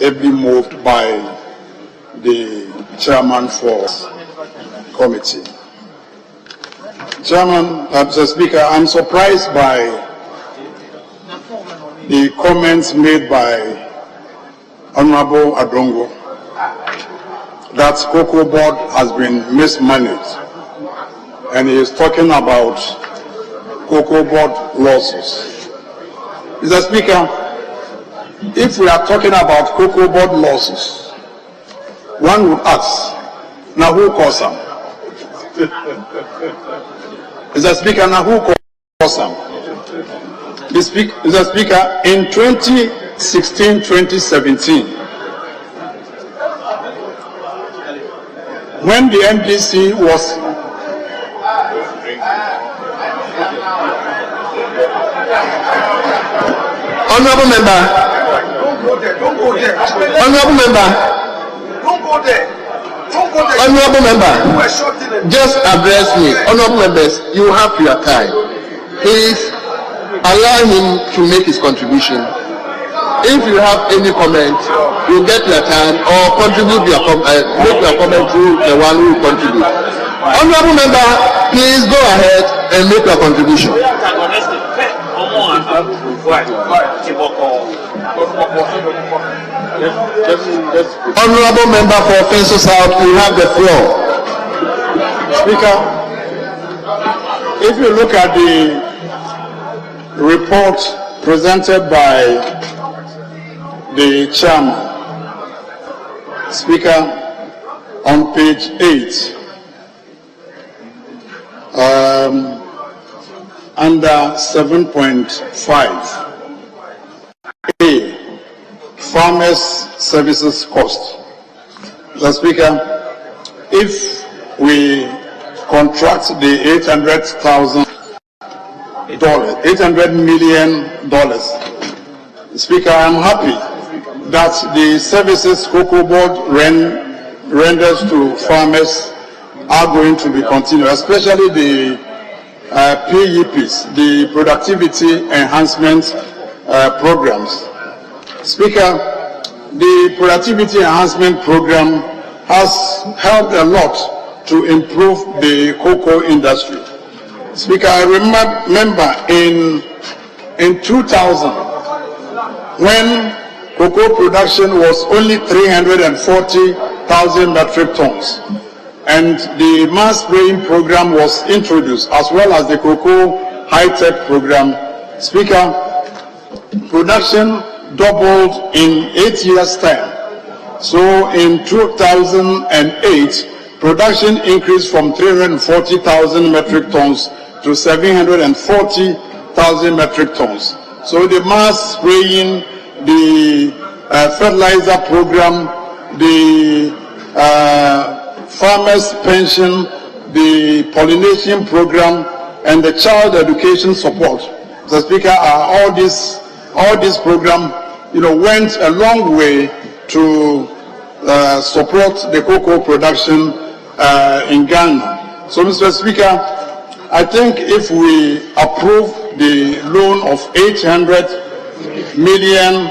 ably moved by the chairman for committee. Chairman, Mr. Speaker, I'm surprised by the comments made by Honorable Adongo that Cocoa Board has been mismanaged, and he is talking about Cocoa Board losses. Mr. Speaker, if we are talking about Cocoa Board losses, one would ask, now who caused them? Mr. Speaker, now who caused them? Mr. Speaker, in 2016-2017, when the MDC was Honorable member. Honorable member. Honorable member. Just address me. Honorable members, you have your time. Please allow him to make his contribution. If you have any comment, you get your time or contribute your make your comment through the one who contribute. Honorable member, please go ahead and make your contribution. Honorable member for Offenso South, you have the floor. Speaker, if you look at the report presented by the chairman, Speaker, on page 8, under 7.5, A, Farmers Services Cost. Mr. Speaker, if we contract the $800 million, Speaker, I'm happy that the services Cocoa Board renders to farmers are going to be continued, especially the PEPs, the Productivity Enhancement Programs. Speaker, the Productivity Enhancement Program has helped a lot to improve the cocoa industry. Speaker, I remember in 2000, when cocoa production was only 340,000 metric tons, and the mass spraying program was introduced, as well as the cocoa high-tech program. Speaker, production doubled in 8 years' time. So in 2008, production increased from 340,000 metric tons to 740,000 metric tons. So the mass spraying, the fertilizer program, the farmers' pension, the pollination program, and the child education support, Mr. Speaker, are all these all this program, went a long way to support the cocoa production in Ghana. So, Mr. Speaker, I think if we approve the loan of $800 million,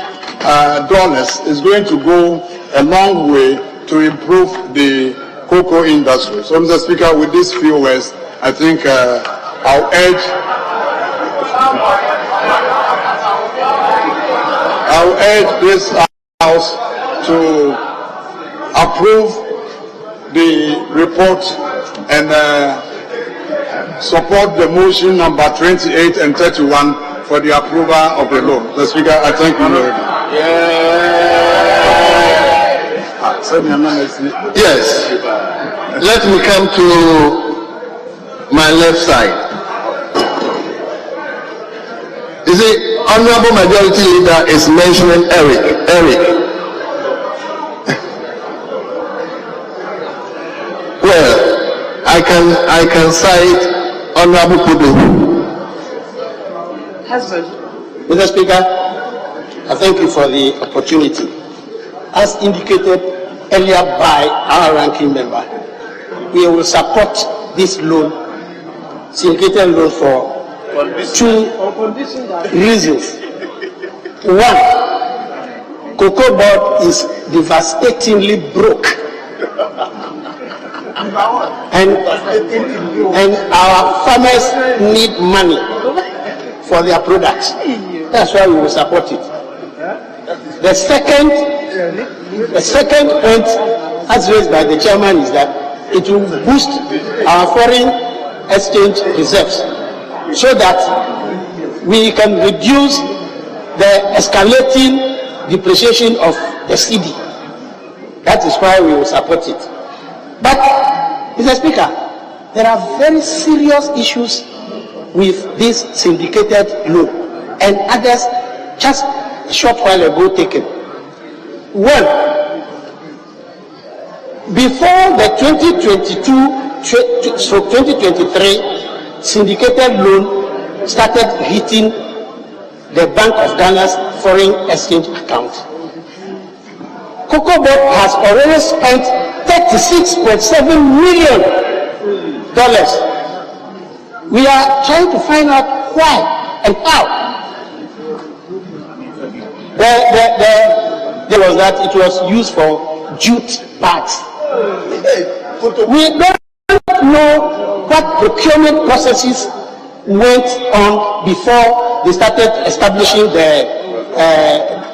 it's going to go a long way to improve the cocoa industry. So, Mr. Speaker, with these few words, I think I'll urge this House to approve the report and support the motion number 28 and 31 for the approval of the loan. Mr. Speaker, I thank you very much. Yes. Let me come to my left side. You see, Honorable Majority Leader is mentioning Eric. Well, I can cite Honorable Kudu. Mr. Speaker, I thank you for the opportunity. As indicated earlier by our ranking member, we will support this loan, syndicated loan, for two reasons. One, Cocoa Board is devastatingly broke. And our farmers need money for their products. That's why we will support it. The second point, as raised by the chairman, is that it will boost our foreign exchange reserves so that we can reduce the escalating depreciation of the cedi. That is why we will support it. But, Mr. Speaker, there are very serious issues with this syndicated loan and others just a short while ago taken. One, before the 2022-2023 syndicated loan started hitting the Bank of Ghana's foreign exchange account, Cocoa Board has already spent $36.7 million. We are trying to find out why and how. There was that it was used for jute bags. We don't know what procurement processes went on before they started establishing the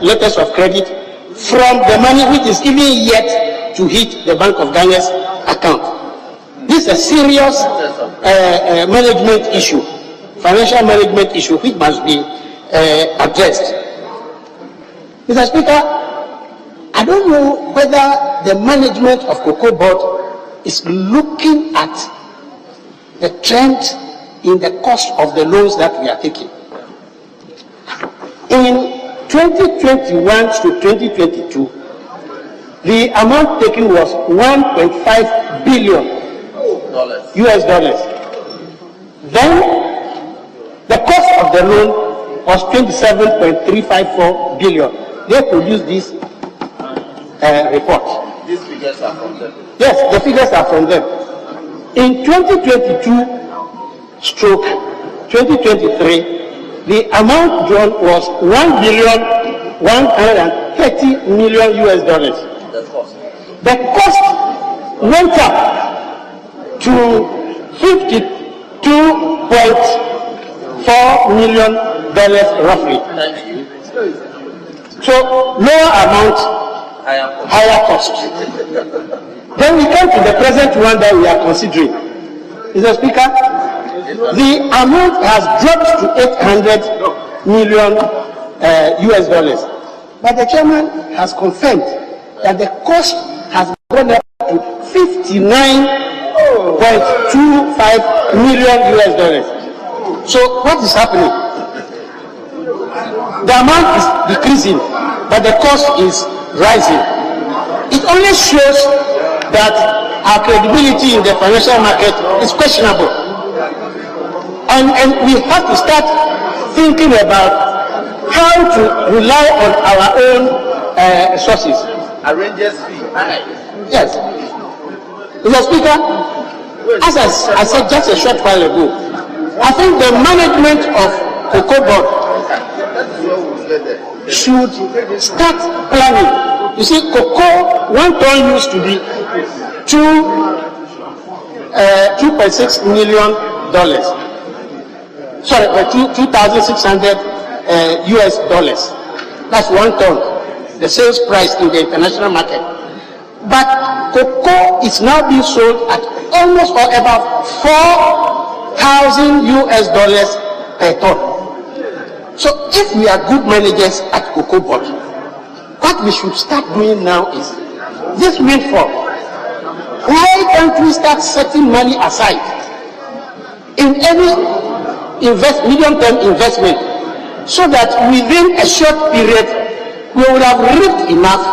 letters of credit from the money which is even yet to hit the Bank of Ghana's account. This is a serious management issue, financial management issue, which must be addressed. Mr. Speaker, I don't know whether the management of Cocoa Board is looking at the trend in the cost of the loans that we are taking. In 2021 to 2022, the amount taken was $1.5 billion US dollars. Then the cost of the loan was $27.354 billion. They produced this report. These figures are from them. Yes, the figures are from them. In 2022/2023, the amount drawn was $1.130 billion US dollars. The cost went up to $52.4 million roughly. So lower amount, higher cost. Then we come to the present one that we are considering. Mr. Speaker, the amount has dropped to $800 million US dollars. But the chairman has confirmed that the cost has gone up to $59.25 million US dollars. So what is happening? The amount is decreasing, but the cost is rising. It only shows that our credibility in the financial market is questionable. And we have to start thinking about how to rely on our own sources. Arrangers fee. Yes. Mr. Speaker, as I said just a short while ago, I think the management of Cocoa Board should start planning. You see, cocoa, 1 ton used to be $2.6 million. Sorry, $2,600 US dollars. That's 1 ton, the sales price in the international market. But cocoa is now being sold at almost or about $4,000 US dollars per ton. So if we are good managers at Cocoa Board, what we should start doing now is this windfall. Why can't we start setting money aside in any medium-term investment, so that within a short period we would have reaped enough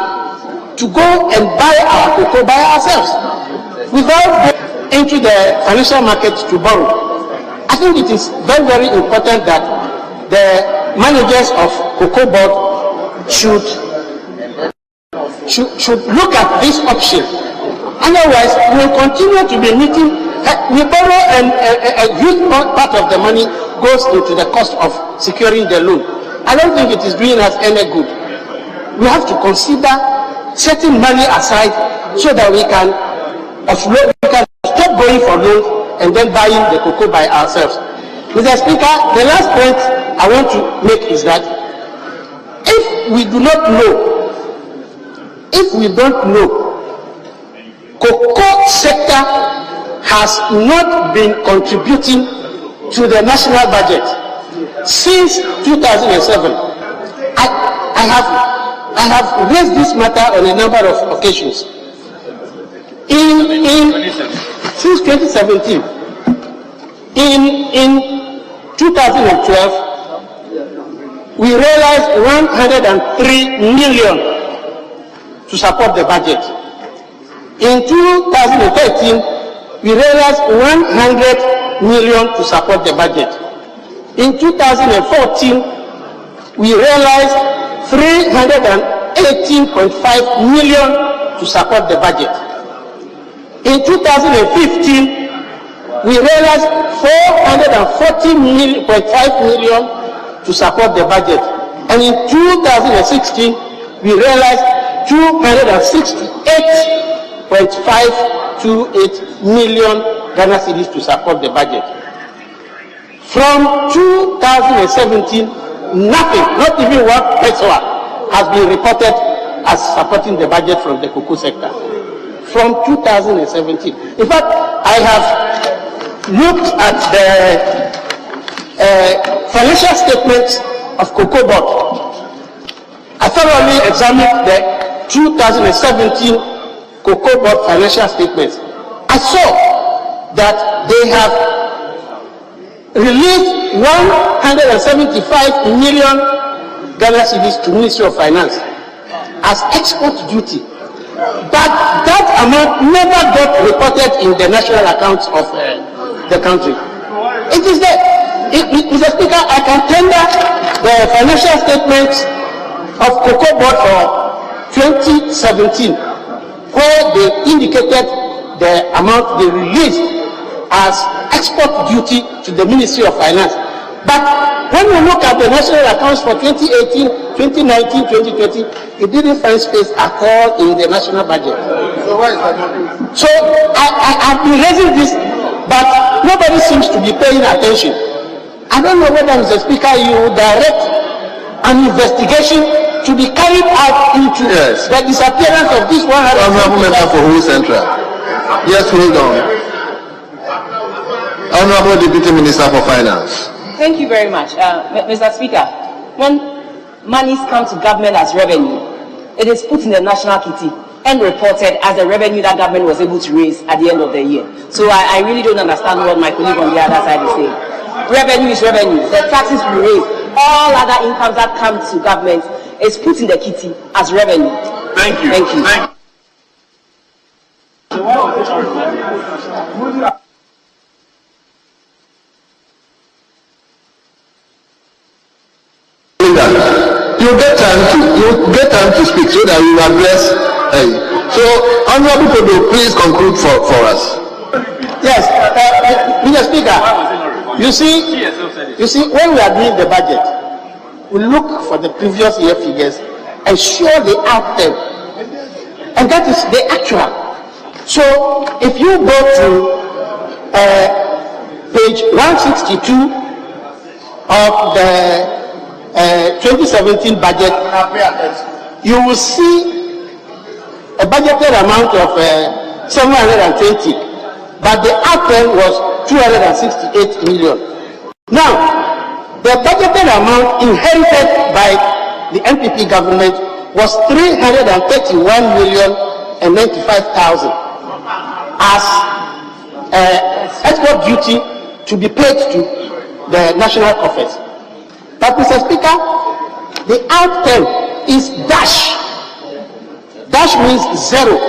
to go and buy our cocoa by ourselves without going into the financial market to borrow? I think it is very, very important that the managers of Cocoa Board should look at this option. Otherwise, we will continue to be meeting. We borrow and a huge part of the money goes into the cost of securing the loan. I don't think it is doing us any good. We have to consider setting money aside so that we can stop going for loans and then buying the cocoa by ourselves. Mr. Speaker, the last point I want to make is that if we do not know, cocoa sector has not been contributing to the national budget since 2007. I have raised this matter on a number of occasions. Since 2017, in 2012, we realized 103 million to support the budget. In 2013, we realized 100 million to support the budget. In 2014, we realized 318.5 million to support the budget. In 2015, we realized 440.5 million to support the budget. And in 2016, we realized 268.528 million Ghana cedis to support the budget. From 2017, nothing, not even one peso, has been reported as supporting the budget from the cocoa sector. From 2017. In fact, I have looked at the financial statements of Cocoa Board. I thoroughly examined the 2017 Cocoa Board financial statements. I saw that they have released 175 million Ghana cedis to Ministry of Finance as export duty. But that amount never got reported in the national accounts of the country. It is there. Mr. Speaker, I can tender the financial statements of Cocoa Board for 2017, where they indicated the amount they released as export duty to the Ministry of Finance. But when we look at the national accounts for 2018, 2019, 2020, it didn't find space at all in the national budget. So why is that happening? So I've been raising this, but nobody seems to be paying attention. I don't know whether, Mr. Speaker, you direct an investigation to be carried out into the disappearance of this 100. Honorable Member for Who Central. Yes, hold on. Honorable Deputy Minister for Finance. Thank you very much. Mr. Speaker, when monies come to government as revenue, it is put in the national kitty and reported as the revenue that government was able to raise at the end of the year. So I really don't understand what my colleague on the other side is saying. Revenue is revenue. The taxes we raise, all other incomes that come to government is put in the kitty as revenue. Thank you. Thank you. get time to speak so that we will address. So, Honorable Kodo, please conclude for us. Yes, Mr. Speaker. You see, when we are doing the budget, we look for the previous year figures and show the outcome, and that is the actual. So, if you go to page 162 of the 2017 budget, you will see a budgeted amount of 720, but the outcome was 268 million. Now, the budgeted amount inherited by the NPP government was 331,095,000 as export duty to be paid to the national coffers. But Mr. Speaker, the outcome is dash. Dash means zero.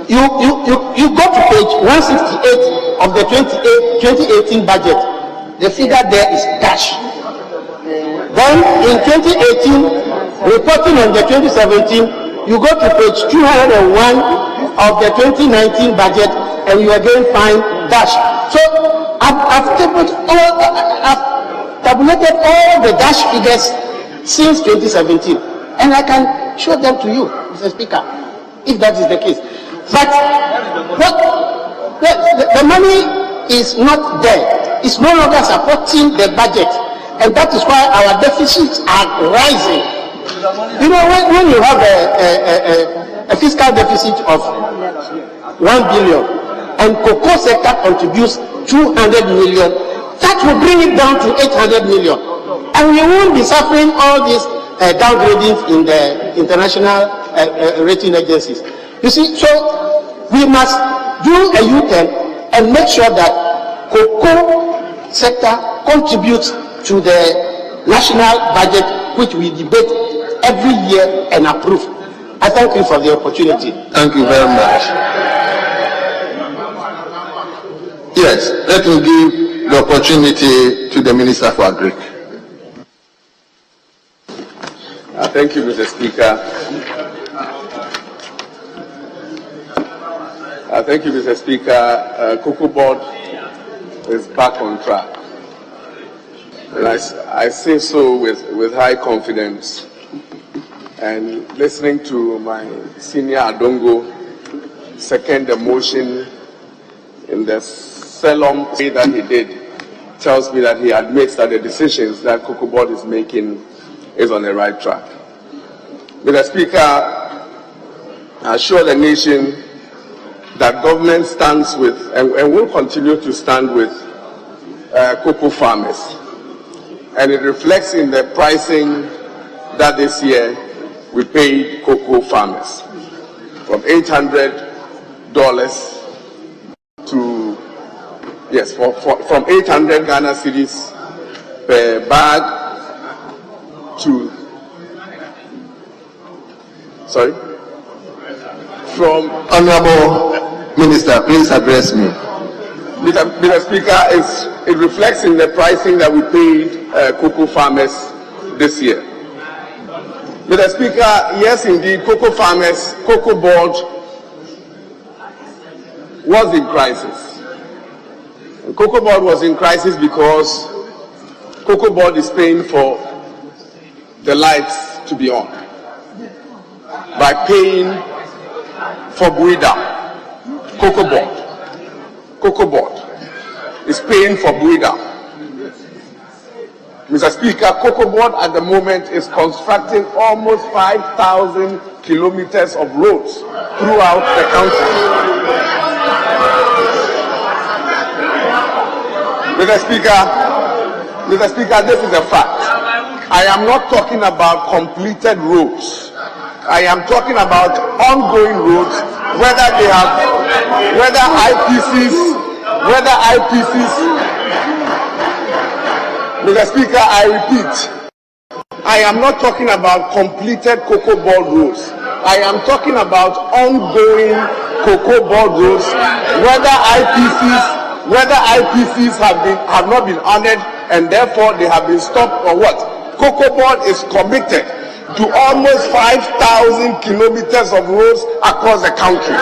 You go to page 168 of the 2018 budget. The figure there is dash. Then in 2018, reporting on the 2017, you go to page 201 of the 2019 budget, and you again find dash. So I've tabulated all the dash figures since 2017, and I can show them to you, Mr. Speaker, if that is the case. But the money is not there. It's no longer supporting the budget, and that is why our deficits are rising. You know, when you have a fiscal deficit of 1 billion and cocoa sector contributes 200 million, that will bring it down to 800 million, and we won't be suffering all these downgradings in the international rating agencies. You see, so we must do a U-turn and make sure that cocoa sector contributes to the national budget, which we debate every year and approve. I thank you for the opportunity. Thank you very much. Yes, let me give the opportunity to the Minister for Agri. Thank you, Mr. Speaker. Thank you, Mr. Speaker. Cocoa Board is back on track. And I say so with high confidence. And listening to my senior Adongo second the motion in the solemn way that he did tells me that he admits that the decisions that Cocoa Board is making is on the right track. Mr. Speaker, I assure the nation that government stands with and will continue to stand with cocoa farmers. And it reflects in the pricing that this year we paid cocoa farmers from $800 to, yes, from 800 Ghana cedis per bag to, sorry? From Honorable Minister, please address me. Mr. Speaker, it reflects in the pricing that we paid cocoa farmers this year. Mr. Speaker, yes indeed, cocoa farmers, Cocoa Board was in crisis. And Cocoa Board was in crisis because Cocoa Board is paying for the lights to be on by paying for Buida. Cocoa Board is paying for Buida. Mr. Speaker, Cocoa Board at the moment is constructing almost 5,000 kilometers of roads throughout the country. Mr. Speaker, this is a fact. I am not talking about completed roads. I am talking about ongoing roads, whether IPCs. Mr. Speaker, I repeat, I am not talking about completed Cocoa Board roads. I am talking about ongoing Cocoa Board roads, whether IPCs have not been honored and therefore they have been stopped or what. Cocoa Board is committed to almost 5,000 kilometers of roads across the country.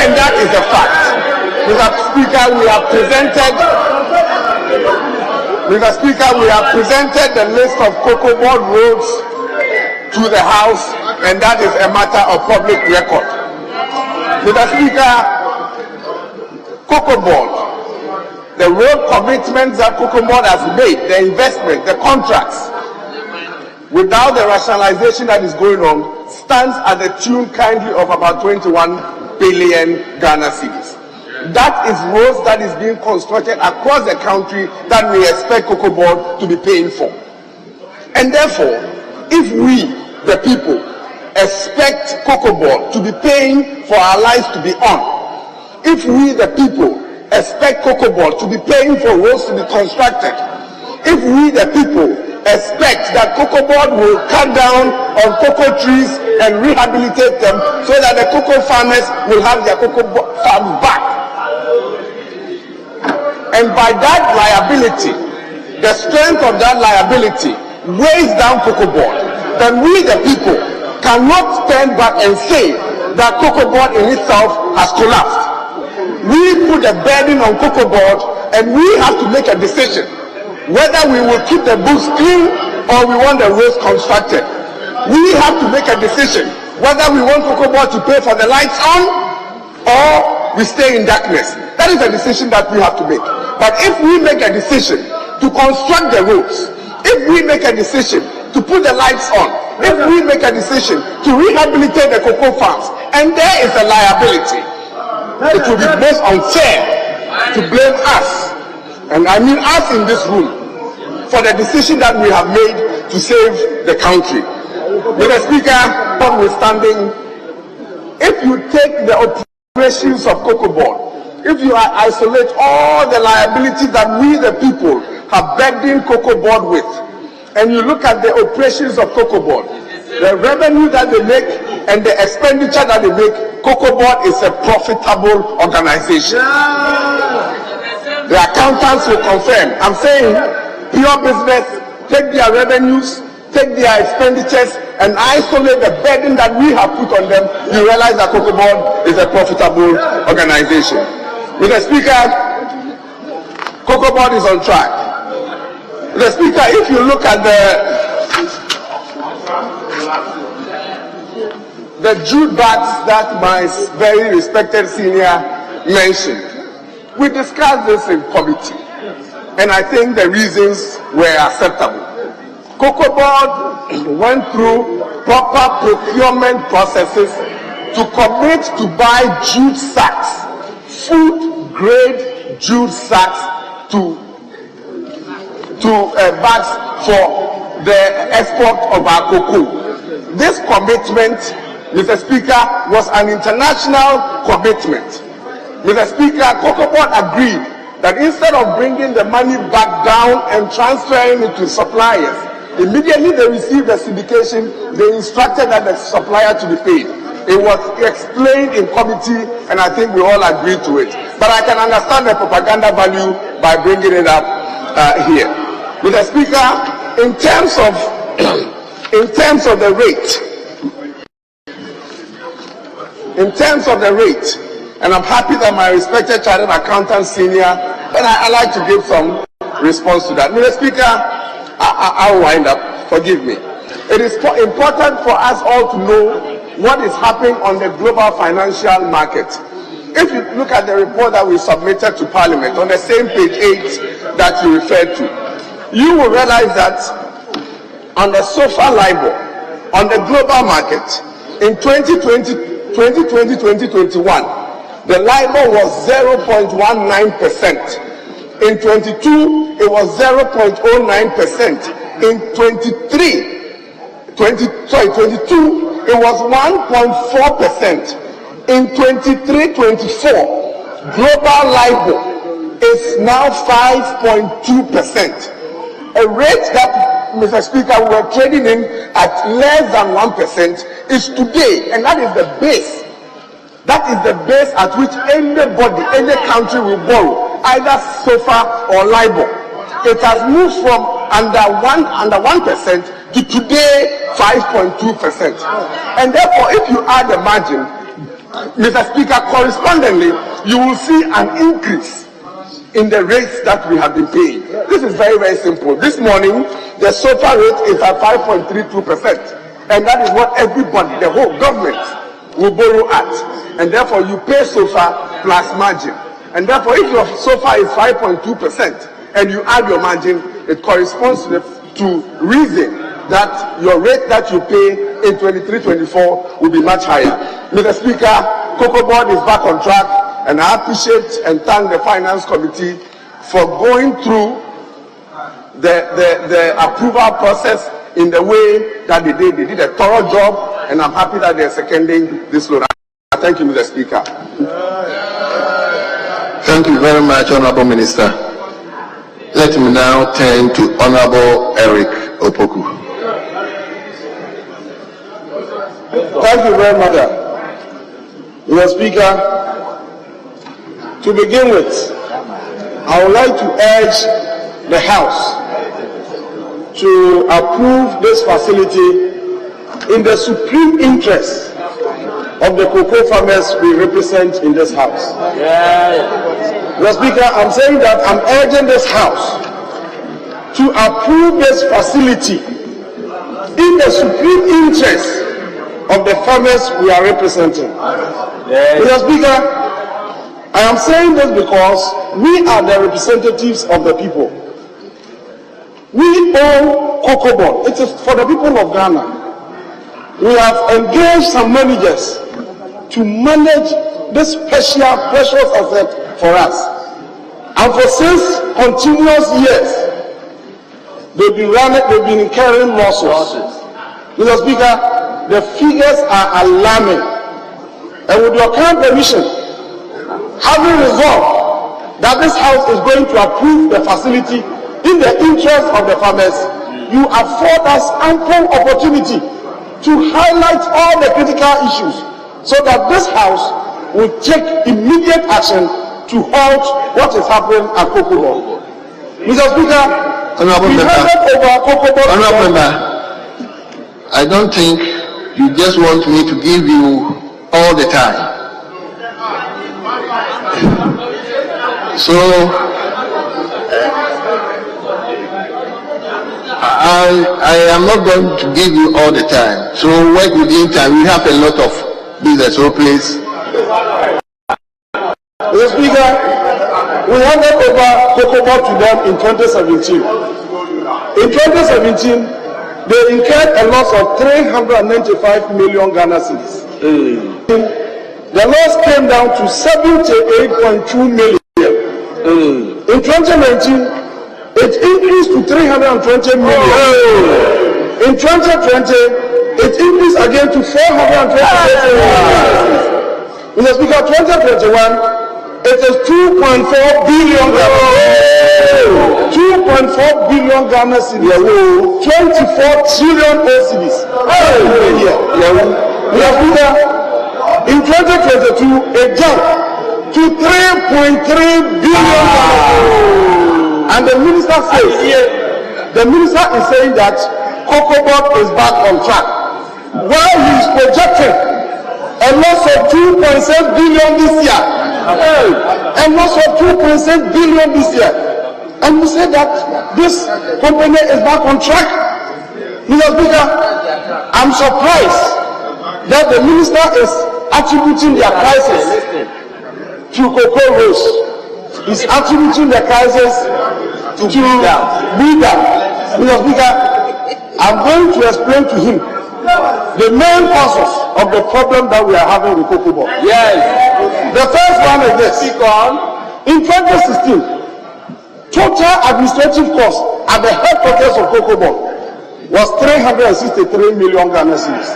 And that is a fact. Mr. Speaker, we have presented the list of Cocoa Board roads to the House, and that is a matter of public record. Mr. Speaker, Cocoa Board, the road commitments that Cocoa Board has made, the investment, the contracts, without the rationalization that is going on, stands at the tune kindly of about 21 billion Ghana cedis. That is roads that is being constructed across the country that we expect Cocoa Board to be paying for. And therefore, if we, the people, expect Cocoa Board to be paying for our lives to be on, if we, the people, expect Cocoa Board to be paying for roads to be constructed, if we, the people, expect that Cocoa Board will cut down on cocoa trees and rehabilitate them so that the cocoa farmers will have their cocoa farms back, and by that liability, the strength of that liability weighs down Cocoa Board, then we, the people, cannot stand back and say that Cocoa Board in itself has collapsed. We put a burden on Cocoa Board, and we have to make a decision whether we will keep the books clean or we want the roads constructed. We have to make a decision whether we want Cocoa Board to pay for the lights on or we stay in darkness. That is a decision that we have to make. But if we make a decision to construct the roads, if we make a decision to put the lights on, if we make a decision to rehabilitate the cocoa farms, and there is a liability, it will be most unfair to blame us, and I mean us in this room, for the decision that we have made to save the country. Mr. Speaker, notwithstanding, if you take the operations of Cocoa Board, if you isolate all the liabilities that we, the people, have burdened Cocoa Board with, and you look at the operations of Cocoa Board, the revenue that they make and the expenditure that they make, Cocoa Board is a profitable organization. The accountants will confirm. I'm saying pure business, take their revenues, take their expenditures, and isolate the burden that we have put on them, you realize that Cocoa Board is a profitable organization. Mr. Speaker, Cocoa Board is on track. Mr. Speaker, if you look at the Jude bags that my very respected senior mentioned, we discussed this in committee, and I think the reasons were acceptable. Cocoa Board went through proper procurement processes to commit to buy jute sacks, food-grade jute sacks to bags for the export of our cocoa. This commitment, Mr. Speaker, was an international commitment. Mr. Speaker, Cocoa Board agreed that instead of bringing the money back down and transferring it to suppliers, immediately they received the syndication, they instructed that the supplier to be paid. It was explained in committee, and I think we all agreed to it. But I can understand the propaganda value by bringing it up here. Mr. Speaker, in terms of the rate, and I'm happy that my respected chartered accountant senior, and I like to give some response to that. Mr. Speaker, I'll wind up. Forgive me. It is important for us all to know what is happening on the global financial market. If you look at the report that we submitted to Parliament on the same page 8 that you referred to, you will realize that on the SOFR LIBOR, on the global market, in 2020-2021, the LIBOR was 0.19%. In 22, it was 0.09%. In 22, it was 1.4%. In 23-24, global LIBOR is now 5.2%. A rate that, Mr. Speaker, we were trading in at less than 1% is today, and that is the base. That is the base at which anybody, any country will borrow, either SOFR or LIBOR. It has moved from under 1% to today 5.2%. And therefore, if you add the margin, Mr. Speaker, correspondingly, you will see an increase in the rates that we have been paying. This is very, very simple. This morning, the SOFA rate is at 5.32%. And that is what everybody, the whole government, will borrow at. And therefore, you pay SOFA plus margin. And therefore, if your SOFA is 5.2% and you add your margin, it corresponds to reason that your rate that you pay in 23-24 will be much higher. Mr. Speaker, Cocoa Board is back on track, and I appreciate and thank the Finance Committee for going through the approval process in the way that they did. They did a thorough job, and I'm happy that they're seconding this loan. Thank you, Mr. Speaker. Thank you very much, Honorable Minister. Let me now turn to Honorable Eric Opoku. Thank you very much, Mr. Speaker. To begin with, I would like to urge the House to approve this facility in the supreme interest of the cocoa farmers we represent in this House. Mr. Speaker, I'm saying that I'm urging this House to approve this facility in the supreme interest of the farmers we are representing. Mr. Speaker, I am saying this because we are the representatives of the people. We own Cocoa Board. It is for the people of Ghana. We have engaged some managers to manage this special, precious asset for us. And for 6 continuous years, they've been incurring losses. Mr. Speaker, the figures are alarming. And with your kind permission, having resolved that this House is going to approve the facility in the interest of the farmers, you afford us ample opportunity to highlight all the critical issues so that this House will take immediate action to halt what is happening at Cocoa Board. Mr. Speaker, Honorable Member, I don't think you just want me to give you all the time. So I am not going to give you all the time. So work within time. We have a lot of business, so please. Mr. Speaker, we handed over Cocoa Board to them in 2017. In 2017, they incurred a loss of 395 million Ghana cedis. The loss came down to 78.2 million. In 2019, it increased to 320 million. In 2020, it increased again to 420 million. Mr. Speaker, 2021, it is 2.4 billion Ghana. 2.4 billion Ghana cedis. 24 trillion cedis. In 2022, it jumped to 3.3 billion Ghana. And the minister says, the minister is saying that Cocoa Board is back on track. While he is projecting a loss of 2.6 billion this year, a loss of 2.6 billion this year, and we say that this company is back on track. Mr. Speaker, I'm surprised that the minister is attributing their crisis to cocoa roast. He's attributing the crisis to Buddha. Mr. Speaker, I'm going to explain to him the main causes of the problem that we are having with Cocoa Board. Yes. The first one is this. In 2016, total administrative cost at the headquarters of Cocoa Board was 363 million Ghana cedis.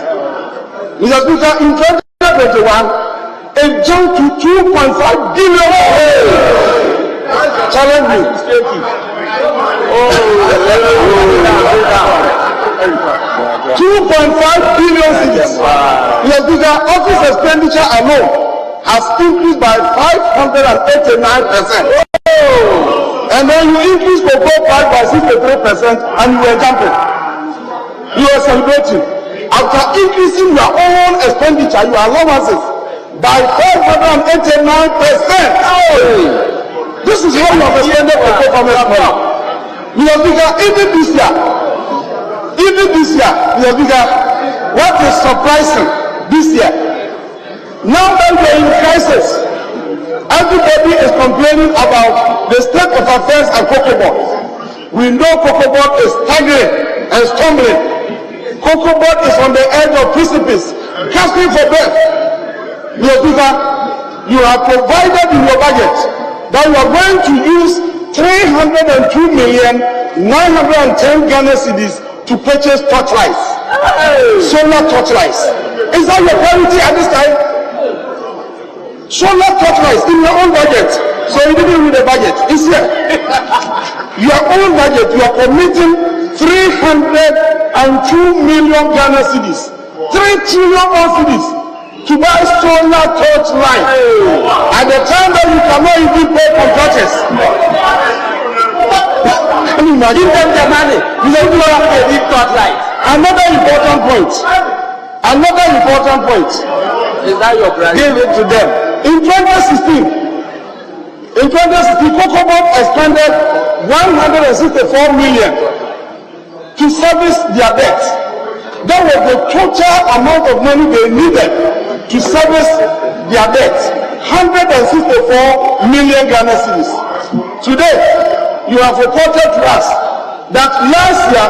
Mr. Speaker, in 2021, it jumped to 2.5 billion. Challenge me. 2.5 billion cedis. Mr. Speaker, office expenditure alone has increased by 589%. And then you increase cocoa price by 63% and you were jumping. You were celebrating. After increasing your own expenditure, your allowances, by 589%. This is how you have extended cocoa farmers' money. Mr. Speaker, even this year, Mr. Speaker, what is surprising this year, now that we are in crisis, everybody is complaining about the state of affairs at Cocoa Board. We know Cocoa Board is staggering and stumbling. Cocoa Board is on the edge of precipice, gasping for breath. Mr. Speaker, you have provided in your budget that you are going to use 302,910 Ghana cedis to purchase torchlights, solar torchlights. Is that your priority at this time? Solar torchlights in your own budget. So you didn't read the budget. It's here. Your own budget, you are committing 302 million Ghana cedis, 3 trillion cedis to buy solar torchlight at the time that you cannot even pay contractors. Give them the money. Another important point. Is that your brand? Give it to them. In 2016, Cocoa Board expended 164 million to service their debt. That was the total amount of money they needed to service their debt. 164 million Ghana cedis. Today, you have reported to us that last year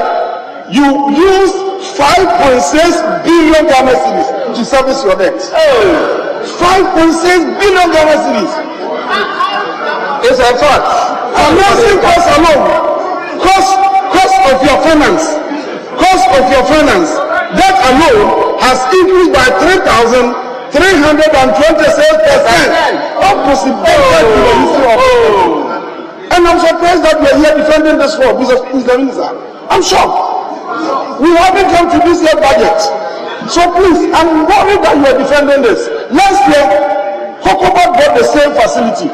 you used 5.6 billion Ghana cedis to service your debt. 5.6 billion Ghana cedis. It's a fact. Financing cost alone, cost of your finance, debt alone has increased by 3,326%. Unprecedented in the history of the world. And I'm surprised that we are here defending this war, Mr. Minister. I'm shocked. We haven't come to this year's budget. So please, I'm worried that you are defending this. Last year, Cocoa Board got the same facility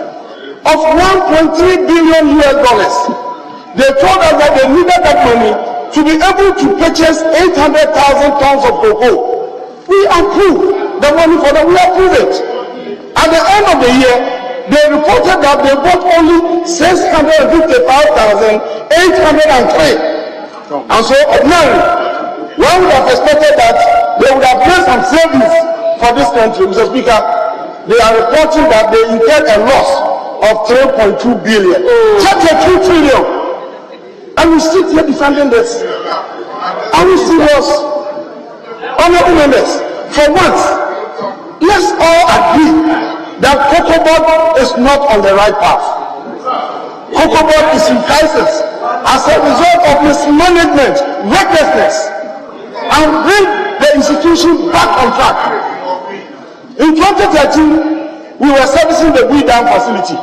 of $1.3 billion. They told us that they needed that money to be able to purchase 800,000 tons of cocoa. We approve the money for that. We approve it. At the end of the year, they reported that they bought only 655,803. And so ordinarily, one would have expected that they would have made some savings for this country. Mr. Speaker, they are reporting that they incurred a loss of 3.2 billion. Check the 2 trillion. And we sit here defending this. Are we serious? Honorable members, for once, let's all agree that Cocoa Board is not on the right path. Cocoa Board is in crisis as a result of mismanagement, recklessness, and bring the institution back on track. In 2013, we were servicing the Dam facility.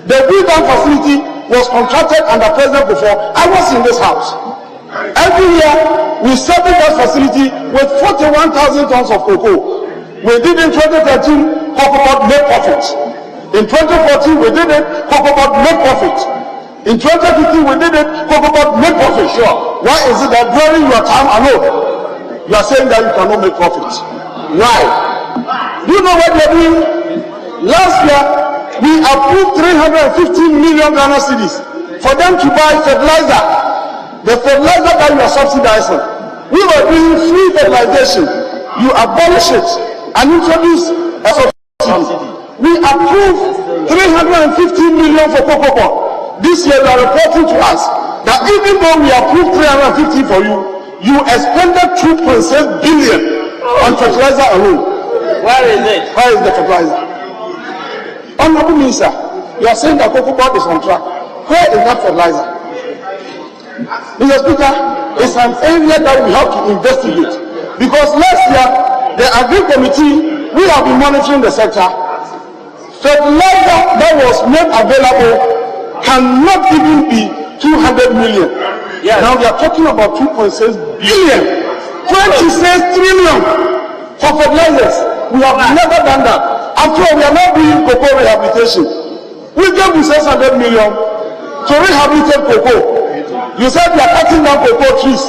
The Dam facility was contracted under President before. I was in this house. Every year, we service that facility with 41,000 tons of cocoa. We did in 2013, Cocoa Board made profit. In 2014, we did it, Cocoa Board made profit. In 2015, we did it, Cocoa Board made profit. Sure. Why is it that during your time alone, you are saying that you cannot make profit? Why? Do you know what we are doing? Last year, we approved 350 million Ghana cedis for them to buy fertilizer. The fertilizer that you are subsidizing. We were doing free fertilization. You abolish it and introduce a subsidy. We approved 350 million for Cocoa Board. This year, you are reporting to us that even though we approved 350 for you, you expended 2.6 billion on fertilizer alone. Where is it? Where is the fertilizer? Honorable Minister, you are saying that Cocoa Board is on track. Where is that fertilizer? Mr. Speaker, it's an area that we have to investigate. Because last year, the Agri Committee, we have been monitoring the sector. Fertilizer that was made available cannot even be 200 million. Yes. Now we are talking about 2.6 billion, 26 trillion for fertilizers. We have never done that. After all, we are not doing cocoa rehabilitation. We gave you 600 million. to rehabilitate cocoa. You said you are cutting down cocoa trees,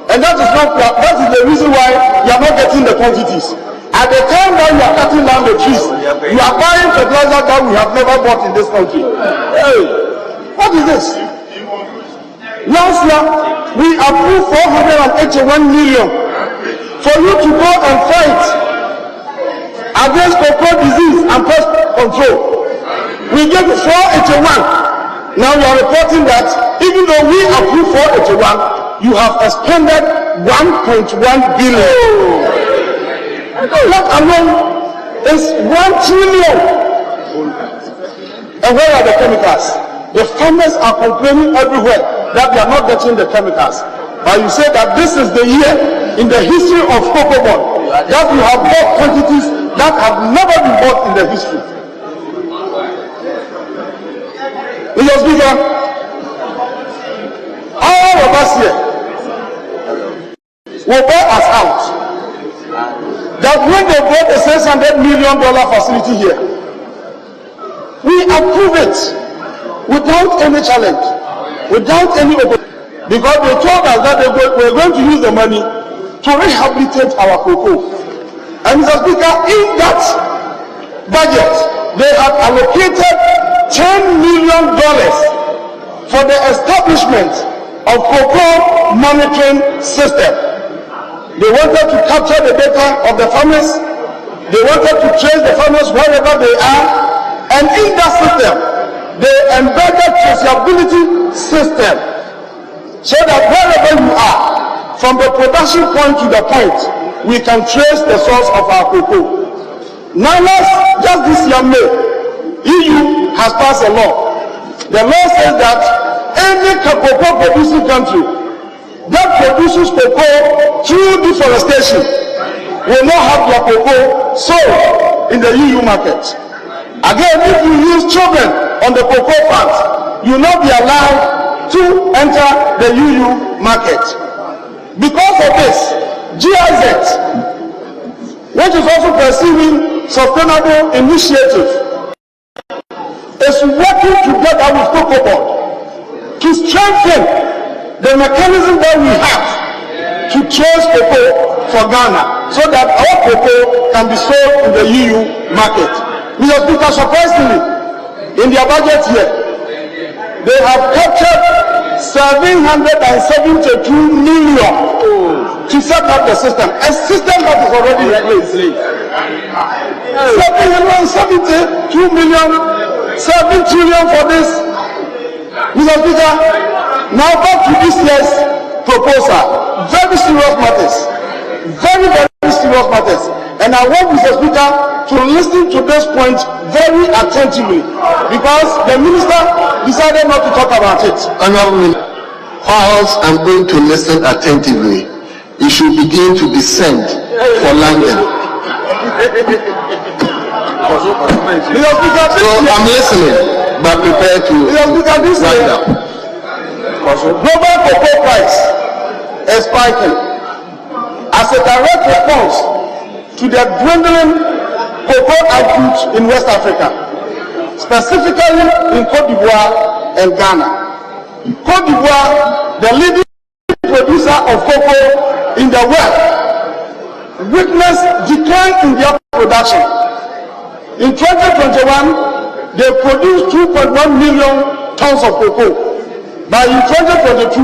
and that is the reason why you are not getting the quantities. At the time that you are cutting down the trees, you are buying fertilizer that we have never bought in this country. Hey, what is this? Last year, we approved 481 million for you to go and fight against cocoa disease and pest control. We gave 481. Now you are reporting that even though we approved 481, you have expended 1.1 billion. Let alone is 1 trillion. And where are the chemicals? The farmers are complaining everywhere that they are not getting the chemicals. But you say that this is the year in the history of cocoa board that you have bought quantities that have never been bought in the history. Mr. Speaker, all of us here will bear us out that when they bought a $600 million facility here, we approve it without any challenge, without any opposition, because they told us that they were going to use the money to rehabilitate our cocoa. And Mr. Speaker, in that budget, they have allocated $10 million for the establishment of cocoa monitoring system. They wanted to capture the data of the farmers. They wanted to trace the farmers wherever they are. And in that system, they embedded traceability system so that wherever you are, from the production point to the point, we can trace the source of our cocoa. Now, just this year, May, EU has passed a law. The law says that any cocoa producing country that produces cocoa through deforestation will not have their cocoa sold in the EU market. Again, if you use children on the cocoa farms, you will not be allowed to enter the EU market. Because of this, GIZ, which is also pursuing sustainable initiative, is working together with Cocoa Board to strengthen the mechanism that we have to trace cocoa for Ghana so that our cocoa can be sold in the EU market. Mr. Speaker, surprisingly, in their budget here, they have captured 772 million to set up the system, a system that is already in place. 772 million, 7 trillion for this. Mr. Speaker, now back to this year's proposal. Very serious matters. Very, very serious matters. And I want Mr. Speaker to listen to this point very attentively because the minister decided not to talk about it. Honorable, whilst I'm going to listen attentively, you should begin to descend for landing. So I'm listening, but prepared to write down. Global cocoa price is spiking as a direct response to the dwindling cocoa output in West Africa, specifically in Cote d'Ivoire and Ghana. Cote d'Ivoire, the leading producer of cocoa in the world, witnessed decline in their production. In 2021, they produced 2.1 million tons of cocoa. But in 2022,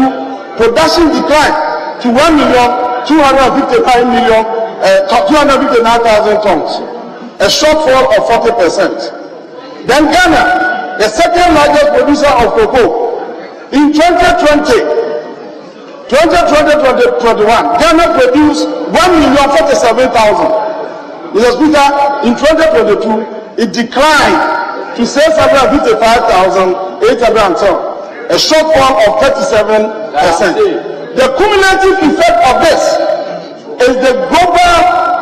production declined to 1,259,000 tons, a shortfall of 40%. Then Ghana, the second largest producer of cocoa, in 2020-2021, Ghana produced 1,047,000. Mr. Speaker, in 2022, it declined to 655,810. A shortfall of 37%. The cumulative effect of this is the global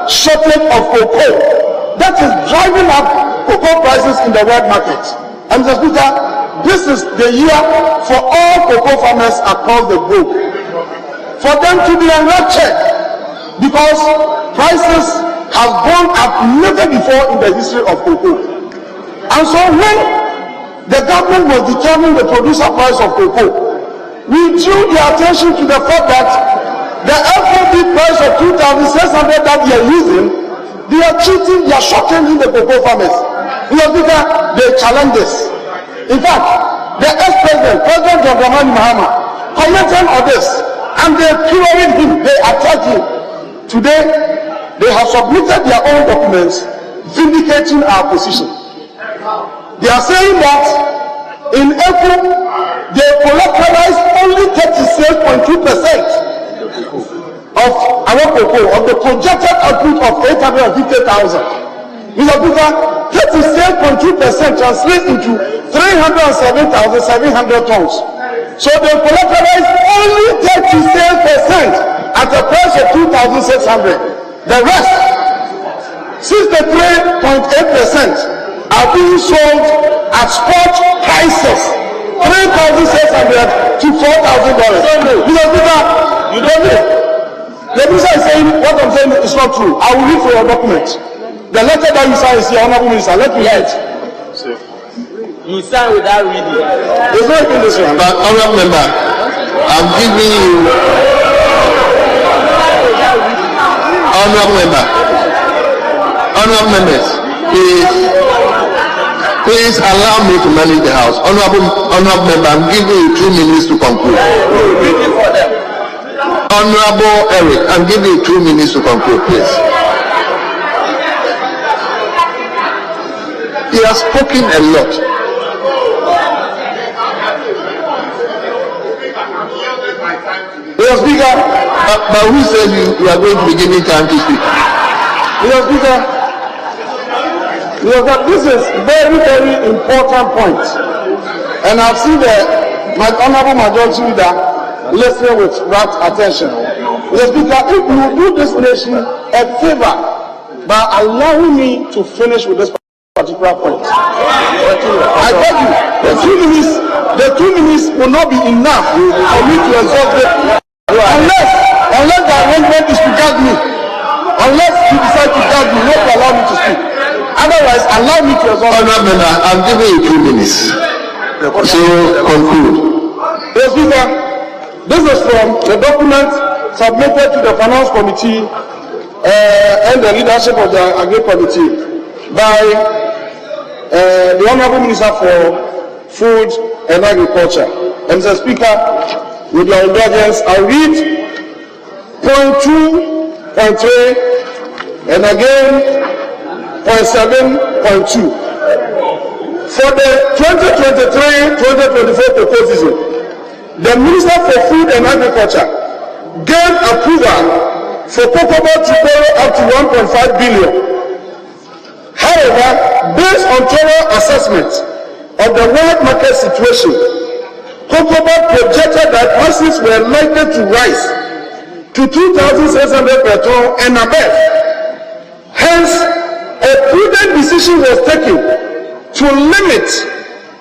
shortage of cocoa that is driving up cocoa prices in the world market. And Mr. Speaker, this is the year for all cocoa farmers across the globe for them to be enraptured because prices have gone up never before in the history of cocoa. And so when the government was determining the producer price of cocoa. We drew their attention to the fact that the FOB price of 2,600 that they are using, they are cheating, they are shortening the cocoa farmers. They challenge this. In fact, the ex-president, President John Dramani Mahama, commented on this, and they queried him, they attacked him. Today, they have submitted their own documents vindicating our position. They are saying that in April, they collateralized only 36.2% of our cocoa, of the projected output of 850,000. Mr. Speaker, 36.2% translates into 307,700 tons. So they collateralized only 36% at a price of 2,600. The rest, 63.8%, are being sold at spot prices, $3,600 to $4,000. Mr. Speaker, you don't know. The minister is saying what I'm saying is not true. I will read for your document. The letter that you sign is here, Honorable Minister. Let me read. You sign without reading. There's no even this one. But Honorable Member, I'm giving you. Honorable Members, please allow me to manage the House. Honorable Member, I'm giving you 2 minutes to conclude. Honorable Eric, I'm giving you 2 minutes to conclude, please. He has spoken a lot. Mr. Speaker, but who said you are going to be giving time to speak? Mr. Speaker, this is very, very important point. And I've seen my Honorable Majority Leader listening with rapt attention. Mr. Speaker, if you do this nation a favor by allowing me to finish with this particular point, I beg you, the 2 minutes will not be enough for me to exhaust it, unless the arrangement is to gag me, unless you decide to gag me, not to allow me to speak. Otherwise, allow me to exhaust. Honorable Member, I'm giving you 2 minutes. So conclude. Yes, Speaker, this is from the document submitted to the Finance Committee and the leadership of the Agri Committee by the Honorable Minister for Food and Agriculture. And Mr. Speaker, with your indulgence, I'll read point 2, point 3, and again point 7.2. For the 2023-2024 proposal, the Minister for Food and Agriculture gave approval for cocoa to borrow up to 1.5 billion. However, based on thorough assessment of the world market situation, cocoa projected that prices were likely to rise to 2,600 per ton and above. Hence, a prudent decision was taken to limit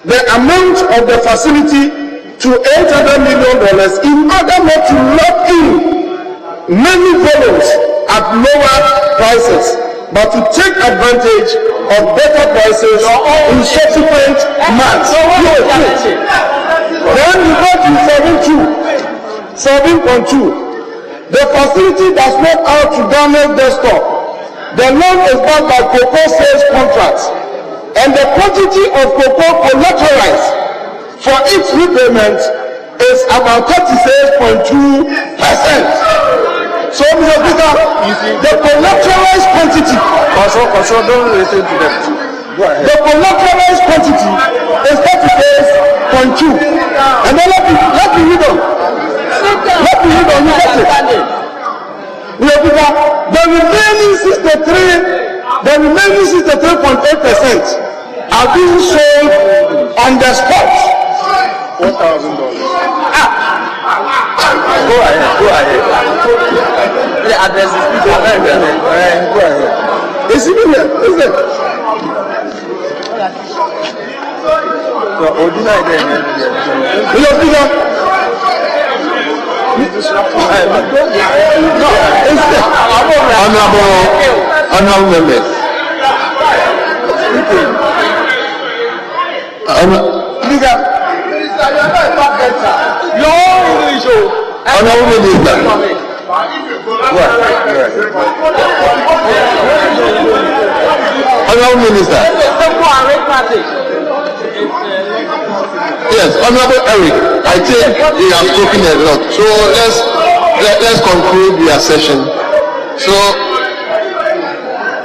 the amount of the facility to $800 million in order not to lock in many volumes at lower prices, but to take advantage of better prices in subsequent months. Then we go to 7.2. The facility does not have to damage the stock. The loan is backed by cocoa sales contracts, and the quantity of cocoa collateralized for its repayment is about 36.2%. So, Mr. Speaker, the collateralized quantity, don't listen to them. The collateralized quantity is 36.2. And then let me read on. Let me read on, you get it. Mr. Speaker, the remaining 63.8% are being sold on the spot. $4,000. Go ahead. The address is go ahead. It's even here, isn't it? Honorable members, Honorable Minister. Honorable Minister. Yes, Honorable Eric, I think he has spoken a lot. So let's conclude the session. So,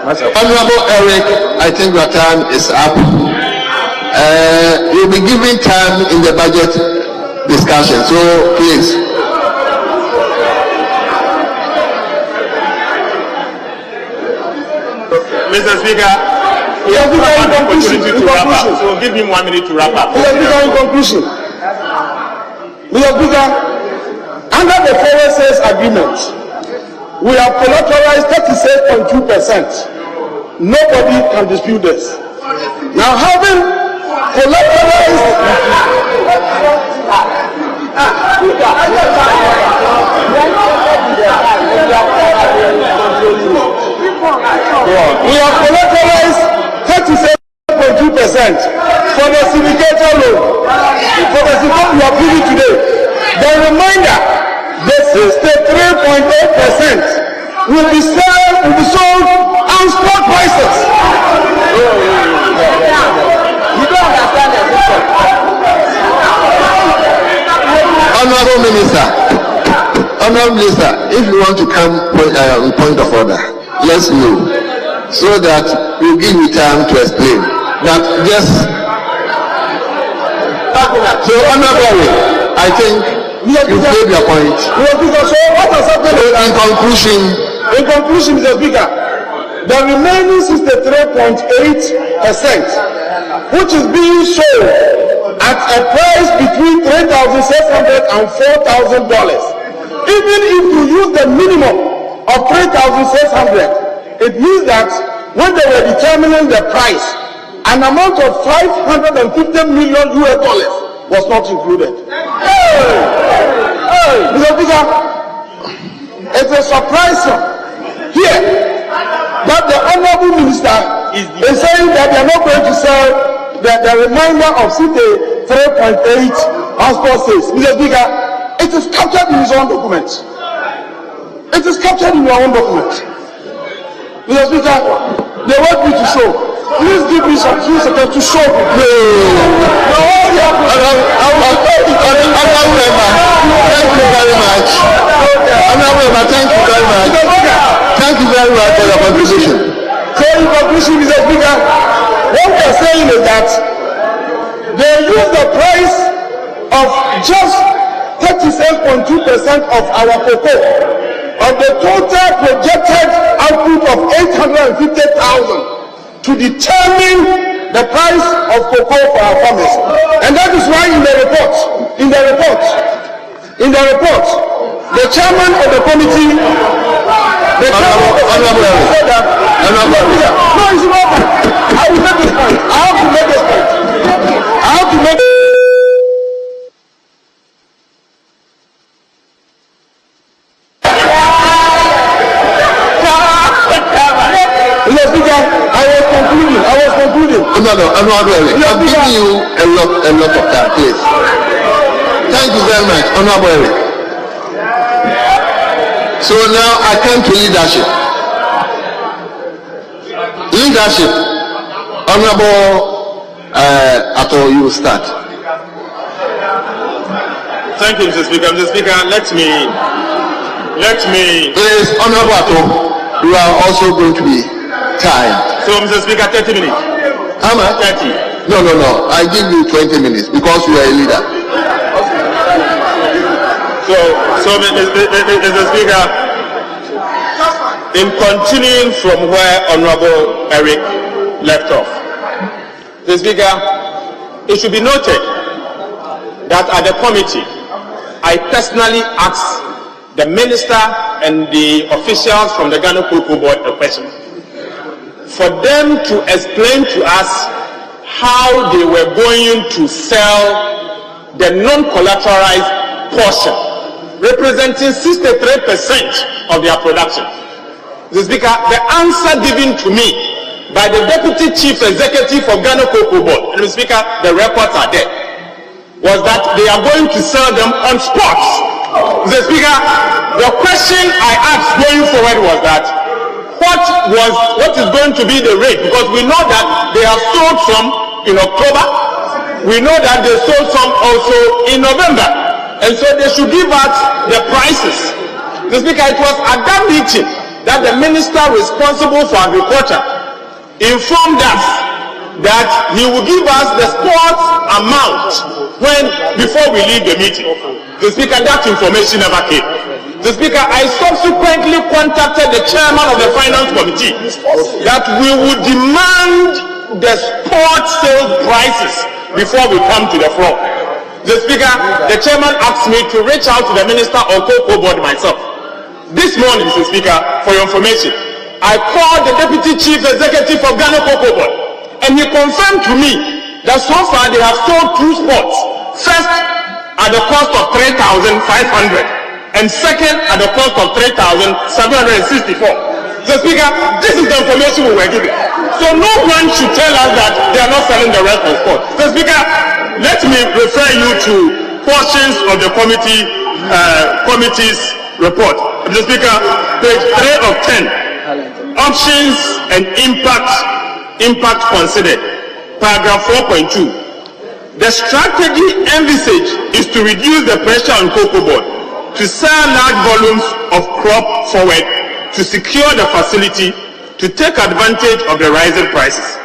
Honorable Eric, I think your time is up. You'll be given time in the budget discussion. So please. Mr. Speaker, we have an opportunity to wrap up. So give him 1 minute to wrap up. Mr. Speaker, in conclusion, Mr. Speaker, under the foreign sales agreement, we have collateralized 36.2%. Nobody can dispute this. Now, having collateralized, we have collateralized 37.2% for the syndicator loan. For the syndicator we are giving today. The remainder, the 63.8%, will be sold on spot prices. You don't understand the system. Honorable Minister, if you want to come point of order, let's know, so that we'll give you time to explain. But just so Honorable, I think you made your point. So what has happened in conclusion, Mr. Speaker, the remaining 63.8%, which is being sold at a price between $3,600 and $4,000. Even if you use the minimum of $3,600, it means that when they were determining the price, an amount of $550 million was not included. Mr. Speaker, it's a surprise here that the Honorable Minister is saying that they are not going to sell the remainder of 3.8 transport sales. Mr. Speaker, it is captured in his own document. It is captured in your own document. Mr. Speaker, they want me to show. Please give me some few seconds to show. Thank you very much. Thank you very much for your contribution. So in conclusion, Mr. Speaker, what we are saying is that they use the price of just 37.2% of our cocoa of the total projected output of 850,000 to determine the price of cocoa for our farmers. And that is why in the report, the chairman of the committee, said that, no, it's not. I will make this point. I have to make this point. I'm giving you a lot of time, please. Thank you very much, Honorable Eric. So now I come to leadership. Honorable Ato, you start. Thank you, Mr. Speaker. Mr. Speaker, let me. Please, Honorable Ato, you are also going to be timed. So, Mr. Speaker, 30 minutes. How much? 30. No. I give you 20 minutes because you are a leader. So, Mr. Speaker, in continuing from where Honorable Eric left off, Mr. Speaker, it should be noted that at the committee, I personally asked the minister and the officials from the Ghana Cocoa Board a question for them to explain to us how they were going to sell the non-collateralized portion, representing 63% of their production. Mr. Speaker, the answer given to me by the Deputy Chief Executive of Ghana Cocoa Board, and Mr. Speaker, the records are there, was that they are going to sell them on spot. Mr. Speaker, the question I asked going forward was that, what is going to be the rate? Because we know that they have sold some in October, we know that they sold some also in November, and so they should give us the prices. Mr. Speaker, it was at that meeting that the Minister responsible for agriculture informed us that he will give us the spot amount before we leave the meeting. The Speaker, that information never came. The Speaker, I subsequently contacted the chairman of the Finance Committee that we would demand the spot sales prices before we come to the floor. The Speaker, the chairman asked me to reach out to the Minister of Cocoa Board myself. This morning, Mr. Speaker, for your information, I called the Deputy Chief Executive of Ghana Cocoa Board, and he confirmed to me that so far they have sold 2 spots. First, at the cost of 3,500, and second, at the cost of 3,764. So, Speaker, this is the information we were given. So no one should tell us that they are not selling the rest of the spot. So, Speaker, let me refer you to portions of the committee's report. Mr. Speaker, page 3 of 10, options and impact considered, paragraph 4.2. The strategy envisaged is to reduce the pressure on cocoa board, to sell large volumes of crop forward, to secure the facility, to take advantage of the rising prices.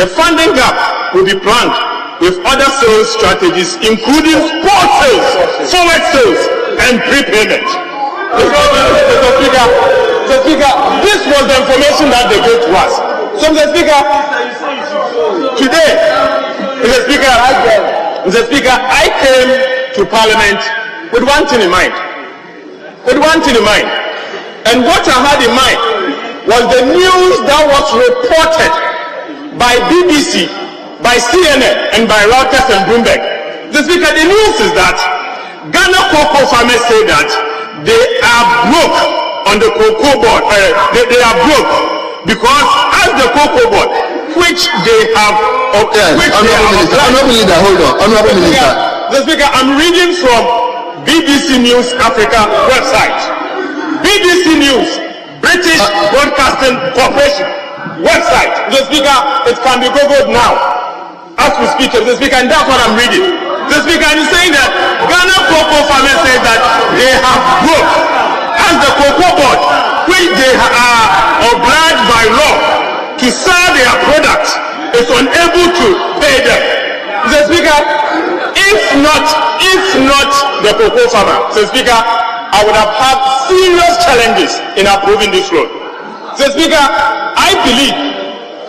The funding gap will be planned with other sales strategies, including spot sales, forward sales, and prepayment. Mr. Speaker, this was the information that they gave to us. So, Mr. Speaker, today, Mr. Speaker, I came to Parliament with one thing in mind. And what I had in mind was the news that was reported by BBC, by CNN, and by Reuters and Bloomberg. Mr. Speaker, the news is that Ghana cocoa farmers say that they are broke on the cocoa board. They are broke because as the cocoa board, which they have, Honorable Minister. The Speaker, I'm reading from BBC News Africa website. BBC News, British Broadcasting Corporation website. The Speaker, it can be googled now as we speak. The Speaker, and that's what I'm reading. The Speaker is saying that Ghana cocoa farmers say that they have broke as the cocoa board, which they are obliged by law to sell their products, is unable to pay them. The Speaker, if not the cocoa farmer, the Speaker, I would have had serious challenges in approving this loan. The Speaker, I believe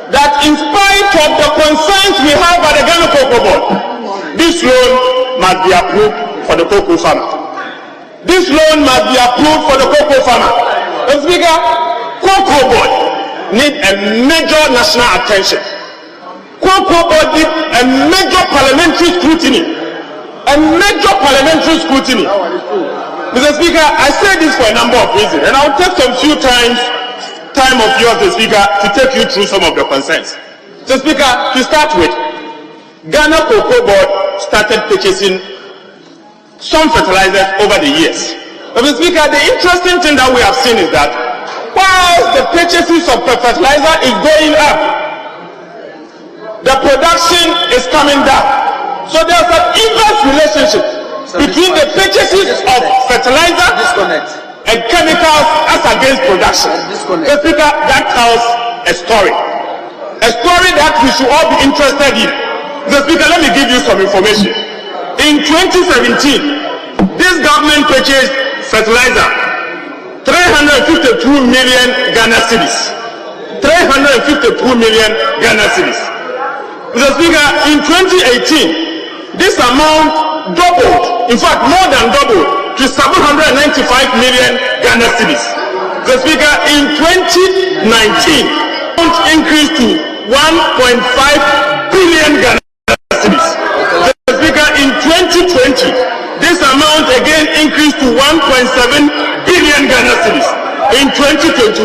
that in spite of the concerns we have by the Ghana Cocoa Board, this loan must be approved for the cocoa farmer. This loan must be approved for the cocoa farmer. The Speaker, Cocoa Board need a major national attention. Cocoa Board need a major parliamentary scrutiny. Mr. Speaker, I say this for a number of reasons, and I'll take some few time of yours, Mr. Speaker, to take you through some of the concerns. Mr. Speaker, to start with, Ghana Cocoa Board started purchasing some fertilizers over the years. Mr. Speaker, the interesting thing that we have seen is that while the purchases of fertilizer is going up, the production is coming down. So there's an inverse relationship between the purchases of fertilizer and chemicals as against production. Mr. Speaker, that tells a story that we should all be interested in. Mr. Speaker, let me give you some information. In 2017, this government purchased fertilizer, 352 million Ghana cedis. 352 million Ghana cedis. Mr. Speaker, in 2018, this amount doubled, in fact more than doubled, to 795 million Ghana cedis. The Speaker, in 2019, it increased to 1.5 billion Ghana cedis. The Speaker, in 2020, this amount again increased to 1.7 billion Ghana cedis. In 2021,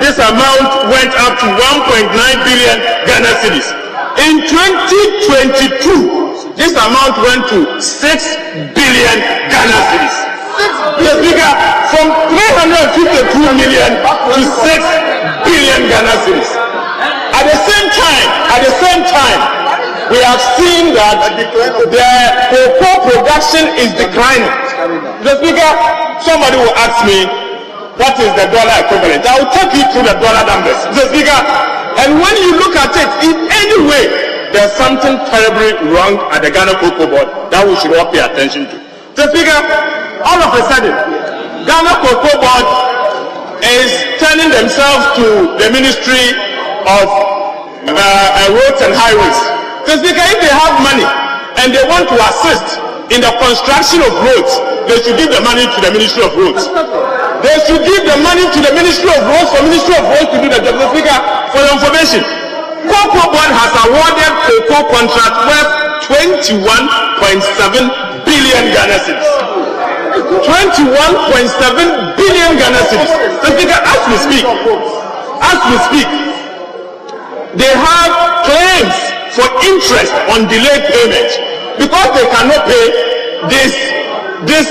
this amount went up to 1.9 billion Ghana cedis. In 2022, this amount went to 6 billion Ghana cedis. Yes, bigger, from 352 million to 6 billion Ghana cedis. At the same time, we have seen that the cocoa production is declining. Just because somebody will ask me, what is the dollar equivalent? I will take you through the dollar numbers. Just because, and when you look at it, in any way, there's something terribly wrong at the Ghana Cocoa Board that we should all pay attention to. Just because, all of a sudden, Ghana Cocoa Board is turning themselves to the Ministry of Roads and Highways. Just because if they have money and they want to assist in the construction of roads, they should give the money to the Ministry of Roads. They should give the money to the Ministry of Roads for Ministry of Roads to do the job. Speaker, for your information, Cocoa Board has awarded cocoa contract worth 21.7 billion Ghana cedis. 21.7 billion Ghana cedis. Speaker, as we speak, they have claims for interest on delayed payment because they cannot pay this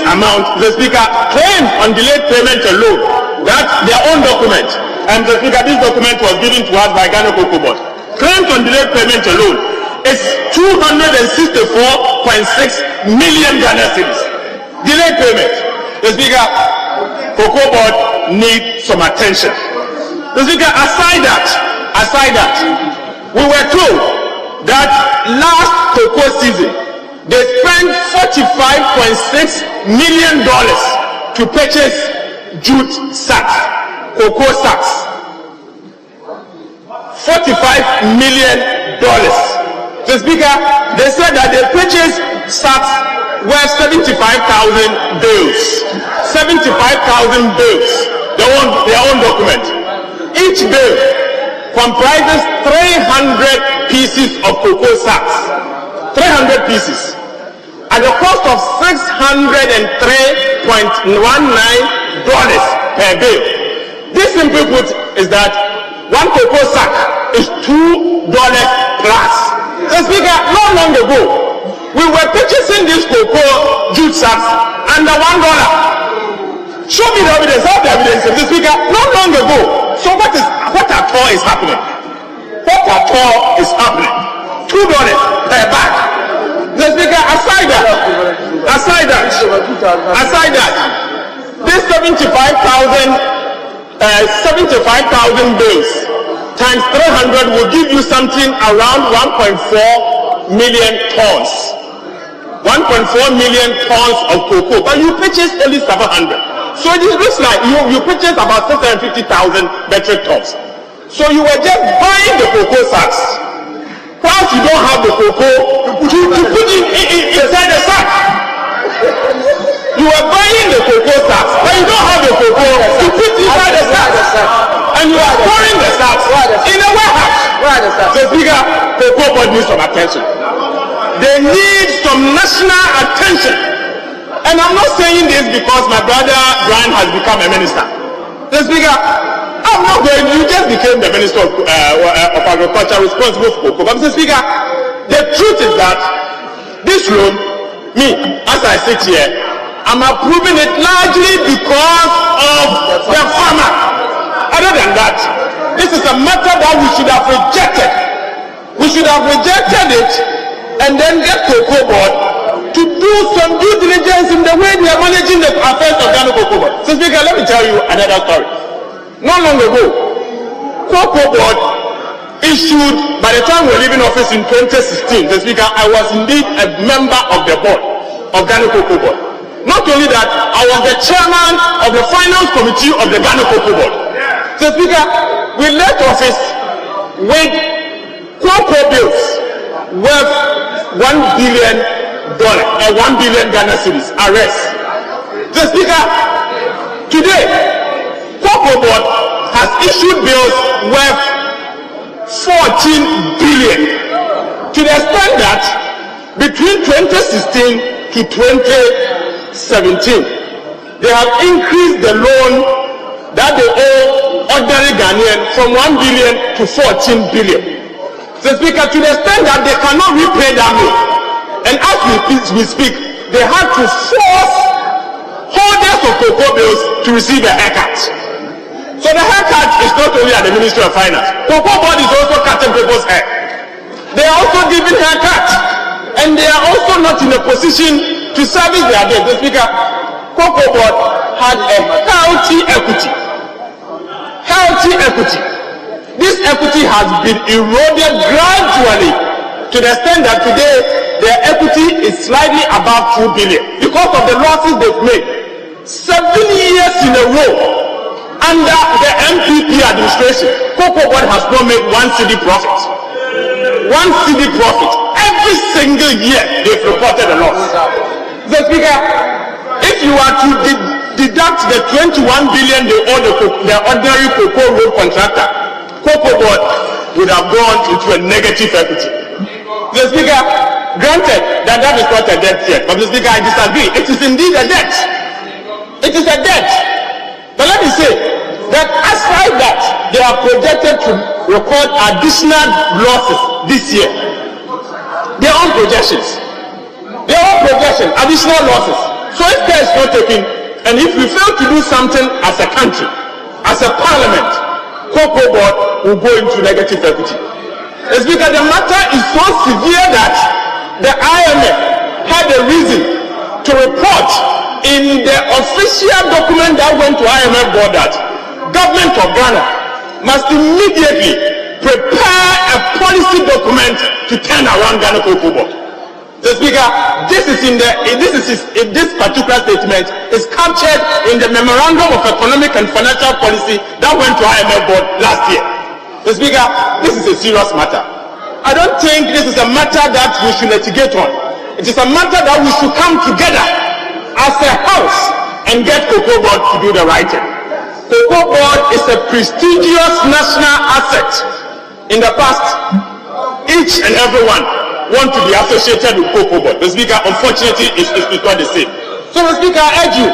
amount. The Speaker, claims on delayed payment alone, that's their own document, and the Speaker, this document was given to us by Ghana Cocoa Board. Claims on delayed payment alone is 264.6 million Ghana cedis. Delayed payment. The Speaker, Cocoa Board needs some attention. The Speaker, aside that, we were told that last cocoa season, they spent $45.6 million to purchase jute sacks, cocoa sacks. $45 million. The Speaker, they said that they purchased sacks worth 75,000 bills. 75,000 bills. Their own document. Each bill comprises 300 pieces of cocoa sacks. 300 pieces. At the cost of $603.19 per bill. This simply put is that one cocoa sack is $2 plus. So Speaker, not long ago, we were purchasing these cocoa jute sacks under $1. Show me the evidence. Have the evidence, Mr. Speaker. Not long ago. So what at all is happening? What at all is happening? $2 per bag. Mr. Speaker, aside that, this 75,000 bills times 300 will give you something around 1.4 million tons. 1.4 million tons of cocoa, but you purchased only 700. So it looks like you purchased about 650,000 metric tons. So you were just buying the cocoa sacks. Whilst you don't have the cocoa to put it inside the sack. You are buying the cocoa sacks, but you don't have the cocoa to put inside the sack. And you are storing the sacks in a warehouse. So Speaker, cocoa board needs some attention. They need some national attention. And I'm not saying this because my brother Brian has become a minister. The Speaker, I'm not going, you just became the Minister of Agriculture responsible for cocoa. But Mr. Speaker, the truth is that this loan, me, as I sit here, I'm approving it largely because of the farmer. Other than that, this is a matter that we should have rejected. We should have rejected it and then get Cocoa Board to do some due diligence in the way they are managing the affairs of Ghana Cocoa Board. So Speaker, let me tell you another story. Not long ago, Cocoa Board issued, by the time we were leaving office in 2016, the Speaker, I was indeed a member of the board of Ghana Cocoa Board. Not only that, I was the chairman of the finance committee of the Ghana Cocoa Board. So Speaker, we left office with cocoa bills worth $1 billion, 1 billion Ghana cedis arrest. So Speaker, today, Cocoa Board has issued bills worth 14 billion to the extent that between 2016 to 2017 they have increased the loan that they owe ordinary Ghanaian from 1 billion to 14 billion. So, Speaker, to the extent that they cannot repay that loan, and as we speak, they had to force holders of cocoa bills to receive a haircut. So the haircut is not only at the Ministry of Finance. Cocoa Board is also cutting people's hair. They are also giving haircut, and they are also not in a position to service their debt. The Speaker, Cocoa Board had a healthy equity. Healthy equity. This equity has been eroded gradually to the extent that today their equity is slightly above 2 billion because of the losses they've made 7 years in a row under the MPP administration. Cocoa Board has not made 1 cedi profit. 1 cedi profit. Every single year they've reported a loss. The Speaker, if you are to deduct the 21 billion they owe the ordinary cocoa road contractor, Cocoa Board would have gone into a negative equity. The Speaker, granted that that is not a debt yet, but the Speaker, I disagree. It is indeed a debt. It is a debt. But let me say that aside that, they are projected to record additional losses this year. Their own projections. Their own projections, additional losses. So if care is not taken, and if we fail to do something as a country, as a parliament, Cocoa Board will go into negative equity. It's because the matter is so severe that the IMF had a reason to report in the official document that went to IMF board that government of Ghana must immediately prepare a policy document to turn around Ghana Cocoa Board. The Speaker, this particular statement is captured in the Memorandum of Economic and Financial Policy that went to IMF board last year. The Speaker, this is a serious matter. I don't think this is a matter that we should litigate on. It is a matter that we should come together as a house and get Cocoa Board to do the right thing. Cocoa Board is a prestigious national asset. In the past, each and every one want to be associated with Cocoa Board. The Speaker, unfortunately, is not the same. So the Speaker, I urge you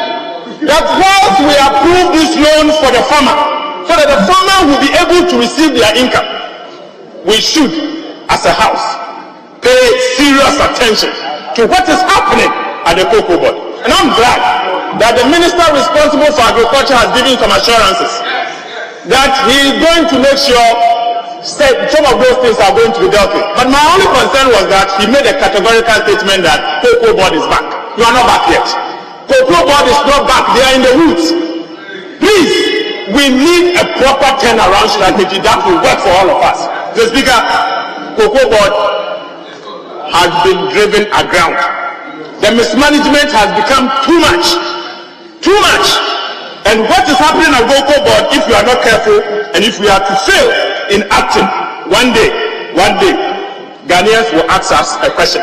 that whilst we approve this loan for the farmer, so that the farmer will be able to receive their income, we should, as a house, pay serious attention to what is happening at the Cocoa Board. And I'm glad that the Minister responsible for agriculture has given some assurances that he is going to make sure some of those things are going to be dealt with. But my only concern was that he made a categorical statement that Cocoa Board is back. You are not back yet. Cocoa Board is not back. They are in the roots. Please, we need a proper turnaround strategy that will work for all of us. The Speaker, Cocoa Board has been driven aground. The mismanagement has become too much. Too much. And what is happening at Cocoa Board, if you are not careful, and if we are to fail in acting, one day, Ghanaians will ask us a question.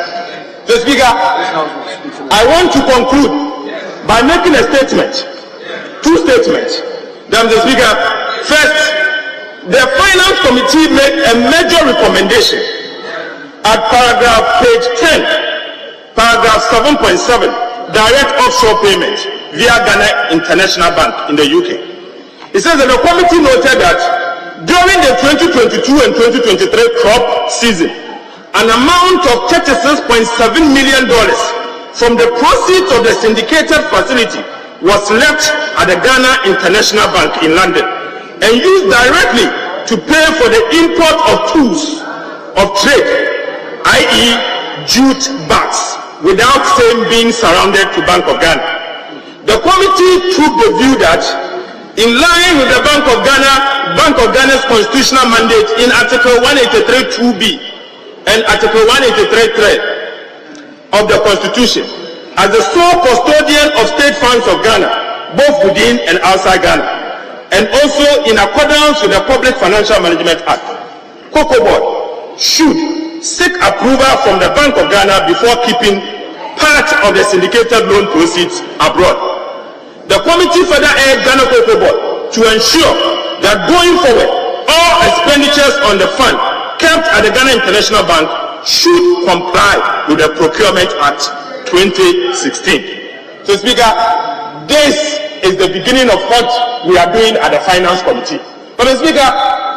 So, Speaker, I want to conclude by making a statement, two statements. The Speaker, first, the Finance Committee made a major recommendation at page 10, paragraph 7.7, direct offshore payment via Ghana International Bank in the UK. It says that the committee noted that during the 2022 and 2023 crop season, an amount of $36.7 million from the proceeds of the syndicated facility was left at the Ghana International Bank in London and used directly to pay for the import of tools of trade, i.e. jute bags, without same being surrounded to Bank of Ghana. The committee took the view that, in line with the Bank of Ghana's constitutional mandate in Article 183(2)(b) and Article 183(3) of the Constitution, as the sole custodian of state funds of Ghana, both within and outside Ghana, and also in accordance with the Public Financial Management Act, Cocoa Board should seek approval from the Bank of Ghana before keeping part of the syndicated loan proceeds abroad. The committee further urged Ghana Cocoa Board to ensure that going forward, all expenditures on the fund kept at the Ghana International Bank should comply with the Procurement Act 2016. So, Speaker, this is the beginning of what we are doing at the Finance Committee. But Mr. Speaker,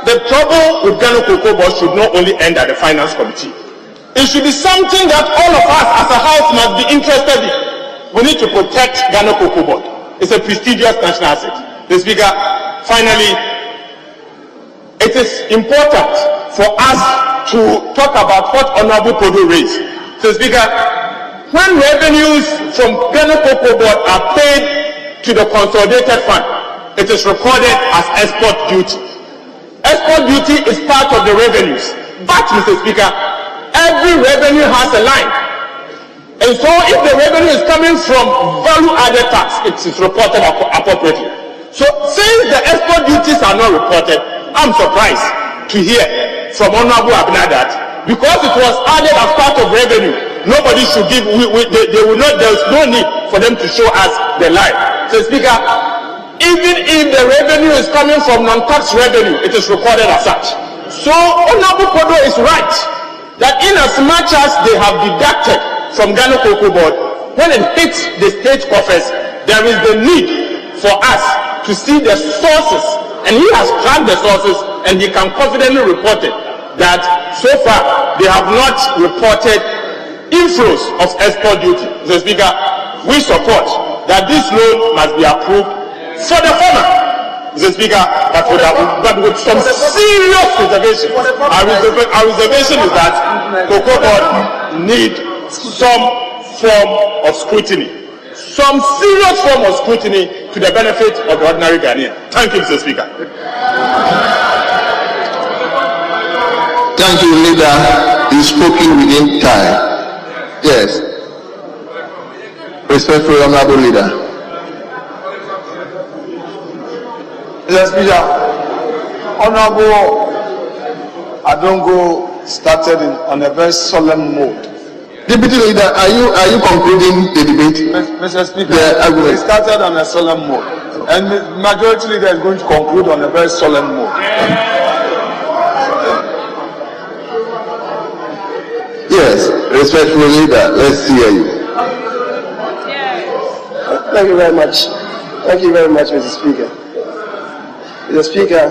the trouble with Ghana Cocoa Board should not only end at the Finance Committee. It should be something that all of us as a house must be interested in. We need to protect Ghana Cocoa Board. It's a prestigious national asset. Mr. Speaker, finally, it is important for us to talk about what Honorable Podo raised. Mr. Speaker, when revenues from Ghana Cocoa Board are paid to the consolidated fund, it is recorded as export duty. Export duty is part of the revenues. But, Mr. Speaker, every revenue has a line. And so if the revenue is coming from value-added tax, it is reported appropriately. So since the export duties are not reported, I'm surprised to hear from Honorable Abina that because it was added as part of revenue, nobody should give, they will not, there's no need for them to show us the line. So Speaker, even if the revenue is coming from non-tax revenue, it is recorded as such. So Honorable Podo is right that in as much as they have deducted from Ghana Cocoa Board, when it hits the state coffers, there is the need for us to see the sources, and he has tracked the sources, and he can confidently report it, that so far they have not reported inflows of export duty. Mr. Speaker, we support that this loan must be approved for the former, Mr. Speaker, but with some serious reservation. Our reservation is that Cocoa Board need some form of scrutiny, some serious form of scrutiny to the benefit of the ordinary Ghanaian. Thank you, Mr. Speaker. Thank you, Leader. He's spoken within time. Yes. Respectful Honorable Leader. Mr. Speaker, Honorable Adongo started on a very solemn mode. Deputy Leader, are you concluding the debate? Mr. Speaker, he started on a solemn mode, and the Majority Leader is going to conclude on a very solemn mode. Yes, respectful Leader, let's hear you. Thank you very much. Thank you very much, Mr. Speaker. Mr. Speaker,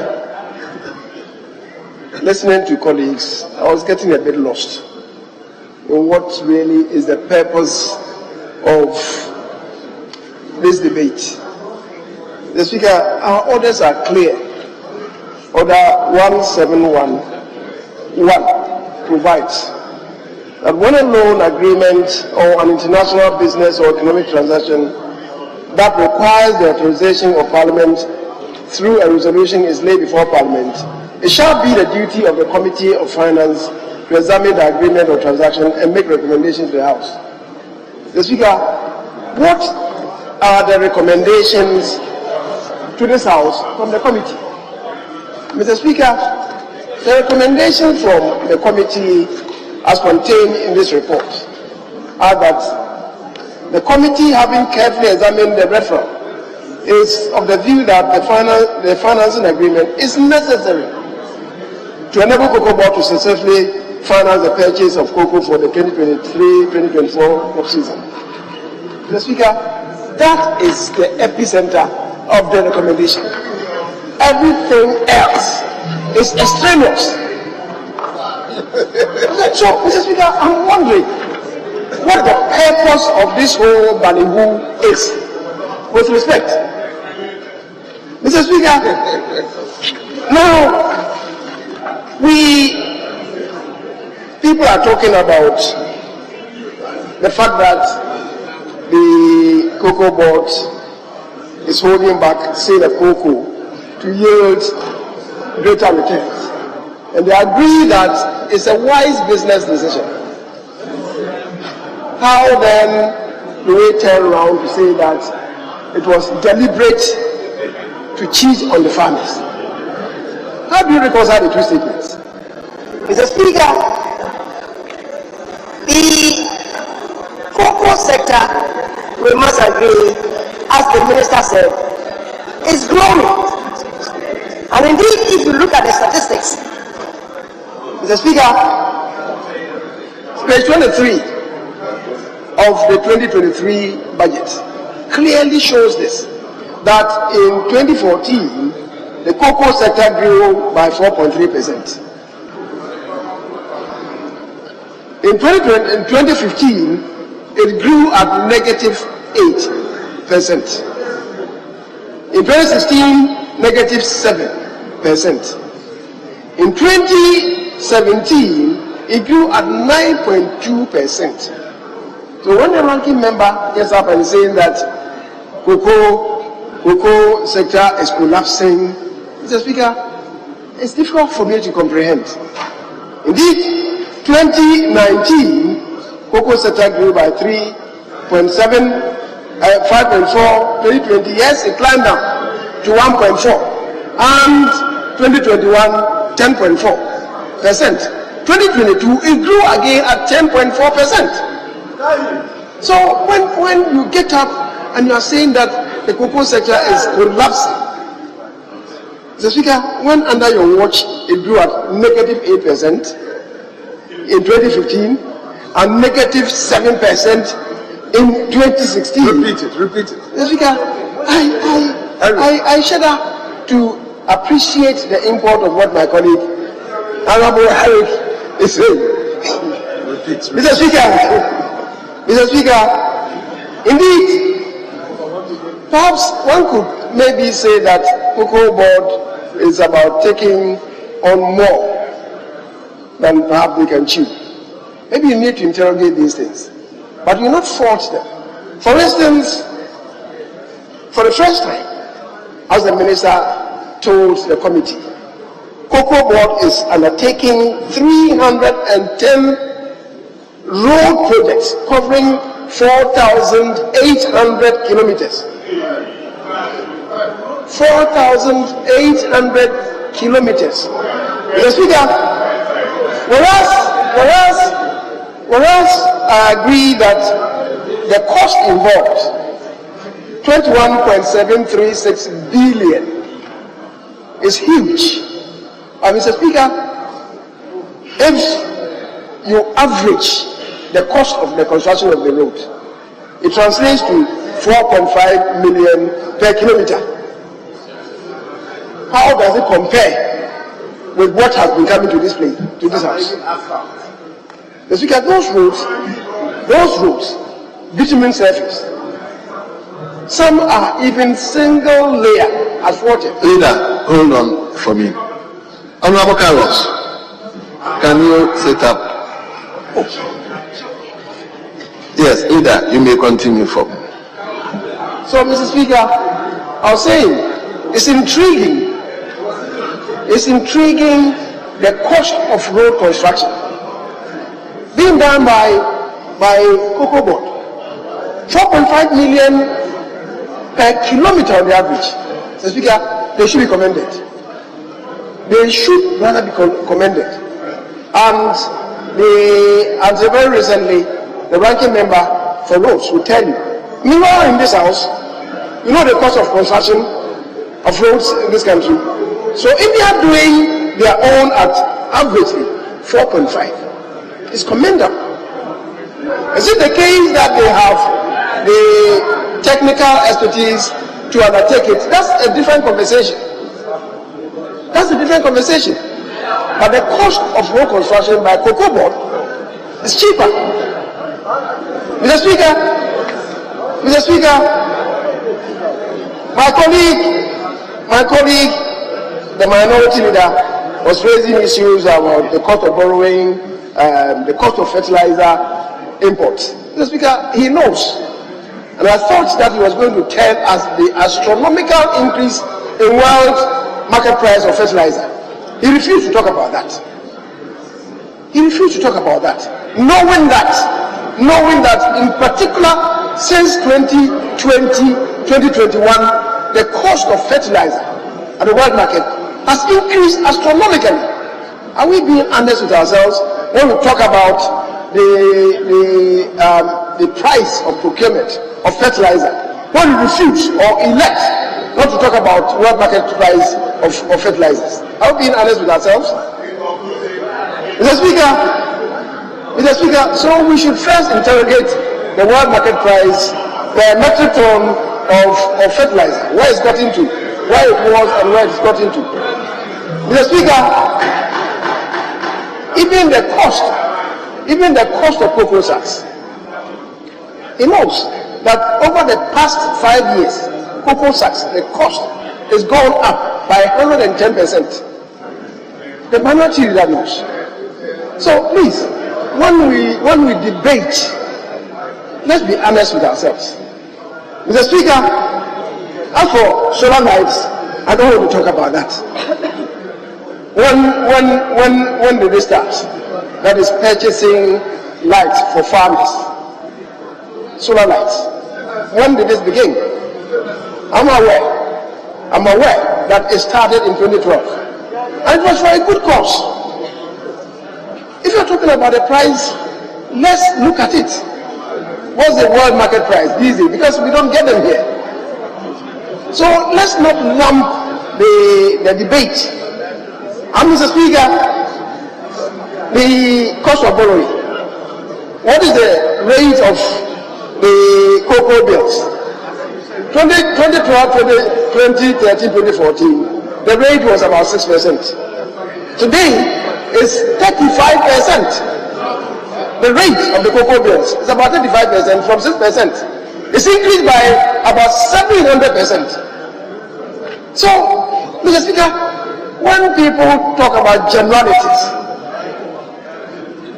listening to colleagues, I was getting a bit lost in what really is the purpose of this debate. Mr. Speaker, our orders are clear. Order 1711 provides that when a loan agreement or an international business or economic transaction that requires the authorization of Parliament through a resolution is laid before Parliament, it shall be the duty of the Committee of Finance to examine the agreement or transaction and make recommendations to the House. Mr. Speaker, what are the recommendations to this House from the committee? Mr. Speaker, the recommendation from the committee as contained in this report are that the committee, having carefully examined the referral, is of the view that the financing agreement is necessary to enable Cocoa Board to successfully finance the purchase of cocoa for the 2023-2024 crop season. Mr. Speaker, that is the epicenter of the recommendation. Everything else is extraneous. So, Mr. Speaker, I'm wondering what the purpose of this whole ballyhoo is. With respect, Mr. Speaker, now people are talking about the fact that the Cocoa Board is holding back sale of cocoa to yield greater returns. And they agree that it's a wise business decision. How then do we turn around to say that it was deliberate to cheat on the farmers? How do you reconcile the two statements? Mr. Speaker, the cocoa sector, we must agree, as the Minister said, is growing. And indeed, if you look at the statistics, Mr. Speaker, page 23 of the 2023 budget clearly shows this, that in 2014, the cocoa sector grew by 4.3%. In 2015, it grew at -8%. In 2016, -7%. In 2017, it grew at 9.2%. So when the ranking member gets up and saying that cocoa sector is collapsing, Mr. Speaker, it's difficult for me to comprehend. Indeed, 2019, cocoa sector grew by 3.7, 5.4. 2020, yes, it climbed down to 1.4, and 2021, 10.4%. 2022, it grew again at 10.4%. So when you get up and you are saying that the cocoa sector is collapsing, Mr. Speaker, when under your watch it grew at -8% in 2015 and -7% in 2016. Repeat it. Mr. Speaker, I shudder to appreciate the import of what my colleague Honorable Harry is saying. Mr. Speaker, indeed, perhaps one could maybe say that Cocoa Board is about taking on more than perhaps they can chew. Maybe you need to interrogate these things, but you not fault them. For instance, for the first time, as the minister told the committee, Cocoa Board is undertaking 310 road projects covering 4,800 kilometers. 4,800 kilometers. Mr. Speaker, whereas I agree that the cost involved, 21.736 billion, is huge. Mr. Speaker, if you average the cost of the construction of the road, it translates to 4.5 million per kilometer. How does it compare with what has been coming to this place, to this house? Mr. Speaker, those roads, bitumen surface, some are even single layer asphalted. Leader, hold on for me. Honorable Carlos, can you sit up? Okay. Yes, Leader, you may continue for me. So, Mr. Speaker, I was saying, it's intriguing the cost of road construction being done by Cocoa Board. 4.5 million per kilometer on the average. Mr. Speaker, they should be commended. They should rather be commended. And until very recently, the ranking member for roads will tell you. Meanwhile, in this house, you know the cost of construction of roads in this country. So if they are doing their own at averagely 4.5, it's commendable. Is it the case that they have the technical expertise to undertake it? That's a different conversation. But the cost of road construction by Cocoa Board is cheaper. Mr. Speaker, my colleague, the minority leader, was raising issues about the cost of borrowing, the cost of fertilizer imports. Mr. Speaker, he knows. And I thought that he was going to tell us the astronomical increase in world market price of fertilizer. He refused to talk about that. Knowing that in particular, since 2020, 2021, the cost of fertilizer at the world market has increased astronomically. Are we being honest with ourselves when we talk about the price of procurement of fertilizer? When we refuse or elect not to talk about world market price of fertilizers? Are we being honest with ourselves? Mr. Speaker, so we should first interrogate the world market price per metric ton of fertilizer, where it's gotten to. where it was and where it's got into. Mr. Speaker, even the cost of cocoa sacks, he knows that over the past 5 years, cocoa sacks, the cost has gone up by 110%. The minority leader knows. So please, when we debate, let's be honest with ourselves. Mr. Speaker, as for solar lights, I don't want to talk about that. When did they start? That is purchasing lights for farmers. Solar lights. When did this begin? I'm aware that it started in 2012. And it was for a good cause. If you're talking about the price, let's look at it. What's the world market price these days? Because we don't get them here. So let's not lump the debate. And Mr. Speaker, the cost of borrowing. What is the rate of the cocoa bills? 2012, 2013, 2014. The rate was about 6%. Today is 35%. The rate of the cocoa bills is about 35% from 6%. It's increased by about 700%. So, Mr. Speaker, when people talk about generalities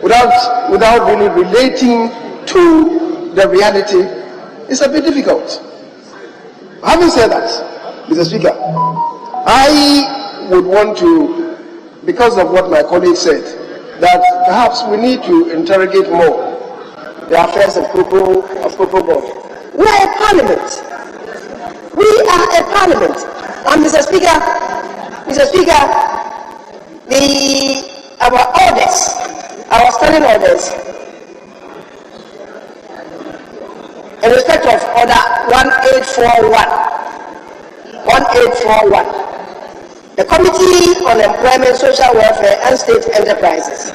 without really relating to the reality, it's a bit difficult. Having said that, Mr. Speaker, I would want to, because of what my colleague said, that perhaps we need to interrogate more the affairs of Cocoa Board. We are a parliament. We are a parliament. And Mr. Speaker, our orders, our standing orders, in respect of order 1841, the Committee on Employment, Social Welfare and State Enterprises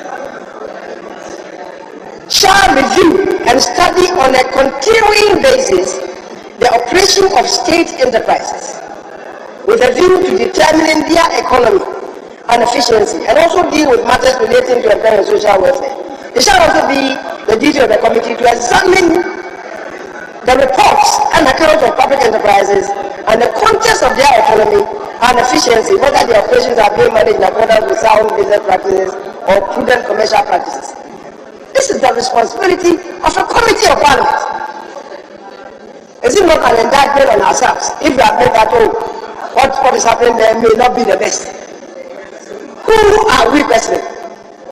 shall review and study on a continuing basis the operation of state enterprises with a view to determining their economy and efficiency, and also deal with matters relating to employment and social welfare. It shall also be the duty of the committee to examine the reports and accounts of public enterprises and the context of their economy and efficiency, whether the operations are being managed in accordance with sound business practices or prudent commercial practices. This is the responsibility of a committee of parliament. Is it not an indictment on ourselves if we have made that, what is happening there may not be the best? Who are we questioning?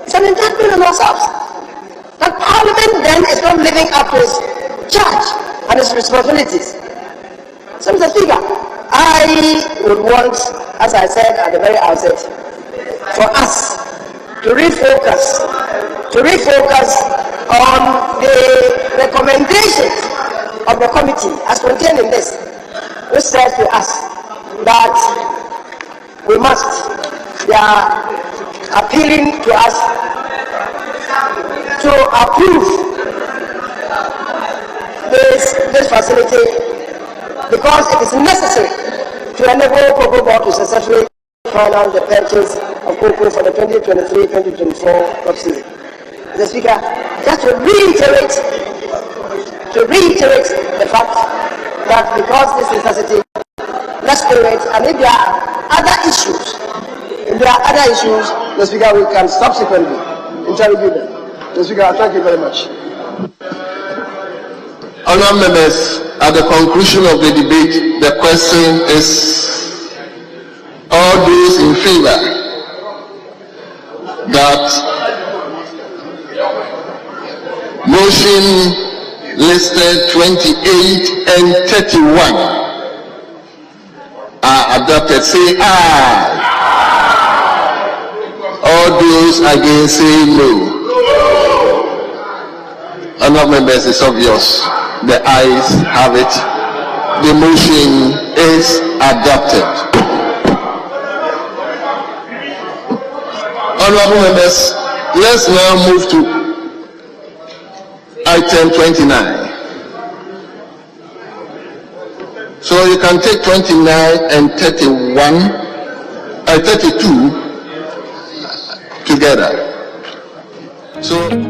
It's an indictment on ourselves. That parliament then is not living up to its charge and its responsibilities. So, Mr. Speaker, I would want, as I said at the very outset, for us to refocus on the recommendations of the committee as contained in this, which says to us that we must, they are appealing to us to approve this facility because it is necessary to enable Cocoa Board to successfully finance the purchase of cocoa for the 2023-2024 crop season. Mr. Speaker, just to reiterate the fact that because this necessity, let's do it, and if there are other issues, Mr. Speaker, we can subsequently interrogate them. Mr. Speaker, thank you very much. Honourable members, at the conclusion of the debate, the question is all those in favour that motion listed 28 and 31 are adopted, say aye. All those against say no. Honourable members, it's obvious. The ayes have it. The motion is adopted. Honourable members, let's now move to item 29. So you can take 29 and 32 together. So